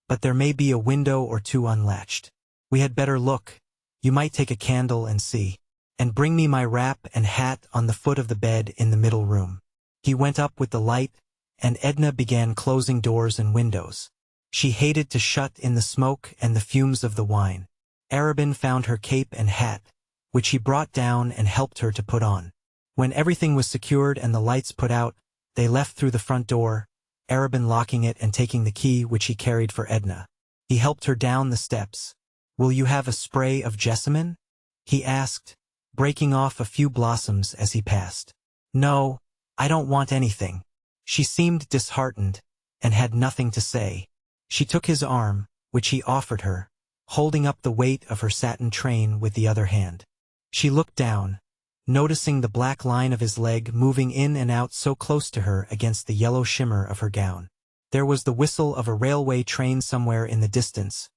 but there may be a window or two unlatched. We had better look. You might take a candle and see. And bring me my wrap and hat on the foot of the bed in the middle room." He went up with the light, and Edna began closing doors and windows. She hated to shut in the smoke and the fumes of the wine. Arabin found her cape and hat, which he brought down and helped her to put on. When everything was secured and the lights put out, they left through the front door, Arabin locking it and taking the key which he carried for Edna. He helped her down the steps. "Will you have a spray of jessamine?" he asked, breaking off a few blossoms as he passed. "No, I don't want anything." She seemed disheartened, and had nothing to say. She took his arm, which he offered her, holding up the weight of her satin train with the other hand. She looked down, noticing the black line of his leg moving in and out so close to her against the yellow shimmer of her gown. There was the whistle of a railway train somewhere in the distance,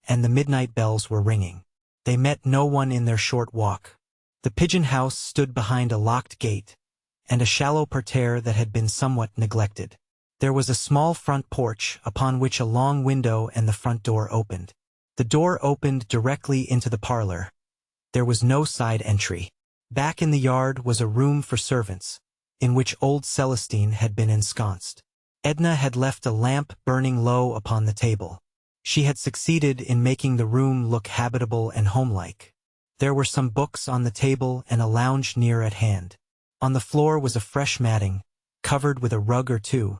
and the midnight bells were ringing. They met no one in their short walk. The pigeon house stood behind a locked gate, and a shallow parterre that had been somewhat neglected. There was a small front porch upon which a long window and the front door opened. The door opened directly into the parlor. There was no side entry. Back in the yard was a room for servants, in which old Celestine had been ensconced. Edna had left a lamp burning low upon the table. She had succeeded in making the room look habitable and homelike. There were some books on the table and a lounge near at hand. On the floor was a fresh matting, covered with a rug or two,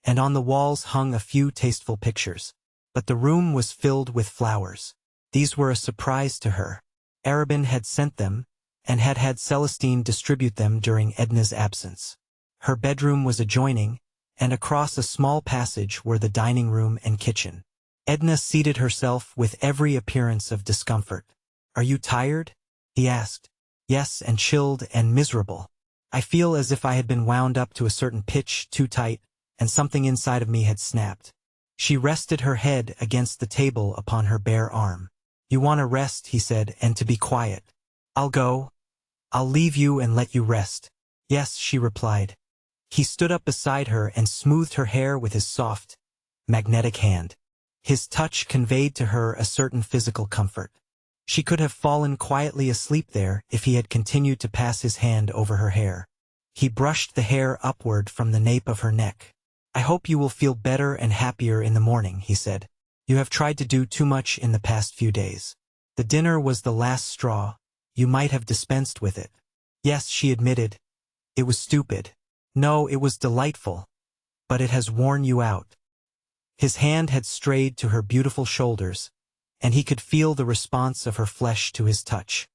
and on the walls hung a few tasteful pictures. But the room was filled with flowers. These were a surprise to her. Arobin had sent them, and had had Celestine distribute them during Edna's absence. Her bedroom was adjoining, and across a small passage were the dining room and kitchen. Edna seated herself with every appearance of discomfort. "Are you tired?" he asked. "Yes, and chilled and miserable. I feel as if I had been wound up to a certain pitch too tight, and something inside of me had snapped." She rested her head against the table upon her bare arm. "You want to rest," he said, "and to be quiet. I'll go. I'll leave you and let you rest." "Yes," she replied. He stood up beside her and smoothed her hair with his soft, magnetic hand. His touch conveyed to her a certain physical comfort. She could have fallen quietly asleep there if he had continued to pass his hand over her hair. He brushed the hair upward from the nape of her neck. "I hope you will feel better and happier in the morning," he said. "You have tried to do too much in the past few days. The dinner was the last straw. You might have dispensed with it." "Yes," she admitted. "It was stupid." "No, it was delightful. But it has worn you out." His hand had strayed to her beautiful shoulders, and he could feel the response of her flesh to his touch.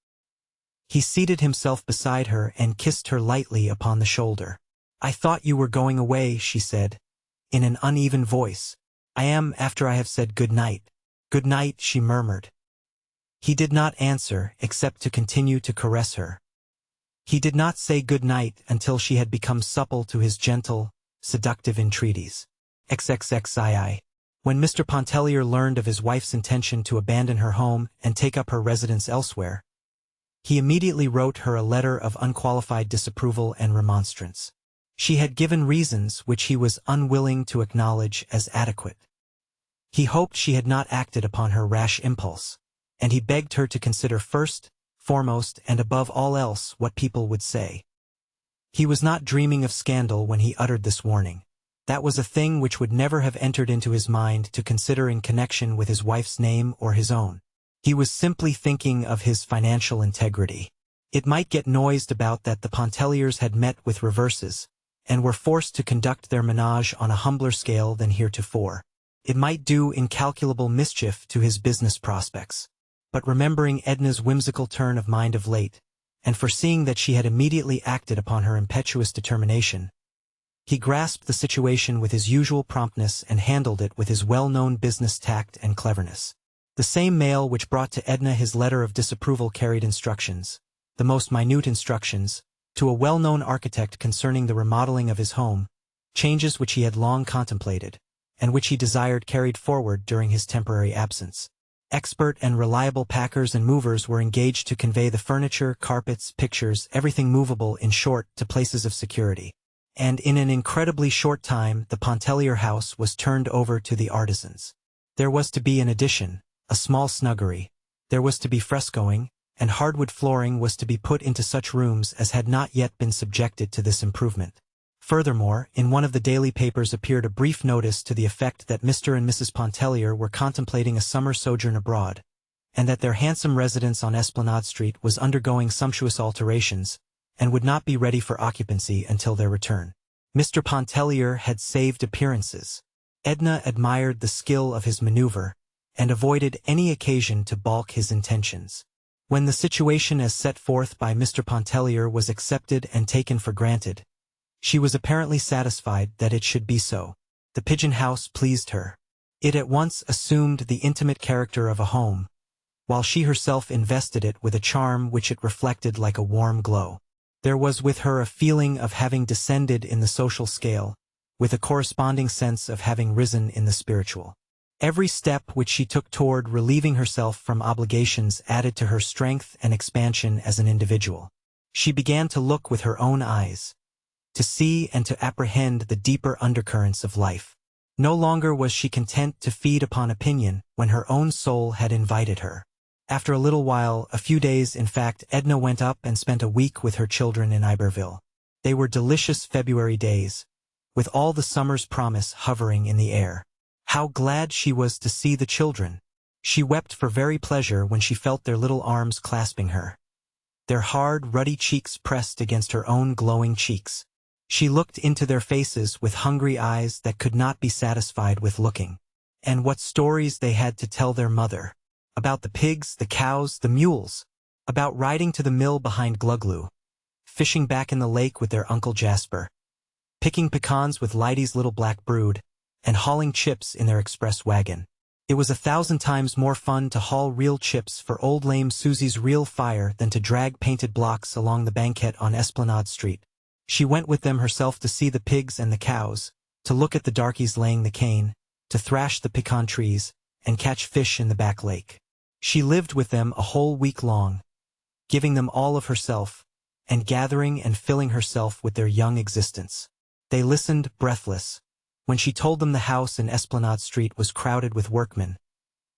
He seated himself beside her and kissed her lightly upon the shoulder. "I thought you were going away," she said, in an uneven voice. "I am after I have said good night." "Good night," she murmured. He did not answer except to continue to caress her. He did not say good night until she had become supple to his gentle, seductive entreaties. XXXII. When Mr. Pontellier learned of his wife's intention to abandon her home and take up her residence elsewhere, he immediately wrote her a letter of unqualified disapproval and remonstrance. She had given reasons which he was unwilling to acknowledge as adequate. He hoped she had not acted upon her rash impulse, and he begged her to consider first, foremost, and above all else what people would say. He was not dreaming of scandal when he uttered this warning. That was a thing which would never have entered into his mind to consider in connection with his wife's name or his own. He was simply thinking of his financial integrity. It might get noised about that the Pontelliers had met with reverses, and were forced to conduct their menage on a humbler scale than heretofore. It might do incalculable mischief to his business prospects. But remembering Edna's whimsical turn of mind of late, and foreseeing that she had immediately acted upon her impetuous determination, he grasped the situation with his usual promptness and handled it with his well-known business tact and cleverness. The same mail which brought to Edna his letter of disapproval carried instructions, the most minute instructions, to a well-known architect concerning the remodeling of his home, changes which he had long contemplated, and which he desired carried forward during his temporary absence. Expert and reliable packers and movers were engaged to convey the furniture, carpets, pictures, everything movable, in short, to places of security. And in an incredibly short time the Pontellier house was turned over to the artisans. There was to be an addition, a small snuggery. There was to be frescoing, and hardwood flooring was to be put into such rooms as had not yet been subjected to this improvement. Furthermore, in one of the daily papers appeared a brief notice to the effect that Mr. and Mrs. Pontellier were contemplating a summer sojourn abroad, and that their handsome residence on Esplanade Street was undergoing sumptuous alterations, and would not be ready for occupancy until their return. Mr. Pontellier had saved appearances. Edna admired the skill of his maneuver, and avoided any occasion to balk his intentions. When the situation as set forth by Mr. Pontellier was accepted and taken for granted, she was apparently satisfied that it should be so. The pigeon house pleased her. It at once assumed the intimate character of a home, while she herself invested it with a charm which it reflected like a warm glow. There was with her a feeling of having descended in the social scale, with a corresponding sense of having risen in the spiritual. Every step which she took toward relieving herself from obligations added to her strength and expansion as an individual. She began to look with her own eyes, to see and to apprehend the deeper undercurrents of life. No longer was she content to feed upon opinion when her own soul had invited her. After a little while, a few days in fact, Edna went up and spent a week with her children in Iberville. They were delicious February days, with all the summer's promise hovering in the air. How glad she was to see the children! She wept for very pleasure when she felt their little arms clasping her, their hard, ruddy cheeks pressed against her own glowing cheeks. She looked into their faces with hungry eyes that could not be satisfied with looking. And what stories they had to tell their mother! About the pigs, the cows, the mules, about riding to the mill behind Gluglu, fishing back in the lake with their Uncle Jasper, picking pecans with Leidy's little black brood, and hauling chips in their express wagon. It was 1,000 times more fun to haul real chips for old lame Susie's real fire than to drag painted blocks along the banquette on Esplanade Street. She went with them herself to see the pigs and the cows, to look at the darkies laying the cane, to thrash the pecan trees, and catch fish in the back lake. She lived with them a whole week long, giving them all of herself, and gathering and filling herself with their young existence. They listened, breathless, when she told them the house in Esplanade Street was crowded with workmen,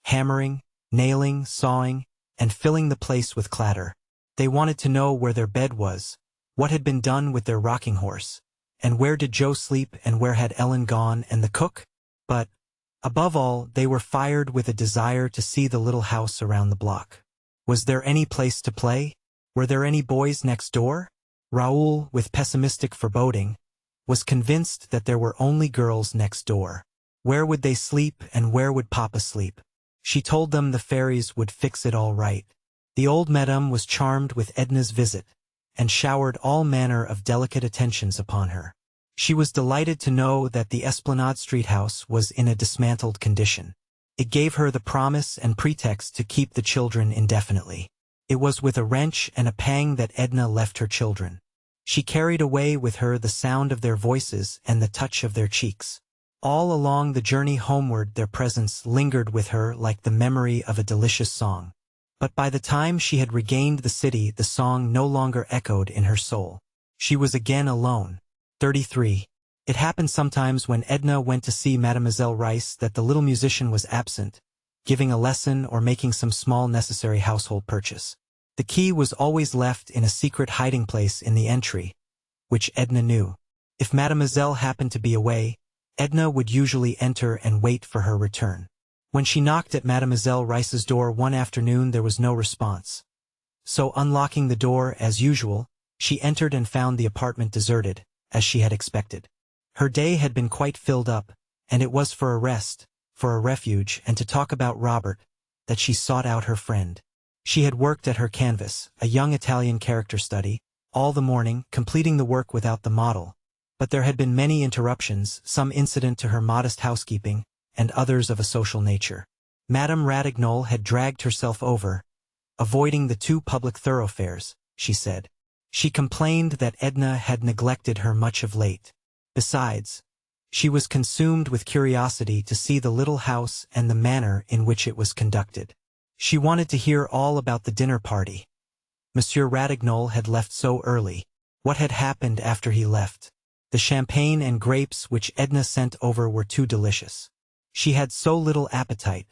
hammering, nailing, sawing, and filling the place with clatter. They wanted to know where their bed was, what had been done with their rocking horse, and where did Joe sleep and where had Ellen gone and the cook? But, above all, they were fired with a desire to see the little house around the block. Was there any place to play? Were there any boys next door? Raoul, with pessimistic foreboding, was convinced that there were only girls next door. Where would they sleep and where would Papa sleep? She told them the fairies would fix it all right. The old madame was charmed with Edna's visit, and showered all manner of delicate attentions upon her. She was delighted to know that the Esplanade Street house was in a dismantled condition. It gave her the promise and pretext to keep the children indefinitely. It was with a wrench and a pang that Edna left her children. She carried away with her the sound of their voices and the touch of their cheeks. All along the journey homeward their presence lingered with her like the memory of a delicious song. But by the time she had regained the city, the song no longer echoed in her soul. She was again alone. 33. It happened sometimes when Edna went to see Mademoiselle Rice that the little musician was absent, giving a lesson or making some small necessary household purchase. The key was always left in a secret hiding place in the entry, which Edna knew. If Mademoiselle happened to be away, Edna would usually enter and wait for her return. When she knocked at Mademoiselle Rice's door one afternoon, there was no response. So unlocking the door as usual, she entered and found the apartment deserted, as she had expected. Her day had been quite filled up, and it was for a rest, for a refuge, and to talk about Robert, that she sought out her friend. She had worked at her canvas, a young Italian character study, all the morning, completing the work without the model. But there had been many interruptions, some incident to her modest housekeeping, and others of a social nature. Madame Ratignolles had dragged herself over, avoiding the 2 public thoroughfares, she said. She complained that Edna had neglected her much of late. Besides, she was consumed with curiosity to see the little house and the manner in which it was conducted. She wanted to hear all about the dinner party. Monsieur Ratignolles had left so early. What had happened after he left? The champagne and grapes which Edna sent over were too delicious. She had so little appetite.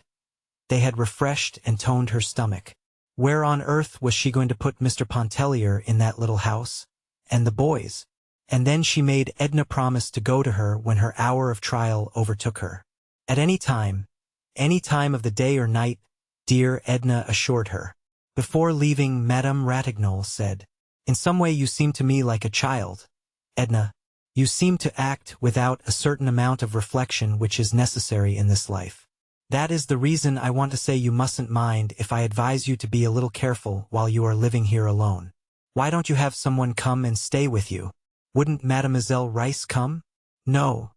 They had refreshed and toned her stomach. Where on earth was she going to put Mr. Pontellier in that little house? And the boys? And then she made Edna promise to go to her when her hour of trial overtook her. At any time of the day or night, dear Edna assured her. Before leaving, Madame Ratignolles said, "In some way you seem to me like a child, Edna. You seem to act without a certain amount of reflection which is necessary in this life. That is the reason I want to say you mustn't mind if I advise you to be a little careful while you are living here alone. Why don't you have someone come and stay with you? Wouldn't Mademoiselle Rice come?" "No.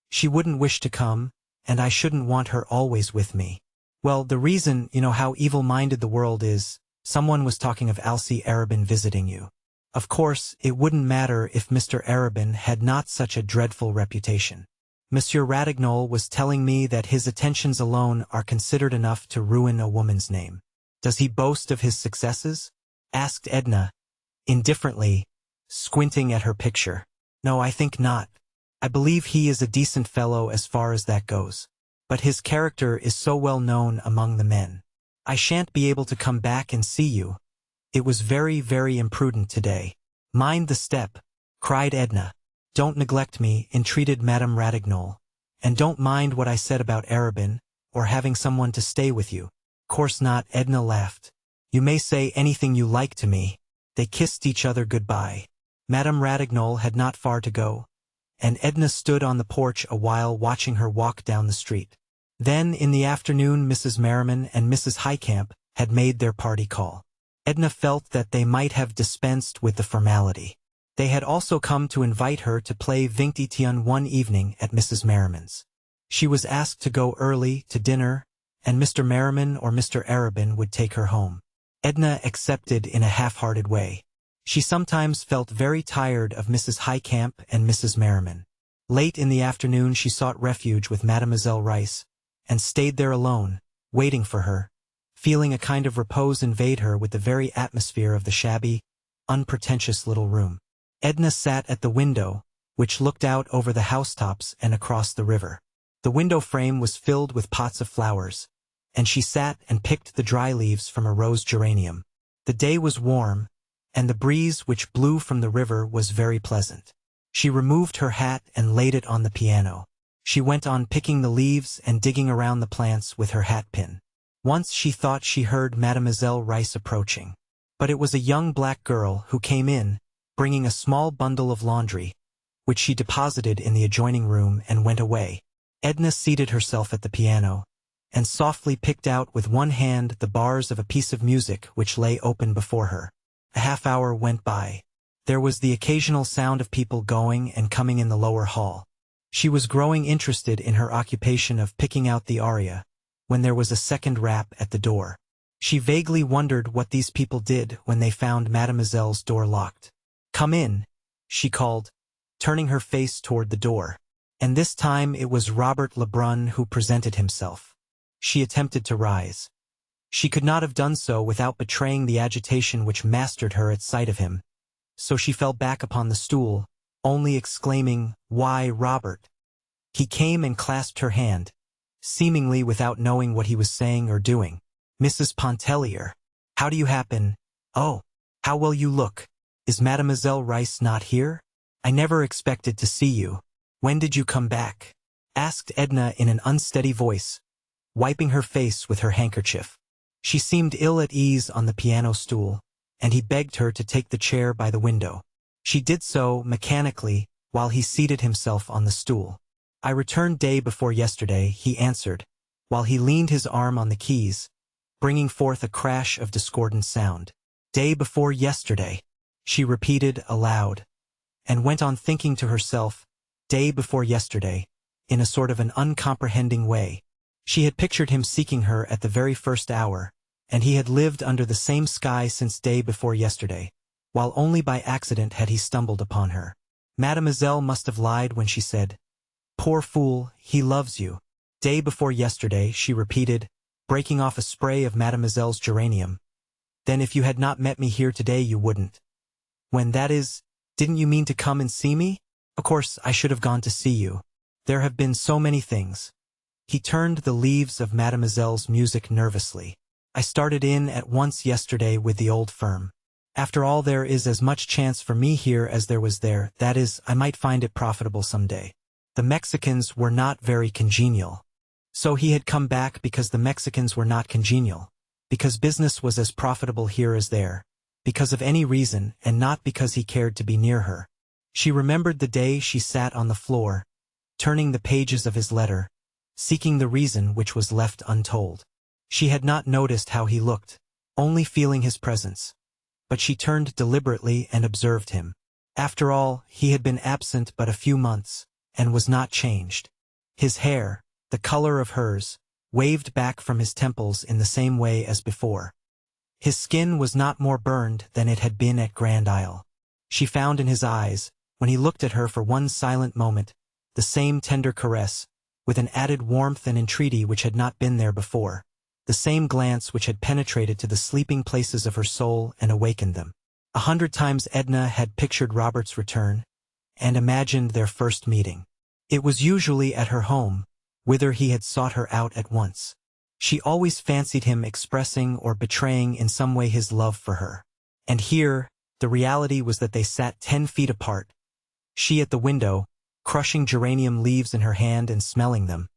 She wouldn't wish to come, and I shouldn't want her always with me. Well, the reason, you know how evil-minded the world is, someone was talking of Alcée Arobin visiting you. Of course, it wouldn't matter if Mr. Arobin had not such a dreadful reputation. Monsieur Ratignolles was telling me that his attentions alone are considered enough to ruin a woman's name. Does he boast of his successes? Asked Edna, indifferently, squinting at her picture. No, I think not. I believe he is a decent fellow as far as that goes. But his character is so well known among the men. I shan't be able to come back and see you. It was very, very imprudent today. Mind the step, cried Edna. Don't neglect me, entreated Madame Ratignolles. And don't mind what I said about Arobin, or having someone to stay with you. Course not, Edna laughed. You may say anything you like to me. They kissed each other goodbye. Madame Ratignolles had not far to go, and Edna stood on the porch a while watching her walk down the street. Then, in the afternoon, Mrs. Merriman and Mrs. Highcamp had made their party call. Edna felt that they might have dispensed with the formality. They had also come to invite her to play Vingt-et-un one evening at Mrs. Merriman's. She was asked to go early to dinner, and Mr. Merriman or Mr. Arobin would take her home. Edna accepted in a half-hearted way. She sometimes felt very tired of Mrs. Highcamp and Mrs. Merriman. Late in the afternoon she sought refuge with Mademoiselle Reisz, and stayed there alone, waiting for her, feeling a kind of repose invade her with the very atmosphere of the shabby, unpretentious little room. Edna sat at the window, which looked out over the housetops and across the river. The window frame was filled with pots of flowers, and she sat and picked the dry leaves from a rose geranium. The day was warm, and the breeze which blew from the river was very pleasant. She removed her hat and laid it on the piano. She went on picking the leaves and digging around the plants with her hat pin. Once she thought she heard Mademoiselle Reisz approaching. But it was a young black girl who came in, bringing a small bundle of laundry, which she deposited in the adjoining room and went away. Edna seated herself at the piano, and softly picked out with one hand the bars of a piece of music which lay open before her. A half-hour went by. There was the occasional sound of people going and coming in the lower hall. She was growing interested in her occupation of picking out the aria, when there was a second rap at the door. She vaguely wondered what these people did when they found Mademoiselle's door locked. "Come in," she called, turning her face toward the door. And this time it was Robert Lebrun who presented himself. She attempted to rise. She could not have done so without betraying the agitation which mastered her at sight of him, so she fell back upon the stool, only exclaiming, "Why, Robert!" He came and clasped her hand, seemingly without knowing what he was saying or doing. "Mrs. Pontellier, how do you happen? Oh, how well you look! Is Mademoiselle Reisz not here? I never expected to see you. When did you come back?" asked Edna in an unsteady voice, wiping her face with her handkerchief. She seemed ill at ease on the piano stool, and he begged her to take the chair by the window. She did so mechanically while he seated himself on the stool. "I returned day before yesterday," he answered, while he leaned his arm on the keys, bringing forth a crash of discordant sound. "Day before yesterday," she repeated aloud, and went on thinking to herself, "Day before yesterday," in a sort of an uncomprehending way. She had pictured him seeking her at the very first hour, and he had lived under the same sky since day before yesterday, while only by accident had he stumbled upon her. Mademoiselle must have lied when she said, "Poor fool, he loves you." "Day before yesterday," she repeated, breaking off a spray of Mademoiselle's geranium. "Then if you had not met me here today you wouldn't. When that is, didn't you mean to come and see me? Of course I should have gone to see you. There have been so many things." He turned the leaves of Mademoiselle's music nervously. "I started in at once yesterday with the old firm. After all, there is as much chance for me here as there was there, that is, I might find it profitable some day. The Mexicans were not very congenial." So he had come back because the Mexicans were not congenial, because business was as profitable here as there, because of any reason and not because he cared to be near her. She remembered the day she sat on the floor, turning the pages of his letter, seeking the reason which was left untold. She had not noticed how he looked, only feeling his presence. But she turned deliberately and observed him. After all, he had been absent but a few months, and was not changed. His hair, the color of hers, waved back from his temples in the same way as before. His skin was not more burned than it had been at Grand Isle. She found in his eyes, when he looked at her for one silent moment, the same tender caress, with an added warmth and entreaty which had not been there before, the same glance which had penetrated to the sleeping places of her soul and awakened them. 100 times Edna had pictured Robert's return, and imagined their first meeting. It was usually at her home, whither he had sought her out at once. She always fancied him expressing or betraying in some way his love for her. And here, the reality was that they sat 10 feet apart, she at the window, crushing geranium leaves in her hand and smelling them,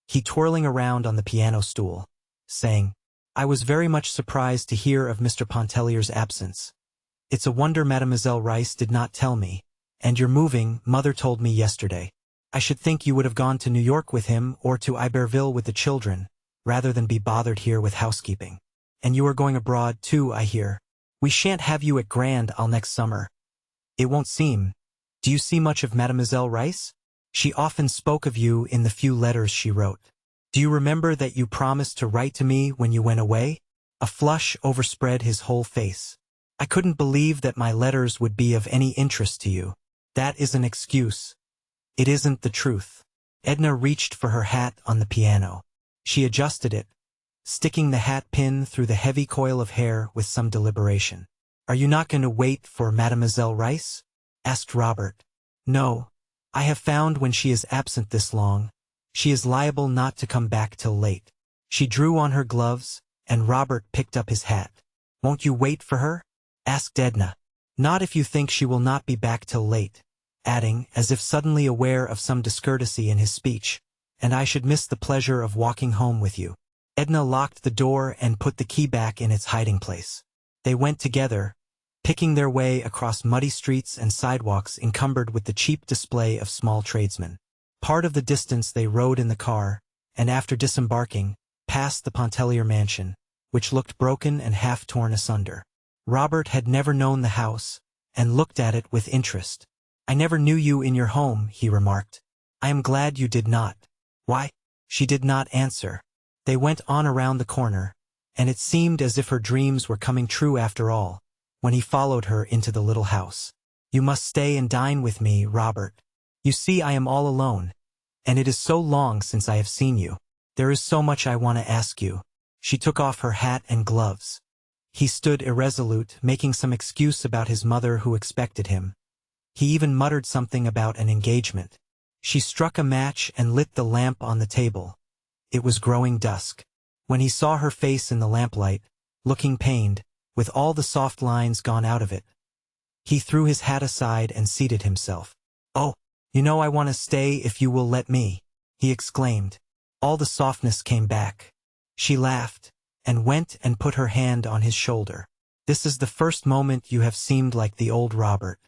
he twirling around on the piano stool, saying, "I was very much surprised to hear of Mr. Pontellier's absence. It's a wonder Mademoiselle Rice did not tell me, and you're moving, Mother told me yesterday. I should think you would have gone to New York with him or to Iberville with the children, rather than be bothered here with housekeeping. And you are going abroad too, I hear. We shan't have you at Grand Isle next summer. It won't seem. Do you see much of Mademoiselle Rice? She often spoke of you in the few letters she wrote. Do you remember that you promised to write to me when you went away?" A flush overspread his whole face. "I couldn't believe that my letters would be of any interest to you. That is an excuse. It isn't the truth." Edna reached for her hat on the piano. She adjusted it, sticking the hat pin through the heavy coil of hair with some deliberation. "Are you not going to wait for Mademoiselle Rice?" asked Robert. "No. I have found when she is absent this long, she is liable not to come back till late." She drew on her gloves, and Robert picked up his hat. "Won't you wait for her?" asked Edna. "Not if you think she will not be back till late," adding, as if suddenly aware of some discourtesy in his speech, "and I should miss the pleasure of walking home with you." Edna locked the door and put the key back in its hiding place. They went together, picking their way across muddy streets and sidewalks encumbered with the cheap display of small tradesmen. Part of the distance they rode in the car, and after disembarking, passed the Pontellier mansion, which looked broken and half torn asunder. Robert had never known the house, and looked at it with interest. "I never knew you in your home," he remarked. "I am glad you did not." "Why?" She did not answer. They went on around the corner, and it seemed as if her dreams were coming true after all, when he followed her into the little house. "You must stay and dine with me, Robert. You see I am all alone, and it is so long since I have seen you. There is so much I want to ask you." She took off her hat and gloves. He stood irresolute, making some excuse about his mother who expected him. He even muttered something about an engagement. She struck a match and lit the lamp on the table. It was growing dusk. When he saw her face in the lamplight, looking pained, with all the soft lines gone out of it, he threw his hat aside and seated himself. "Oh, you know I want to stay if you will let me," he exclaimed. All the softness came back. She laughed, and went and put her hand on his shoulder. "This is the first moment you have seemed like the old Robert.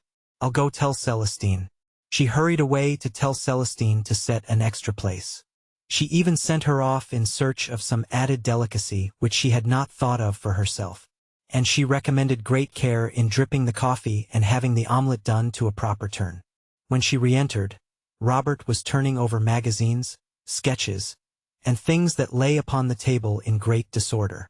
I'll go tell Celestine." She hurried away to tell Celestine to set an extra place. She even sent her off in search of some added delicacy which she had not thought of for herself. And she recommended great care in dripping the coffee and having the omelette done to a proper turn. When she re-entered, Robert was turning over magazines, sketches, and things that lay upon the table in great disorder.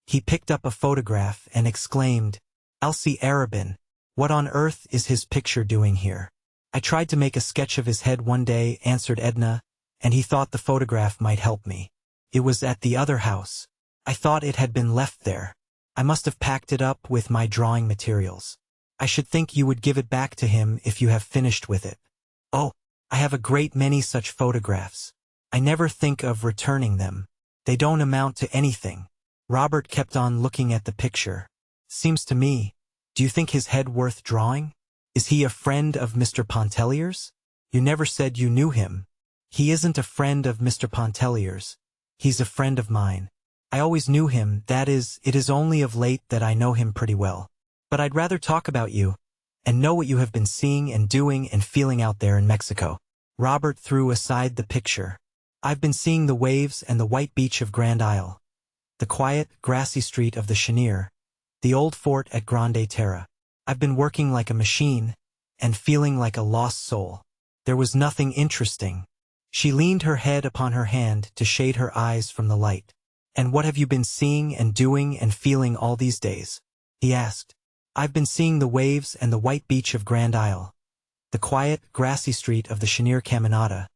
He picked up a photograph and exclaimed, "Elsie Arabin, what on earth is his picture doing here?" "I tried to make a sketch of his head one day," answered Edna, "and he thought the photograph might help me. It was at the other house. I thought it had been left there. I must have packed it up with my drawing materials. I should think you would give it back to him if you have finished with it." "Oh, I have a great many such photographs. I never think of returning them. They don't amount to anything." Robert kept on looking at the picture. "Seems to me, do you think his head worth drawing? Is he a friend of Mr. Pontellier's? You never said you knew him." "He isn't a friend of Mr. Pontellier's. He's a friend of mine. I always knew him, that is, it is only of late that I know him pretty well. But I'd rather talk about you, and know what you have been seeing and doing and feeling out there in Mexico." Robert threw aside the picture. "I've been seeing the waves and the white beach of Grand Isle, the quiet, grassy street of the Chenier, the old fort at Grande Terre. I've been working like a machine, and feeling like a lost soul. There was nothing interesting." She leaned her head upon her hand to shade her eyes from the light. "And what have you been seeing and doing and feeling all these days?" he asked. "I've been seeing the waves and the white beach of Grand Isle, the quiet, grassy street of the Cheniere Caminada,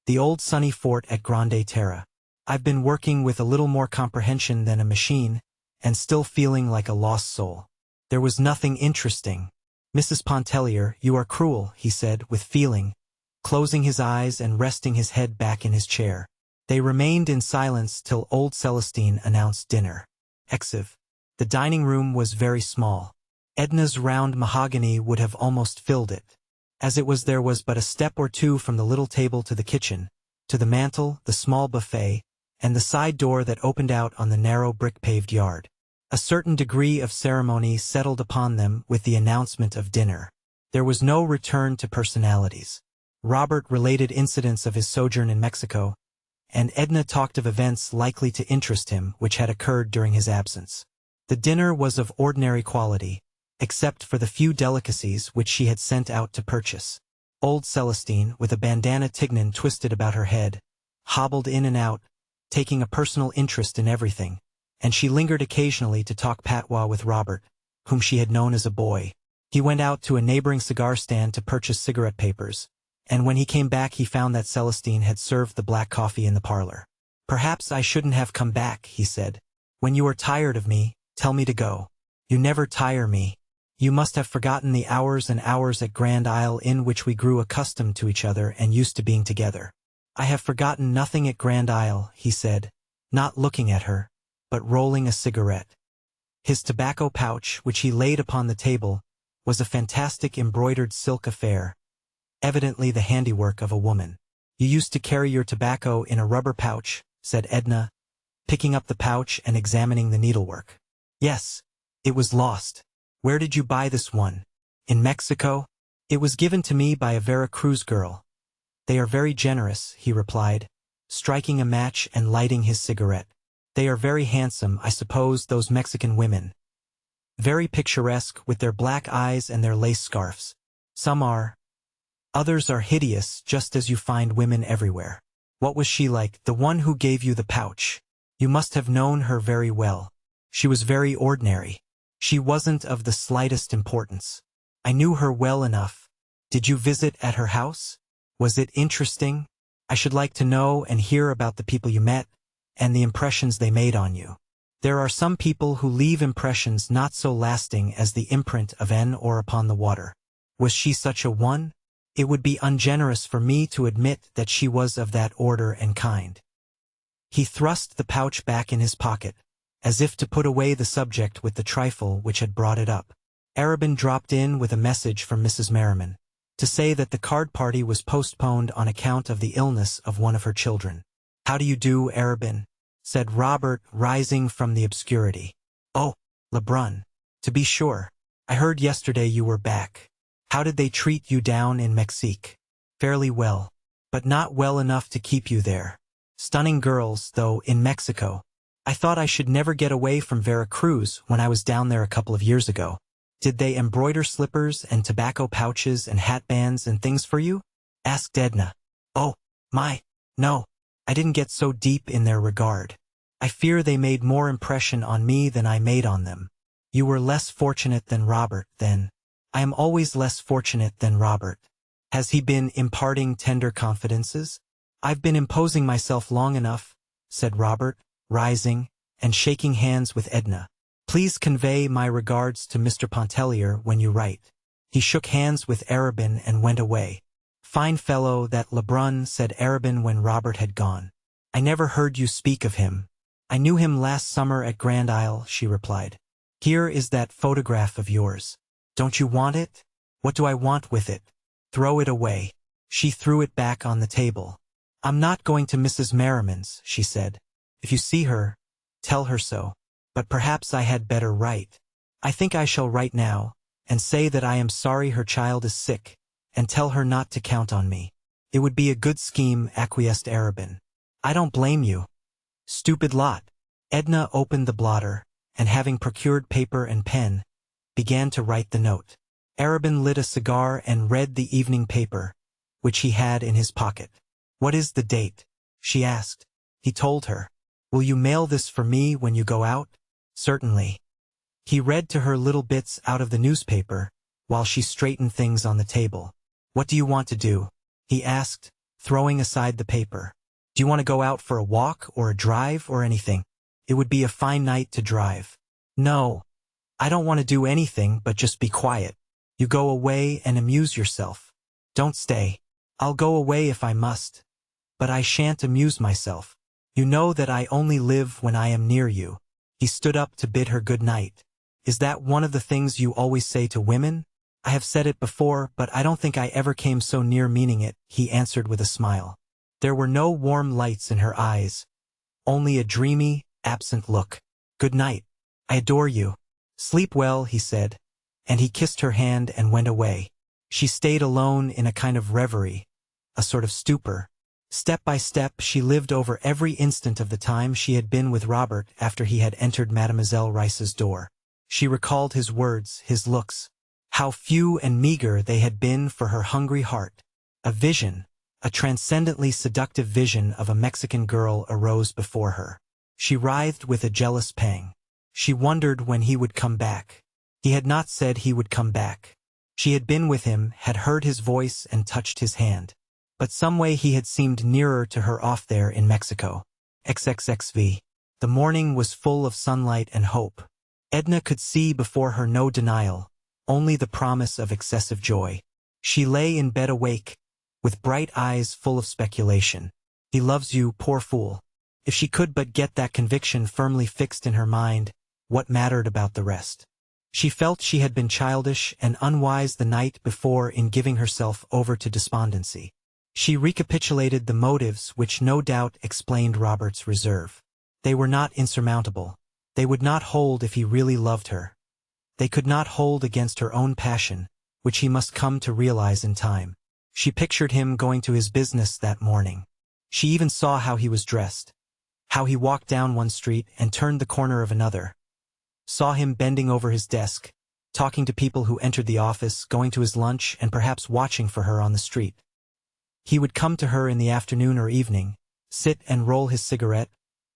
the old sunny fort at Grande Terre. I've been working with a little more comprehension than a machine, and still feeling like a lost soul." There was nothing interesting. "Mrs. Pontellier, you are cruel," he said with feeling, closing his eyes and resting his head back in his chair. They remained in silence till old Celestine announced dinner. Exive. The dining room was very small. Edna's round mahogany would have almost filled it. As it was, there was but a step or two from the little table to the kitchen, to the mantel, the small buffet, and the side door that opened out on the narrow brick-paved yard. A certain degree of ceremony settled upon them with the announcement of dinner. There was no return to personalities. Robert related incidents of his sojourn in Mexico, and Edna talked of events likely to interest him which had occurred during his absence. The dinner was of ordinary quality, except for the few delicacies which she had sent out to purchase. Old Celestine, with a bandana tignon twisted about her head, hobbled in and out, taking a personal interest in everything, and she lingered occasionally to talk patois with Robert, whom she had known as a boy. He went out to a neighboring cigar stand to purchase cigarette papers, and when he came back he found that Celestine had served the black coffee in the parlor. "Perhaps I shouldn't have come back," he said. "When you are tired of me, tell me to go. You never tire me. You must have forgotten the hours and hours at Grand Isle in which we grew accustomed to each other and used to being together." "I have forgotten nothing at Grand Isle," he said, not looking at her, but rolling a cigarette. His tobacco pouch, which he laid upon the table, was a fantastic embroidered silk affair, evidently the handiwork of a woman. "You used to carry your tobacco in a rubber pouch," said Edna, picking up the pouch and examining the needlework. "Yes. It was lost." "Where did you buy this one? In Mexico?" "It was given to me by a Vera Cruz girl. They are very generous," he replied, striking a match and lighting his cigarette. "They are very handsome, I suppose, those Mexican women. Very picturesque, with their black eyes and their lace scarfs. Some are. Others are hideous, just as you find women everywhere." "What was she like, the one who gave you the pouch?" "You must have known her very well. She was very ordinary. She wasn't of the slightest importance." "I knew her well enough. Did you visit at her house? Was it interesting? I should like to know and hear about the people you met, and the impressions they made on you. There are some people who leave impressions not so lasting as the imprint of an oar upon the water. Was she such a one? It would be ungenerous for me to admit that she was of that order and kind." He thrust the pouch back in his pocket, as if to put away the subject with the trifle which had brought it up. Arobin dropped in with a message from Mrs. Merriman, to say that the card party was postponed on account of the illness of one of her children. "How do you do, Arobin?" said Robert, rising from the obscurity. "Oh, Lebrun. To be sure. I heard yesterday you were back. How did they treat you down in Mexique?" "Fairly well, but not well enough to keep you there. Stunning girls, though, in Mexico. I thought I should never get away from Vera Cruz when I was down there a couple of years ago. Did they embroider slippers and tobacco pouches and hatbands and things for you?" asked Edna. "Oh, my, no. I didn't get so deep in their regard. I fear they made more impression on me than I made on them." "You were less fortunate than Robert, then." "I am always less fortunate than Robert." "Has he been imparting tender confidences?" "I've been imposing myself long enough," said Robert, rising and shaking hands with Edna. "Please convey my regards to Mr. Pontellier when you write." He shook hands with Arobin and went away. "Fine fellow, that Lebrun," said Arobin when Robert had gone. "I never heard you speak of him." "I knew him last summer at Grand Isle," she replied. "Here is that photograph of yours. Don't you want it?" "What do I want with it?" "Throw it away." She threw it back on the table. "I'm not going to Mrs. Merriman's," she said. "If you see her, tell her so. But perhaps I had better write. I think I shall write now, and say that I am sorry her child is sick, and tell her not to count on me." "It would be a good scheme," acquiesced Arobin. "I don't blame you. Stupid lot." Edna opened the blotter, and having procured paper and pen, began to write the note. Arobin lit a cigar and read the evening paper, which he had in his pocket. "What is the date?" she asked. He told her. "Will you mail this for me when you go out?" "Certainly." He read to her little bits out of the newspaper, while she straightened things on the table. "What do you want to do?" he asked, throwing aside the paper. "Do you want to go out for a walk or a drive or anything? It would be a fine night to drive." "No. I don't want to do anything but just be quiet. You go away and amuse yourself. Don't stay." "I'll go away if I must. But I shan't amuse myself. You know that I only live when I am near you." He stood up to bid her good night. "Is that one of the things you always say to women?" "I have said it before, but I don't think I ever came so near meaning it," he answered with a smile. There were no warm lights in her eyes, only a dreamy, absent look. "Good night. I adore you. Sleep well," he said, and he kissed her hand and went away. She stayed alone in a kind of reverie, a sort of stupor. Step by step she lived over every instant of the time she had been with Robert after he had entered Mademoiselle Rice's door. She recalled his words, his looks. How few and meager they had been for her hungry heart. A vision, a transcendently seductive vision of a Mexican girl arose before her. She writhed with a jealous pang. She wondered when he would come back. He had not said he would come back. She had been with him, had heard his voice and touched his hand. But some way he had seemed nearer to her off there in Mexico. XXXV. The morning was full of sunlight and hope. Edna could see before her no denial, only the promise of excessive joy. She lay in bed awake, with bright eyes full of speculation. He loves you, poor fool. If she could but get that conviction firmly fixed in her mind, what mattered about the rest? She felt she had been childish and unwise the night before in giving herself over to despondency. She recapitulated the motives which no doubt explained Robert's reserve. They were not insurmountable. They would not hold if he really loved her. They could not hold against her own passion, which he must come to realize in time. She pictured him going to his business that morning. She even saw how he was dressed, how he walked down one street and turned the corner of another. Saw him bending over his desk, talking to people who entered the office, going to his lunch, and perhaps watching for her on the street. He would come to her in the afternoon or evening, sit and roll his cigarette,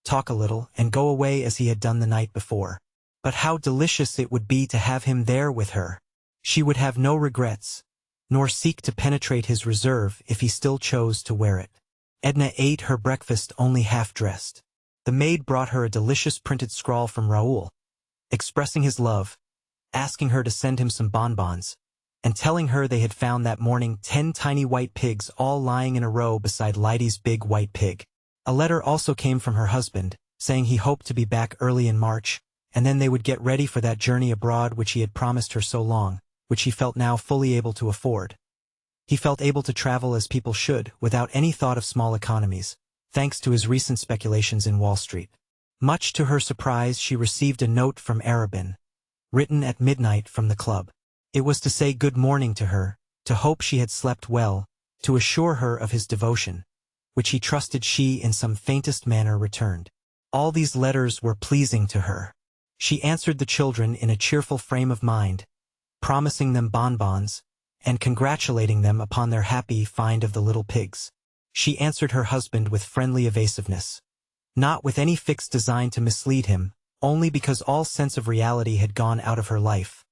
talk a little, and go away as he had done the night before. But how delicious it would be to have him there with her. She would have no regrets, nor seek to penetrate his reserve if he still chose to wear it. Edna ate her breakfast only half-dressed. The maid brought her a delicious printed scrawl from Raoul, expressing his love, asking her to send him some bonbons, and telling her they had found that morning 10 tiny white pigs all lying in a row beside Lidy's big white pig. A letter also came from her husband, saying he hoped to be back early in March, and then they would get ready for that journey abroad which he had promised her so long, which he felt now fully able to afford. He felt able to travel as people should, without any thought of small economies, thanks to his recent speculations in Wall Street. Much to her surprise, she received a note from Arabin, written at midnight from the club. It was to say good morning to her, to hope she had slept well, to assure her of his devotion, which he trusted she in some faintest manner returned. All these letters were pleasing to her. She answered the children in a cheerful frame of mind, promising them bonbons, and congratulating them upon their happy find of the little pigs. She answered her husband with friendly evasiveness, not with any fixed design to mislead him, only because all sense of reality had gone out of her life.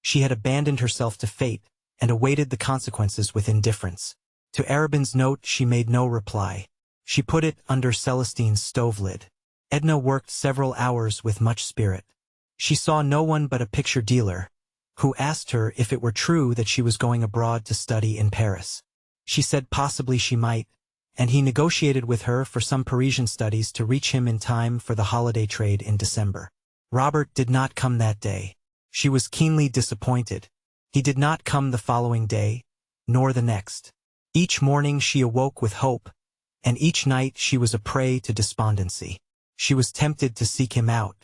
She had abandoned herself to fate, and awaited the consequences with indifference. To Arabin's note she made no reply. She put it under Celestine's stove lid. Edna worked several hours with much spirit. She saw no one but a picture dealer, who asked her if it were true that she was going abroad to study in Paris. She said possibly she might, and he negotiated with her for some Parisian studies to reach him in time for the holiday trade in December. Robert did not come that day. She was keenly disappointed. He did not come the following day, nor the next. Each morning she awoke with hope, and each night she was a prey to despondency. She was tempted to seek him out,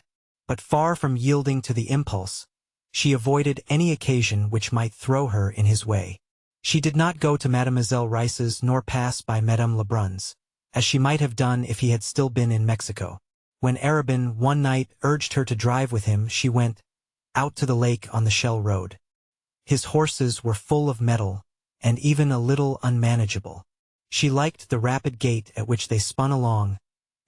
but far from yielding to the impulse, she avoided any occasion which might throw her in his way. She did not go to Mademoiselle Rice's nor pass by Madame Lebrun's, as she might have done if he had still been in Mexico. When Arabin one night urged her to drive with him, she went out to the lake on the Shell Road. His horses were full of mettle, and even a little unmanageable. She liked the rapid gait at which they spun along,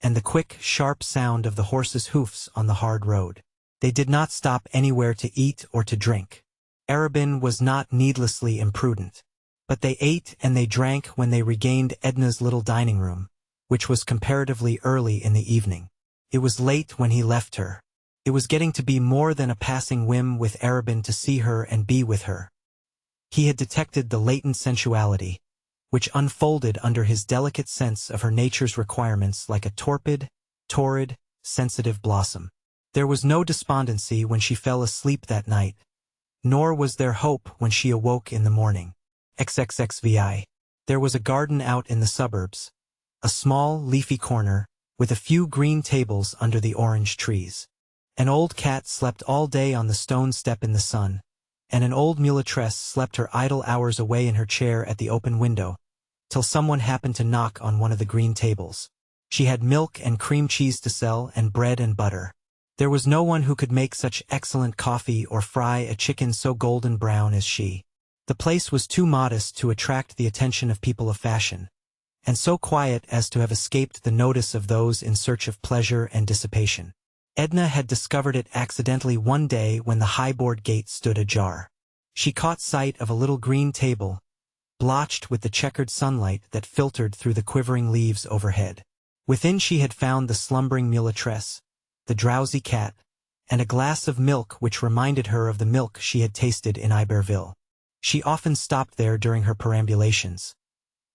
and the quick, sharp sound of the horses' hoofs on the hard road. They did not stop anywhere to eat or to drink. Arobin was not needlessly imprudent. But they ate and they drank when they regained Edna's little dining room, which was comparatively early in the evening. It was late when he left her. It was getting to be more than a passing whim with Arobin to see her and be with her. He had detected the latent sensuality, which unfolded under his delicate sense of her nature's requirements like a torpid, sensitive blossom. There was no despondency when she fell asleep that night, nor was there hope when she awoke in the morning. XXXVI. There was a garden out in the suburbs, a small, leafy corner, with a few green tables under the orange trees. An old cat slept all day on the stone step in the sun, and an old mulatresse slept her idle hours away in her chair at the open window, till someone happened to knock on one of the green tables. She had milk and cream cheese to sell and bread and butter. There was no one who could make such excellent coffee or fry a chicken so golden brown as she. The place was too modest to attract the attention of people of fashion, and so quiet as to have escaped the notice of those in search of pleasure and dissipation. Edna had discovered it accidentally one day when the high-board gate stood ajar. She caught sight of a little green table, blotched with the checkered sunlight that filtered through the quivering leaves overhead. Within she had found the slumbering mulatresse, the drowsy cat, and a glass of milk which reminded her of the milk she had tasted in Iberville. She often stopped there during her perambulations,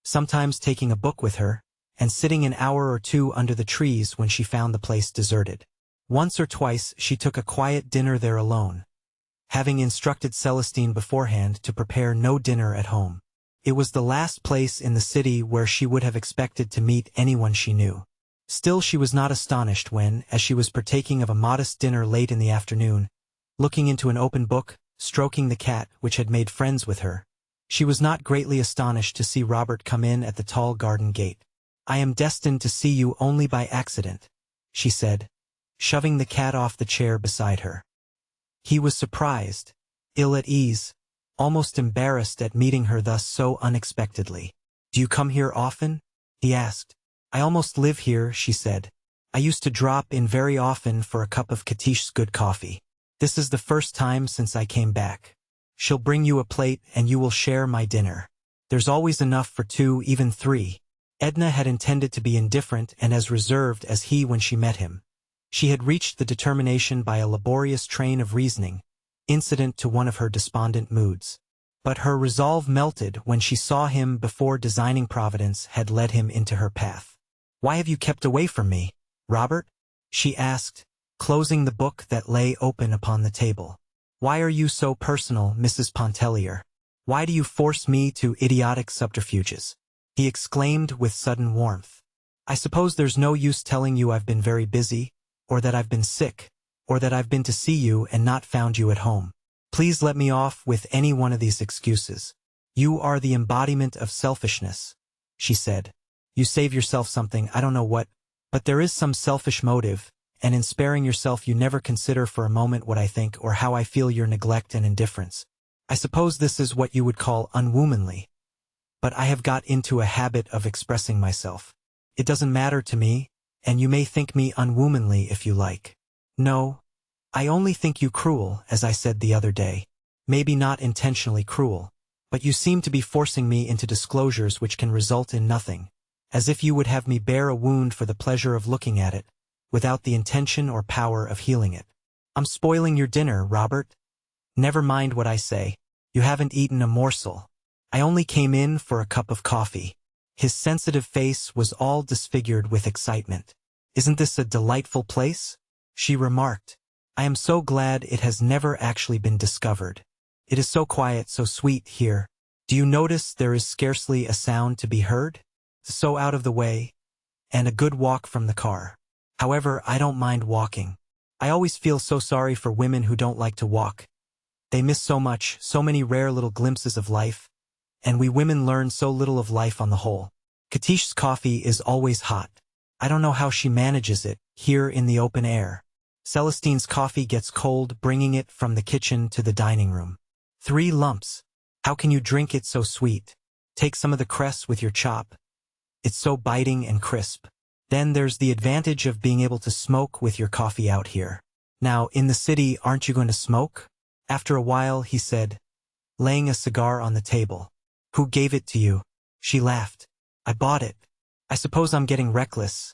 sometimes taking a book with her, and sitting an hour or two under the trees when she found the place deserted. Once or twice she took a quiet dinner there alone, having instructed Celestine beforehand to prepare no dinner at home. It was the last place in the city where she would have expected to meet anyone she knew. Still she was not astonished when, as she was partaking of a modest dinner late in the afternoon, looking into an open book, stroking the cat which had made friends with her, she was not greatly astonished to see Robert come in at the tall garden gate. "I am destined to see you only by accident," she said, shoving the cat off the chair beside her. He was surprised, ill at ease, almost embarrassed at meeting her thus so unexpectedly. "Do you come here often?" he asked. "I almost live here," she said. "I used to drop in very often for a cup of Katish's good coffee. This is the first time since I came back. She'll bring you a plate and you will share my dinner. There's always enough for 2, even 3. Edna had intended to be indifferent and as reserved as he when she met him. She had reached the determination by a laborious train of reasoning, incident to one of her despondent moods. But her resolve melted when she saw him before designing Providence had led him into her path. "Why have you kept away from me, Robert?" she asked, closing the book that lay open upon the table. "Why are you so personal, Mrs. Pontellier? Why do you force me to idiotic subterfuges?" he exclaimed with sudden warmth. "I suppose there's no use telling you I've been very busy, or that I've been sick, or that I've been to see you and not found you at home. Please let me off with any one of these excuses. You are the embodiment of selfishness," she said. "You save yourself something, I don't know what, but there is some selfish motive, and in sparing yourself you never consider for a moment what I think or how I feel your neglect and indifference. I suppose this is what you would call unwomanly, but I have got into a habit of expressing myself. It doesn't matter to me, and you may think me unwomanly if you like. No, I only think you cruel, as I said the other day. Maybe not intentionally cruel, but you seem to be forcing me into disclosures which can result in nothing, as if you would have me bear a wound for the pleasure of looking at it, without the intention or power of healing it. I'm spoiling your dinner, Robert. Never mind what I say. You haven't eaten a morsel. I only came in for a cup of coffee." His sensitive face was all disfigured with excitement. "Isn't this a delightful place?" she remarked. "I am so glad it has never actually been discovered. It is so quiet, so sweet here. Do you notice there is scarcely a sound to be heard? So out of the way, and a good walk from the car. However, I don't mind walking. I always feel so sorry for women who don't like to walk. They miss so much, so many rare little glimpses of life, and we women learn so little of life on the whole. Katish's coffee is always hot. I don't know how she manages it, here in the open air. Celestine's coffee gets cold, bringing it from the kitchen to the dining room. 3 lumps. How can you drink it so sweet? Take some of the cress with your chop, It's so biting and crisp. Then there's the advantage of being able to smoke with your coffee out here. Now, in the city, aren't you going to smoke? After a while, he said, laying a cigar on the table. Who gave it to you? She laughed. I bought it. I suppose I'm getting reckless.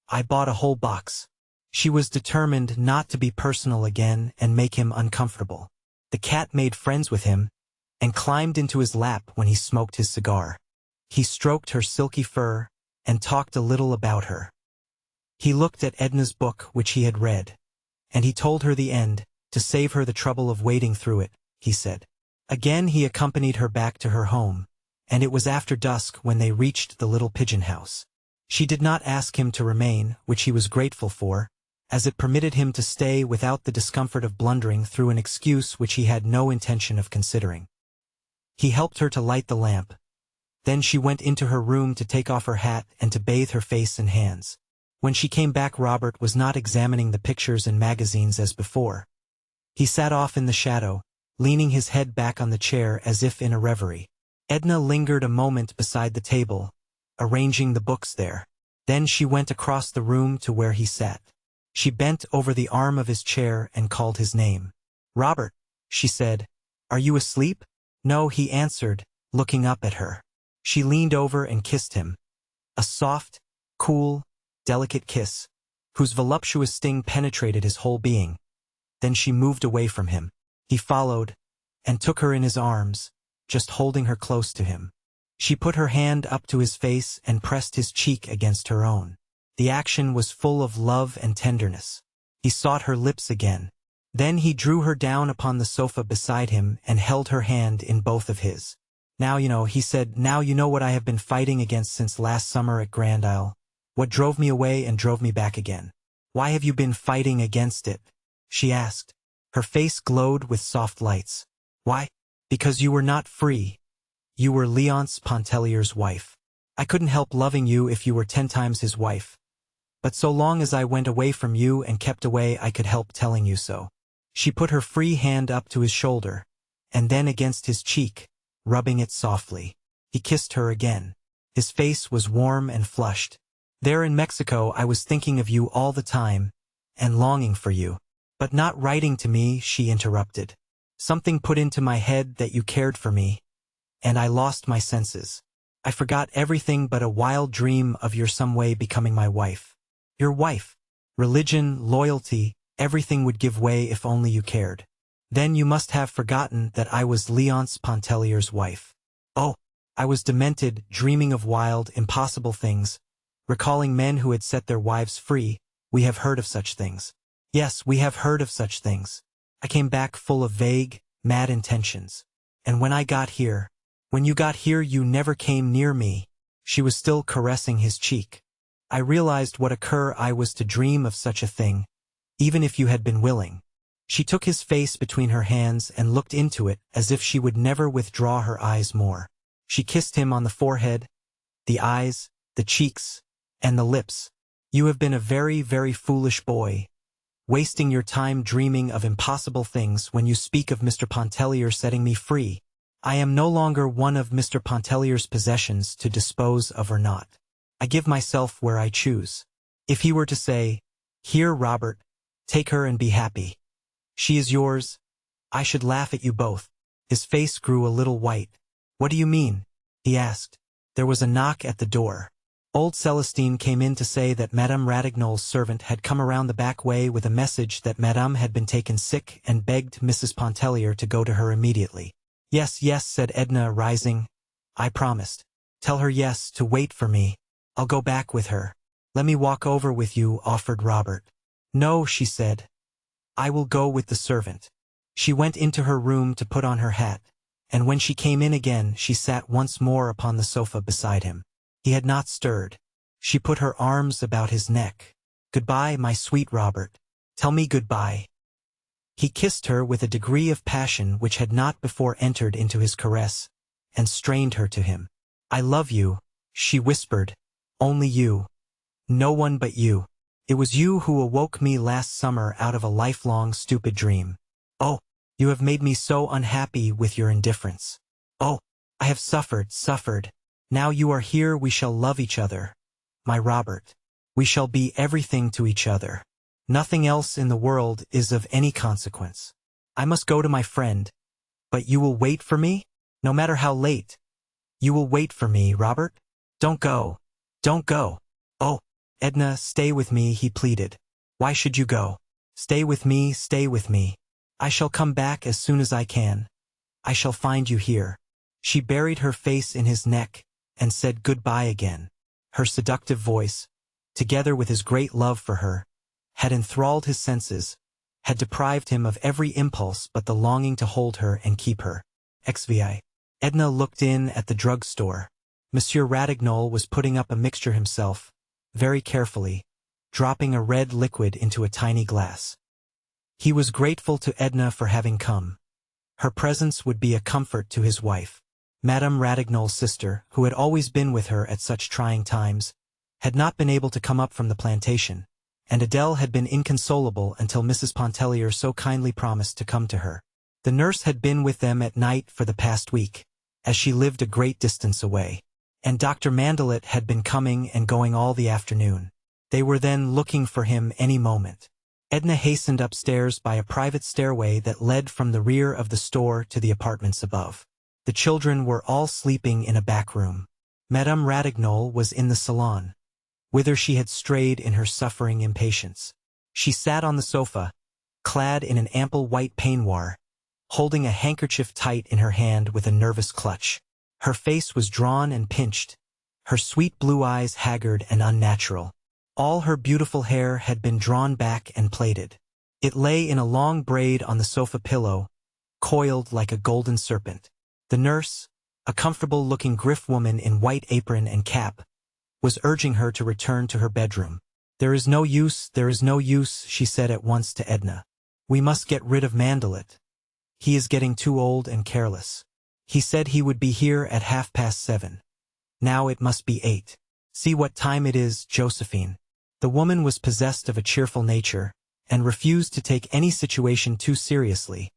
I bought a whole box. She was determined not to be personal again and make him uncomfortable. The cat made friends with him and climbed into his lap when he smoked his cigar. He stroked her silky fur and talked a little about her. He looked at Edna's book, which he had read, and he told her the end, to save her the trouble of wading through it, he said. Again he accompanied her back to her home, and it was after dusk when they reached the little pigeon house. She did not ask him to remain, which he was grateful for, as it permitted him to stay without the discomfort of blundering through an excuse which he had no intention of considering. He helped her to light the lamp. Then she went into her room to take off her hat and to bathe her face and hands. When she came back, Robert was not examining the pictures and magazines as before. He sat off in the shadow, leaning his head back on the chair as if in a reverie. Edna lingered a moment beside the table, arranging the books there. Then she went across the room to where he sat. She bent over the arm of his chair and called his name. Robert, she said, are you asleep? No, he answered, looking up at her. She leaned over and kissed him. A soft, cool, delicate kiss, whose voluptuous sting penetrated his whole being. Then she moved away from him. He followed, and took her in his arms, just holding her close to him. She put her hand up to his face and pressed his cheek against her own. The action was full of love and tenderness. He sought her lips again. Then he drew her down upon the sofa beside him and held her hand in both of his. Now you know, he said, now you know what I have been fighting against since last summer at Grand Isle. What drove me away and drove me back again. Why have you been fighting against it? She asked. Her face glowed with soft lights. Why? Because you were not free. You were Leonce Pontellier's wife. I couldn't help loving you if you were 10 times his wife. But so long as I went away from you and kept away, I could help telling you so. She put her free hand up to his shoulder, and then against his cheek, rubbing it softly. He kissed her again. His face was warm and flushed. There in Mexico I was thinking of you all the time, and longing for you. But not writing to me, she interrupted. Something put into my head that you cared for me, and I lost my senses. I forgot everything but a wild dream of your some way becoming my wife. Your wife. Religion, loyalty, everything would give way if only you cared. Then you must have forgotten that I was Leonce Pontellier's wife. Oh, I was demented, dreaming of wild, impossible things, recalling men who had set their wives free. We have heard of such things. Yes, we have heard of such things. I came back full of vague, mad intentions. And when you got here, you never came near me. She was still caressing his cheek. I realized what a cur I was to dream of such a thing, even if you had been willing. She took his face between her hands and looked into it as if she would never withdraw her eyes more. She kissed him on the forehead, the eyes, the cheeks, and the lips. You have been a very, very foolish boy, wasting your time dreaming of impossible things when you speak of Mr. Pontellier setting me free. I am no longer one of Mr. Pontellier's possessions to dispose of or not. I give myself where I choose. If he were to say, "Here, Robert, take her and be happy. She is yours," I should laugh at you both. His face grew a little white. What do you mean? He asked. There was a knock at the door. Old Celestine came in to say that Madame Ratignolle's servant had come around the back way with a message that Madame had been taken sick and begged Mrs. Pontellier to go to her immediately. Yes, yes, said Edna, rising. I promised. Tell her yes, to wait for me. I'll go back with her. Let me walk over with you, offered Robert. No, she said. I will go with the servant. She went into her room to put on her hat, and when she came in again, she sat once more upon the sofa beside him. He had not stirred. She put her arms about his neck. Goodbye, my sweet Robert. Tell me goodbye. He kissed her with a degree of passion which had not before entered into his caress, and strained her to him. I love you, she whispered. Only you. No one but you. It was you who awoke me last summer out of a lifelong stupid dream. Oh, you have made me so unhappy with your indifference. Oh, I have suffered. Now you are here, we shall love each other. My Robert. We shall be everything to each other. Nothing else in the world is of any consequence. I must go to my friend. But you will wait for me? No matter how late. You will wait for me, Robert? Don't go. Don't go. Oh, Edna, stay with me, he pleaded. Why should you go? Stay with me, stay with me. I shall come back as soon as I can. I shall find you here. She buried her face in his neck and said goodbye again. Her seductive voice, together with his great love for her, had enthralled his senses, had deprived him of every impulse but the longing to hold her and keep her. XVI. Edna looked in at the drugstore. Monsieur Ratignolles was putting up a mixture himself, very carefully, dropping a red liquid into a tiny glass. He was grateful to Edna for having come. Her presence would be a comfort to his wife. Madame Ratignolles' sister, who had always been with her at such trying times, had not been able to come up from the plantation, and Adèle had been inconsolable until Mrs. Pontellier so kindly promised to come to her. The nurse had been with them at night for the past week, as she lived a great distance away, and Dr. Mandelet had been coming and going all the afternoon. They were then looking for him any moment. Edna hastened upstairs by a private stairway that led from the rear of the store to the apartments above. The children were all sleeping in a back room. Madame Ratignolles was in the salon, whither she had strayed in her suffering impatience. She sat on the sofa, clad in an ample white peignoir, holding a handkerchief tight in her hand with a nervous clutch. Her face was drawn and pinched, her sweet blue eyes haggard and unnatural. All her beautiful hair had been drawn back and plaited. It lay in a long braid on the sofa pillow, coiled like a golden serpent. The nurse, a comfortable-looking griff woman in white apron and cap, was urging her to return to her bedroom. There is no use, she said at once to Edna. We must get rid of Mandelet. He is getting too old and careless. He said he would be here at 7:30. Now it must be 8. See what time it is, Josephine. The woman was possessed of a cheerful nature, and refused to take any situation too seriously,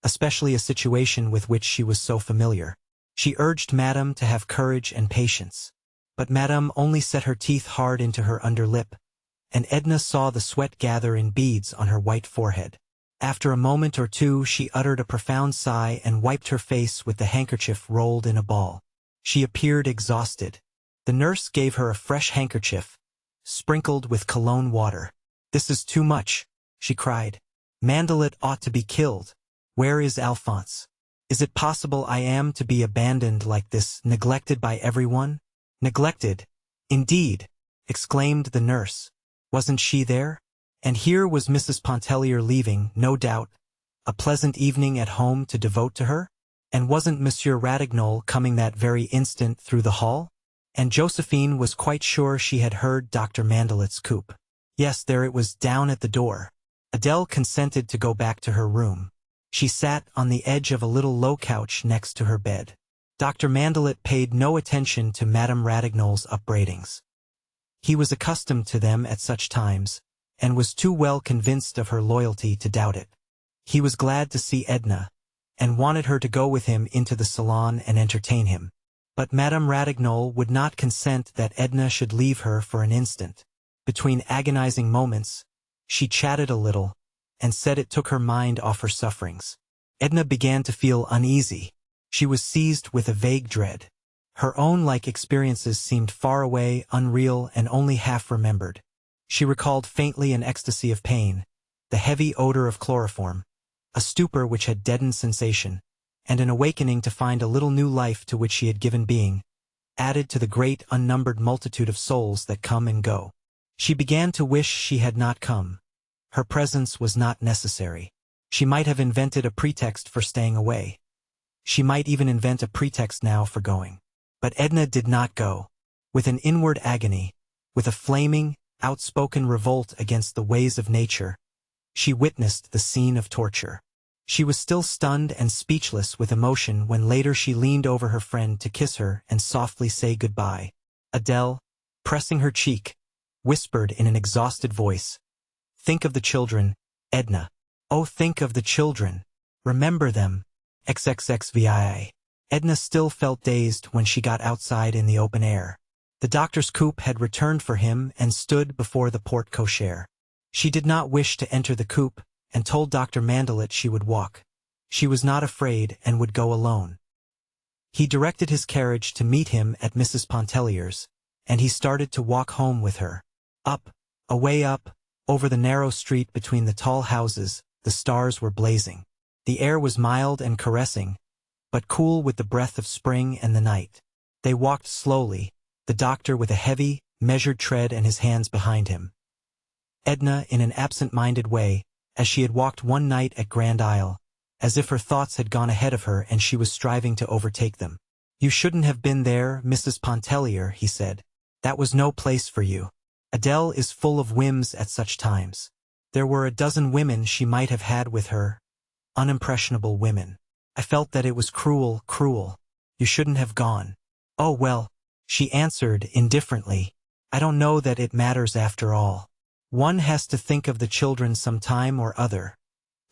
especially a situation with which she was so familiar. She urged Madame to have courage and patience. But Madame only set her teeth hard into her under lip, and Edna saw the sweat gather in beads on her white forehead. After a moment or two she uttered a profound sigh and wiped her face with the handkerchief rolled in a ball. She appeared exhausted. The nurse gave her a fresh handkerchief, sprinkled with cologne water. This is too much, she cried. Mandelet ought to be killed. Where is Alphonse? Is it possible I am to be abandoned like this, neglected by everyone? Neglected, indeed, exclaimed the nurse. Wasn't she there? And here was Mrs. Pontellier leaving, no doubt, a pleasant evening at home to devote to her? And wasn't Monsieur Ratignolles coming that very instant through the hall? And Josephine was quite sure she had heard Dr. Mandelet's coupe. Yes, there it was, down at the door. Adèle consented to go back to her room. She sat on the edge of a little low couch next to her bed. Dr. Mandelet paid no attention to Madame Ratignolles' upbraidings. He was accustomed to them at such times, and was too well convinced of her loyalty to doubt it. He was glad to see Edna, and wanted her to go with him into the salon and entertain him. But Madame Ratignolles would not consent that Edna should leave her for an instant. Between agonizing moments, she chatted a little, and said it took her mind off her sufferings. Edna began to feel uneasy. She was seized with a vague dread. Her own like experiences seemed far away, unreal, and only half remembered. She recalled faintly an ecstasy of pain, the heavy odor of chloroform, a stupor which had deadened sensation, and an awakening to find a little new life to which she had given being, added to the great unnumbered multitude of souls that come and go. She began to wish she had not come. Her presence was not necessary. She might have invented a pretext for staying away. She might even invent a pretext now for going. But Edna did not go. With an inward agony, with a flaming, outspoken revolt against the ways of nature, she witnessed the scene of torture. She was still stunned and speechless with emotion when later she leaned over her friend to kiss her and softly say goodbye. Adèle, pressing her cheek, whispered in an exhausted voice, "Think of the children, Edna. Oh, think of the children. Remember them. XXXVII. Edna still felt dazed when she got outside in the open air. The doctor's coupe had returned for him and stood before the porte cochere. She did not wish to enter the coupe, and told Dr. Mandelet she would walk. She was not afraid and would go alone. He directed his carriage to meet him at Mrs. Pontellier's, and he started to walk home with her. Up, away up, over the narrow street between the tall houses, the stars were blazing. The air was mild and caressing, but cool with the breath of spring and the night. They walked slowly, the doctor with a heavy, measured tread and his hands behind him. Edna in an absent-minded way, as she had walked one night at Grand Isle, as if her thoughts had gone ahead of her and she was striving to overtake them. "You shouldn't have been there, Mrs. Pontellier," he said. "That was no place for you. Adele is full of whims at such times. There were a dozen women she might have had with her, unimpressionable women. I felt that it was cruel, cruel. You shouldn't have gone." "Oh well," she answered indifferently. "I don't know that it matters after all. One has to think of the children some time or other.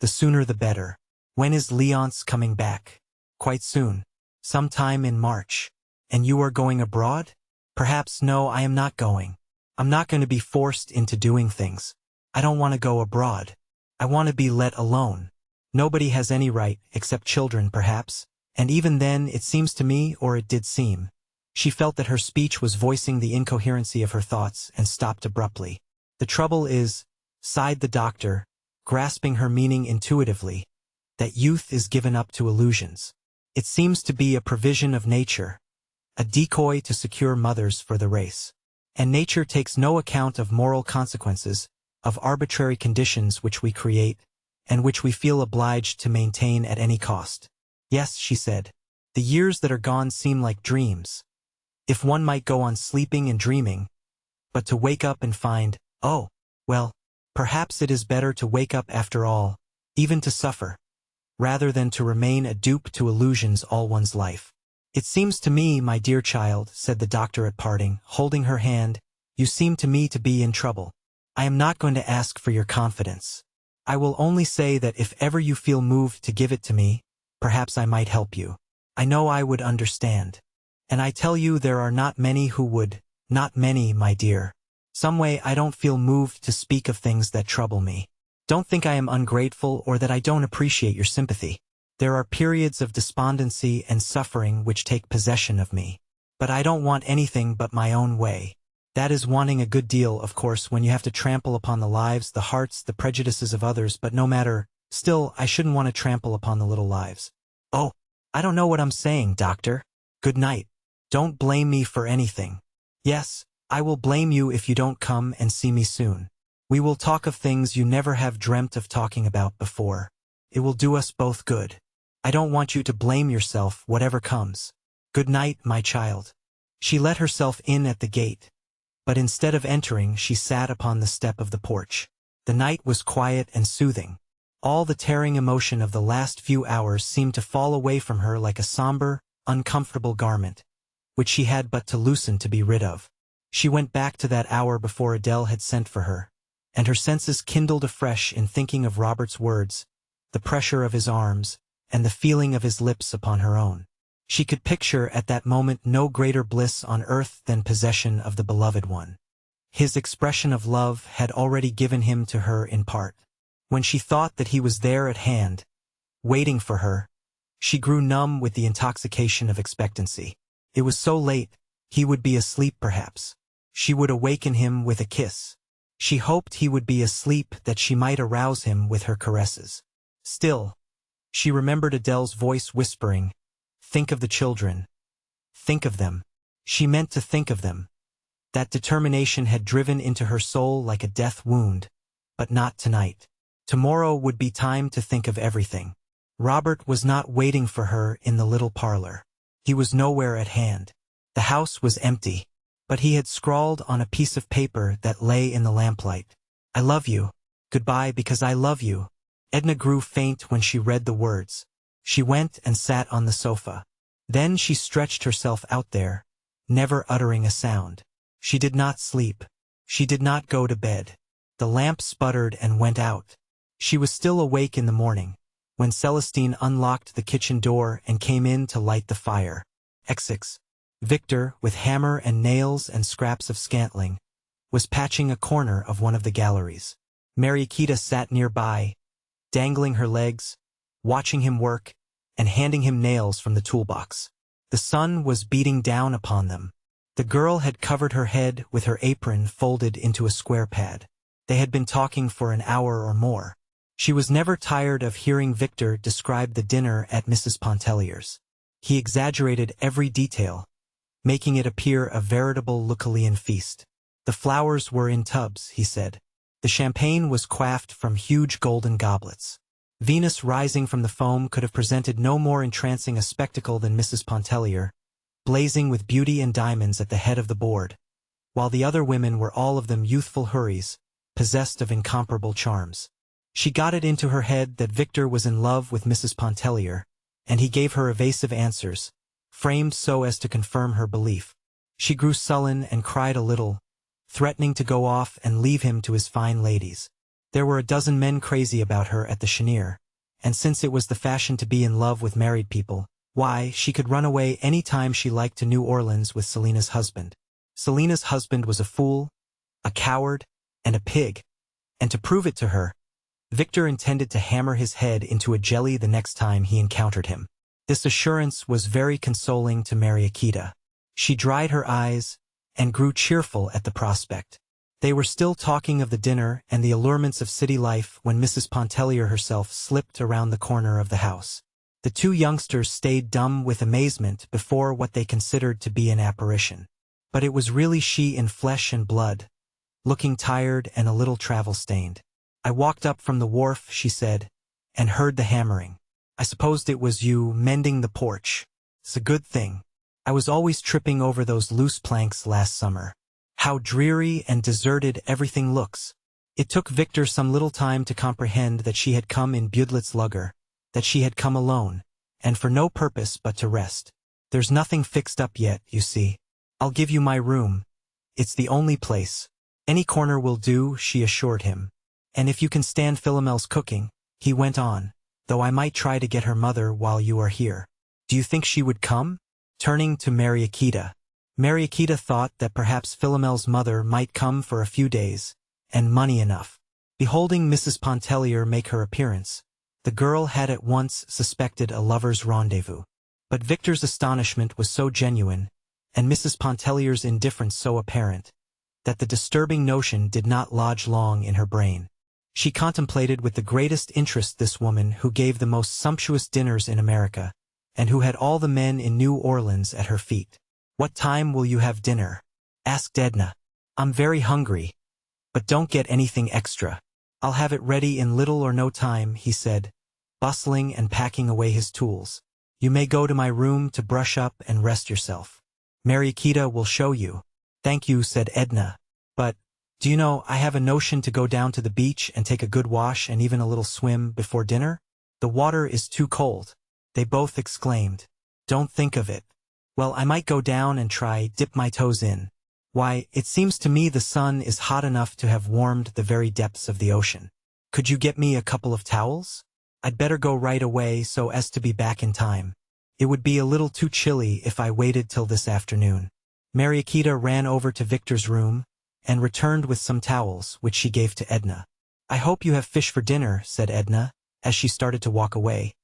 The sooner the better. When is Leonce coming back?" "Quite soon. Sometime in March." "And you are going abroad?" "Perhaps no, I am not going. I'm not going to be forced into doing things. I don't want to go abroad. I want to be let alone. Nobody has any right, except children perhaps, and even then it seems to me, or it did seem." She felt that her speech was voicing the incoherency of her thoughts and stopped abruptly. "The trouble is," sighed the doctor, grasping her meaning intuitively, "that youth is given up to illusions. It seems to be a provision of nature, a decoy to secure mothers for the race. And nature takes no account of moral consequences, of arbitrary conditions which we create, and which we feel obliged to maintain at any cost." "Yes," she said. "The years that are gone seem like dreams. If one might go on sleeping and dreaming, but to wake up and find, oh, well, perhaps it is better to wake up after all, even to suffer, rather than to remain a dupe to illusions all one's life." "It seems to me, my dear child," said the doctor at parting, holding her hand, "you seem to me to be in trouble. I am not going to ask for your confidence. I will only say that if ever you feel moved to give it to me, perhaps I might help you. I know I would understand. And I tell you there are not many who would, not many, my dear. Some way I don't feel moved to speak of things that trouble me. Don't think I am ungrateful or that I don't appreciate your sympathy. There are periods of despondency and suffering which take possession of me. But I don't want anything but my own way. That is wanting a good deal, of course, when you have to trample upon the lives, the hearts, the prejudices of others, but no matter, still, I shouldn't want to trample upon the little lives." "Oh, I don't know what I'm saying, doctor. Good night. Don't blame me for anything." "Yes, I will blame you if you don't come and see me soon. We will talk of things you never have dreamt of talking about before. It will do us both good. I don't want you to blame yourself, whatever comes. Good night, my child." She let herself in at the gate, but instead of entering she sat upon the step of the porch. The night was quiet and soothing. All the tearing emotion of the last few hours seemed to fall away from her like a somber, uncomfortable garment, which she had but to loosen to be rid of. She went back to that hour before Adele had sent for her, and her senses kindled afresh in thinking of Robert's words, the pressure of his arms, and the feeling of his lips upon her own. She could picture at that moment no greater bliss on earth than possession of the beloved one. His expression of love had already given him to her in part. When she thought that he was there at hand, waiting for her, she grew numb with the intoxication of expectancy. It was so late, he would be asleep perhaps. She would awaken him with a kiss. She hoped he would be asleep that she might arouse him with her caresses. Still, she remembered Adele's voice whispering, "Think of the children. Think of them." She meant to think of them. That determination had driven into her soul like a death wound, but not tonight. Tomorrow would be time to think of everything. Robert was not waiting for her in the little parlor. He was nowhere at hand. The house was empty, but he had scrawled on a piece of paper that lay in the lamplight, "I love you. Goodbye because I love you." Edna grew faint when she read the words. She went and sat on the sofa. Then she stretched herself out there, never uttering a sound. She did not sleep. She did not go to bed. The lamp sputtered and went out. She was still awake in the morning, when Celestine unlocked the kitchen door and came in to light the fire. X6. Victor, with hammer and nails and scraps of scantling, was patching a corner of one of the galleries. Mariquita sat nearby, dangling her legs, watching him work, and handing him nails from the toolbox. The sun was beating down upon them. The girl had covered her head with her apron folded into a square pad. They had been talking for an hour or more. She was never tired of hearing Victor describe the dinner at Mrs. Pontellier's. He exaggerated every detail, making it appear a veritable Lucalian feast. The flowers were in tubs, he said. The champagne was quaffed from huge golden goblets. Venus rising from the foam could have presented no more entrancing a spectacle than Mrs. Pontellier, blazing with beauty and diamonds at the head of the board, while the other women were all of them youthful houris, possessed of incomparable charms. She got it into her head that Victor was in love with Mrs. Pontellier, and he gave her evasive answers, framed so as to confirm her belief. She grew sullen and cried a little, threatening to go off and leave him to his fine ladies. There were a dozen men crazy about her at the Chenier, and since it was the fashion to be in love with married people, why, she could run away any time she liked to New Orleans with Selina's husband. Selina's husband was a fool, a coward, and a pig, and to prove it to her, Victor intended to hammer his head into a jelly the next time he encountered him. This assurance was very consoling to Mariquita. She dried her eyes and grew cheerful at the prospect. They were still talking of the dinner and the allurements of city life when Mrs. Pontellier herself slipped around the corner of the house. The two youngsters stayed dumb with amazement before what they considered to be an apparition. But it was really she in flesh and blood, looking tired and a little travel-stained. I walked up from the wharf, she said, and heard the hammering. I supposed it was you mending the porch. It's a good thing. I was always tripping over those loose planks last summer. How dreary and deserted everything looks. It took Victor some little time to comprehend that she had come in Budlet's lugger, that she had come alone, and for no purpose but to rest. There's nothing fixed up yet, you see. I'll give you my room. It's the only place. Any corner will do, she assured him. And if you can stand Philomel's cooking, he went on, though I might try to get her mother while you are here. Do you think she would come? Turning to Mariquita. Mariquita thought that perhaps Philomel's mother might come for a few days, and money enough. Beholding Mrs. Pontellier make her appearance, the girl had at once suspected a lover's rendezvous. But Victor's astonishment was so genuine, and Mrs. Pontellier's indifference so apparent, that the disturbing notion did not lodge long in her brain. She contemplated with the greatest interest this woman who gave the most sumptuous dinners in America, and who had all the men in New Orleans at her feet. "What time will you have dinner?" asked Edna. "I'm very hungry, but don't get anything extra." "I'll have it ready in little or no time," he said, bustling and packing away his tools. "You may go to my room to brush up and rest yourself. Mariquita will show you." "Thank you," said Edna. "But, do you know, I have a notion to go down to the beach and take a good wash and even a little swim before dinner? The water is too cold." They both exclaimed. "Don't think of it." "Well, I might go down and dip my toes in. Why, it seems to me the sun is hot enough to have warmed the very depths of the ocean. Could you get me a couple of towels? I'd better go right away so as to be back in time. It would be a little too chilly if I waited till this afternoon." Mariquita ran over to Victor's room and returned with some towels, which she gave to Edna. "I hope you have fish for dinner," said Edna, as she started to walk away.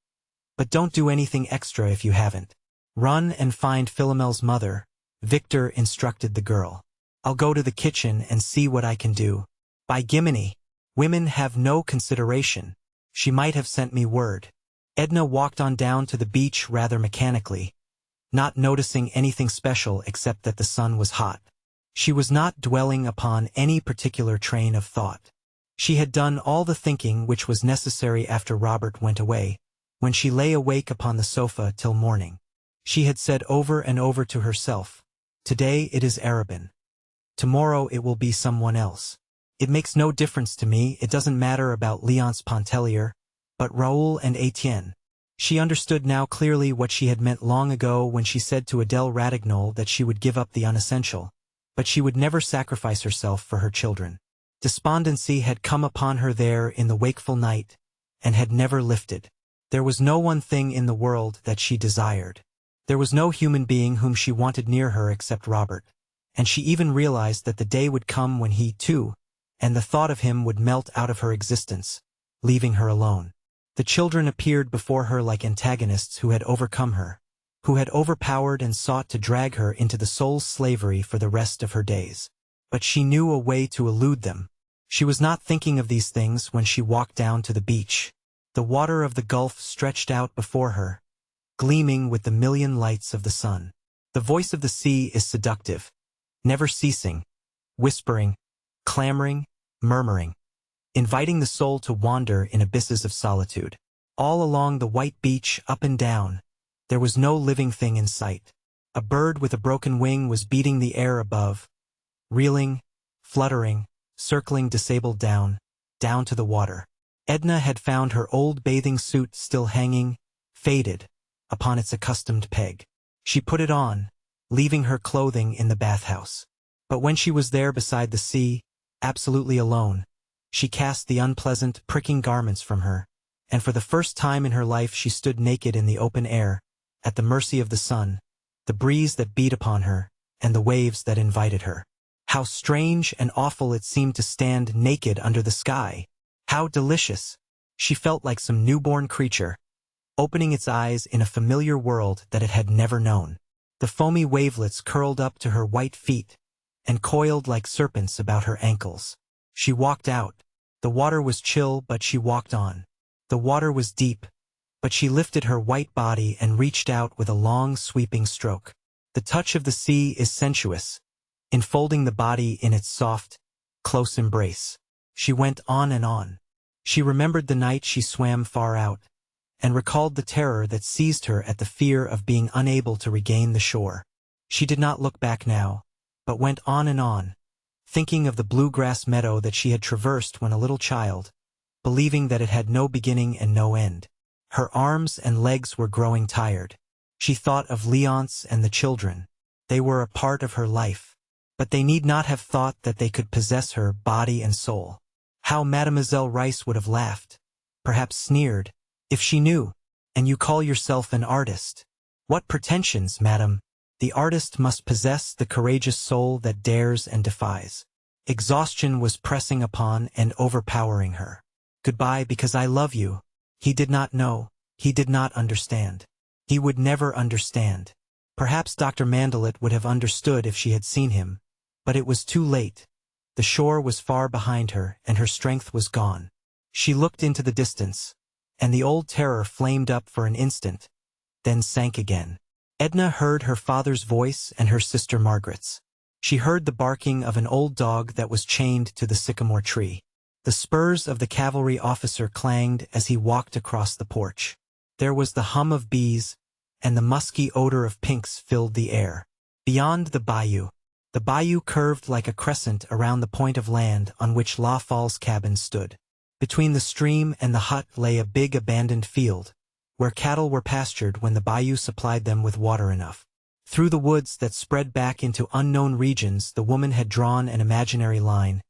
"But don't do anything extra if you haven't. Run and find Philomel's mother," Victor instructed the girl. "I'll go to the kitchen and see what I can do. By Gimini, women have no consideration. She might have sent me word." Edna walked on down to the beach rather mechanically, not noticing anything special except that the sun was hot. She was not dwelling upon any particular train of thought. She had done all the thinking which was necessary after Robert went away, when she lay awake upon the sofa till morning. She had said over and over to herself, "Today it is Arabin. Tomorrow it will be someone else. It makes no difference to me, it doesn't matter about Léonce Pontellier, but Raoul and Etienne." She understood now clearly what she had meant long ago when she said to Adèle Ratignolles that she would give up the unessential, but she would never sacrifice herself for her children. Despondency had come upon her there in the wakeful night, and had never lifted. There was no one thing in the world that she desired. There was no human being whom she wanted near her except Robert, and she even realized that the day would come when he, too, and the thought of him would melt out of her existence, leaving her alone. The children appeared before her like antagonists who had overcome her, who had overpowered and sought to drag her into the soul's slavery for the rest of her days. But she knew a way to elude them. She was not thinking of these things when she walked down to the beach. The water of the gulf stretched out before her, gleaming with the million lights of the sun. The voice of the sea is seductive, never ceasing, whispering, clamoring, murmuring, inviting the soul to wander in abysses of solitude. All along the white beach, up and down, there was no living thing in sight. A bird with a broken wing was beating the air above, reeling, fluttering, circling disabled down to the water. Edna had found her old bathing suit still hanging, faded, upon its accustomed peg. She put it on, leaving her clothing in the bathhouse. But when she was there beside the sea, absolutely alone, she cast the unpleasant, pricking garments from her, and for the first time in her life she stood naked in the open air, at the mercy of the sun, the breeze that beat upon her, and the waves that invited her. How strange and awful it seemed to stand naked under the sky! How delicious! She felt like some newborn creature, opening its eyes in a familiar world that it had never known. The foamy wavelets curled up to her white feet, and coiled like serpents about her ankles. She walked out. The water was chill, but she walked on. The water was deep, but she lifted her white body and reached out with a long, sweeping stroke. The touch of the sea is sensuous, enfolding the body in its soft, close embrace. She went on and on. She remembered the night she swam far out, and recalled the terror that seized her at the fear of being unable to regain the shore. She did not look back now, but went on and on, thinking of the bluegrass meadow that she had traversed when a little child, believing that it had no beginning and no end. Her arms and legs were growing tired. She thought of Leonce and the children. They were a part of her life, but they need not have thought that they could possess her body and soul. How Mademoiselle Rice would have laughed, perhaps sneered, if she knew. And you call yourself an artist? What pretensions, madam! The artist must possess the courageous soul that dares and defies. Exhaustion was pressing upon and overpowering her. Goodbye, because I love you. He did not know. He did not understand. He would never understand. Perhaps Dr. Mandelet would have understood if she had seen him, but it was too late. The shore was far behind her, and her strength was gone. She looked into the distance, and the old terror flamed up for an instant, then sank again. Edna heard her father's voice and her sister Margaret's. She heard the barking of an old dog that was chained to the sycamore tree. The spurs of the cavalry officer clanged as he walked across the porch. There was the hum of bees, and the musky odor of pinks filled the air. Beyond the bayou curved like a crescent around the point of land on which La Falle's cabin stood. Between the stream and the hut lay a big abandoned field, where cattle were pastured when the bayou supplied them with water enough. Through the woods that spread back into unknown regions the woman had drawn an imaginary line,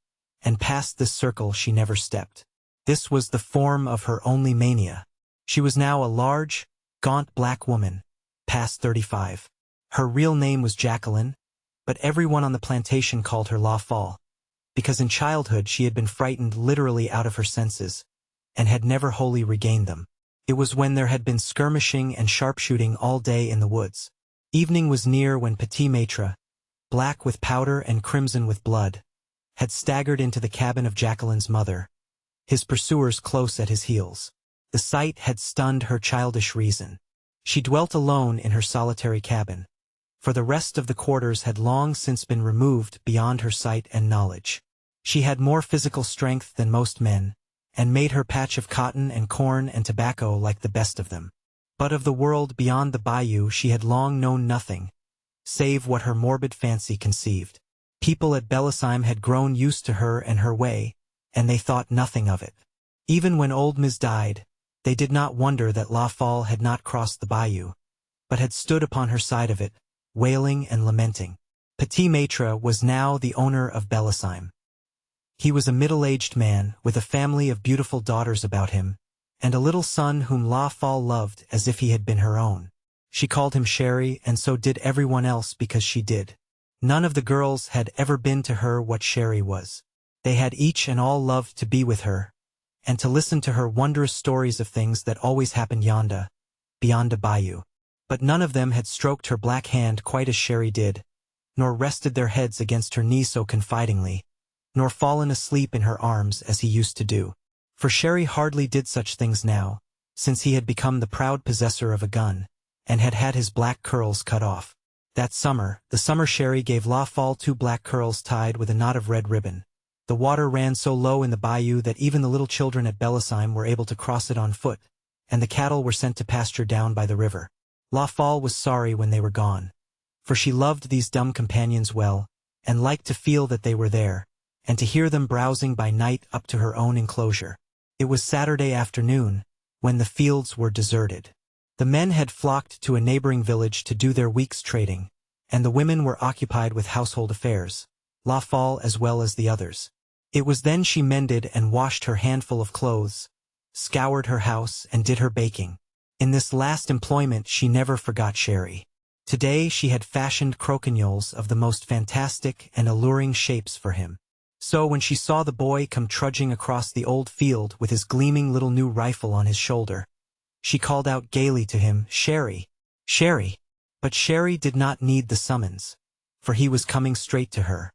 and past this circle she never stepped. This was the form of her only mania. She was now a large, gaunt black woman, past 35. Her real name was Jacqueline, but everyone on the plantation called her La Falle, because in childhood she had been frightened literally out of her senses, and had never wholly regained them. It was when there had been skirmishing and sharpshooting all day in the woods. Evening was near when Petit Maître, black with powder and crimson with blood, had staggered into the cabin of Jacqueline's mother, his pursuers close at his heels. The sight had stunned her childish reason. She dwelt alone in her solitary cabin, for the rest of the quarters had long since been removed beyond her sight and knowledge. She had more physical strength than most men, and made her patch of cotton and corn and tobacco like the best of them. But of the world beyond the bayou she had long known nothing, save what her morbid fancy conceived. People at Bellisheim had grown used to her and her way, and they thought nothing of it. Even when old Miss died, they did not wonder that La Falle had not crossed the bayou, but had stood upon her side of it, wailing and lamenting. Petit Maître was now the owner of Bellisheim. He was a middle-aged man with a family of beautiful daughters about him, and a little son whom La Fall loved as if he had been her own. She called him Sherry, and so did everyone else because she did. None of the girls had ever been to her what Sherry was. They had each and all loved to be with her, and to listen to her wondrous stories of things that always happened beyond the bayou. But none of them had stroked her black hand quite as Sherry did, nor rested their heads against her knee so confidingly, nor fallen asleep in her arms as he used to do. For Sherry hardly did such things now, since he had become the proud possessor of a gun, and had had his black curls cut off. That summer, the summer Sherry gave La Fall 2 black curls tied with a knot of red ribbon. The water ran so low in the bayou that even the little children at Bellisheim were able to cross it on foot, and the cattle were sent to pasture down by the river. La Fall was sorry when they were gone, for she loved these dumb companions well, and liked to feel that they were there, and to hear them browsing by night up to her own enclosure. It was Saturday afternoon, when the fields were deserted. The men had flocked to a neighboring village to do their week's trading, and the women were occupied with household affairs, La Fall as well as the others. It was then she mended and washed her handful of clothes, scoured her house, and did her baking. In this last employment she never forgot Sherry. Today she had fashioned croquignoles of the most fantastic and alluring shapes for him. So when she saw the boy come trudging across the old field with his gleaming little new rifle on his shoulder, she called out gaily to him, "Sherry! Sherry!" But Sherry did not need the summons, for he was coming straight to her.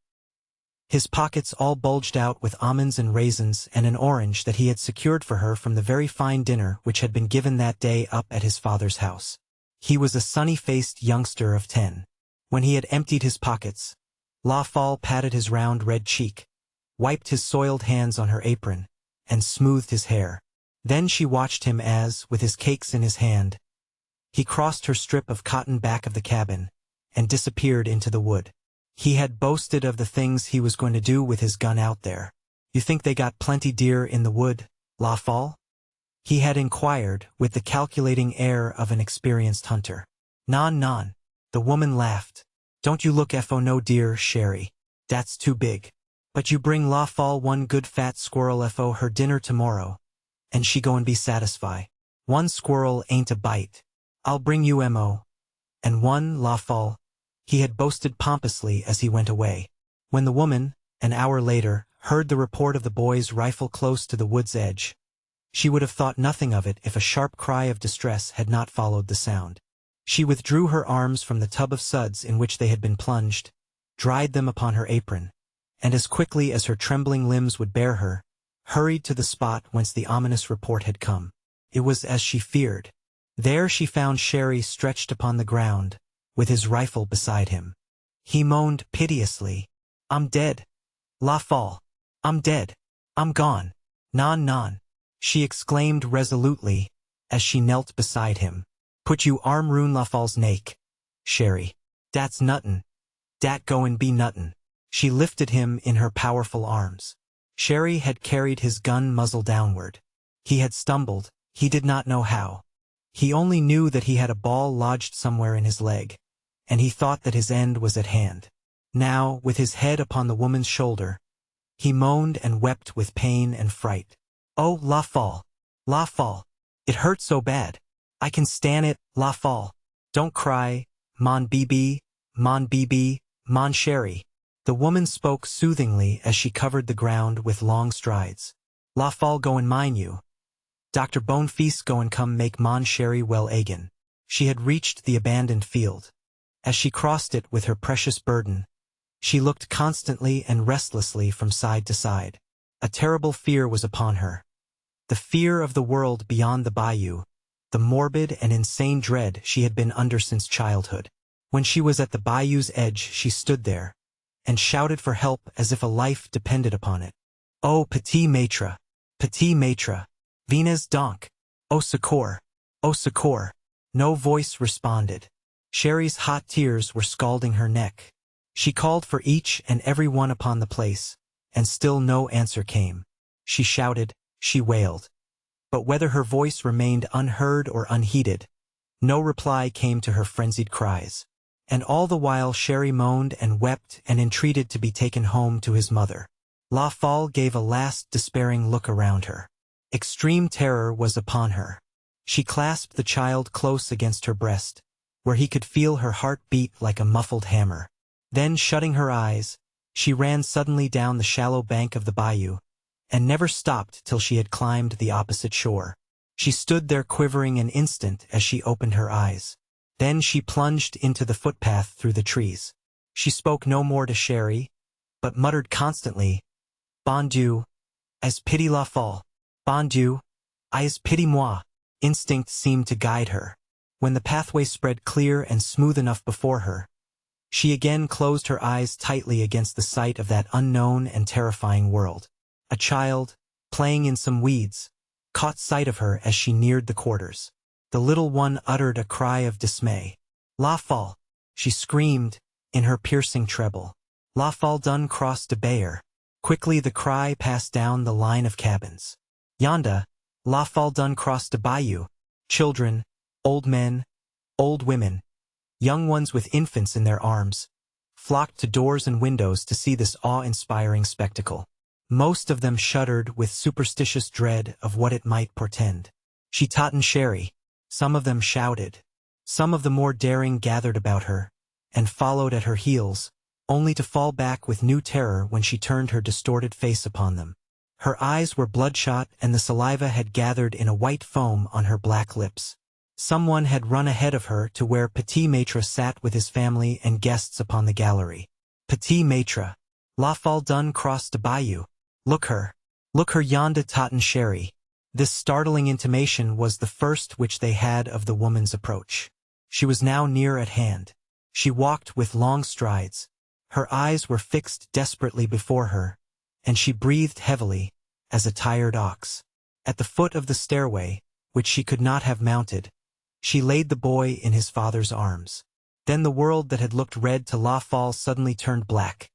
His pockets all bulged out with almonds and raisins and an orange that he had secured for her from the very fine dinner which had been given that day up at his father's house. He was a sunny-faced youngster of 10. When he had emptied his pockets, La Fall patted his round red cheek, wiped his soiled hands on her apron, and smoothed his hair. Then she watched him as, with his cakes in his hand, he crossed her strip of cotton back of the cabin, and disappeared into the wood. He had boasted of the things he was going to do with his gun out there. "You think they got plenty deer in the wood, La Fall?" he had inquired, with the calculating air of an experienced hunter. "Non, non," the woman laughed. "Don't you look fo no deer, Sherry. That's too big. But you bring La Fall one good fat squirrel fo her dinner tomorrow, and she go and be satisfy. One squirrel ain't a bite. I'll bring you mo. And one, La Fall," he had boasted pompously as he went away. When the woman, an hour later, heard the report of the boy's rifle close to the wood's edge, she would have thought nothing of it if a sharp cry of distress had not followed the sound. She withdrew her arms from the tub of suds in which they had been plunged, dried them upon her apron, and as quickly as her trembling limbs would bear her, hurried to the spot whence the ominous report had come. It was as she feared. There she found Sherry stretched upon the ground, with his rifle beside him. He moaned piteously, "I'm dead. La Fall. I'm dead. I'm gone. Non, non," she exclaimed resolutely, as she knelt beside him. "Put you arm roon La Fall's neck, Sherry. Dat's nuttin'. Dat goin' be nuttin'." She lifted him in her powerful arms. Sherry had carried his gun muzzle downward. He had stumbled, he did not know how. He only knew that he had a ball lodged somewhere in his leg, and he thought that his end was at hand. Now, with his head upon the woman's shoulder, he moaned and wept with pain and fright. "Oh, La Fall! La Fall! It hurts so bad. I can stan it, La Fall. Don't cry, mon BB, mon BB, mon Sherry." The woman spoke soothingly as she covered the ground with long strides. "La Fall go and mine you. Dr. Bonefeast go and come make mon Sherry well again." She had reached the abandoned field. As she crossed it with her precious burden, she looked constantly and restlessly from side to side. A terrible fear was upon her. The fear of the world beyond the bayou, the morbid and insane dread she had been under since childhood. When she was at the bayou's edge she stood there, and shouted for help as if a life depended upon it. "Oh, petit maître! Petit maître! Venez donc! Au secours! Au secours!" No voice responded. Sherry's hot tears were scalding her neck. She called for each and every one upon the place, and still no answer came. She shouted, she wailed. But whether her voice remained unheard or unheeded, no reply came to her frenzied cries. And all the while Sherry moaned and wept and entreated to be taken home to his mother. La Fall gave a last despairing look around her. Extreme terror was upon her. She clasped the child close against her breast, where he could feel her heart beat like a muffled hammer. Then, shutting her eyes, she ran suddenly down the shallow bank of the bayou, and never stopped till she had climbed the opposite shore. She stood there quivering an instant as she opened her eyes. Then she plunged into the footpath through the trees. She spoke no more to Sherry, but muttered constantly, "Bon Dieu, as pity la folle. Bon Dieu, as pity moi." Instinct seemed to guide her. When the pathway spread clear and smooth enough before her, she again closed her eyes tightly against the sight of that unknown and terrifying world. A child, playing in some weeds, caught sight of her as she neared the quarters. The little one uttered a cry of dismay. "La folle!" she screamed, in her piercing treble. "La folle done crossed de Bayer." Quickly the cry passed down the line of cabins. "Yonda, la folle done crossed de bayou." Children, old men, old women, young ones with infants in their arms, flocked to doors and windows to see this awe-inspiring spectacle. Most of them shuddered with superstitious dread of what it might portend. She tautened Sherry. Some of them shouted. Some of the more daring gathered about her, and followed at her heels, only to fall back with new terror when she turned her distorted face upon them. Her eyes were bloodshot and the saliva had gathered in a white foam on her black lips. Someone had run ahead of her to where Petit Maître sat with his family and guests upon the gallery. "Petit Maître, la folle done crossed de bayou. Look her yonda tautened Sherry." This startling intimation was the first which they had of the woman's approach. She was now near at hand. She walked with long strides. Her eyes were fixed desperately before her, and she breathed heavily, as a tired ox. At the foot of the stairway, which she could not have mounted, she laid the boy in his father's arms. Then the world that had looked red to La Folle suddenly turned black.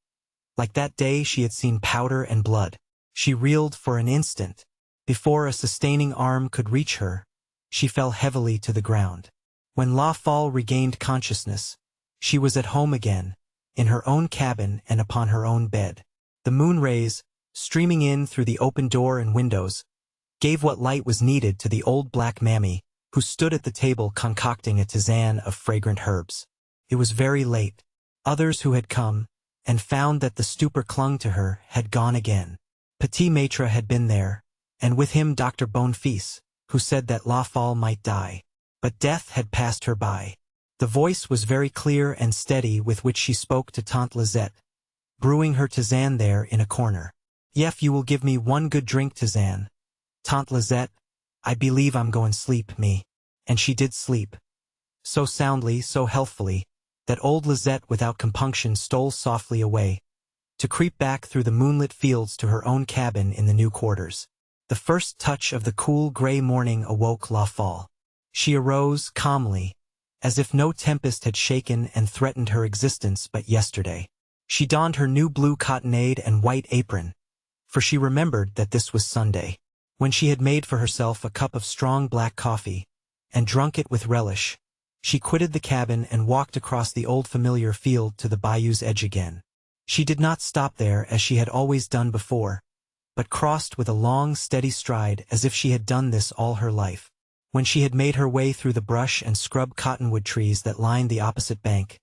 Like that day she had seen powder and blood. She reeled for an instant. Before a sustaining arm could reach her, she fell heavily to the ground. When La Folle regained consciousness, she was at home again, in her own cabin and upon her own bed. The moon rays, streaming in through the open door and windows, gave what light was needed to the old black mammy, who stood at the table concocting a tisane of fragrant herbs. It was very late. Others who had come, and found that the stupor clung to her, had gone again. Petit Maître had been there, and with him Dr. Bonfils, who said that La Folle might die. But death had passed her by. The voice was very clear and steady with which she spoke to Tante Lisette, brewing her tisane there in a corner. "Yef, you will give me one good drink tisane, Tante Lisette. I believe I'm going sleep, me." And she did sleep. So soundly, so healthfully, that old Lisette without compunction stole softly away, to creep back through the moonlit fields to her own cabin in the new quarters. The first touch of the cool gray morning awoke La Folle. She arose calmly, as if no tempest had shaken and threatened her existence but yesterday. She donned her new blue cottonade and white apron, for she remembered that this was Sunday. When she had made for herself a cup of strong black coffee, and drunk it with relish, she quitted the cabin and walked across the old familiar field to the bayou's edge again. She did not stop there as she had always done before, but crossed with a long, steady stride as if she had done this all her life. When she had made her way through the brush and scrub cottonwood trees that lined the opposite bank,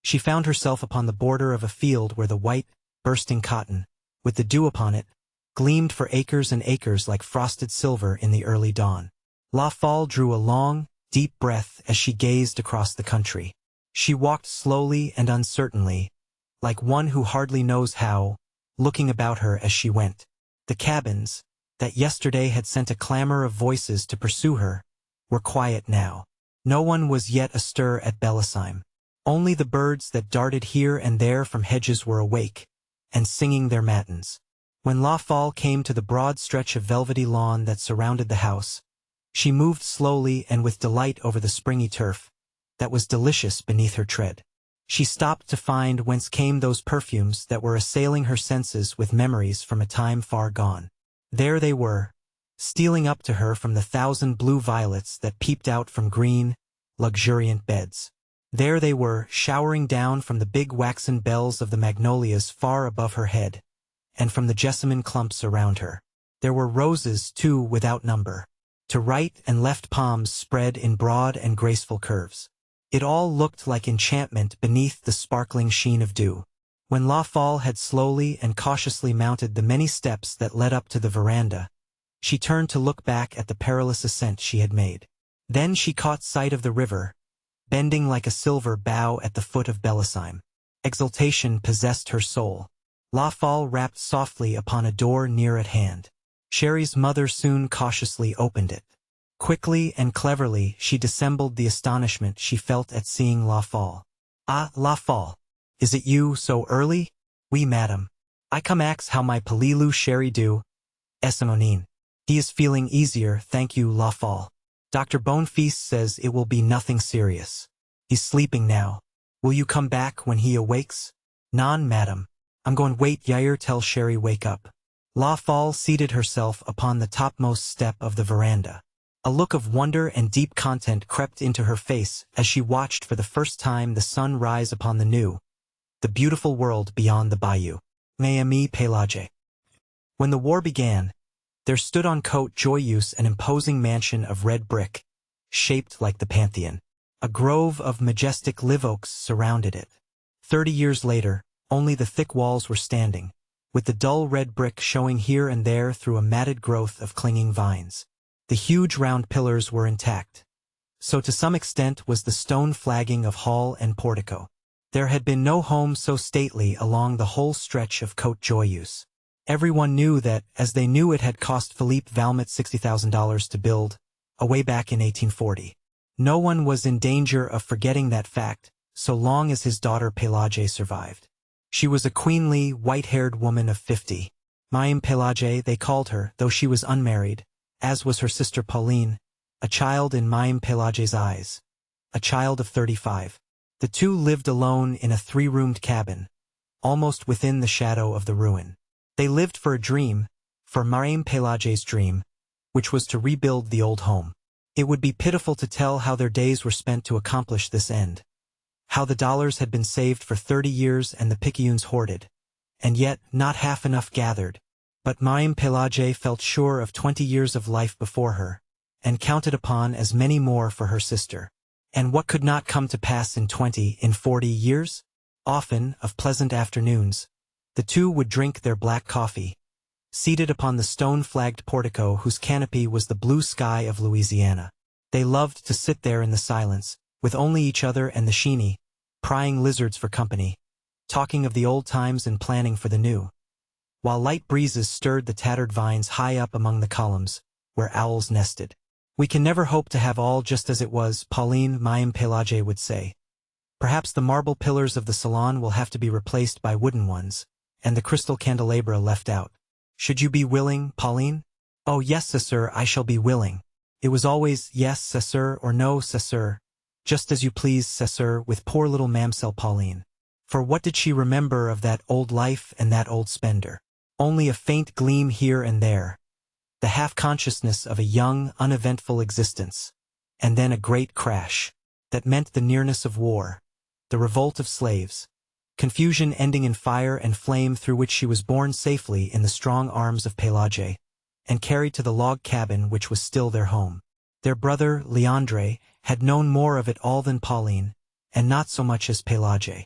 she found herself upon the border of a field where the white, bursting cotton, with the dew upon it, gleamed for acres and acres like frosted silver in the early dawn. La Folle drew a long, deep breath as she gazed across the country. She walked slowly and uncertainly, like one who hardly knows how, looking about her as she went. The cabins, that yesterday had sent a clamor of voices to pursue her, were quiet now. No one was yet astir at Bellisheim. Only the birds that darted here and there from hedges were awake, and singing their matins. When La Folle came to the broad stretch of velvety lawn that surrounded the house, she moved slowly and with delight over the springy turf, that was delicious beneath her tread. She stopped to find whence came those perfumes that were assailing her senses with memories from a time far gone. There they were, stealing up to her from the thousand blue violets that peeped out from green, luxuriant beds. There they were, showering down from the big waxen bells of the magnolias far above her head, and from the jessamine clumps around her. There were roses, too, without number. To right and left palms spread in broad and graceful curves. It all looked like enchantment beneath the sparkling sheen of dew. When La Folle had slowly and cautiously mounted the many steps that led up to the veranda, she turned to look back at the perilous ascent she had made. Then she caught sight of the river, bending like a silver bow at the foot of Belisime. Exultation possessed her soul. La Folle rapped softly upon a door near at hand. Sherry's mother soon cautiously opened it. Quickly and cleverly she dissembled the astonishment she felt at seeing La Folle. "Ah, La Folle, is it you so early?" "Oui, madam. I come ax how my Palilou Sherry do." "Essamonine. He is feeling easier, thank you, La Folle. Dr. Bonefils says it will be nothing serious. He's sleeping now. Will you come back when he awakes?" "Non, madam. I'm going wait Yair tell Sherry wake up." La Folle seated herself upon the topmost step of the veranda. A look of wonder and deep content crept into her face as she watched for the first time the sun rise upon the beautiful world beyond the bayou. Mes amis Pélage. When the war began, there stood on Côte Joyeuse an imposing mansion of red brick, shaped like the Pantheon. A grove of majestic live oaks surrounded it. 30 years later, only the thick walls were standing, with the dull red brick showing here and there through a matted growth of clinging vines. The huge round pillars were intact. So to some extent was the stone flagging of hall and portico. There had been no home so stately along the whole stretch of Côte Joyeuse. Everyone knew that, as they knew it had cost Philippe Valmont $60,000 to build, away back in 1840. No one was in danger of forgetting that fact, so long as his daughter Pélage survived. She was a queenly, white-haired woman of 50. Mayim Pélage, they called her, though she was unmarried, as was her sister Pauline, a child in Mayim Pélage's eyes. A child of 35. The two lived alone in a 3-roomed cabin, almost within the shadow of the ruin. They lived for a dream, for Mayim Pélage's dream, which was to rebuild the old home. It would be pitiful to tell how their days were spent to accomplish this end. How the dollars had been saved for 30 years and the picayunes hoarded, and yet not half enough gathered. But Mayim Pélage felt sure of 20 years of life before her, and counted upon as many more for her sister. And what could not come to pass in 40 years? Often, of pleasant afternoons, the two would drink their black coffee, seated upon the stone-flagged portico whose canopy was the blue sky of Louisiana. They loved to sit there in the silence, with only each other and the sheeny, prying lizards for company, talking of the old times and planning for the new, while light breezes stirred the tattered vines high up among the columns, where owls nested. "We can never hope to have all just as it was," Pauline Mayim Pélage would say. "Perhaps the marble pillars of the salon will have to be replaced by wooden ones, and the crystal candelabra left out. Should you be willing, Pauline?" "Oh yes, sir, I shall be willing." It was always yes, sir, or no, sir, just as you please, sir, with poor little Mamselle Pauline. For what did she remember of that old life and that old spender? Only a faint gleam here and there, the half-consciousness of a young, uneventful existence, and then a great crash that meant the nearness of war, the revolt of slaves, confusion ending in fire and flame through which she was borne safely in the strong arms of Pélage, and carried to the log cabin which was still their home. Their brother, Leandre, had known more of it all than Pauline, and not so much as Pélage.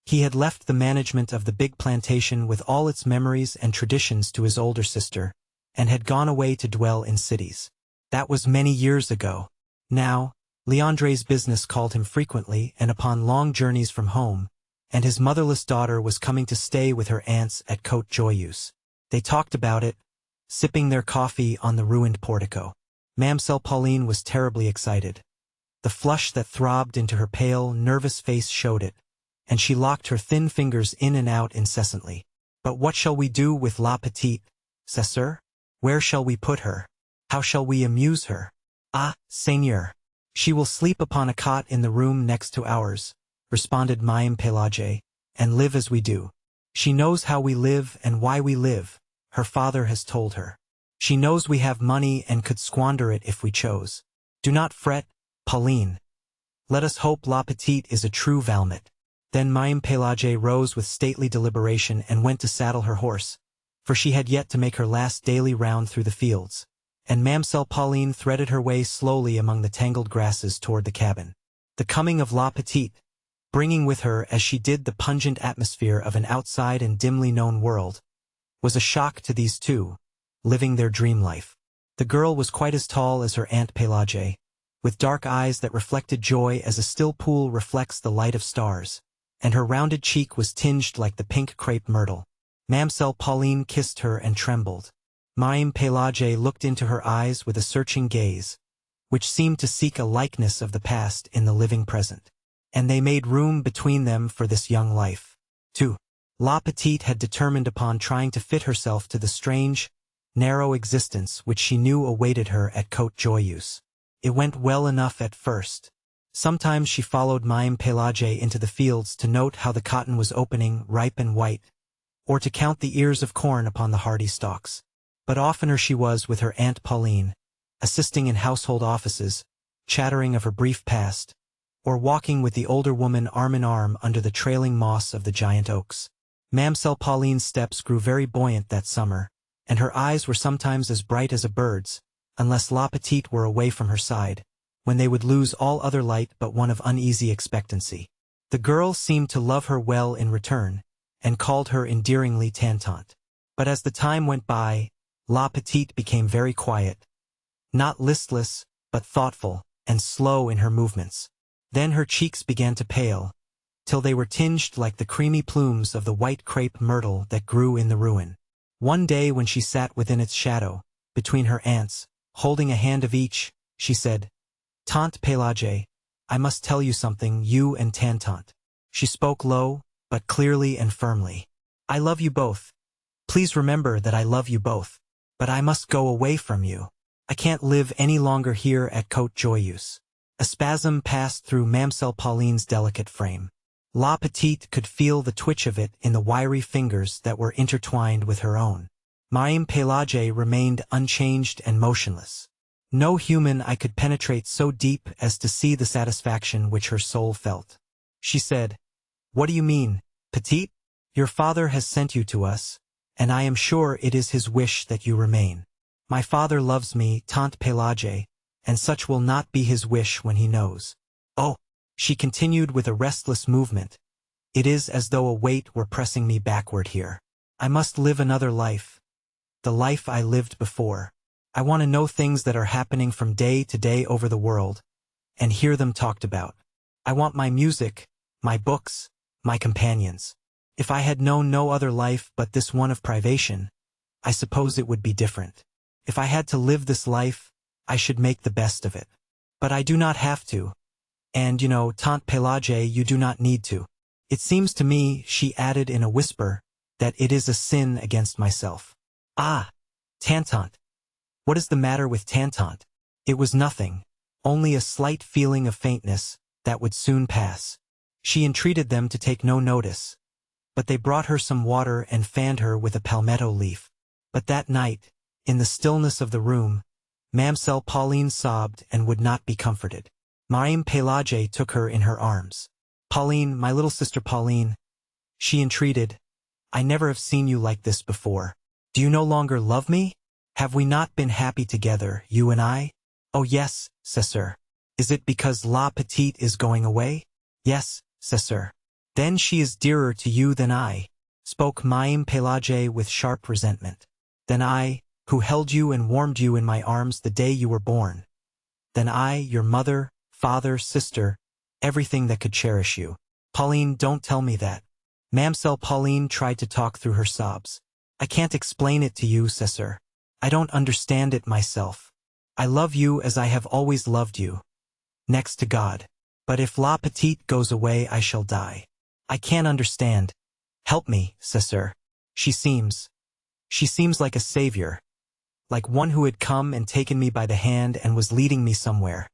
He had left the management of the big plantation with all its memories and traditions to his older sister, and had gone away to dwell in cities. That was many years ago. Now, Leandre's business called him frequently and upon long journeys from home, and his motherless daughter was coming to stay with her aunts at Côte Joyeuse. They talked about it, sipping their coffee on the ruined portico. Mamselle Pauline was terribly excited. The flush that throbbed into her pale, nervous face showed it, and she locked her thin fingers in and out incessantly. "But what shall we do with La Petite, sir? Where shall we put her? How shall we amuse her?" "Ah, seigneur. She will sleep upon a cot in the room next to ours," responded Mayim Pélage, "and live as we do. She knows how we live and why we live, her father has told her. She knows we have money and could squander it if we chose. Do not fret, Pauline. Let us hope La Petite is a true Valmont." Then Mayim Pélage rose with stately deliberation and went to saddle her horse, for she had yet to make her last daily round through the fields, and Mamselle Pauline threaded her way slowly among the tangled grasses toward the cabin. The coming of La Petite, bringing with her as she did the pungent atmosphere of an outside and dimly known world, was a shock to these two, living their dream life. The girl was quite as tall as her Aunt Pélagie, with dark eyes that reflected joy as a still pool reflects the light of stars, and her rounded cheek was tinged like the pink crepe myrtle. Mamselle Pauline kissed her and trembled. Mame Pélagie looked into her eyes with a searching gaze, which seemed to seek a likeness of the past in the living present. And they made room between them for this young life, too. La Petite had determined upon trying to fit herself to the strange, narrow existence which she knew awaited her at Côte Joyeuse. It went well enough at first. Sometimes she followed Mame Pélagie into the fields to note how the cotton was opening, ripe and white, or to count the ears of corn upon the hardy stalks. But oftener she was with her Aunt Pauline, assisting in household offices, chattering of her brief past, or walking with the older woman arm in arm under the trailing moss of the giant oaks. Mamselle Pauline's steps grew very buoyant that summer, and her eyes were sometimes as bright as a bird's, unless La Petite were away from her side, when they would lose all other light but one of uneasy expectancy. The girl seemed to love her well in return, and called her endearingly Tantante. But as the time went by, La Petite became very quiet, not listless, but thoughtful, and slow in her movements. Then her cheeks began to pale, till they were tinged like the creamy plumes of the white crepe myrtle that grew in the ruin. One day when she sat within its shadow, between her aunts, holding a hand of each, she said, "Tante Pélagie, I must tell you something, you and Tantante." She spoke low, but clearly and firmly. "I love you both. Please remember that I love you both. But I must go away from you. I can't live any longer here at Côte Joyeuse." A spasm passed through Mamselle Pauline's delicate frame. La Petite could feel the twitch of it in the wiry fingers that were intertwined with her own. Mame Pélagie remained unchanged and motionless. No human eye could penetrate so deep as to see the satisfaction which her soul felt. She said, "What do you mean, Petite? Your father has sent you to us, and I am sure it is his wish that you remain. My father loves me, Tante Pélagie, and such will not be his wish when he knows. Oh," she continued with a restless movement, "it is as though a weight were pressing me backward here. I must live another life, the life I lived before. I want to know things that are happening from day to day over the world, and hear them talked about. I want my music, my books, my companions. If I had known no other life but this one of privation, I suppose it would be different. If I had to live this life, I should make the best of it. But I do not have to. And, Tante Pélagie, you do not need to. It seems to me," she added in a whisper, "that it is a sin against myself." "Ah, Tantante. What is the matter with Tantante?" It was nothing, only a slight feeling of faintness that would soon pass. She entreated them to take no notice, but they brought her some water and fanned her with a palmetto leaf. But that night, in the stillness of the room, Mamselle Pauline sobbed and would not be comforted. Mame Pélagie took her in her arms. "Pauline, my little sister Pauline," she entreated, "I never have seen you like this before. Do you no longer love me? Have we not been happy together, you and I?" "Oh yes, César." "Is it because La Petite is going away?" "Yes, César." "Then she is dearer to you than I," spoke Mame Pélagie with sharp resentment. "Than I, who held you and warmed you in my arms the day you were born. Than I, your mother, father, sister, everything that could cherish you." "Pauline, don't tell me that." Mamselle Pauline tried to talk through her sobs. "I can't explain it to you, César. I don't understand it myself. I love you as I have always loved you, next to God. But if La Petite goes away, I shall die. I can't understand. Help me, César. She seems like a savior, like one who had come and taken me by the hand and was leading me somewhere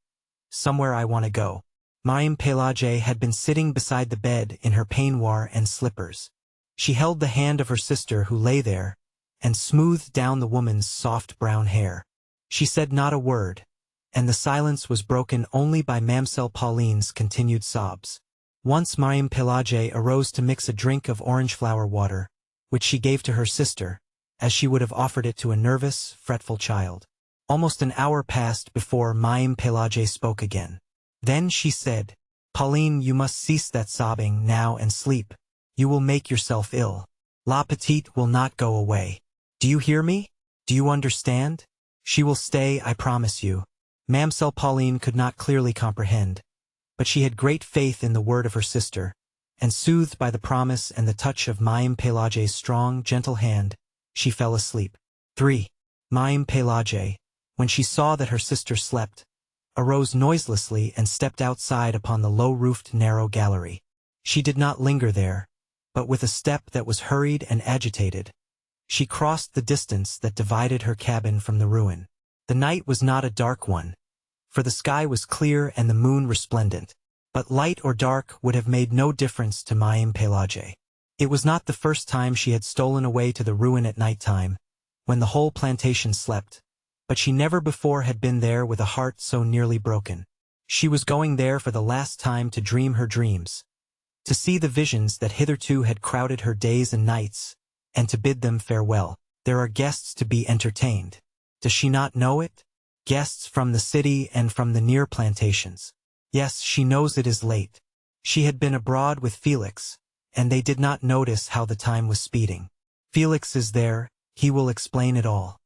I want to go." Mame Pélagie had been sitting beside the bed in her peignoir and slippers. She held the hand of her sister who lay there, and smoothed down the woman's soft brown hair. She said not a word, and the silence was broken only by Mamselle Pauline's continued sobs. Once Mame Pélagie arose to mix a drink of orange flower water, which she gave to her sister, as she would have offered it to a nervous, fretful child. Almost an hour passed before Mayim Pelagie spoke again. Then she said, "Pauline, you must cease that sobbing now and sleep. You will make yourself ill. La petite will not go away. Do you hear me? Do you understand? She will stay, I promise you." Mamselle Pauline could not clearly comprehend, but she had great faith in the word of her sister, and soothed by the promise and the touch of Mayim Pelagie's strong, gentle hand, she fell asleep. 3. Mayim Pelagie, when she saw that her sister slept, arose noiselessly and stepped outside upon the low-roofed narrow gallery. She did not linger there, but with a step that was hurried and agitated, she crossed the distance that divided her cabin from the ruin. The night was not a dark one, for the sky was clear and the moon resplendent, but light or dark would have made no difference to Mayim Pelagie. It was not the first time she had stolen away to the ruin at night time, when the whole plantation slept, but she never before had been there with a heart so nearly broken. She was going there for the last time to dream her dreams, to see the visions that hitherto had crowded her days and nights, and to bid them farewell. There are guests to be entertained. Does she not know it? Guests from the city and from the near plantations. Yes, she knows it is late. She had been abroad with Felix, and they did not notice how the time was speeding. Felix is there, he will explain it all.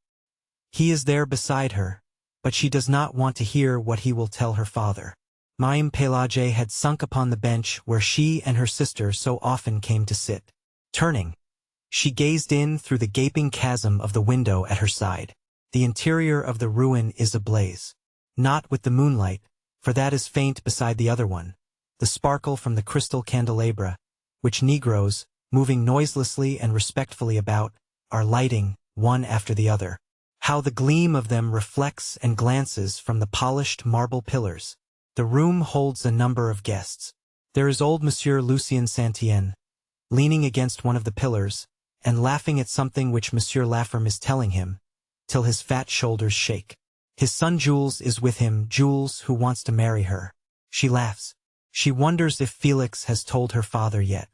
He is there beside her, but she does not want to hear what he will tell her father. Mayim Pelagie had sunk upon the bench where she and her sister so often came to sit. Turning, she gazed in through the gaping chasm of the window at her side. The interior of the ruin is ablaze. Not with the moonlight, for that is faint beside the other one, the sparkle from the crystal candelabra, which Negroes, moving noiselessly and respectfully about, are lighting, one after the other. How the gleam of them reflects and glances from the polished marble pillars. The room holds a number of guests. There is old Monsieur Lucien Santienne, leaning against one of the pillars, and laughing at something which Monsieur Lafferme is telling him, till his fat shoulders shake. His son Jules is with him, Jules who wants to marry her. She laughs. She wonders if Felix has told her father yet.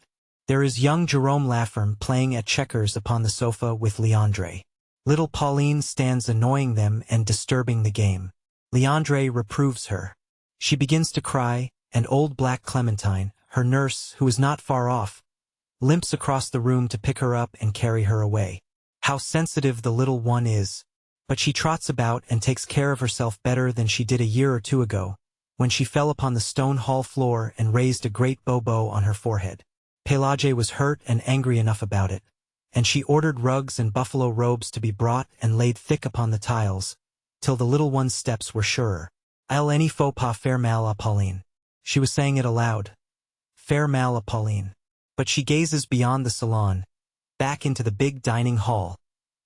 There is young Jerome Lafferme playing at checkers upon the sofa with Leandre. Little Pauline stands annoying them and disturbing the game. Leandre reproves her. She begins to cry, and old Black Clementine, her nurse, who is not far off, limps across the room to pick her up and carry her away. How sensitive the little one is, but she trots about and takes care of herself better than she did a year or two ago, when she fell upon the stone hall floor and raised a great bobo on her forehead. Pelagie was hurt and angry enough about it, and she ordered rugs and buffalo robes to be brought and laid thick upon the tiles, till the little one's steps were surer. "Il ne faut pas faire mal à Pauline." She was saying it aloud. Faire mal à Pauline. But she gazes beyond the salon, back into the big dining hall,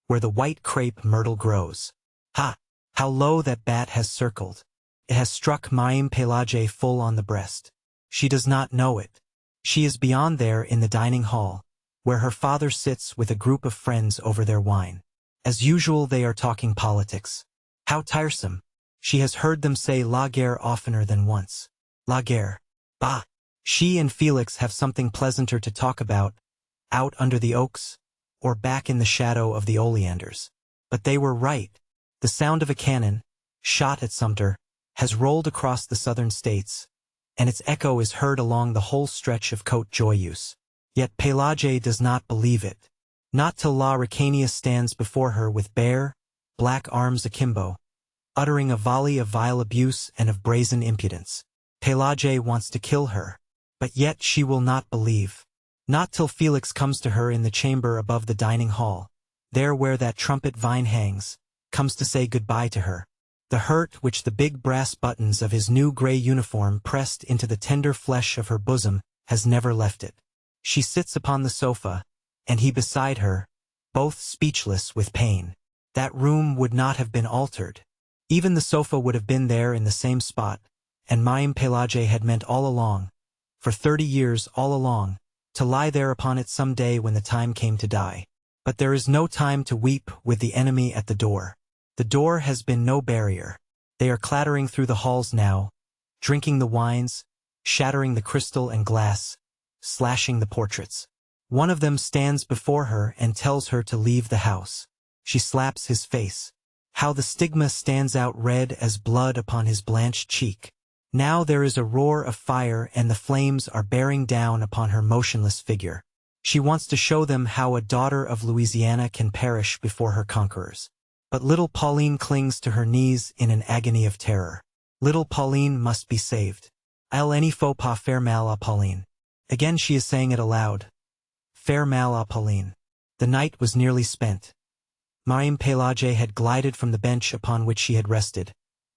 where the white crepe myrtle grows. Ha! How low that bat has circled. It has struck Mayim Pelagie full on the breast. She does not know it. She is beyond there in the dining hall, where her father sits with a group of friends over their wine. As usual they are talking politics. How tiresome. She has heard them say la guerre oftener than once. La guerre. Bah! She and Felix have something pleasanter to talk about, out under the oaks, or back in the shadow of the oleanders. But they were right. The sound of a cannon, shot at Sumter, has rolled across the southern states, and its echo is heard along the whole stretch of Côte Joyeuse. Yet Pelagie does not believe it. Not till La Ricania stands before her with bare, black arms akimbo, uttering a volley of vile abuse and of brazen impudence. Pelagie wants to kill her, but yet she will not believe. Not till Felix comes to her in the chamber above the dining hall, there where that trumpet vine hangs, comes to say goodbye to her. The hurt which the big brass buttons of his new gray uniform pressed into the tender flesh of her bosom has never left it. She sits upon the sofa, and he beside her, both speechless with pain. That room would not have been altered. Even the sofa would have been there in the same spot, and Mayim Pelagie had meant all along, for 30 years all along, to lie there upon it some day when the time came to die. But there is no time to weep with the enemy at the door. The door has been no barrier. They are clattering through the halls now, drinking the wines, shattering the crystal and glass, slashing the portraits. One of them stands before her and tells her to leave the house. She slaps his face. How the stigma stands out red as blood upon his blanched cheek. Now there is a roar of fire and the flames are bearing down upon her motionless figure. She wants to show them how a daughter of Louisiana can perish before her conquerors. But little Pauline clings to her knees in an agony of terror. Little Pauline must be saved. Il ne faut pas faire mal à Pauline. Again she is saying it aloud. Faire mal à Pauline. The night was nearly spent. Marie-Pélagie had glided from the bench upon which she had rested,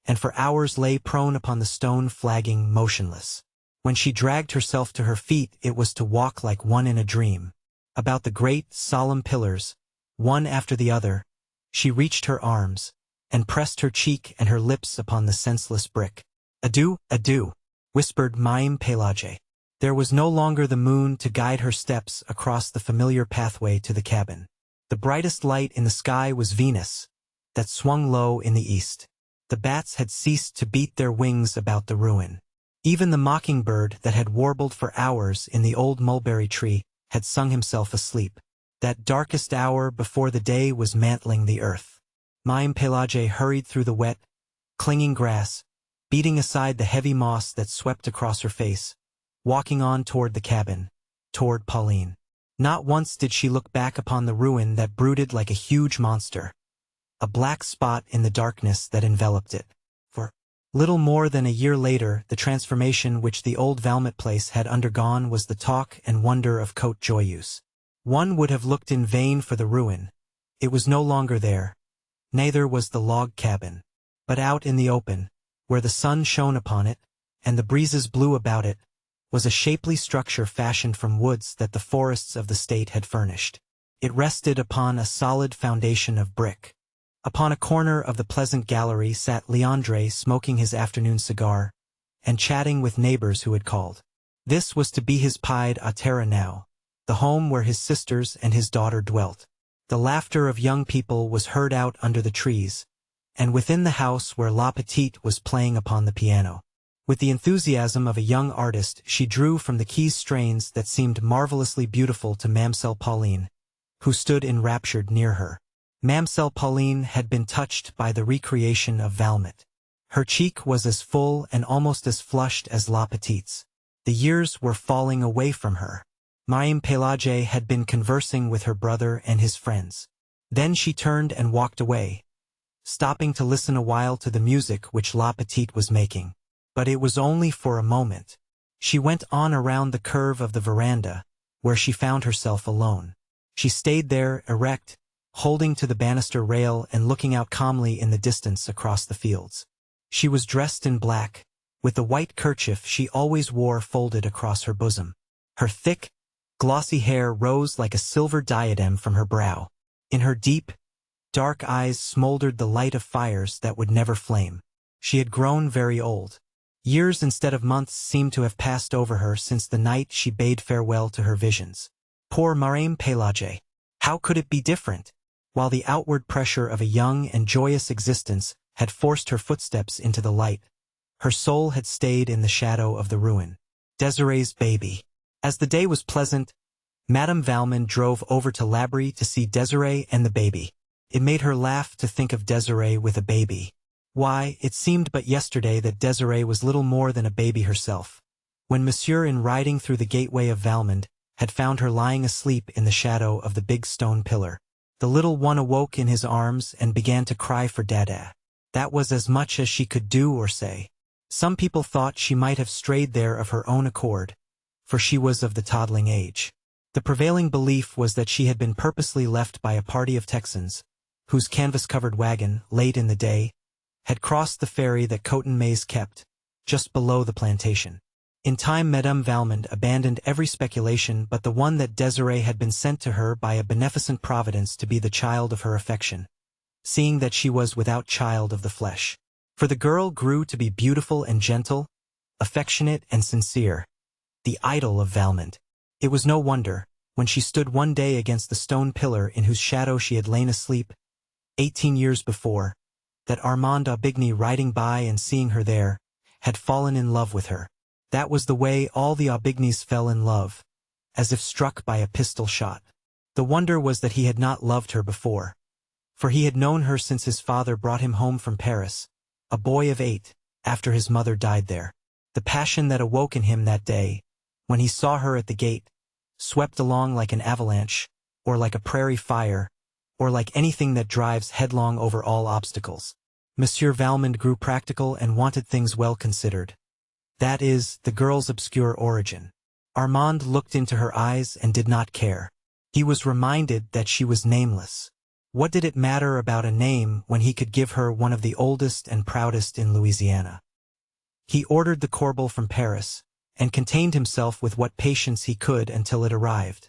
and for hours lay prone upon the stone flagging motionless. When she dragged herself to her feet it was to walk like one in a dream. About the great, solemn pillars, one after the other, she reached her arms, and pressed her cheek and her lips upon the senseless brick. Adieu, adieu, whispered Marie-Pélagie. There was no longer the moon to guide her steps across the familiar pathway to the cabin. The brightest light in the sky was Venus, that swung low in the east. The bats had ceased to beat their wings about the ruin. Even the mockingbird that had warbled for hours in the old mulberry tree had sung himself asleep. That darkest hour before the day was mantling the earth. Marie-Pélagie hurried through the wet, clinging grass, beating aside the heavy moss that swept across her face, walking on toward the cabin, toward Pauline. Not once did she look back upon the ruin that brooded like a huge monster, a black spot in the darkness that enveloped it. For little more than a year later, the transformation which the old Valmont place had undergone was the talk and wonder of Côte Joyeuse. One would have looked in vain for the ruin. It was no longer there. Neither was the log cabin. But out in the open, where the sun shone upon it, and the breezes blew about it, was a shapely structure fashioned from woods that the forests of the state had furnished. It rested upon a solid foundation of brick. Upon a corner of the pleasant gallery sat Leandre smoking his afternoon cigar, and chatting with neighbors who had called. This was to be his pied à terre now, the home where his sisters and his daughter dwelt. The laughter of young people was heard out under the trees, and within the house where La Petite was playing upon the piano. With the enthusiasm of a young artist, she drew from the keys strains that seemed marvelously beautiful to Mamselle Pauline, who stood enraptured near her. Mamselle Pauline had been touched by the recreation of Valmont. Her cheek was as full and almost as flushed as La Petite's. The years were falling away from her. Marie-Pélagie had been conversing with her brother and his friends. Then she turned and walked away, stopping to listen a while to the music which La Petite was making. But it was only for a moment. She went on around the curve of the veranda, where she found herself alone. She stayed there, erect, holding to the banister rail and looking out calmly in the distance across the fields. She was dressed in black, with the white kerchief she always wore folded across her bosom. Her thick, glossy hair rose like a silver diadem from her brow. In her deep, dark eyes smoldered the light of fires that would never flame. She had grown very old. Years instead of months seemed to have passed over her since the night she bade farewell to her visions. Poor Marie-Pélagie! How could it be different? While the outward pressure of a young and joyous existence had forced her footsteps into the light, her soul had stayed in the shadow of the ruin. Désirée's baby. As the day was pleasant, Madame Valmont drove over to L'Abri to see Désirée and the baby. It made her laugh to think of Désirée with a baby. Why, it seemed but yesterday that Désirée was little more than a baby herself, when Monsieur, in riding through the gateway of Valmont, had found her lying asleep in the shadow of the big stone pillar. The little one awoke in his arms and began to cry for Dada. That was as much as she could do or say. Some people thought she might have strayed there of her own accord, for she was of the toddling age. The prevailing belief was that she had been purposely left by a party of Texans, whose canvas-covered wagon, late in the day, had crossed the ferry that Coton-Maze kept, just below the plantation. In time Madame Valmont abandoned every speculation but the one that Désirée had been sent to her by a beneficent providence to be the child of her affection, seeing that she was without child of the flesh. For the girl grew to be beautiful and gentle, affectionate and sincere, the idol of Valmont. It was no wonder, when she stood one day against the stone pillar in whose shadow she had lain asleep, 18 years before, that Armand Aubigny, riding by and seeing her there, had fallen in love with her. That was the way all the Aubignys fell in love, as if struck by a pistol shot. The wonder was that he had not loved her before, for he had known her since his father brought him home from Paris, a boy of 8, after his mother died there. The passion that awoke in him that day, when he saw her at the gate, swept along like an avalanche, or like a prairie fire, or like anything that drives headlong over all obstacles. Monsieur Valmond grew practical and wanted things well considered. That is, the girl's obscure origin. Armand looked into her eyes and did not care. He was reminded that she was nameless. What did it matter about a name when he could give her one of the oldest and proudest in Louisiana? He ordered the corbel from Paris, and contained himself with what patience he could until it arrived.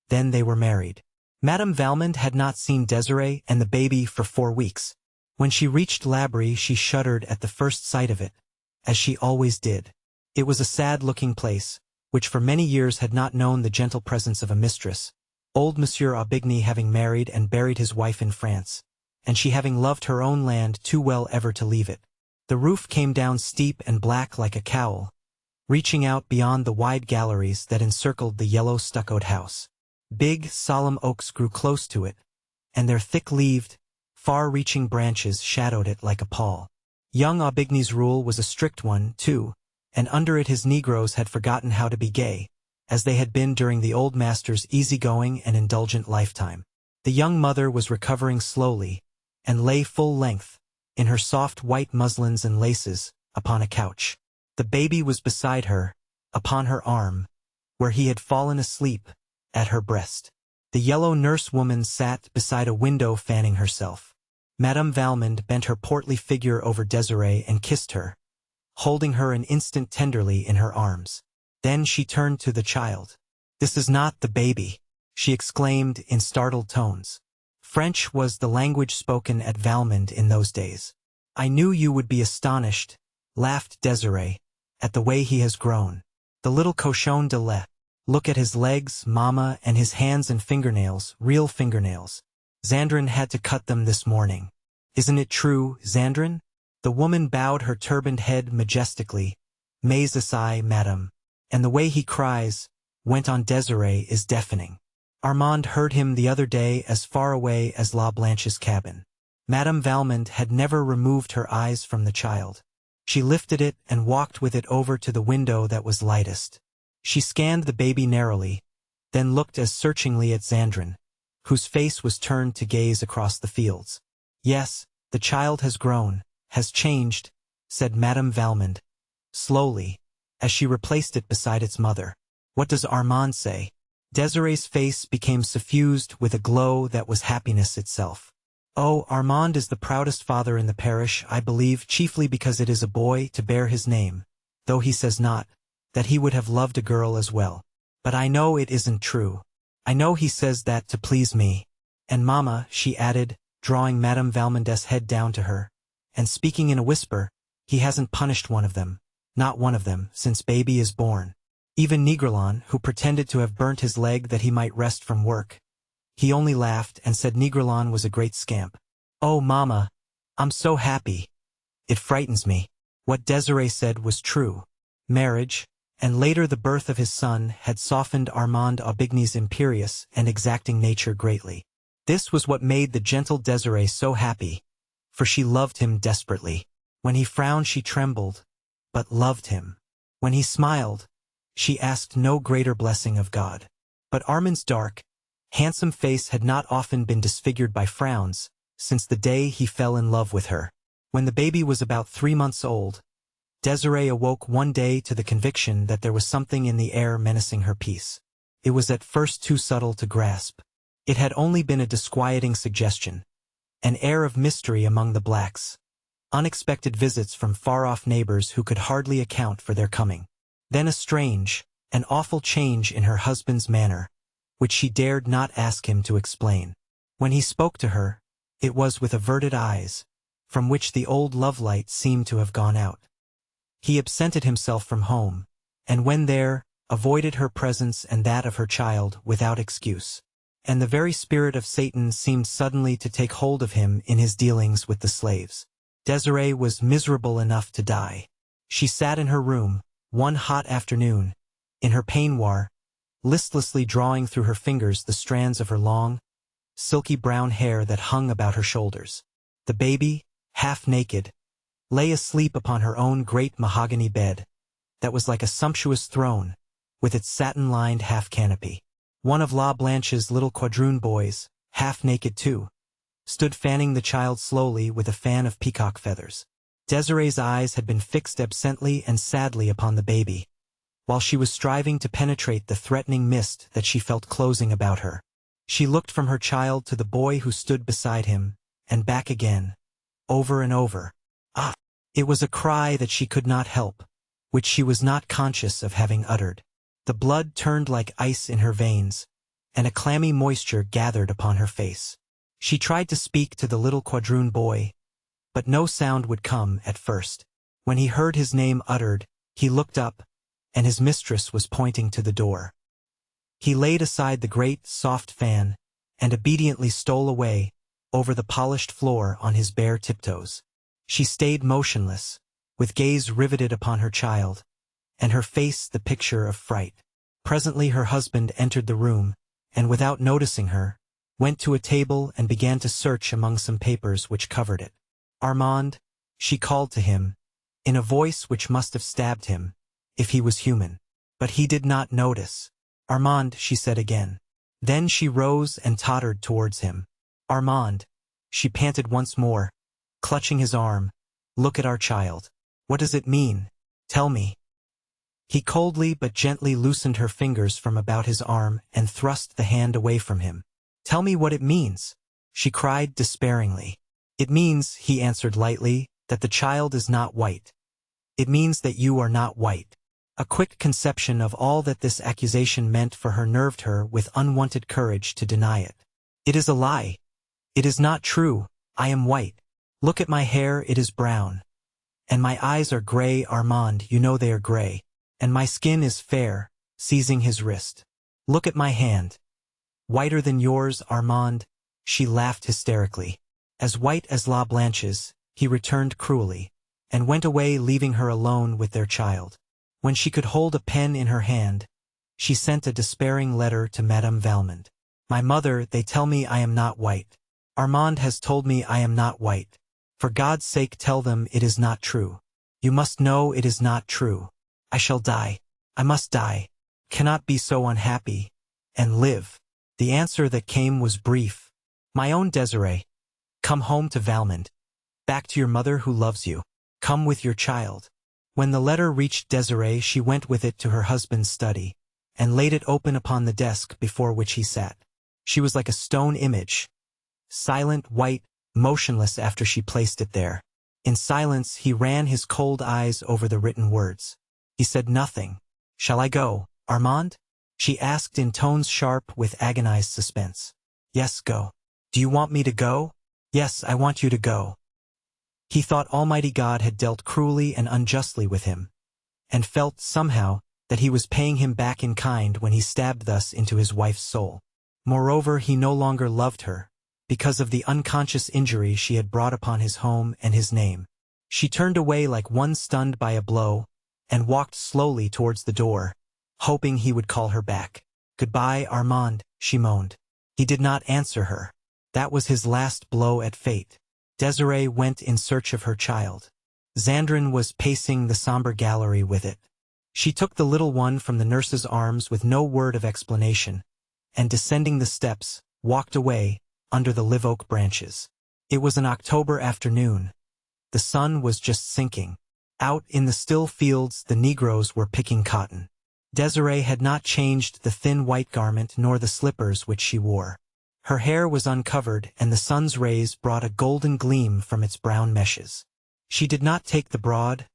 Then they were married. Madame Valmond had not seen Desiree and the baby for 4 weeks. When she reached L'Abri, she shuddered at the first sight of it, as she always did. It was a sad-looking place, which for many years had not known the gentle presence of a mistress, old Monsieur Aubigny having married and buried his wife in France, and she having loved her own land too well ever to leave it. The roof came down steep and black like a cowl, reaching out beyond the wide galleries that encircled the yellow stuccoed house. Big, solemn oaks grew close to it, and their thick-leaved, far-reaching branches shadowed it like a pall. Young Aubigny's rule was a strict one, too, and under it his Negroes had forgotten how to be gay, as they had been during the old master's easygoing and indulgent lifetime. The young mother was recovering slowly, and lay full length, in her soft white muslins and laces, upon a couch. The baby was beside her, upon her arm, where he had fallen asleep, at her breast. The yellow nurse-woman sat beside a window fanning herself. Madame Valmond bent her portly figure over Desiree and kissed her, holding her an instant tenderly in her arms. Then she turned to the child. "This is not the baby," she exclaimed in startled tones. French was the language spoken at Valmond in those days. "I knew you would be astonished," laughed Desiree, "at the way he has grown. The little cochon de lait. Look at his legs, Mama, and his hands and fingernails, real fingernails. Zandrin had to cut them this morning. Isn't it true, Zandrin?" The woman bowed her turbaned head majestically. "Mais assai, madame. And the way he cries," went on Desiree, "is deafening. Armand heard him the other day as far away as La Blanche's cabin." Madame Valmond had never removed her eyes from the child. She lifted it and walked with it over to the window that was lightest. She scanned the baby narrowly, then looked as searchingly at Zandrin, whose face was turned to gaze across the fields. "Yes, the child has grown, has changed," said Madame Valmond, slowly, as she replaced it beside its mother. "What does Armand say?" Desiree's face became suffused with a glow that was happiness itself. "Oh, Armand is the proudest father in the parish, I believe, chiefly because it is a boy to bear his name, though he says not, that he would have loved a girl as well. But I know it isn't true. I know he says that to please me. And Mama," she added, drawing Madame Valmond's head down to her, and speaking in a whisper, "he hasn't punished one of them, not one of them, since baby is born. Even Nigrelon, who pretended to have burnt his leg that he might rest from work. He only laughed and said Nigrelon was a great scamp. Oh, Mama, I'm so happy. It frightens me." What Desiree said was true. Marriage, and later the birth of his son, had softened Armand Aubigny's imperious and exacting nature greatly. This was what made the gentle Desiree so happy, for she loved him desperately. When he frowned she trembled, but loved him. When he smiled, she asked no greater blessing of God. But Armand's dark, handsome face had not often been disfigured by frowns, since the day he fell in love with her. When the baby was about 3 months old, Desiree awoke one day to the conviction that there was something in the air menacing her peace. It was at first too subtle to grasp. It had only been a disquieting suggestion, an air of mystery among the blacks, unexpected visits from far-off neighbors who could hardly account for their coming. Then a strange, an awful change in her husband's manner, which she dared not ask him to explain. When he spoke to her, it was with averted eyes, from which the old love-light seemed to have gone out. He absented himself from home, and when there, avoided her presence and that of her child without excuse. And the very spirit of Satan seemed suddenly to take hold of him in his dealings with the slaves. Desiree was miserable enough to die. She sat in her room, one hot afternoon, in her peignoir, listlessly drawing through her fingers the strands of her long, silky brown hair that hung about her shoulders. The baby, half naked, lay asleep upon her own great mahogany bed, that was like a sumptuous throne, with its satin-lined half-canopy. One of La Blanche's little quadroon boys, half naked too, stood fanning the child slowly with a fan of peacock feathers. Desiree's eyes had been fixed absently and sadly upon the baby, while she was striving to penetrate the threatening mist that she felt closing about her. She looked from her child to the boy who stood beside him, and back again, over and over. Ah! It was a cry that she could not help, which she was not conscious of having uttered. The blood turned like ice in her veins, and a clammy moisture gathered upon her face. She tried to speak to the little quadroon boy, but no sound would come at first. When he heard his name uttered, he looked up, and his mistress was pointing to the door. He laid aside the great, soft fan, and obediently stole away, over the polished floor on his bare tiptoes. She stayed motionless, with gaze riveted upon her child, and her face the picture of fright. Presently her husband entered the room, and without noticing her, went to a table and began to search among some papers which covered it. "Armand," she called to him, in a voice which must have stabbed him, if he was human. But he did not notice. "Armand," she said again. Then she rose and tottered towards him. "Armand," she panted once more, clutching his arm, "look at our child. What does it mean? Tell me." He coldly but gently loosened her fingers from about his arm and thrust the hand away from him. "Tell me what it means," she cried despairingly. "It means," he answered lightly, "that the child is not white. It means that you are not white." A quick conception of all that this accusation meant for her nerved her with unwonted courage to deny it. "It is a lie. It is not true. I am white. Look at my hair, it is brown. And my eyes are gray, Armand, you know they are gray. And my skin is fair," seizing his wrist. "Look at my hand. Whiter than yours, Armand." She laughed hysterically. "As white as La Blanche's," he returned cruelly, and went away leaving her alone with their child. When she could hold a pen in her hand, she sent a despairing letter to Madame Valmont. "My mother, they tell me I am not white. Armand has told me I am not white. For God's sake tell them it is not true. You must know it is not true. I shall die. I must die. Cannot be so unhappy. And live." The answer that came was brief. "My own Desiree, come home to Valmont. Back to your mother who loves you. Come with your child." When the letter reached Desiree, she went with it to her husband's study, and laid it open upon the desk before which he sat. She was like a stone image, silent, white, motionless after she placed it there. In silence he ran his cold eyes over the written words. He said nothing. "Shall I go, Armand?" she asked in tones sharp with agonized suspense. "Yes, go." "Do you want me to go?" "Yes, I want you to go." He thought Almighty God had dealt cruelly and unjustly with him, and felt, somehow, that he was paying him back in kind when he stabbed thus into his wife's soul. Moreover, he no longer loved her, because of the unconscious injury she had brought upon his home and his name. She turned away like one stunned by a blow, and walked slowly towards the door, hoping he would call her back. "Goodbye, Armand," she moaned. He did not answer her. That was his last blow at fate. Desiree went in search of her child. Zandrin was pacing the somber gallery with it. She took the little one from the nurse's arms with no word of explanation, and descending the steps, walked away, under the live-oak branches. It was an October afternoon. The sun was just sinking. Out in the still fields the Negroes were picking cotton. Desiree had not changed the thin white garment nor the slippers which she wore. Her hair was uncovered, and the sun's rays brought a golden gleam from its brown meshes. She did not take the broad,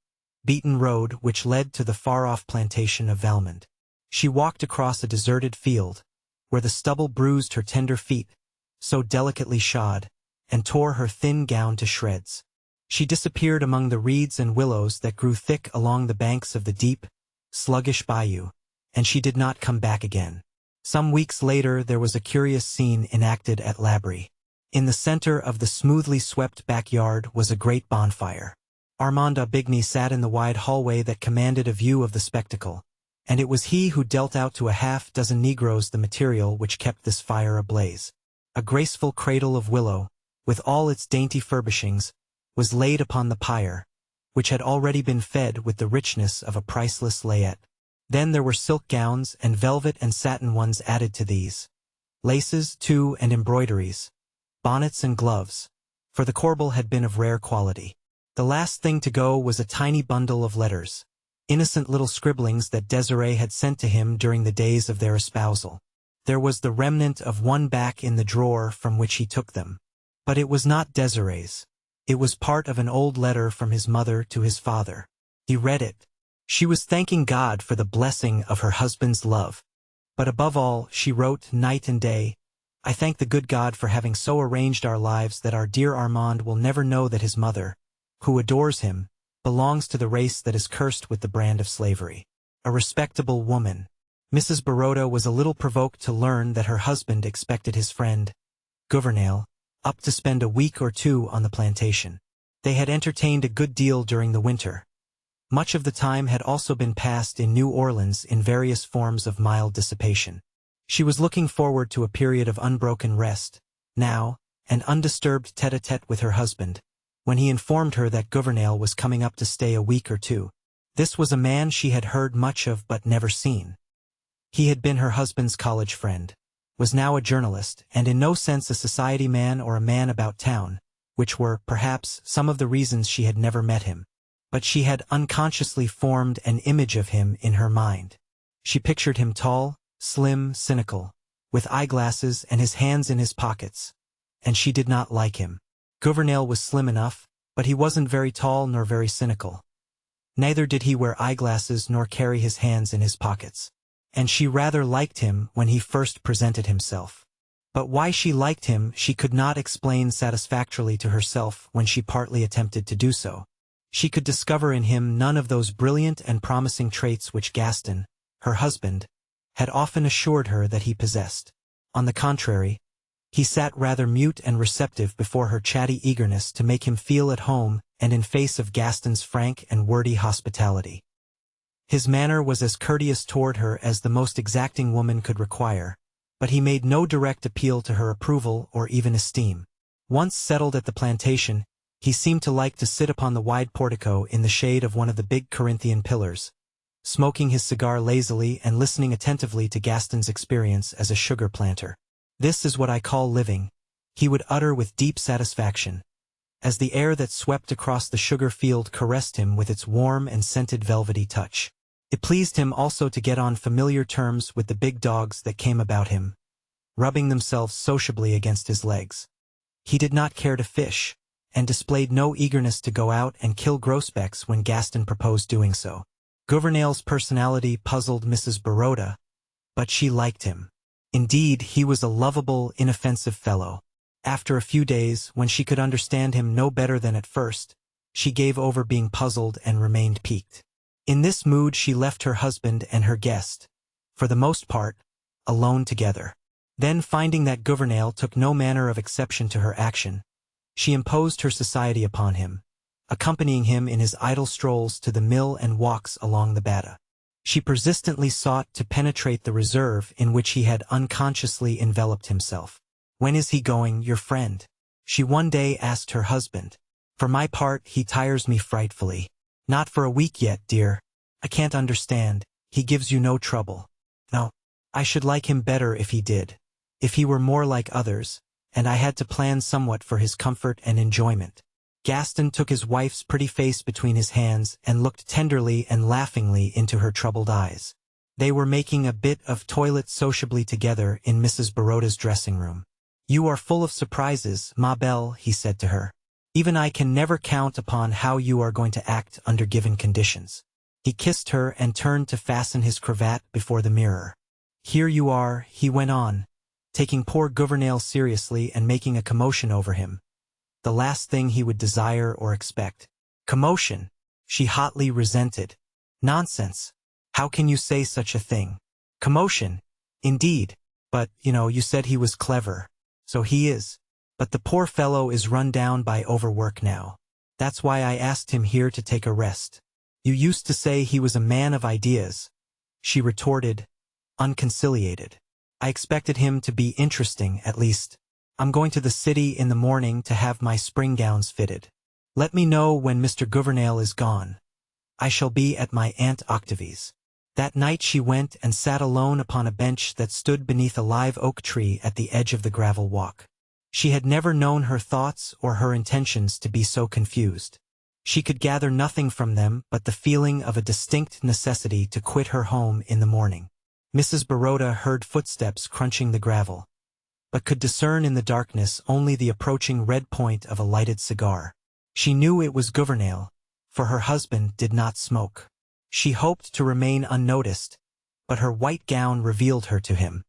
beaten road which led to the far-off plantation of Valmont. She walked across a deserted field, where the stubble bruised her tender feet, so delicately shod, and tore her thin gown to shreds. She disappeared among the reeds and willows that grew thick along the banks of the deep, sluggish bayou, and she did not come back again. Some weeks later there was a curious scene enacted at Labry. In the center of the smoothly swept backyard was a great bonfire. Armand Aubigny sat in the wide hallway that commanded a view of the spectacle, and it was he who dealt out to a half-dozen Negroes the material which kept this fire ablaze. A graceful cradle of willow, with all its dainty furbishings, was laid upon the pyre, which had already been fed with the richness of a priceless layette. Then there were silk gowns and velvet and satin ones added to these, laces, too, and embroideries, bonnets and gloves, for the corbel had been of rare quality. The last thing to go was a tiny bundle of letters, innocent little scribblings that Desiree had sent to him during the days of their espousal. There was the remnant of one back in the drawer from which he took them. But it was not Desiree's. It was part of an old letter from his mother to his father. He read it. She was thanking God for the blessing of her husband's love. But above all, she wrote night and day, "I thank the good God for having so arranged our lives that our dear Armand will never know that his mother, who adores him, belongs to the race that is cursed with the brand of slavery. A respectable woman." Mrs. Baroda was a little provoked to learn that her husband expected his friend, Gouvernail, up to spend a week or two on the plantation. They had entertained a good deal during the winter. Much of the time had also been passed in New Orleans in various forms of mild dissipation. She was looking forward to a period of unbroken rest, now, an undisturbed tête-à-tête with her husband, when he informed her that Gouvernail was coming up to stay a week or two. This was a man she had heard much of but never seen. He had been her husband's college friend, was now a journalist, and in no sense a society man or a man about town, which were, perhaps, some of the reasons she had never met him. But she had unconsciously formed an image of him in her mind. She pictured him tall, slim, cynical, with eyeglasses and his hands in his pockets, and she did not like him. Gouvernail was slim enough, but he wasn't very tall nor very cynical. Neither did he wear eyeglasses nor carry his hands in his pockets. And she rather liked him when he first presented himself. But why she liked him she could not explain satisfactorily to herself when she partly attempted to do so. She could discover in him none of those brilliant and promising traits which Gaston, her husband, had often assured her that he possessed. On the contrary, he sat rather mute and receptive before her chatty eagerness to make him feel at home and in face of Gaston's frank and wordy hospitality. His manner was as courteous toward her as the most exacting woman could require, but he made no direct appeal to her approval or even esteem. Once settled at the plantation, he seemed to like to sit upon the wide portico in the shade of one of the big Corinthian pillars, smoking his cigar lazily and listening attentively to Gaston's experience as a sugar planter. "This is what I call living," he would utter with deep satisfaction, as the air that swept across the sugar field caressed him with its warm and scented velvety touch. It pleased him also to get on familiar terms with the big dogs that came about him, rubbing themselves sociably against his legs. He did not care to fish, and displayed no eagerness to go out and kill grosbecs when Gaston proposed doing so. Gouvernail's personality puzzled Mrs. Baroda, but she liked him. Indeed, he was a lovable, inoffensive fellow. After a few days, when she could understand him no better than at first, she gave over being puzzled and remained piqued. In this mood she left her husband and her guest, for the most part, alone together. Then, finding that Gouvernail took no manner of exception to her action, she imposed her society upon him, accompanying him in his idle strolls to the mill and walks along the Bata. She persistently sought to penetrate the reserve in which he had unconsciously enveloped himself. "When is he going, your friend?" she one day asked her husband. "For my part, he tires me frightfully." "Not for a week yet, dear. I can't understand. He gives you no trouble." "No. I should like him better if he did. If he were more like others, and I had to plan somewhat for his comfort and enjoyment." Gaston took his wife's pretty face between his hands and looked tenderly and laughingly into her troubled eyes. They were making a bit of toilet sociably together in Mrs. Baroda's dressing-room. "You are full of surprises, ma belle," he said to her. "Even I can never count upon how you are going to act under given conditions." He kissed her and turned to fasten his cravat before the mirror. "Here you are," he went on, taking poor Gouvernail seriously and making a commotion over him, the last thing he would desire or expect. "Commotion," she hotly resented. "Nonsense. How can you say such a thing? Commotion, indeed. But, you said he was clever. So he is. But the poor fellow is run down by overwork now. That's why I asked him here to take a rest. You used to say he was a man of ideas. she retorted, unconciliated. I expected him to be interesting, at least. I'm going to the city in the morning to have my spring gowns fitted. Let me know when Mr. Gouvernail is gone. I shall be at my Aunt Octavie's. That night she went and sat alone upon a bench that stood beneath a live oak tree at the edge of the gravel walk. She had never known her thoughts or her intentions to be so confused. She could gather nothing from them but the feeling of a distinct necessity to quit her home in the morning. Mrs. Baroda heard footsteps crunching the gravel, but could discern in the darkness only the approaching red point of a lighted cigar. She knew it was Gouvernail, for her husband did not smoke. She hoped to remain unnoticed, but her white gown revealed her to him.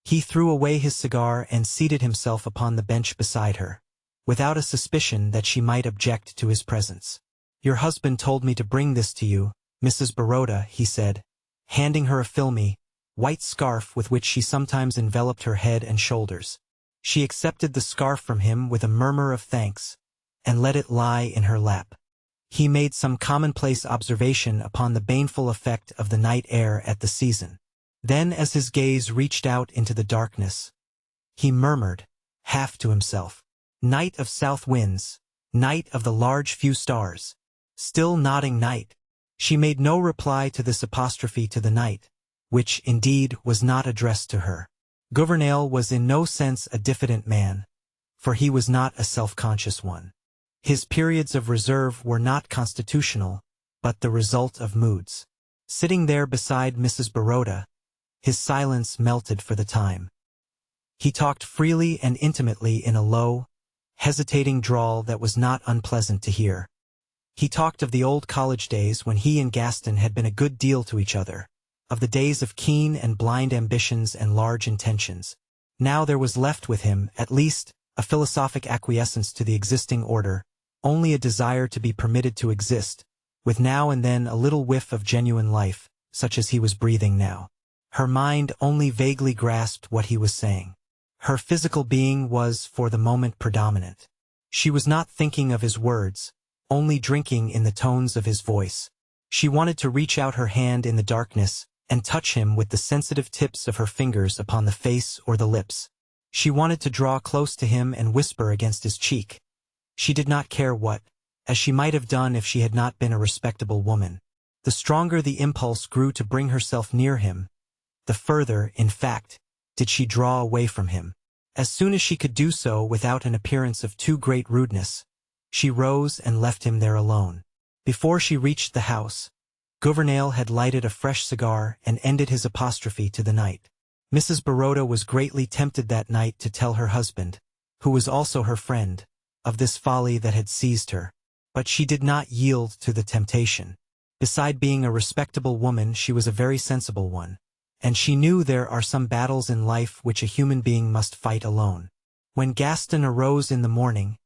He threw away his cigar and seated himself upon the bench beside her, without a suspicion that she might object to his presence. Your husband told me to bring this to you, Mrs. Baroda, he said, handing her a filmy, white scarf with which she sometimes enveloped her head and shoulders. She accepted the scarf from him with a murmur of thanks, and let it lie in her lap. He made some commonplace observation upon the baneful effect of the night air at the season. Then, as his gaze reached out into the darkness, he murmured, half to himself, "Night of south winds, night of the large few stars, still nodding night." She made no reply to this apostrophe to the night, which, indeed, was not addressed to her. Gouvernail was in no sense a diffident man, for he was not a self-conscious one. His periods of reserve were not constitutional, but the result of moods. Sitting there beside Mrs. Baroda, his silence melted for the time. He talked freely and intimately in a low, hesitating drawl that was not unpleasant to hear. He talked of the old college days when he and Gaston had been a good deal to each other, of the days of keen and blind ambitions and large intentions. Now there was left with him, at least, a philosophic acquiescence to the existing order, only a desire to be permitted to exist, with now and then a little whiff of genuine life, such as he was breathing now. Her mind only vaguely grasped what he was saying. Her physical being was, for the moment, predominant. She was not thinking of his words, only drinking in the tones of his voice. She wanted to reach out her hand in the darkness and touch him with the sensitive tips of her fingers upon the face or the lips. She wanted to draw close to him and whisper against his cheek. She did not care what, as she might have done if she had not been a respectable woman. The stronger the impulse grew to bring herself near him, the further, in fact, did she draw away from him. As soon as she could do so without an appearance of too great rudeness, she rose and left him there alone. Before she reached the house, Gouvernail had lighted a fresh cigar and ended his apostrophe to the night. Mrs. Baroda was greatly tempted that night to tell her husband, who was also her friend, of this folly that had seized her. But she did not yield to the temptation. Beside being a respectable woman, she was a very sensible one, and she knew there are some battles in life which a human being must fight alone. When Gaston arose in the morning,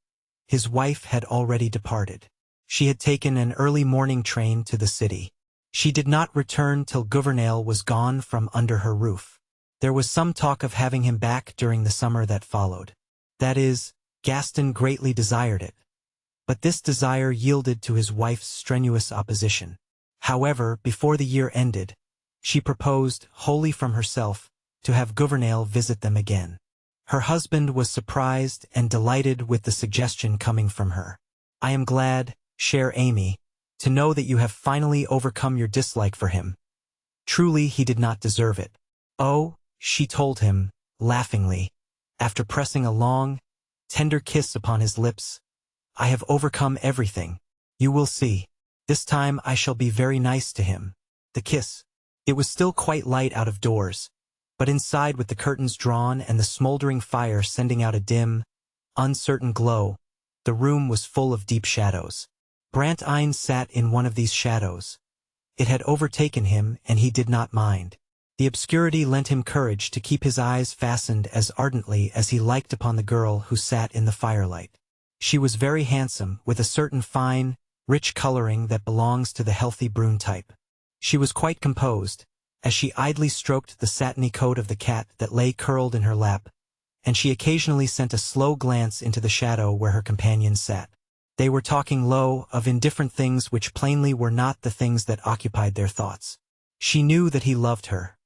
his wife had already departed. She had taken an early morning train to the city. She did not return till Gouvernail was gone from under her roof. There was some talk of having him back during the summer that followed. That is, Gaston greatly desired it. But this desire yielded to his wife's strenuous opposition. However, before the year ended, she proposed, wholly from herself, to have Gouvernail visit them again. Her husband was surprised and delighted with the suggestion coming from her. "I am glad, chère Amy, to know that you have finally overcome your dislike for him. Truly he did not deserve it." "Oh," she told him, laughingly, after pressing a long, tender kiss upon his lips, "I have overcome everything. You will see. This time I shall be very nice to him." The kiss. It was still quite light out of doors, but inside, with the curtains drawn and the smoldering fire sending out a dim, uncertain glow, the room was full of deep shadows. Brant Ines sat in one of these shadows. It had overtaken him, and he did not mind. The obscurity lent him courage to keep his eyes fastened as ardently as he liked upon the girl who sat in the firelight. She was very handsome, with a certain fine, rich coloring that belongs to the healthy brune type. She was quite composed, as she idly stroked the satiny coat of the cat that lay curled in her lap, and she occasionally sent a slow glance into the shadow where her companion sat. They were talking low, of indifferent things which plainly were not the things that occupied their thoughts. She knew that he loved her.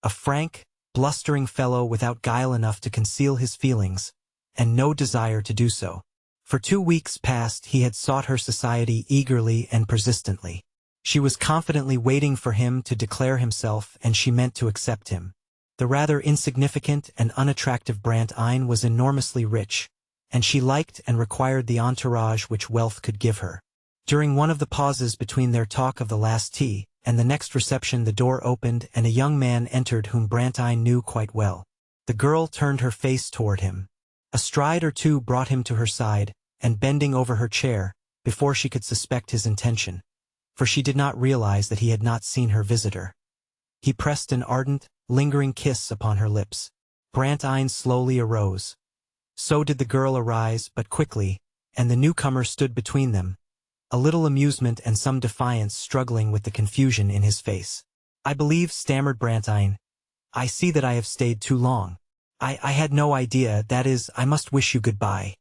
A frank, blustering fellow without guile enough to conceal his feelings, and no desire to do so. For 2 weeks past he had sought her society eagerly and persistently. She was confidently waiting for him to declare himself, and she meant to accept him. The rather insignificant and unattractive Brandt was enormously rich, and she liked and required the entourage which wealth could give her. During one of the pauses between their talk of the last tea and the next reception, the door opened and a young man entered whom Brandt knew quite well. The girl turned her face toward him. A stride or two brought him to her side, and bending over her chair, before she could suspect his intention, for she did not realize that he had not seen her visitor. He pressed an ardent, lingering kiss upon her lips. Brandt slowly arose. So did the girl arise, but quickly, and the newcomer stood between them, a little amusement and some defiance struggling with the confusion in his face. "I believe," stammered Brandt, "I see that I have stayed too long. I had no idea, that is, I must wish you goodbye."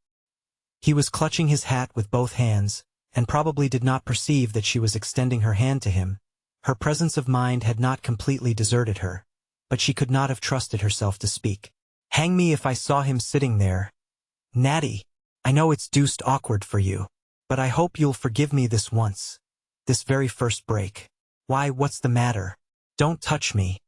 He was clutching his hat with both hands, and probably did not perceive that she was extending her hand to him. Her presence of mind had not completely deserted her, but she could not have trusted herself to speak. "Hang me if I saw him sitting there. Natty, I know it's deuced awkward for you, but I hope you'll forgive me this once. This very first break." "Why, what's the matter? Don't touch me.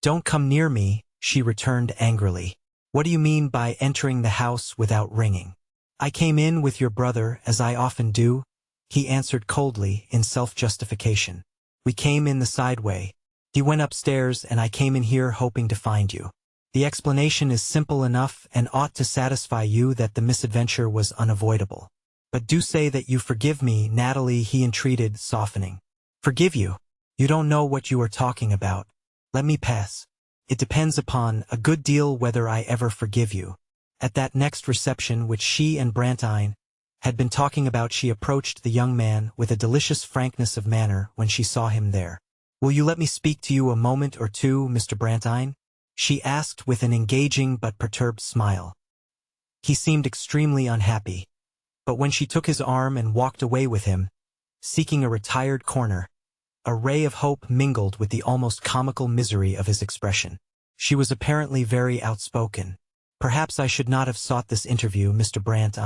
Don't come near me," she returned angrily. "What do you mean by entering the house without ringing?" "I came in with your brother, as I often do," he answered coldly, in self-justification. "We came in the side way. He went upstairs and I came in here hoping to find you. The explanation is simple enough and ought to satisfy you that the misadventure was unavoidable. But do say that you forgive me, Natalie," he entreated, softening. "Forgive you? You don't know what you are talking about. Let me pass. It depends upon a good deal whether I ever forgive you." At that next reception which she and Brandt had been talking about, she approached the young man with a delicious frankness of manner when she saw him there. "Will you let me speak to you a moment or two, Mr. Brandt?" she asked with an engaging but perturbed smile. He seemed extremely unhappy, but when she took his arm and walked away with him, seeking a retired corner, a ray of hope mingled with the almost comical misery of his expression. She was apparently very outspoken. "Perhaps I should not have sought this interview, Mr. Brandt.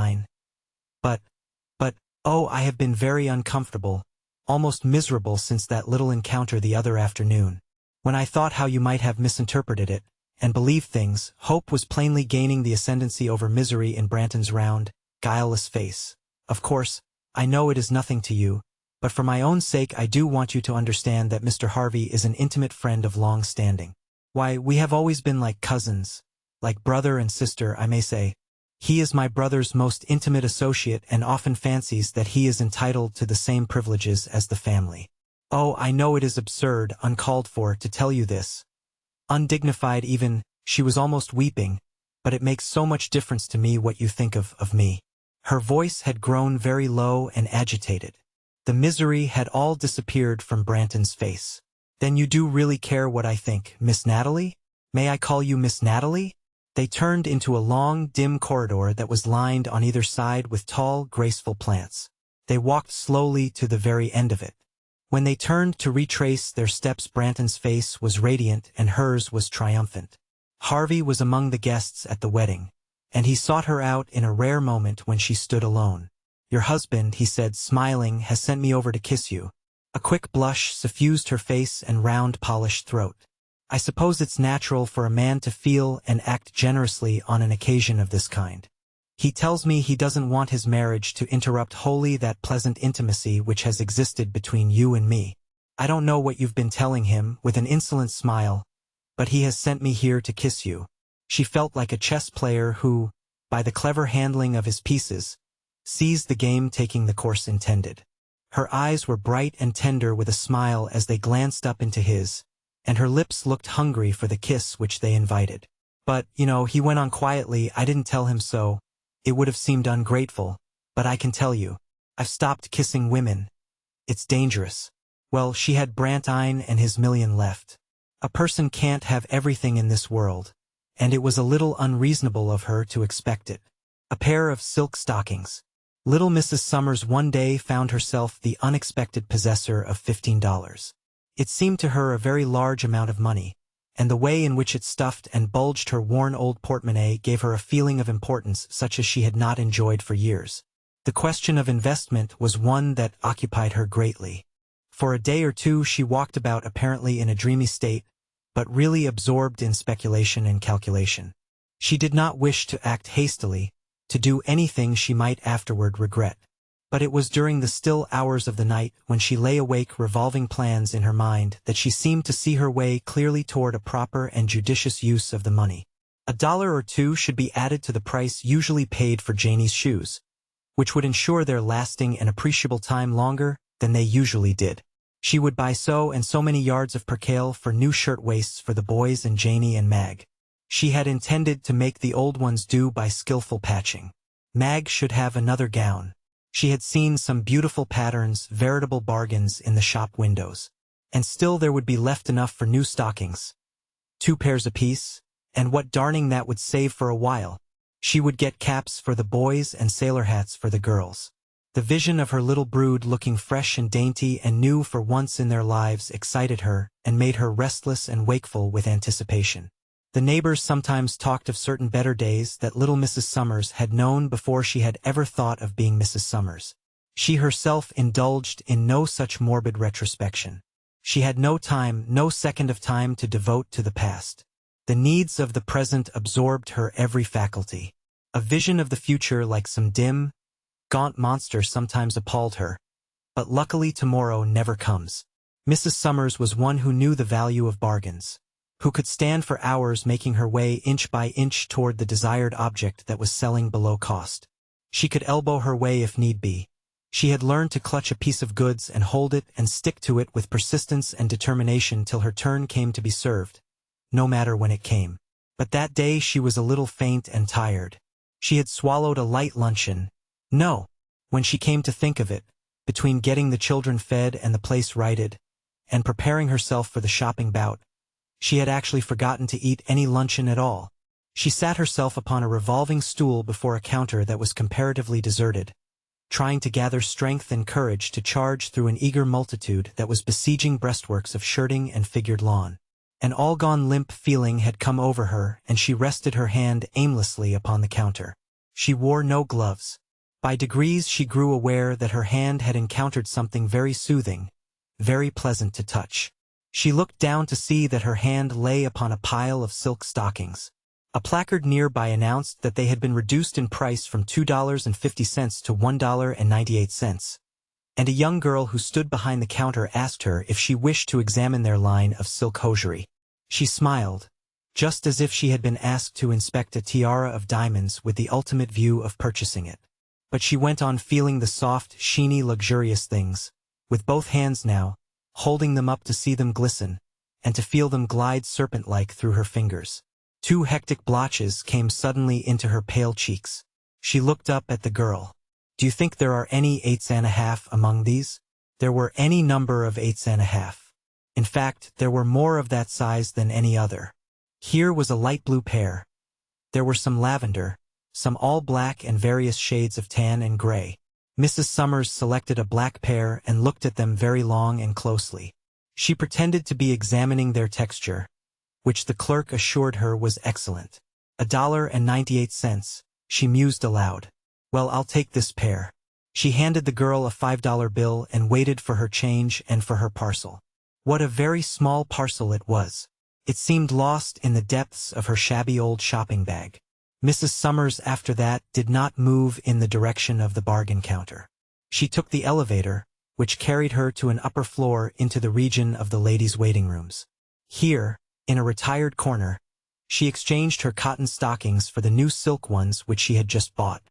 But, oh, I have been very uncomfortable, almost miserable since that little encounter the other afternoon. When I thought how you might have misinterpreted it, and believed things." Hope was plainly gaining the ascendancy over misery in Brandt's round, guileless face. "Of course, I know it is nothing to you, but for my own sake I do want you to understand that Mr. Harvey is an intimate friend of long standing. Why, we have always been like cousins, like brother and sister, I may say. He is my brother's most intimate associate and often fancies that he is entitled to the same privileges as the family. Oh, I know it is absurd, uncalled for, to tell you this. Undignified even," she was almost weeping, "but it makes so much difference to me what you think of me." Her voice had grown very low and agitated. The misery had all disappeared from Brandt's face. "Then you do really care what I think, Miss Natalie? May I call you Miss Natalie?" They turned into a long, dim corridor that was lined on either side with tall, graceful plants. They walked slowly to the very end of it. When they turned to retrace their steps, Brandt's face was radiant and hers was triumphant. Harvey was among the guests at the wedding, and he sought her out in a rare moment when she stood alone. "Your husband," he said, smiling, "has sent me over to kiss you." A quick blush suffused her face and round, polished throat. "I suppose it's natural for a man to feel and act generously on an occasion of this kind. He tells me he doesn't want his marriage to interrupt wholly that pleasant intimacy which has existed between you and me. I don't know what you've been telling him," with an insolent smile, "but he has sent me here to kiss you." She felt like a chess player who, by the clever handling of his pieces, sees the game taking the course intended. Her eyes were bright and tender with a smile as they glanced up into his, and her lips looked hungry for the kiss which they invited. "But, you know," he went on quietly, "I didn't tell him so. It would have seemed ungrateful, but I can tell you, I've stopped kissing women. It's dangerous." Well, she had Brandt and his million left. A person can't have everything in this world, and it was a little unreasonable of her to expect it. A pair of silk stockings. Little Mrs. Summers one day found herself the unexpected possessor of $15. It seemed to her a very large amount of money, and the way in which it stuffed and bulged her worn old portemonnaie gave her a feeling of importance such as she had not enjoyed for years. The question of investment was one that occupied her greatly. For a day or two she walked about apparently in a dreamy state, but really absorbed in speculation and calculation. She did not wish to act hastily, to do anything she might afterward regret. But it was during the still hours of the night, when she lay awake revolving plans in her mind, that she seemed to see her way clearly toward a proper and judicious use of the money. $1 or $2 should be added to the price usually paid for Janie's shoes, which would ensure their lasting an appreciable time longer than they usually did. She would buy so and so many yards of percale for new shirt-waists for the boys and Janie and Mag. She had intended to make the old ones do by skillful patching. Mag should have another gown. She had seen some beautiful patterns, veritable bargains in the shop windows. And still there would be left enough for new stockings. 2 pairs apiece, and what darning that would save for a while. She would get caps for the boys and sailor hats for the girls. The vision of her little brood looking fresh and dainty and new for once in their lives excited her and made her restless and wakeful with anticipation. The neighbors sometimes talked of certain better days that little Mrs. Summers had known before she had ever thought of being Mrs. Summers. She herself indulged in no such morbid retrospection. She had no time, no second of time to devote to the past. The needs of the present absorbed her every faculty. A vision of the future like some dim, gaunt monster sometimes appalled her, but luckily tomorrow never comes. Mrs. Summers was one who knew the value of bargains, who could stand for hours making her way inch by inch toward the desired object that was selling below cost. She could elbow her way if need be. She had learned to clutch a piece of goods and hold it and stick to it with persistence and determination till her turn came to be served, no matter when it came. But that day she was a little faint and tired. She had swallowed a light luncheon. No, when she came to think of it, between getting the children fed and the place righted, and preparing herself for the shopping bout, she had actually forgotten to eat any luncheon at all. She sat herself upon a revolving stool before a counter that was comparatively deserted, trying to gather strength and courage to charge through an eager multitude that was besieging breastworks of shirting and figured lawn. An all-gone limp feeling had come over her, and she rested her hand aimlessly upon the counter. She wore no gloves. By degrees she grew aware that her hand had encountered something very soothing, very pleasant to touch. She looked down to see that her hand lay upon a pile of silk stockings. A placard nearby announced that they had been reduced in price from $2.50 to $1.98, and a young girl who stood behind the counter asked her if she wished to examine their line of silk hosiery. She smiled, just as if she had been asked to inspect a tiara of diamonds with the ultimate view of purchasing it. But she went on feeling the soft, sheeny, luxurious things, with both hands now, holding them up to see them glisten, and to feel them glide serpent-like through her fingers. 2 hectic blotches came suddenly into her pale cheeks. She looked up at the girl. "Do you think there are any 8.5 among these?" There were any number of 8.5. In fact, there were more of that size than any other. Here was a light blue pair. There were some lavender, some all black and various shades of tan and gray. Mrs. Summers selected a black pair and looked at them very long and closely. She pretended to be examining their texture, which the clerk assured her was excellent. $1.98, she mused aloud. "Well, I'll take this pair." She handed the girl a $5 bill and waited for her change and for her parcel. What a very small parcel it was. It seemed lost in the depths of her shabby old shopping bag. Mrs. Summers after that did not move in the direction of the bargain counter. She took the elevator, which carried her to an upper floor into the region of the ladies' waiting rooms. Here, in a retired corner, she exchanged her cotton stockings for the new silk ones which she had just bought.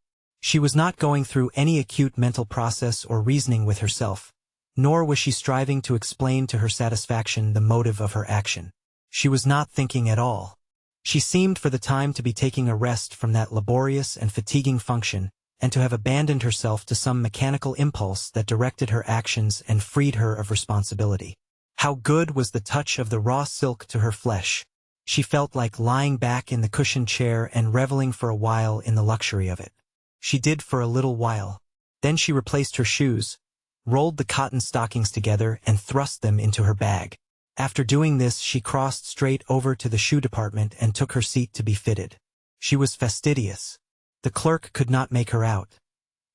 She was not going through any acute mental process or reasoning with herself, nor was she striving to explain to her satisfaction the motive of her action. She was not thinking at all. She seemed for the time to be taking a rest from that laborious and fatiguing function, and to have abandoned herself to some mechanical impulse that directed her actions and freed her of responsibility. How good was the touch of the raw silk to her flesh! She felt like lying back in the cushioned chair and reveling for a while in the luxury of it. She did for a little while. Then she replaced her shoes, rolled the cotton stockings together and thrust them into her bag. After doing this, she crossed straight over to the shoe department and took her seat to be fitted. She was fastidious. The clerk could not make her out.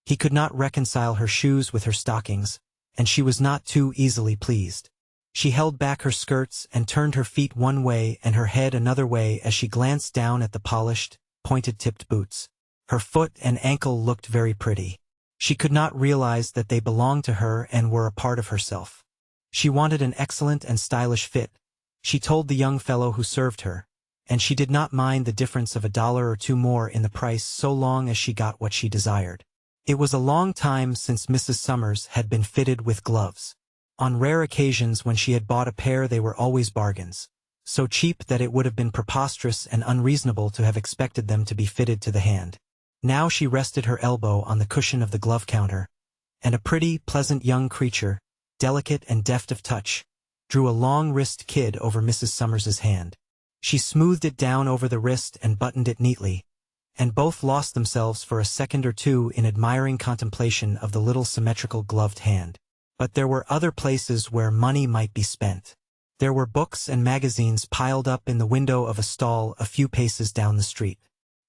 He could not reconcile her shoes with her stockings, and she was not too easily pleased. She held back her skirts and turned her feet one way and her head another way as she glanced down at the polished, pointed-tipped boots. Her foot and ankle looked very pretty. She could not realize that they belonged to her and were a part of herself. She wanted an excellent and stylish fit, she told the young fellow who served her, and she did not mind the difference of $1 or $2 more in the price so long as she got what she desired. It was a long time since Mrs. Summers had been fitted with gloves. On rare occasions when she had bought a pair, they were always bargains, so cheap that it would have been preposterous and unreasonable to have expected them to be fitted to the hand. Now she rested her elbow on the cushion of the glove counter, and a pretty, pleasant young creature, delicate and deft of touch, drew a long-wrist kid over Mrs. Summers's hand. She smoothed it down over the wrist and buttoned it neatly, and both lost themselves for a second or two in admiring contemplation of the little symmetrical gloved hand. But there were other places where money might be spent. There were books and magazines piled up in the window of a stall a few paces down the street.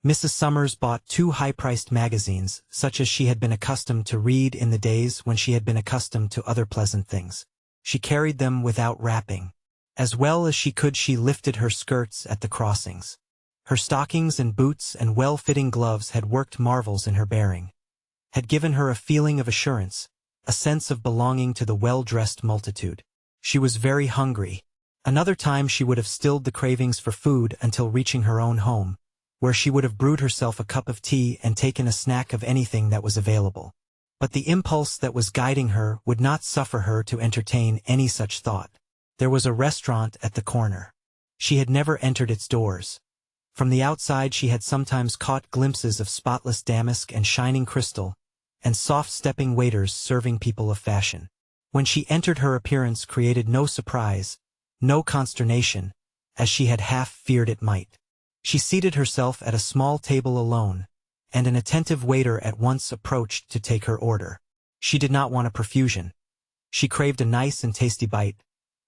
Mrs. Summers bought 2 high-priced magazines, such as she had been accustomed to read in the days when she had been accustomed to other pleasant things. She carried them without wrapping. As well as she could, she lifted her skirts at the crossings. Her stockings and boots and well-fitting gloves had worked marvels in her bearing, had given her a feeling of assurance, a sense of belonging to the well-dressed multitude. She was very hungry. Another time she would have stilled the cravings for food until reaching her own home, where she would have brewed herself a cup of tea and taken a snack of anything that was available. But the impulse that was guiding her would not suffer her to entertain any such thought. There was a restaurant at the corner. She had never entered its doors. From the outside she had sometimes caught glimpses of spotless damask and shining crystal, and soft-stepping waiters serving people of fashion. When she entered, her appearance created no surprise, no consternation, as she had half feared it might. She seated herself at a small table alone, and an attentive waiter at once approached to take her order. She did not want a profusion. She craved a nice and tasty bite,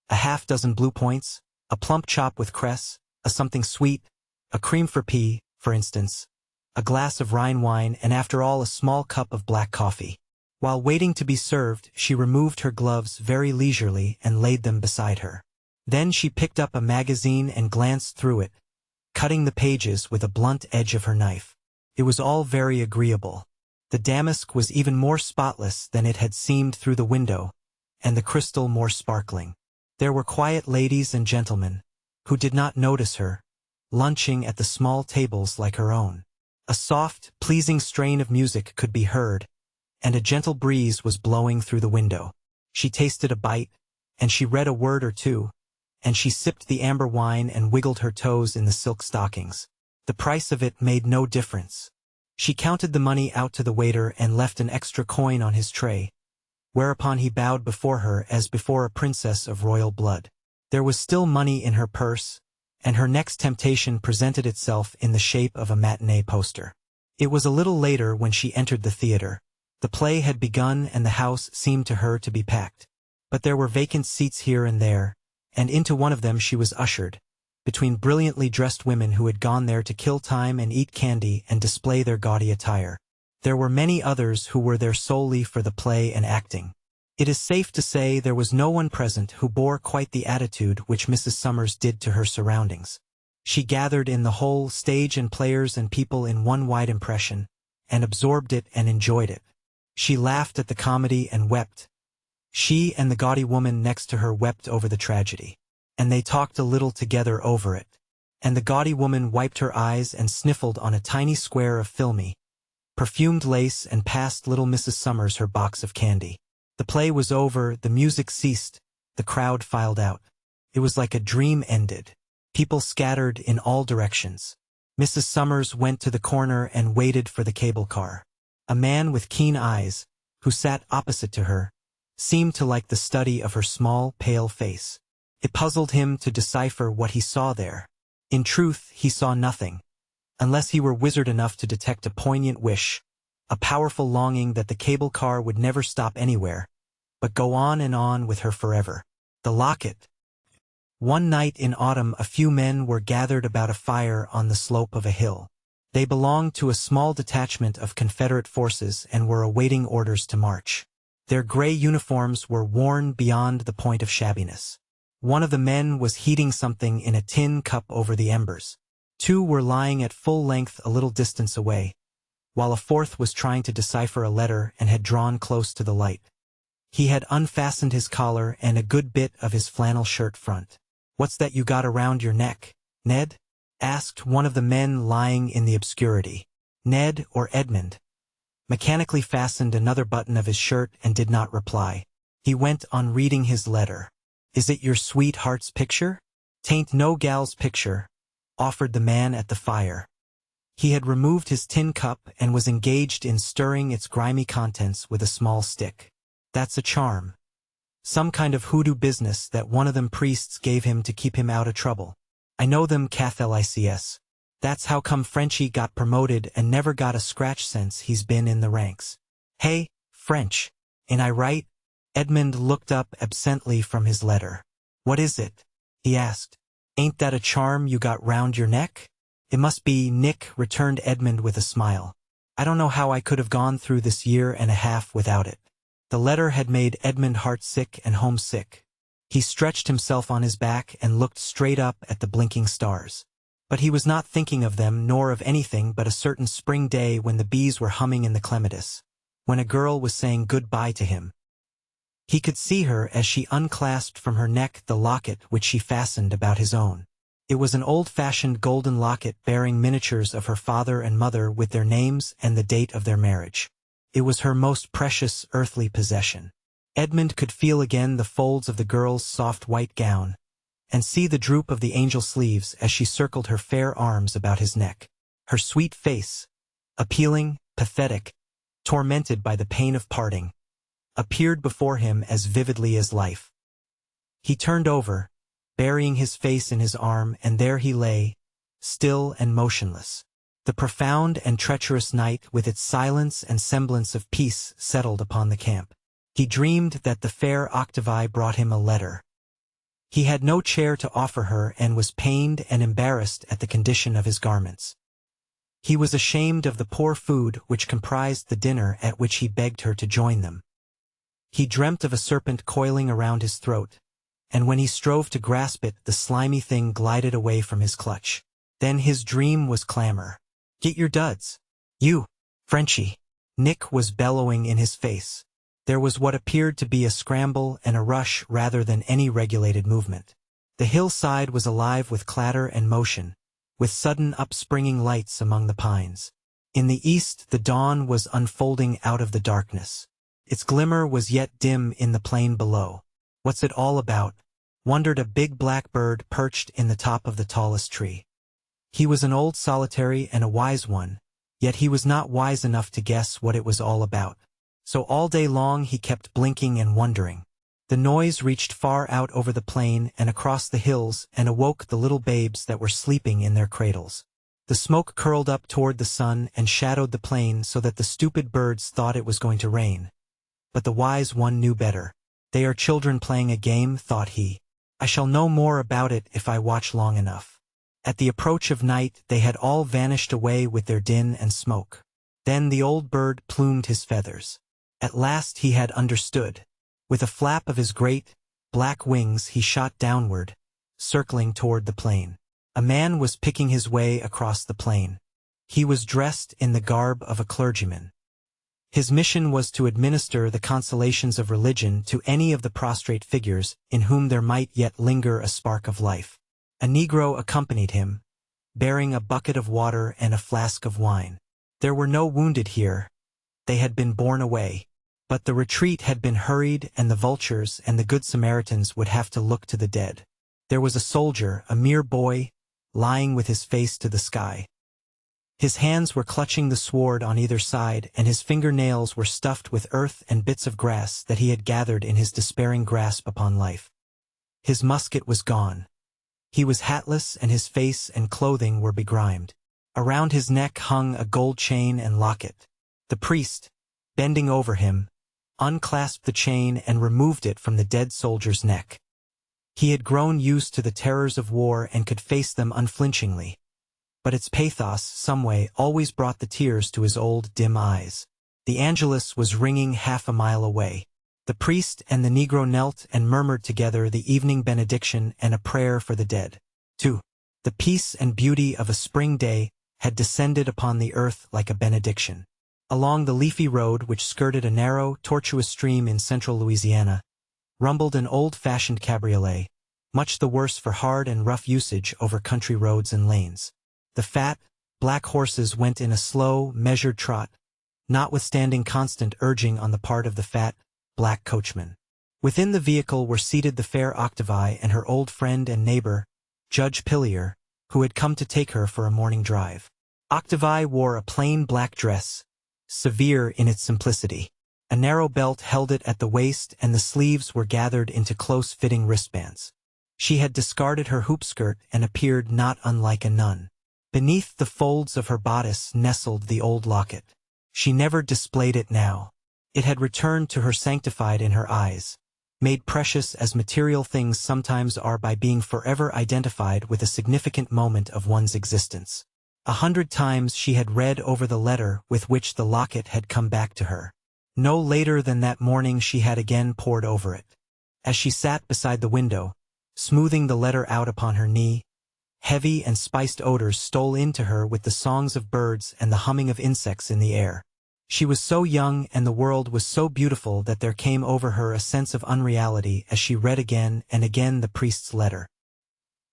a half-dozen blue points, a plump chop with cress, a something sweet, a cream for pea, for instance, a glass of Rhine wine, and after all a small cup of black coffee. While waiting to be served, she removed her gloves very leisurely and laid them beside her. Then she picked up a magazine and glanced through it, cutting the pages with a blunt edge of her knife. It was all very agreeable. The damask was even more spotless than it had seemed through the window, and the crystal more sparkling. There were quiet ladies and gentlemen, who did not notice her, lunching at the small tables like her own. A soft, pleasing strain of music could be heard, and a gentle breeze was blowing through the window. She tasted a bite, and she read a word or two, and she sipped the amber wine and wiggled her toes in the silk stockings. The price of it made no difference. She counted the money out to the waiter and left an extra coin on his tray, whereupon he bowed before her as before a princess of royal blood. There was still money in her purse, and her next temptation presented itself in the shape of a matinee poster. It was a little later when she entered the theater. The play had begun and the house seemed to her to be packed. But there were vacant seats here and there, and into one of them she was ushered, between brilliantly dressed women who had gone there to kill time and eat candy and display their gaudy attire. There were many others who were there solely for the play and acting. It is safe to say there was no one present who bore quite the attitude which Mrs. Summers did to her surroundings. She gathered in the whole stage and players and people in one wide impression, and absorbed it and enjoyed it. She laughed at the comedy and wept. She and the gaudy woman next to her wept over the tragedy, and they talked a little together over it. And the gaudy woman wiped her eyes and sniffled on a tiny square of filmy, perfumed lace and passed little Mrs. Summers her box of candy. The play was over, the music ceased, the crowd filed out. It was like a dream ended. People scattered in all directions. Mrs. Summers went to the corner and waited for the cable car. A man with keen eyes, who sat opposite to her, seemed to like the study of her small, pale face. It puzzled him to decipher what he saw there. In truth, he saw nothing, unless he were wizard enough to detect a poignant wish, a powerful longing that the cable car would never stop anywhere, but go on and on with her forever. The locket. One night in autumn a few men were gathered about a fire on the slope of a hill. They belonged to a small detachment of Confederate forces and were awaiting orders to march. Their gray uniforms were worn beyond the point of shabbiness. One of the men was heating something in a tin cup over the embers. Two were lying at full length a little distance away, while a fourth was trying to decipher a letter and had drawn close to the light. He had unfastened his collar and a good bit of his flannel shirt front. "What's that you got around your neck, Ned?" asked one of the men lying in the obscurity. Ned, or Edmund, mechanically fastened another button of his shirt and did not reply. He went on reading his letter. "Is it your sweetheart's picture?" "'Tain't no gal's picture," offered the man at the fire. He had removed his tin cup and was engaged in stirring its grimy contents with a small stick. "That's a charm. Some kind of hoodoo business that one of them priests gave him to keep him out of trouble. I know them Catholics. That's how come Frenchy got promoted and never got a scratch since he's been in the ranks." "Hey, French, ain't I right?" Edmund looked up absently from his letter. "What is it?" he asked. "Ain't that a charm you got round your neck?" "It must be Nick," returned Edmund with a smile. "I don't know how I could have gone through this year and a half without it." The letter had made Edmund heartsick and homesick. He stretched himself on his back and looked straight up at the blinking stars. But he was not thinking of them nor of anything but a certain spring day when the bees were humming in the clematis, when a girl was saying goodbye to him. He could see her as she unclasped from her neck the locket which she fastened about his own. It was an old-fashioned golden locket bearing miniatures of her father and mother with their names and the date of their marriage. It was her most precious earthly possession. Edmund could feel again the folds of the girl's soft white gown, and see the droop of the angel sleeves as she circled her fair arms about his neck. Her sweet face, appealing, pathetic, tormented by the pain of parting, appeared before him as vividly as life. He turned over, burying his face in his arm, and there he lay, still and motionless. The profound and treacherous night with its silence and semblance of peace settled upon the camp. He dreamed that the fair Octavie brought him a letter. He had no chair to offer her and was pained and embarrassed at the condition of his garments. He was ashamed of the poor food which comprised the dinner at which he begged her to join them. He dreamt of a serpent coiling around his throat, and when he strove to grasp it the slimy thing glided away from his clutch. Then his dream was clamor. "Get your duds, you, Frenchy!" Nick was bellowing in his face. There was what appeared to be a scramble and a rush rather than any regulated movement. The hillside was alive with clatter and motion, with sudden upspringing lights among the pines. In the east the dawn was unfolding out of the darkness. Its glimmer was yet dim in the plain below. "What's it all about?" wondered a big black bird perched in the top of the tallest tree. He was an old solitary and a wise one, yet he was not wise enough to guess what it was all about. So all day long he kept blinking and wondering. The noise reached far out over the plain and across the hills and awoke the little babes that were sleeping in their cradles. The smoke curled up toward the sun and shadowed the plain so that the stupid birds thought it was going to rain. But the wise one knew better. "They are children playing a game," thought he. "I shall know more about it if I watch long enough." At the approach of night they had all vanished away with their din and smoke. Then the old bird plumed his feathers. At last he had understood. With a flap of his great, black wings he shot downward, circling toward the plain. A man was picking his way across the plain. He was dressed in the garb of a clergyman. His mission was to administer the consolations of religion to any of the prostrate figures in whom there might yet linger a spark of life. A Negro accompanied him, bearing a bucket of water and a flask of wine. There were no wounded here. They had been borne away. But the retreat had been hurried, and the vultures and the good Samaritans would have to look to the dead. There was a soldier, a mere boy, lying with his face to the sky. His hands were clutching the sword on either side, and his fingernails were stuffed with earth and bits of grass that he had gathered in his despairing grasp upon life. His musket was gone. He was hatless, and his face and clothing were begrimed. Around his neck hung a gold chain and locket. The priest, bending over him, unclasped the chain and removed it from the dead soldier's neck. He had grown used to the terrors of war and could face them unflinchingly. But its pathos, someway, always brought the tears to his old, dim eyes. The Angelus was ringing half a mile away. The priest and the Negro knelt and murmured together the evening benediction and a prayer for the dead. 2. The peace and beauty of a spring day had descended upon the earth like a benediction. Along the leafy road which skirted a narrow, tortuous stream in central Louisiana, rumbled an old-fashioned cabriolet, much the worse for hard and rough usage over country roads and lanes. The fat, black horses went in a slow, measured trot, notwithstanding constant urging on the part of the fat, black coachman. Within the vehicle were seated the fair Octavie and her old friend and neighbor, Judge Pillier, who had come to take her for a morning drive. Octavie wore a plain black dress, severe in its simplicity. A narrow belt held it at the waist and the sleeves were gathered into close-fitting wristbands. She had discarded her hoop skirt and appeared not unlike a nun. Beneath the folds of her bodice nestled the old locket. She never displayed it now. It had returned to her sanctified in her eyes, made precious as material things sometimes are by being forever identified with a significant moment of one's existence. 100 times she had read over the letter with which the locket had come back to her. No later than that morning she had again pored over it. As she sat beside the window, smoothing the letter out upon her knee, heavy and spiced odors stole into her with the songs of birds and the humming of insects in the air. She was so young and the world was so beautiful that there came over her a sense of unreality as she read again and again the priest's letter.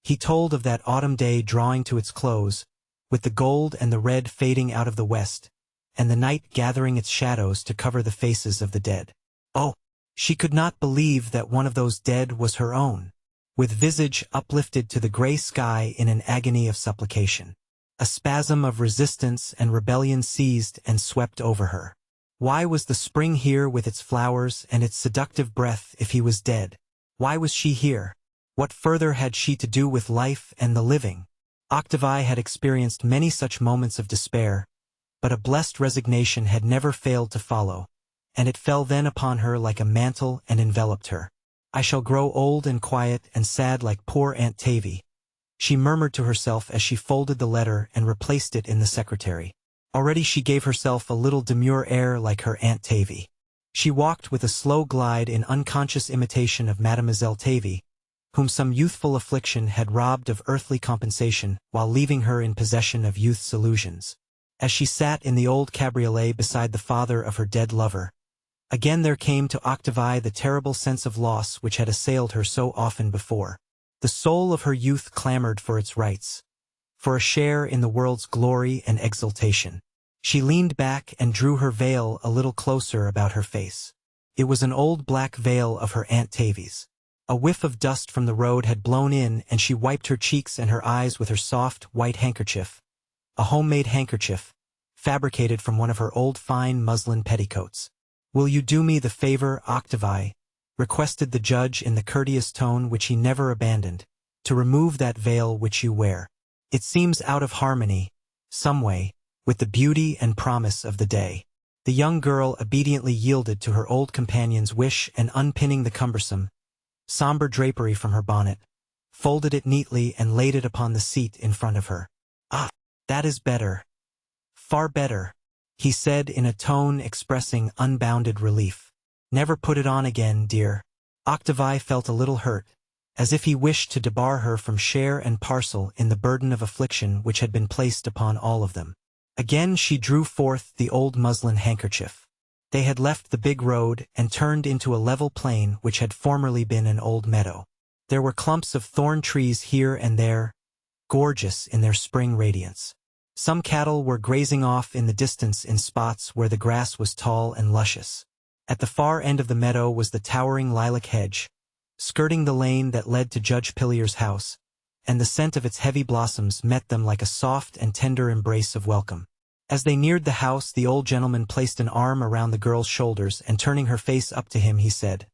He told of that autumn day drawing to its close, with the gold and the red fading out of the west, and the night gathering its shadows to cover the faces of the dead. Oh, she could not believe that one of those dead was her own, with visage uplifted to the gray sky in an agony of supplication. A spasm of resistance and rebellion seized and swept over her. Why was the spring here with its flowers and its seductive breath if he was dead? Why was she here? What further had she to do with life and the living? Octavie had experienced many such moments of despair, but a blessed resignation had never failed to follow, and it fell then upon her like a mantle and enveloped her. I shall grow old and quiet and sad like poor Aunt Tavy, she murmured to herself as she folded the letter and replaced it in the secretary. Already she gave herself a little demure air like her Aunt Tavy. She walked with a slow glide in unconscious imitation of Mademoiselle Tavy, whom some youthful affliction had robbed of earthly compensation while leaving her in possession of youth's illusions. As she sat in the old cabriolet beside the father of her dead lover, again there came to Octavie the terrible sense of loss which had assailed her so often before. The soul of her youth clamored for its rights, for a share in the world's glory and exultation. She leaned back and drew her veil a little closer about her face. It was an old black veil of her Aunt Tavy's. A whiff of dust from the road had blown in and she wiped her cheeks and her eyes with her soft, white handkerchief, a homemade handkerchief, fabricated from one of her old fine muslin petticoats. "Will you do me the favor, Octavie?" requested the judge in the courteous tone which he never abandoned, "to remove that veil which you wear. It seems out of harmony, some way, with the beauty and promise of the day." The young girl obediently yielded to her old companion's wish and unpinning the cumbersome, somber drapery from her bonnet, folded it neatly and laid it upon the seat in front of her. "Ah, that is better. Far better," he said in a tone expressing unbounded relief. "Never put it on again, dear." Octavie felt a little hurt, as if he wished to debar her from share and parcel in the burden of affliction which had been placed upon all of them. Again she drew forth the old muslin handkerchief. They had left the big road and turned into a level plain which had formerly been an old meadow. There were clumps of thorn trees here and there, gorgeous in their spring radiance. Some cattle were grazing off in the distance in spots where the grass was tall and luscious. At the far end of the meadow was the towering lilac hedge, skirting the lane that led to Judge Pillier's house, and the scent of its heavy blossoms met them like a soft and tender embrace of welcome. As they neared the house, the old gentleman placed an arm around the girl's shoulders and turning her face up to him he said,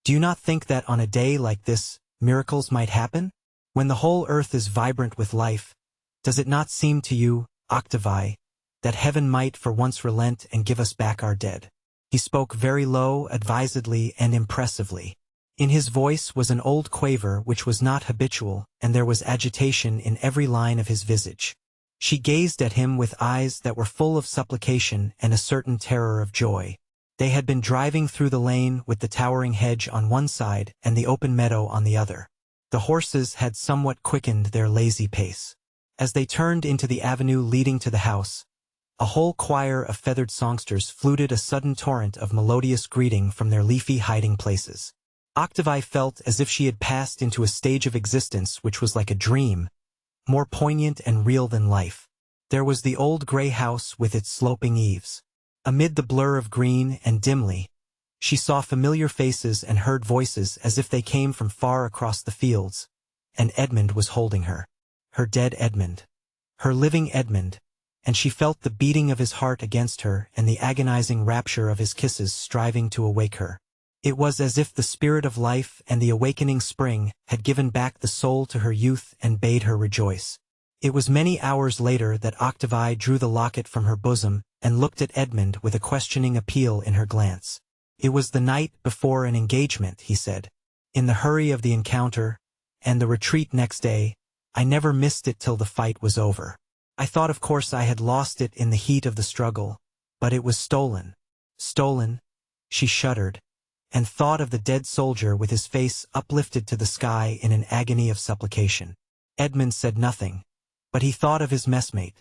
"Do you not think that on a day like this, miracles might happen? When the whole earth is vibrant with life, does it not seem to you, Octavie, that heaven might for once relent and give us back our dead?" He spoke very low, advisedly, and impressively. In his voice was an old quaver which was not habitual, and there was agitation in every line of his visage. She gazed at him with eyes that were full of supplication and a certain terror of joy. They had been driving through the lane with the towering hedge on one side and the open meadow on the other. The horses had somewhat quickened their lazy pace. As they turned into the avenue leading to the house, a whole choir of feathered songsters fluted a sudden torrent of melodious greeting from their leafy hiding places. Octavie felt as if she had passed into a stage of existence which was like a dream, more poignant and real than life. There was the old gray house with its sloping eaves. Amid the blur of green and dimly, she saw familiar faces and heard voices as if they came from far across the fields, and Edmund was holding her. Her dead Edmund. Her living Edmund, and she felt the beating of his heart against her and the agonizing rapture of his kisses striving to awake her. It was as if the spirit of life and the awakening spring had given back the soul to her youth and bade her rejoice. It was many hours later that Octavie drew the locket from her bosom and looked at Edmund with a questioning appeal in her glance. "It was the night before an engagement," he said. "In the hurry of the encounter, and the retreat next day, I never missed it till the fight was over. I thought of course I had lost it in the heat of the struggle, but it was stolen." Stolen? She shuddered, and thought of the dead soldier with his face uplifted to the sky in an agony of supplication. Edmund said nothing, but he thought of his messmate,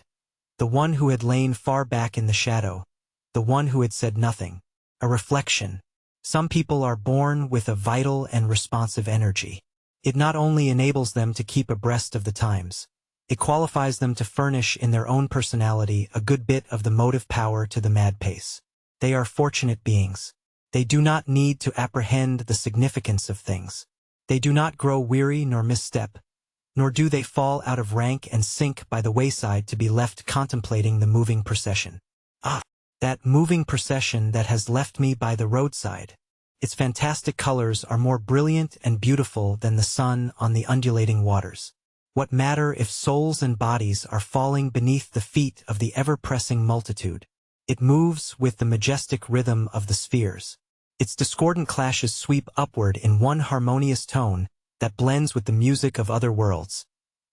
the one who had lain far back in the shadow, the one who had said nothing. A reflection. Some people are born with a vital and responsive energy. It not only enables them to keep abreast of the times, it qualifies them to furnish in their own personality a good bit of the motive power to the mad pace. They are fortunate beings. They do not need to apprehend the significance of things. They do not grow weary nor misstep, nor do they fall out of rank and sink by the wayside to be left contemplating the moving procession. Ah, that moving procession that has left me by the roadside. Its fantastic colors are more brilliant and beautiful than the sun on the undulating waters. What matter if souls and bodies are falling beneath the feet of the ever-pressing multitude? It moves with the majestic rhythm of the spheres. Its discordant clashes sweep upward in one harmonious tone that blends with the music of other worlds,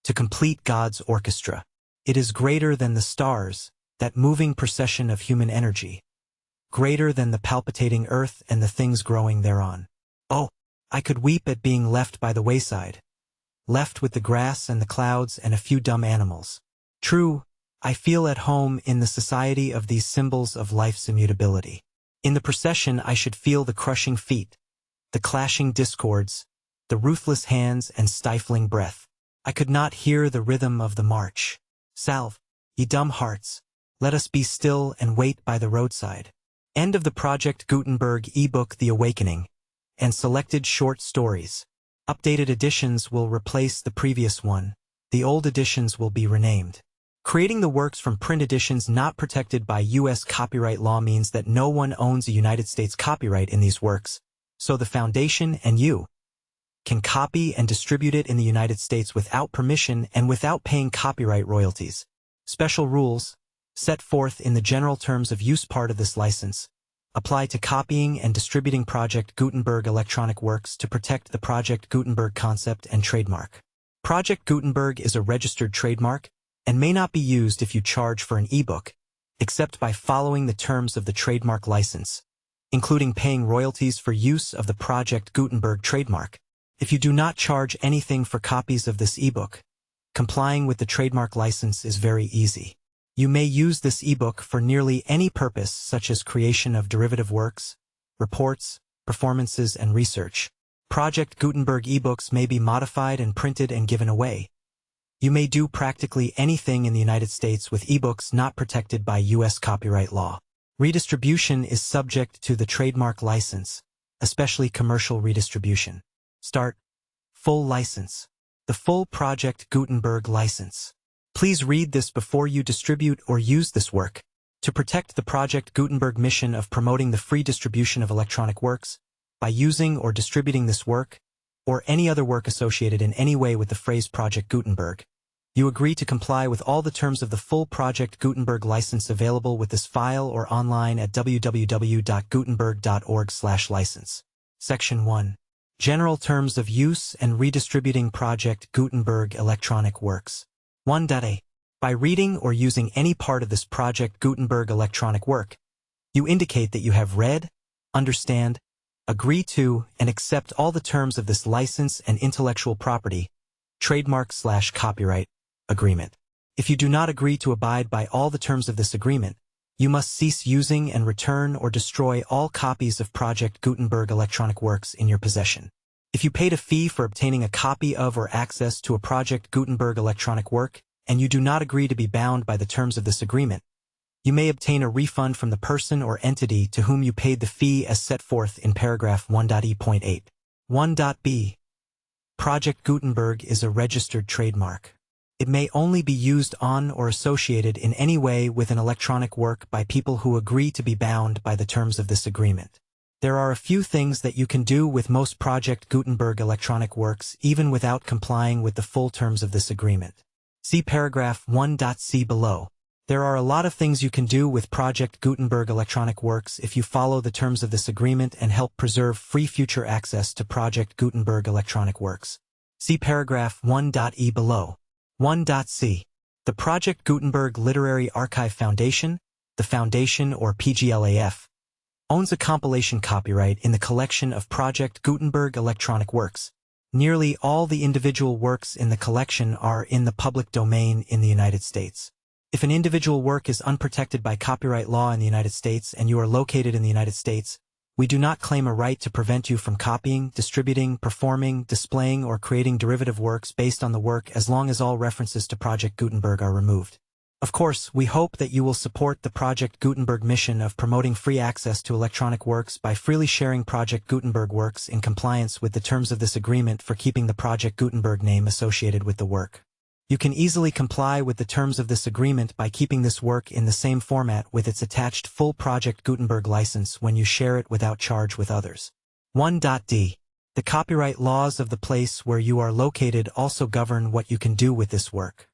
to complete God's orchestra. It is greater than the stars, that moving procession of human energy, greater than the palpitating earth and the things growing thereon. Oh, I could weep at being left by the wayside, left with the grass and the clouds and a few dumb animals. True, I feel at home in the society of these symbols of life's immutability. In the procession I should feel the crushing feet, the clashing discords, the ruthless hands and stifling breath. I could not hear the rhythm of the march. Salve, ye dumb hearts, let us be still and wait by the roadside. End of the Project Gutenberg ebook The Awakening, and selected short stories. Updated editions will replace the previous one. The old editions will be renamed. Creating the works from print editions not protected by U.S. copyright law means that no one owns a United States copyright in these works, so the Foundation and you can copy and distribute it in the United States without permission and without paying copyright royalties. Special rules, set forth in the general terms of use part of this license, apply to copying and distributing Project Gutenberg electronic works to protect the Project Gutenberg concept and trademark. Project Gutenberg is a registered trademark and may not be used if you charge for an ebook, except by following the terms of the trademark license, including paying royalties for use of the Project Gutenberg trademark. If you do not charge anything for copies of this ebook, complying with the trademark license is very easy. You may use this ebook for nearly any purpose such as creation of derivative works, reports, performances, and research. Project Gutenberg ebooks may be modified and printed and given away. You may do practically anything in the United States with ebooks not protected by U.S. copyright law. Redistribution is subject to the trademark license, especially commercial redistribution. Start. Full license. The full Project Gutenberg license. Please read this before you distribute or use this work. To protect the Project Gutenberg mission of promoting the free distribution of electronic works, by using or distributing this work, or any other work associated in any way with the phrase Project Gutenberg, You agree to comply with all the terms of the full Project Gutenberg license available with this file or online at www.gutenberg.org/license. Section 1. General Terms of Use and Redistributing Project Gutenberg Electronic Works. 1.a. By reading or using any part of this Project Gutenberg electronic work, you indicate that you have read, understand, agree to, and accept all the terms of this license and intellectual property, trademark/copyright, agreement. If you do not agree to abide by all the terms of this agreement, you must cease using and return or destroy all copies of Project Gutenberg electronic works in your possession. If you paid a fee for obtaining a copy of or access to a Project Gutenberg electronic work, and you do not agree to be bound by the terms of this agreement, you may obtain a refund from the person or entity to whom you paid the fee as set forth in paragraph 1.e.8. 1.b. Project Gutenberg is a registered trademark. It may only be used on or associated in any way with an electronic work by people who agree to be bound by the terms of this agreement. There are a few things that you can do with most Project Gutenberg electronic works even without complying with the full terms of this agreement. See paragraph 1.c below. There are a lot of things you can do with Project Gutenberg electronic works if you follow the terms of this agreement and help preserve free future access to Project Gutenberg electronic works. See paragraph 1.e below. 1.c. The Project Gutenberg Literary Archive Foundation, the Foundation or PGLAF, owns a compilation copyright in the collection of Project Gutenberg electronic works. Nearly all the individual works in the collection are in the public domain in the United States. If an individual work is unprotected by copyright law in the United States and you are located in the United States, we do not claim a right to prevent you from copying, distributing, performing, displaying, or creating derivative works based on the work as long as all references to Project Gutenberg are removed. Of course, we hope that you will support the Project Gutenberg mission of promoting free access to electronic works by freely sharing Project Gutenberg works in compliance with the terms of this agreement for keeping the Project Gutenberg name associated with the work. You can easily comply with the terms of this agreement by keeping this work in the same format with its attached full Project Gutenberg license when you share it without charge with others. 1.d. The copyright laws of the place where you are located also govern what you can do with this work.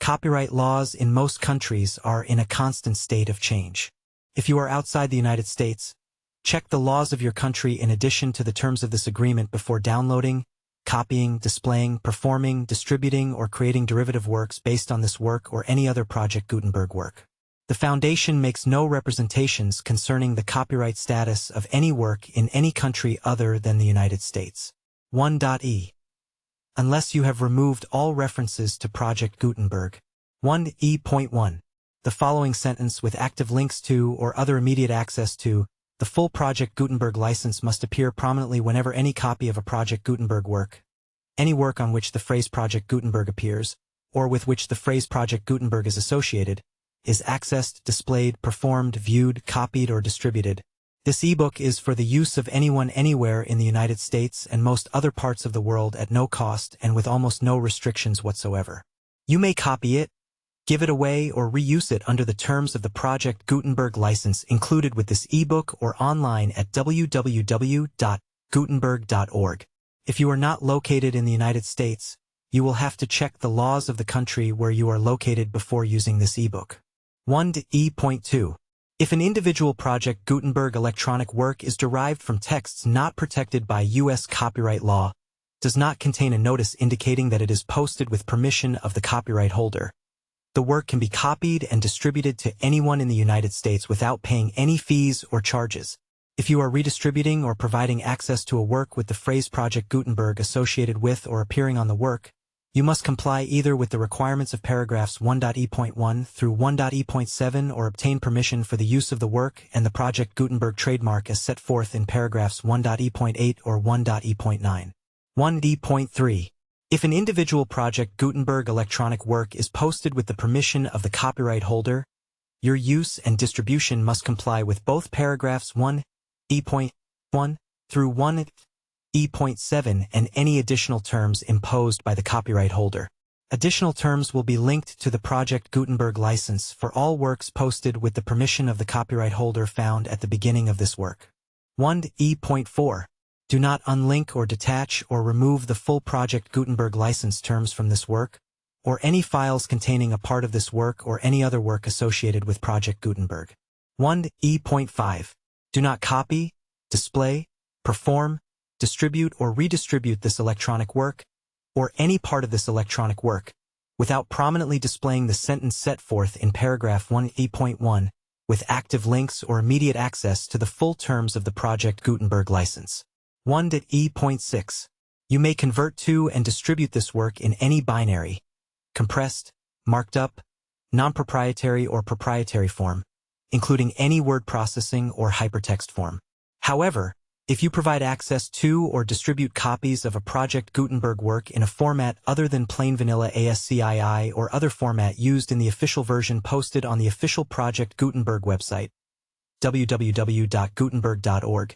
Copyright laws in most countries are in a constant state of change. If you are outside the United States, check the laws of your country in addition to the terms of this agreement before downloading, copying, displaying, performing, distributing, or creating derivative works based on this work or any other Project Gutenberg work. The Foundation makes no representations concerning the copyright status of any work in any country other than the United States. 1.e. Unless you have removed all references to Project Gutenberg. 1e.1. The following sentence with active links to or other immediate access to the full Project Gutenberg license must appear prominently whenever any copy of a Project Gutenberg work, any work on which the phrase Project Gutenberg appears, or with which the phrase Project Gutenberg is associated, is accessed, displayed, performed, viewed, copied, or distributed. This ebook is for the use of anyone anywhere in the United States and most other parts of the world at no cost and with almost no restrictions whatsoever. You may copy it, give it away, or reuse it under the terms of the Project Gutenberg license included with this ebook or online at www.gutenberg.org. If you are not located in the United States, you will have to check the laws of the country where you are located before using this ebook. 1e.2. If an individual Project Gutenberg electronic work is derived from texts not protected by U.S. copyright law, does not contain a notice indicating that it is posted with permission of the copyright holder, the work can be copied and distributed to anyone in the United States without paying any fees or charges. If you are redistributing or providing access to a work with the phrase Project Gutenberg associated with or appearing on the work, you must comply either with the requirements of paragraphs 1.e.1 through 1.e.7 or obtain permission for the use of the work and the Project Gutenberg trademark as set forth in paragraphs 1.e.8 or 1.e.9. 1e.3. If an individual Project Gutenberg electronic work is posted with the permission of the copyright holder, your use and distribution must comply with both paragraphs 1e.1 through 1e.7 and any additional terms imposed by the copyright holder. Additional terms will be linked to the Project Gutenberg license for all works posted with the permission of the copyright holder found at the beginning of this work. 1e.4. Do not unlink or detach or remove the full Project Gutenberg license terms from this work, or any files containing a part of this work or any other work associated with Project Gutenberg. 1E.5. Do not copy, display, perform, distribute or redistribute this electronic work, or any part of this electronic work, without prominently displaying the sentence set forth in paragraph 1E.1, with active links or immediate access to the full terms of the Project Gutenberg license. 1E.6. You may convert to and distribute this work in any binary, compressed, marked up, non-proprietary or proprietary form, including any word processing or hypertext form. However, if you provide access to or distribute copies of a Project Gutenberg work in a format other than plain vanilla ASCII or other format used in the official version posted on the official Project Gutenberg website, www.gutenberg.org,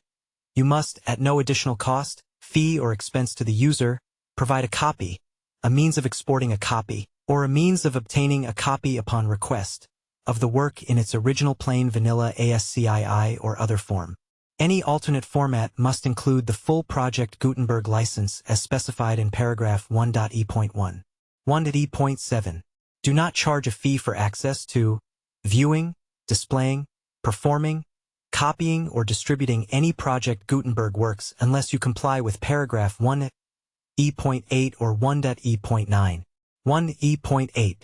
you must, at no additional cost, fee, or expense to the user, provide a copy, a means of exporting a copy, or a means of obtaining a copy upon request, of the work in its original plain vanilla ASCII or other form. Any alternate format must include the full Project Gutenberg license as specified in paragraph 1.E.1. 1.E.7. Do not charge a fee for access to, viewing, displaying, performing, copying or distributing any Project Gutenberg works unless you comply with paragraph 1E.8 or 1.E.9. 1E.8.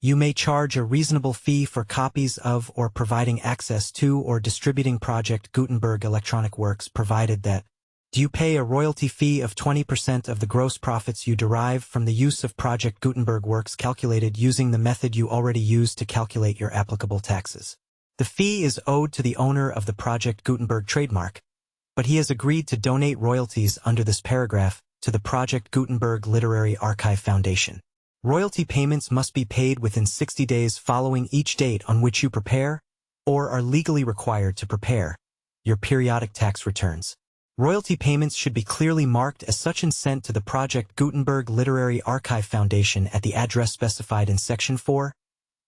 You may charge a reasonable fee for copies of or providing access to or distributing Project Gutenberg electronic works provided that, do you pay a royalty fee of 20% of the gross profits you derive from the use of Project Gutenberg works calculated using the method you already used to calculate your applicable taxes. The fee is owed to the owner of the Project Gutenberg trademark, but he has agreed to donate royalties under this paragraph to the Project Gutenberg Literary Archive Foundation. Royalty payments must be paid within 60 days following each date on which you prepare, or are legally required to prepare, your periodic tax returns. Royalty payments should be clearly marked as such and sent to the Project Gutenberg Literary Archive Foundation at the address specified in Section 4.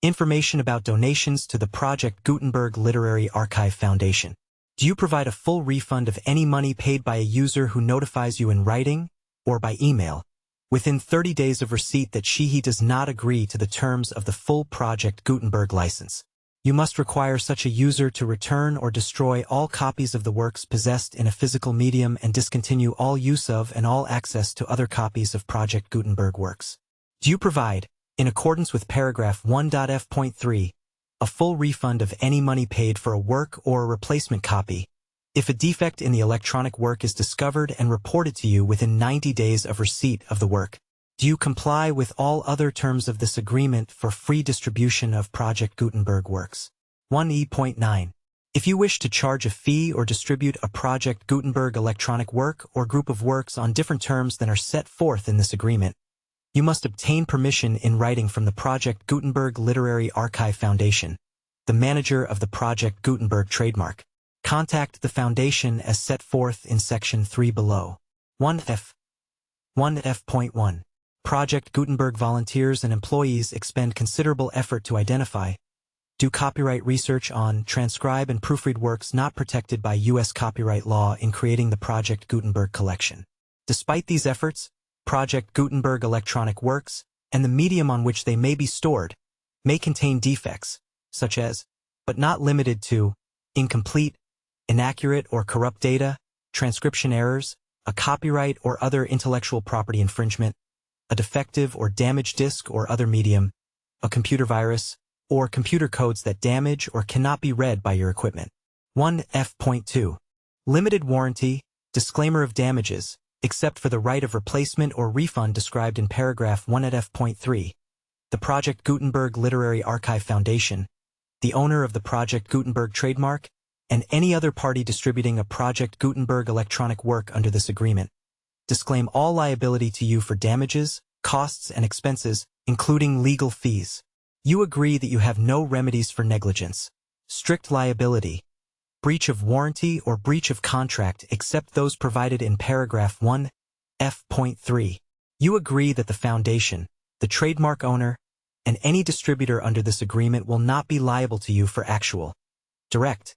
Information about donations to the Project Gutenberg Literary Archive Foundation. Do you provide a full refund of any money paid by a user who notifies you in writing, or by email, within 30 days of receipt that he does not agree to the terms of the full Project Gutenberg license? You must require such a user to return or destroy all copies of the works possessed in a physical medium and discontinue all use of and all access to other copies of Project Gutenberg works. Do you provide, in accordance with paragraph 1.F.3, a full refund of any money paid for a work or a replacement copy, if a defect in the electronic work is discovered and reported to you within 90 days of receipt of the work? Do you comply with all other terms of this agreement for free distribution of Project Gutenberg works? 1E.9. If you wish to charge a fee or distribute a Project Gutenberg electronic work or group of works on different terms than are set forth in this agreement, you must obtain permission in writing from the Project Gutenberg Literary Archive Foundation, the manager of the Project Gutenberg trademark. Contact the Foundation as set forth in Section 3 below. 1F. 1F.1. Project Gutenberg volunteers and employees expend considerable effort to identify, do copyright research on, transcribe and proofread works not protected by U.S. copyright law in creating the Project Gutenberg collection. Despite these efforts, Project Gutenberg electronic works, and the medium on which they may be stored, may contain defects, such as, but not limited to, incomplete, inaccurate or corrupt data, transcription errors, a copyright or other intellectual property infringement, a defective or damaged disk or other medium, a computer virus, or computer codes that damage or cannot be read by your equipment. 1F.2. Limited warranty, disclaimer of damages, except for the right of replacement or refund described in paragraph 1F.3. The Project Gutenberg Literary Archive Foundation, the owner of the Project Gutenberg trademark, and any other party distributing a Project Gutenberg electronic work under this agreement, disclaim all liability to you for damages, costs, and expenses, including legal fees. You agree that you have no remedies for negligence, strict liability, breach of warranty, or breach of contract except those provided in paragraph 1F.3. You agree that the Foundation, the trademark owner, and any distributor under this agreement will not be liable to you for actual, direct,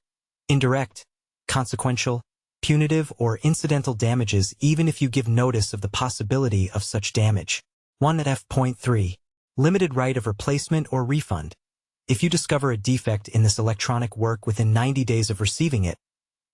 indirect, consequential, punitive, or incidental damages even if you give notice of the possibility of such damage. 1F.3. Limited right of replacement or refund. If you discover a defect in this electronic work within 90 days of receiving it,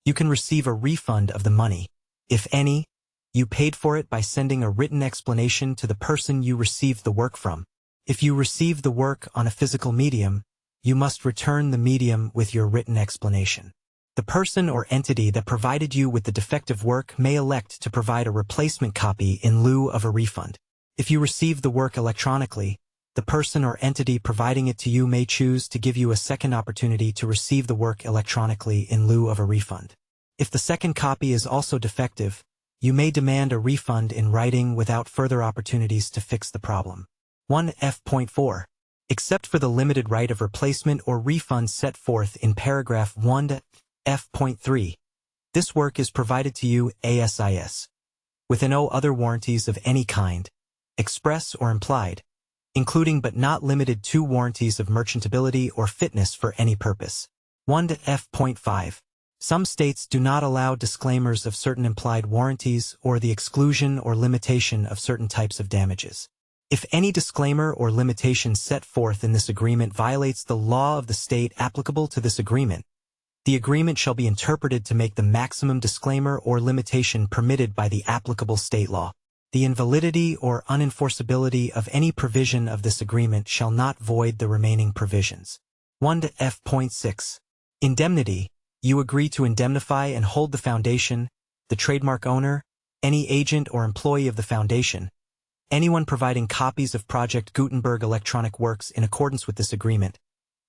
you can receive a refund of the money, if any, you paid for it by sending a written explanation to the person you received the work from. If you receive the work on a physical medium, you must return the medium with your written explanation. The person or entity that provided you with the defective work may elect to provide a replacement copy in lieu of a refund. If you receive the work electronically, the person or entity providing it to you may choose to give you a second opportunity to receive the work electronically in lieu of a refund. If the second copy is also defective, you may demand a refund in writing without further opportunities to fix the problem. 1F.4. Except for the limited right of replacement or refund set forth in paragraph 1F.3, this work is provided to you ASIS, with no other warranties of any kind, express or implied, including but not limited to warranties of merchantability or fitness for any purpose. 1F.5. Some states do not allow disclaimers of certain implied warranties or the exclusion or limitation of certain types of damages. If any disclaimer or limitation set forth in this agreement violates the law of the state applicable to this agreement, the agreement shall be interpreted to make the maximum disclaimer or limitation permitted by the applicable state law. The invalidity or unenforceability of any provision of this agreement shall not void the remaining provisions. 1F.6. Indemnity. You agree to indemnify and hold the foundation, the trademark owner, any agent or employee of the foundation, anyone providing copies of Project Gutenberg electronic works in accordance with this agreement,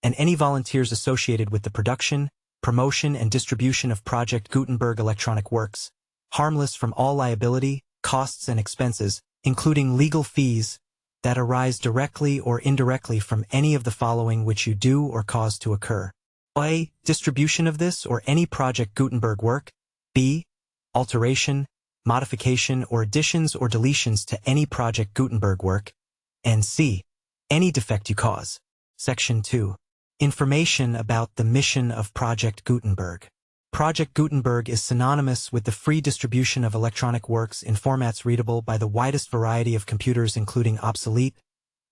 and any volunteers associated with the production, promotion and distribution of Project Gutenberg electronic works, harmless from all liability, costs and expenses, including legal fees, that arise directly or indirectly from any of the following which you do or cause to occur. A. Distribution of this or any Project Gutenberg work. B. Alteration, modification or additions or deletions to any Project Gutenberg work. And C. Any defect you cause. Section 2. Information about the mission of Project Gutenberg. Project Gutenberg is synonymous with the free distribution of electronic works in formats readable by the widest variety of computers including obsolete,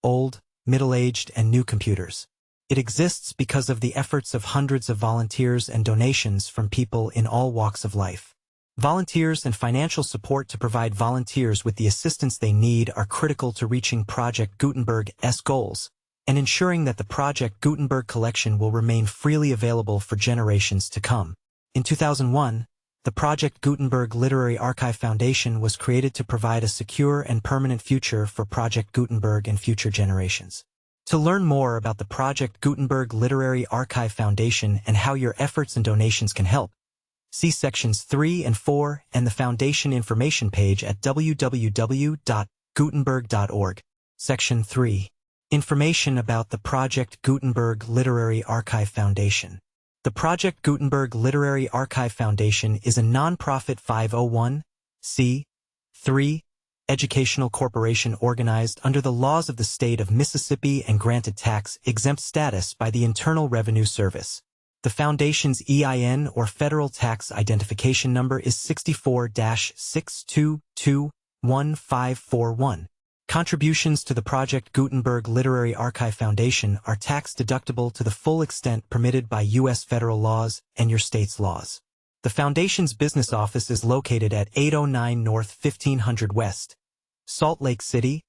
old, middle-aged, and new computers. It exists because of the efforts of hundreds of volunteers and donations from people in all walks of life. Volunteers and financial support to provide volunteers with the assistance they need are critical to reaching Project Gutenberg's goals and ensuring that the Project Gutenberg collection will remain freely available for generations to come. In 2001, the Project Gutenberg Literary Archive Foundation was created to provide a secure and permanent future for Project Gutenberg and future generations. To learn more about the Project Gutenberg Literary Archive Foundation and how your efforts and donations can help, see Sections 3 and 4 and the Foundation information page at www.gutenberg.org. Section 3. Information about the Project Gutenberg Literary Archive Foundation. The Project Gutenberg Literary Archive Foundation is a non-profit 501(c)(3) educational corporation organized under the laws of the state of Mississippi and granted tax-exempt status by the Internal Revenue Service. The Foundation's EIN or Federal Tax Identification Number is 64-6221541. Contributions to the Project Gutenberg Literary Archive Foundation are tax-deductible to the full extent permitted by U.S. federal laws and your state's laws. The Foundation's business office is located at 809 North 1500 West, Salt Lake City,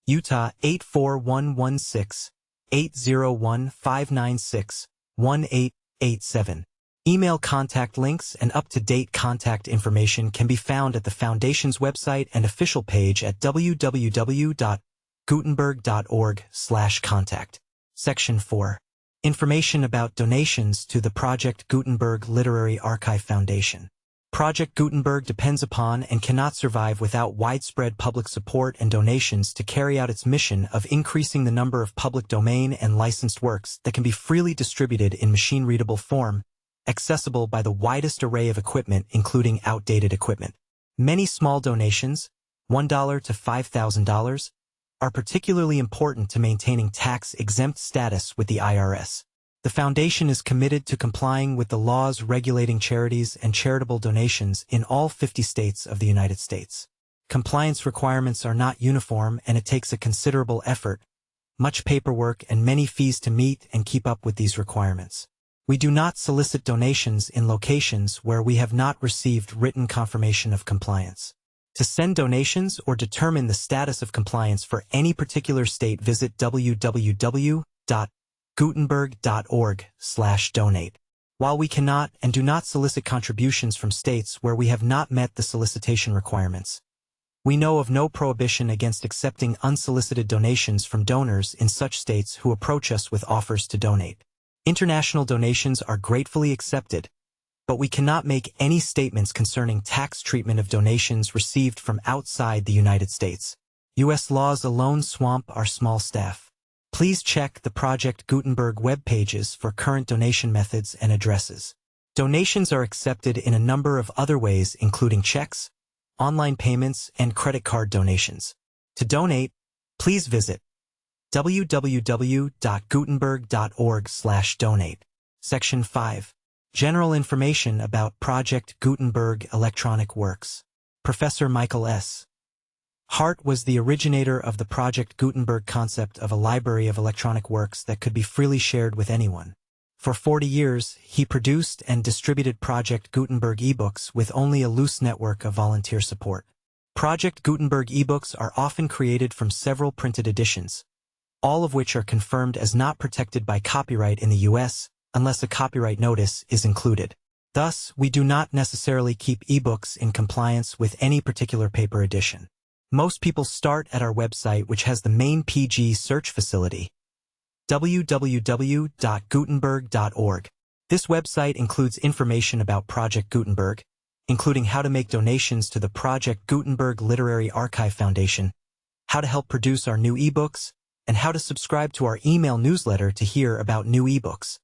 Utah 84116, 801-596-1887. Email contact links and up-to-date contact information can be found at the Foundation's website and official page at www.gutenberg.org/contact. Section 4. Information about donations to the Project Gutenberg Literary Archive Foundation. Project Gutenberg depends upon and cannot survive without widespread public support and donations to carry out its mission of increasing the number of public domain and licensed works that can be freely distributed in machine-readable form, accessible by the widest array of equipment including outdated equipment. Many small donations, $1 to $5,000, are particularly important to maintaining tax-exempt status with the IRS. The Foundation is committed to complying with the laws regulating charities and charitable donations in all 50 states of the United States. Compliance requirements are not uniform and it takes a considerable effort, much paperwork, and many fees to meet and keep up with these requirements. We do not solicit donations in locations where we have not received written confirmation of compliance. To send donations or determine the status of compliance for any particular state, visit www.gutenberg.org/donate. While we cannot and do not solicit contributions from states where we have not met the solicitation requirements, we know of no prohibition against accepting unsolicited donations from donors in such states who approach us with offers to donate. International donations are gratefully accepted, but we cannot make any statements concerning tax treatment of donations received from outside the United States. U.S. laws alone swamp our small staff. Please check the Project Gutenberg web pages for current donation methods and addresses. Donations are accepted in a number of other ways, including checks, online payments, and credit card donations. To donate, please visit www.gutenberg.org/donate. Section 5. General information about Project Gutenberg electronic works. Professor Michael S. Hart was the originator of the Project Gutenberg concept of a library of electronic works that could be freely shared with anyone. For 40 years, he produced and distributed Project Gutenberg ebooks with only a loose network of volunteer support. Project Gutenberg ebooks are often created from several printed editions, all of which are confirmed as not protected by copyright in the U.S. unless a copyright notice is included. Thus, we do not necessarily keep ebooks in compliance with any particular paper edition. Most people start at our website, which has the main PG search facility, www.gutenberg.org. This website includes information about Project Gutenberg, including how to make donations to the Project Gutenberg Literary Archive Foundation, how to help produce our new ebooks, and how to subscribe to our email newsletter to hear about new ebooks.